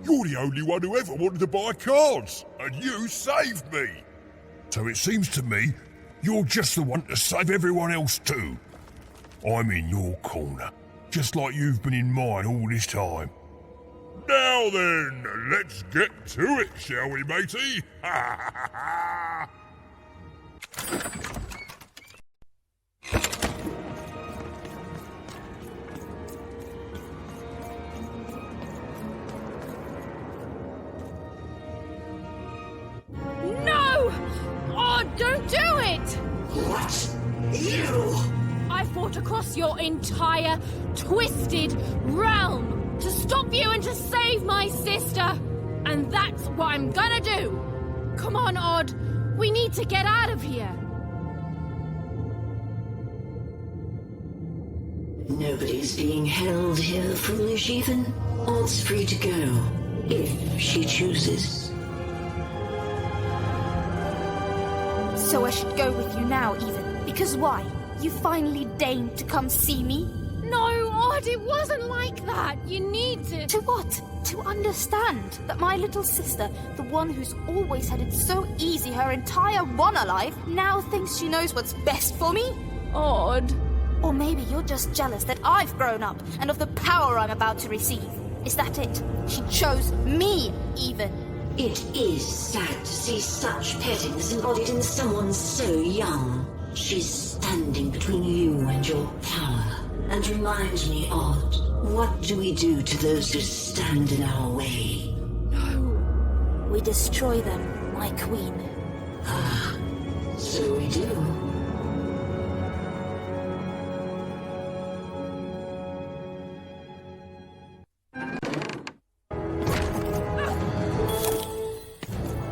You're the only one who ever wanted to buy cards, and you saved me. So it seems to me you're just the one to save everyone else too. I'm in your corner, just like you've been in mine all this time. Now then, let's get to it, shall we, matey? You! I fought across your entire twisted realm to stop you and to save my sister. And that's what I'm gonna do. Come on, Odd. We need to get out of here. Nobody's being held here, foolish even. Odd's free to go, if she chooses. So I should go with you now, even. Because why? You finally deigned to come see me? No, Odd, it wasn't like that. You need to... To what? To understand that my little sister, the one who's always had it so easy her entire one alive, now thinks she knows what's best for me? Odd. Or maybe you're just jealous that I've grown up and of the power I'm about to receive. Is that it? She chose me, even. It is sad to see such pettiness embodied in someone so young. She's standing between you and your power. And reminds me, Odd, what do we do to those who stand in our way? No. We destroy them, my queen. Ah, so we do.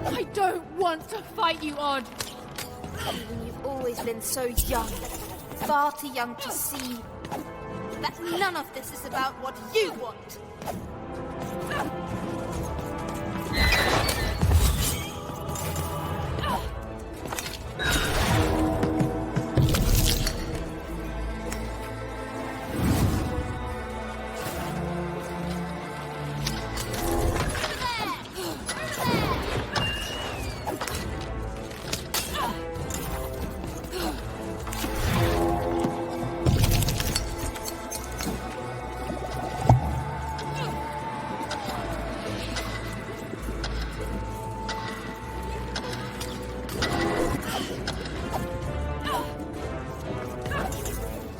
I don't want to fight you, Odd. When you've always been so young, far too young to see that none of this is about what you want.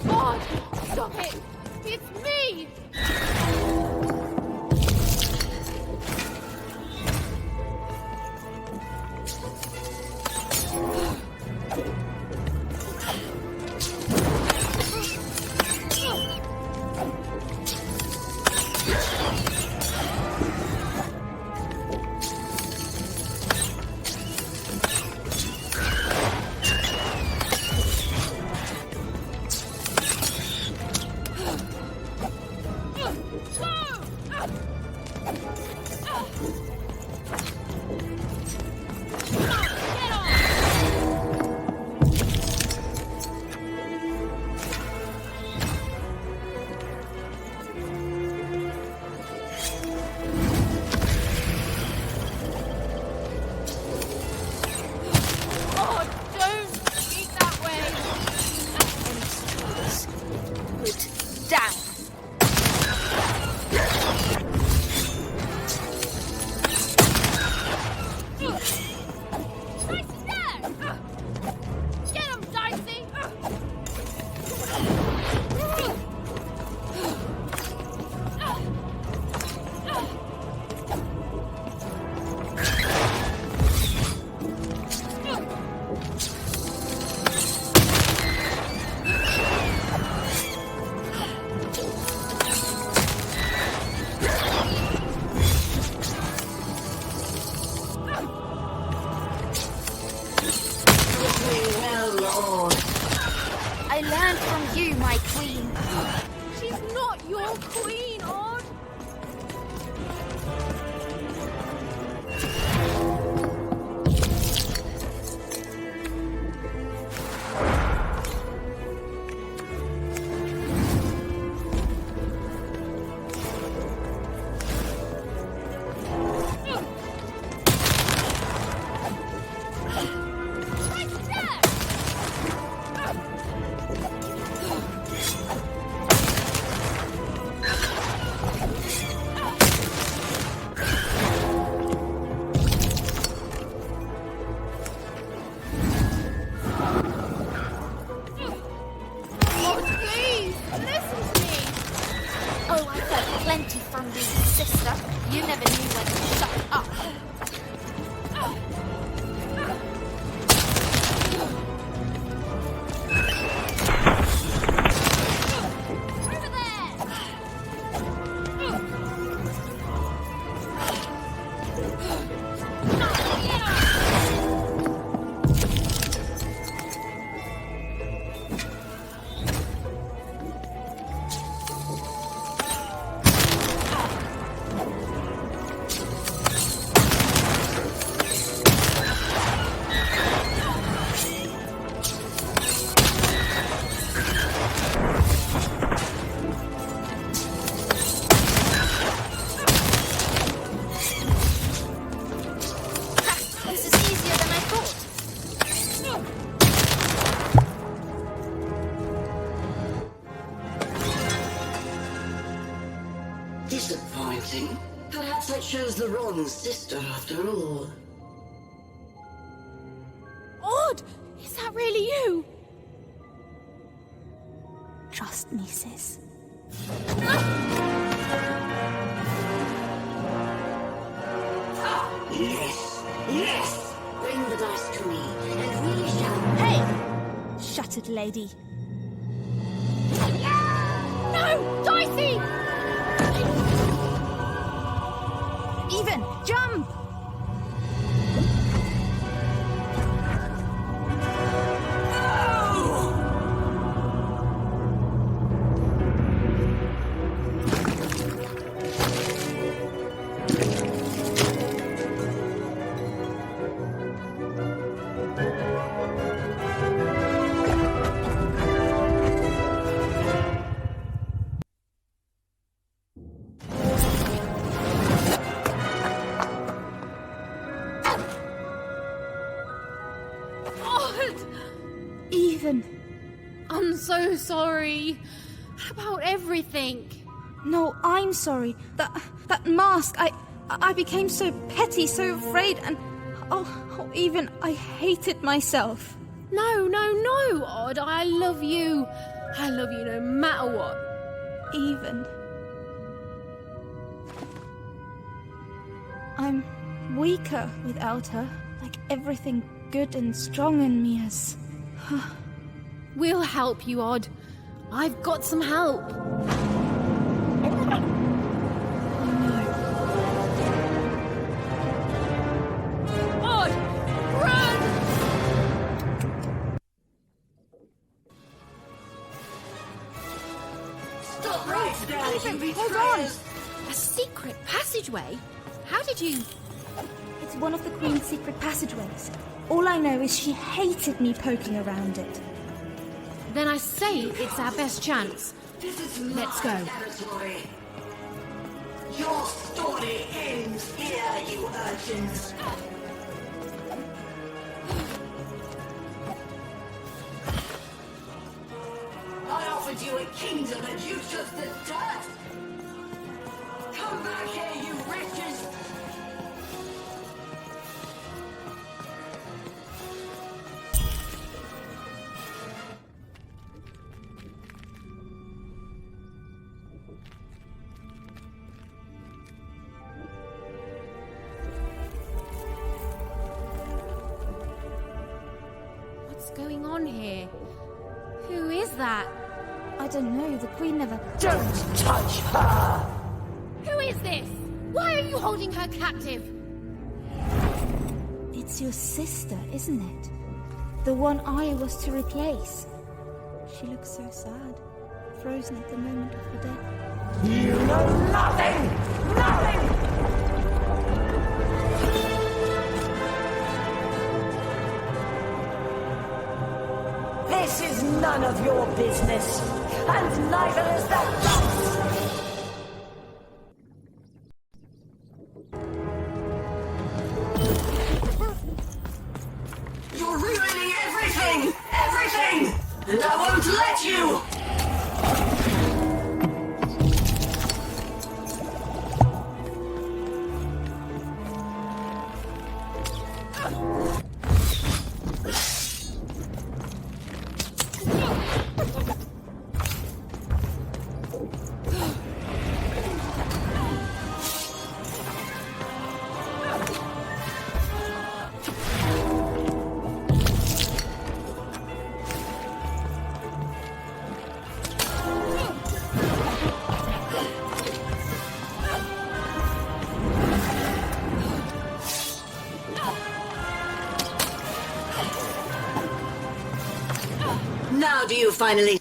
Odd, stop it! It's me! I learned from you, my queen. She's not your queen, Odd. Plenty from you, sister. You never knew when to shut up. disappointing. Perhaps I chose the wrong sister after all. Odd! Is that really you? Trust me, sis. Yes, yes! Bring the dice to me, and we shall... Hey! Shattered lady. No! Dicey! Even! Jump! I'm so sorry about everything. No, I'm sorry. That mask, I became so petty, so afraid, and even I hated myself. No, Odd. I love you. I love you no matter what. Even. I'm weaker without her. Like everything good and strong in me has... We'll help you, Odd. I've got some help. Odd, run! Stop right there, you Hold on! A secret passageway? How did you... It's one of the Queen's secret passageways. All I know is she hated me poking around it. Then I say it's our best chance. Let's go. Territory. Your story ends here, you urchins. I offered you a kingdom and you chose the dirt. Come back here, you wretches. What's going on here? Who is that? I don't know. The Queen never... Don't touch her! Who is this? Why are you holding her captive? It's your sister, isn't it? The one I was to replace. She looks so sad. Frozen at the moment of her death. You know nothing! Nothing! This is none of your business, and neither is that dice! You're ruining everything! Everything! And I won't let you! Now do you finally...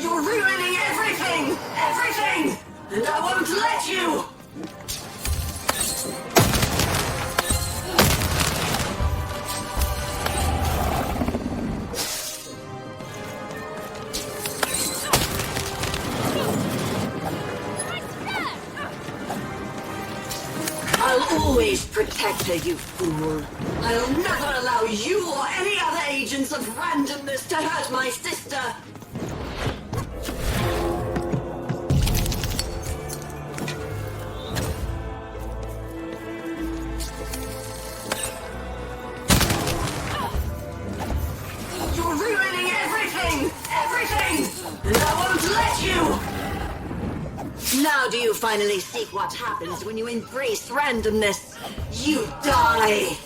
You're ruining everything! Everything! And I won't let you! I'll always protect her, you fool. I'll never allow you or any other agents of randomness to hurt my sister. You're ruining everything! Everything! And I won't let you! Now do you finally see what happens when you embrace randomness? You die!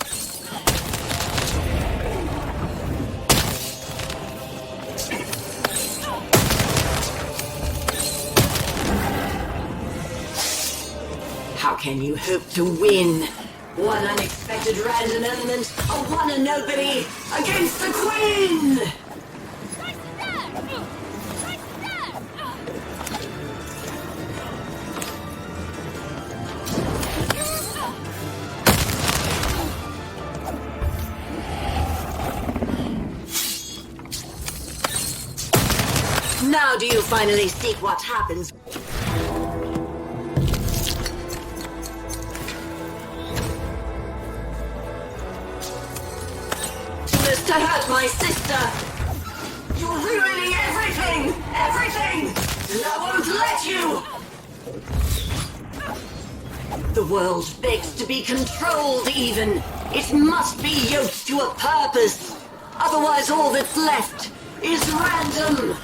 How can you hope to win? One unexpected random element, a one and nobody, against the Queen! Now do you finally see what happens? To hurt my sister! You're ruining everything! Everything! And I won't let you! The world begs to be controlled even. It must be yoked to a purpose. Otherwise all that's left is random.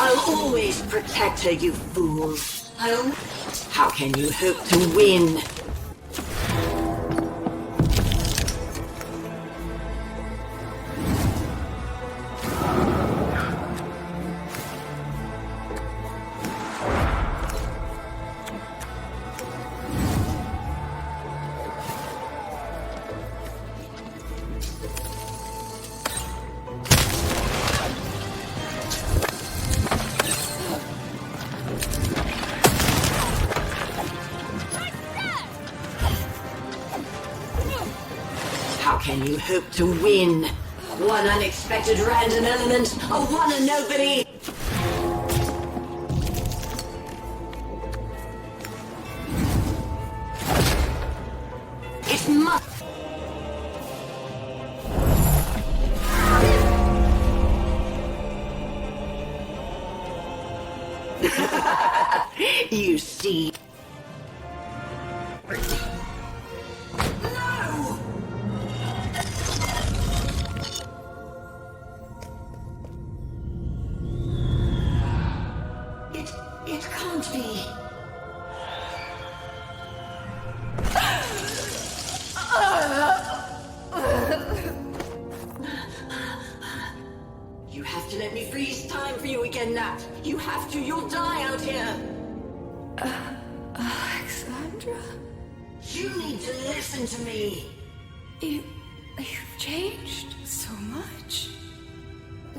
I'll always protect her, you fools. How can you hope to win? How can you hope to win? One unexpected random element, a one and nobody. It must. You see. It can't be. You have to let me freeze time for you again, Nat. You have to. You'll die out here. Alexandra? You need to listen to me. You've changed so much.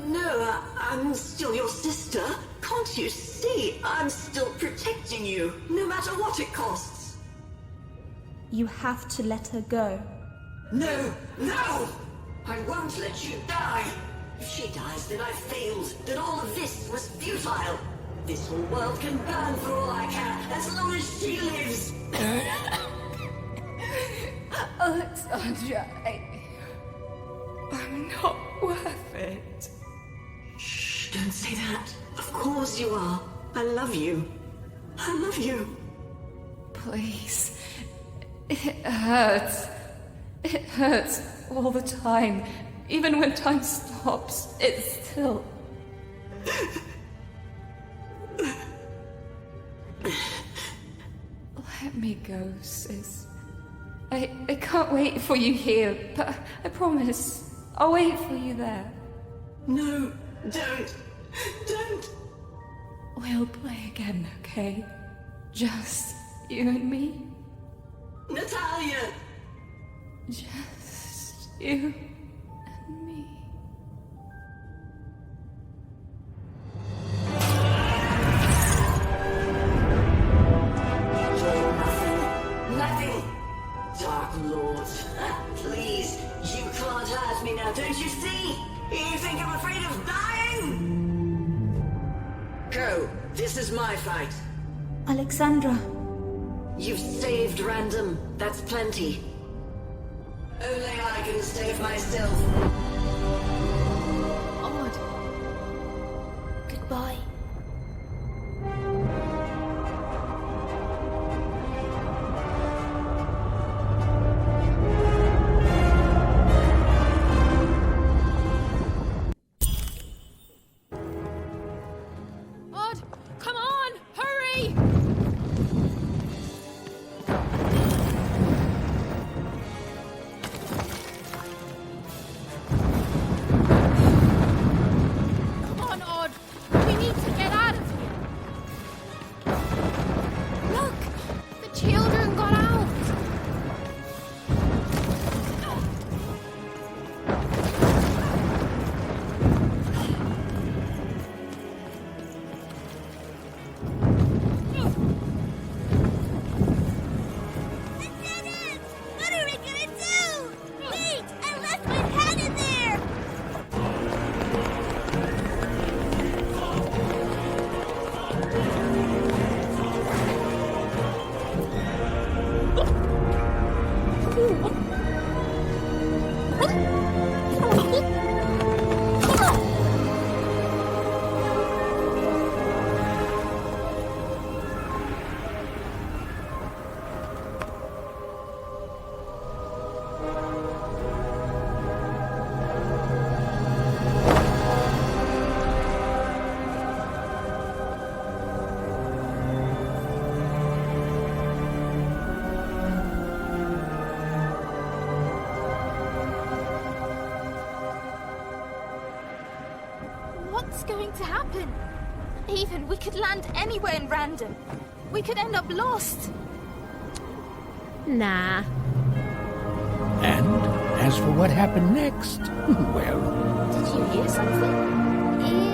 No, I'm still your sister. Can't you see? I'm still protecting you, no matter what it costs. You have to let her go. No, no! I won't let you die. If she dies, then I failed. Then all of this was futile. This whole world can burn for all I care, as long as she lives. Alexandra, I'm not worth it. Shh, don't say that. Of course you are. I love you. I love you. Please. It hurts. It hurts all the time. Even when time stops, it still... Let me go, sis. I can't wait for you here, but I promise I'll wait for you there. No, don't. Don't. We'll play again, okay? Just you and me. Natalia! Just you and me. Nothing. Die. think I'm afraid of dying? Go. This is my fight. Alexandra. You've saved Random. That's plenty. Only I can save myself. Odd. Goodbye. Odd, come on, hurry! Come on, Odd. We need to get out of here. Look, the children got out. What are we gonna do? Wait! I left my hat in there! What's going to happen? Even we could land anywhere in Random. We could end up lost. Nah. And as for what happened next, well, Did you hear something?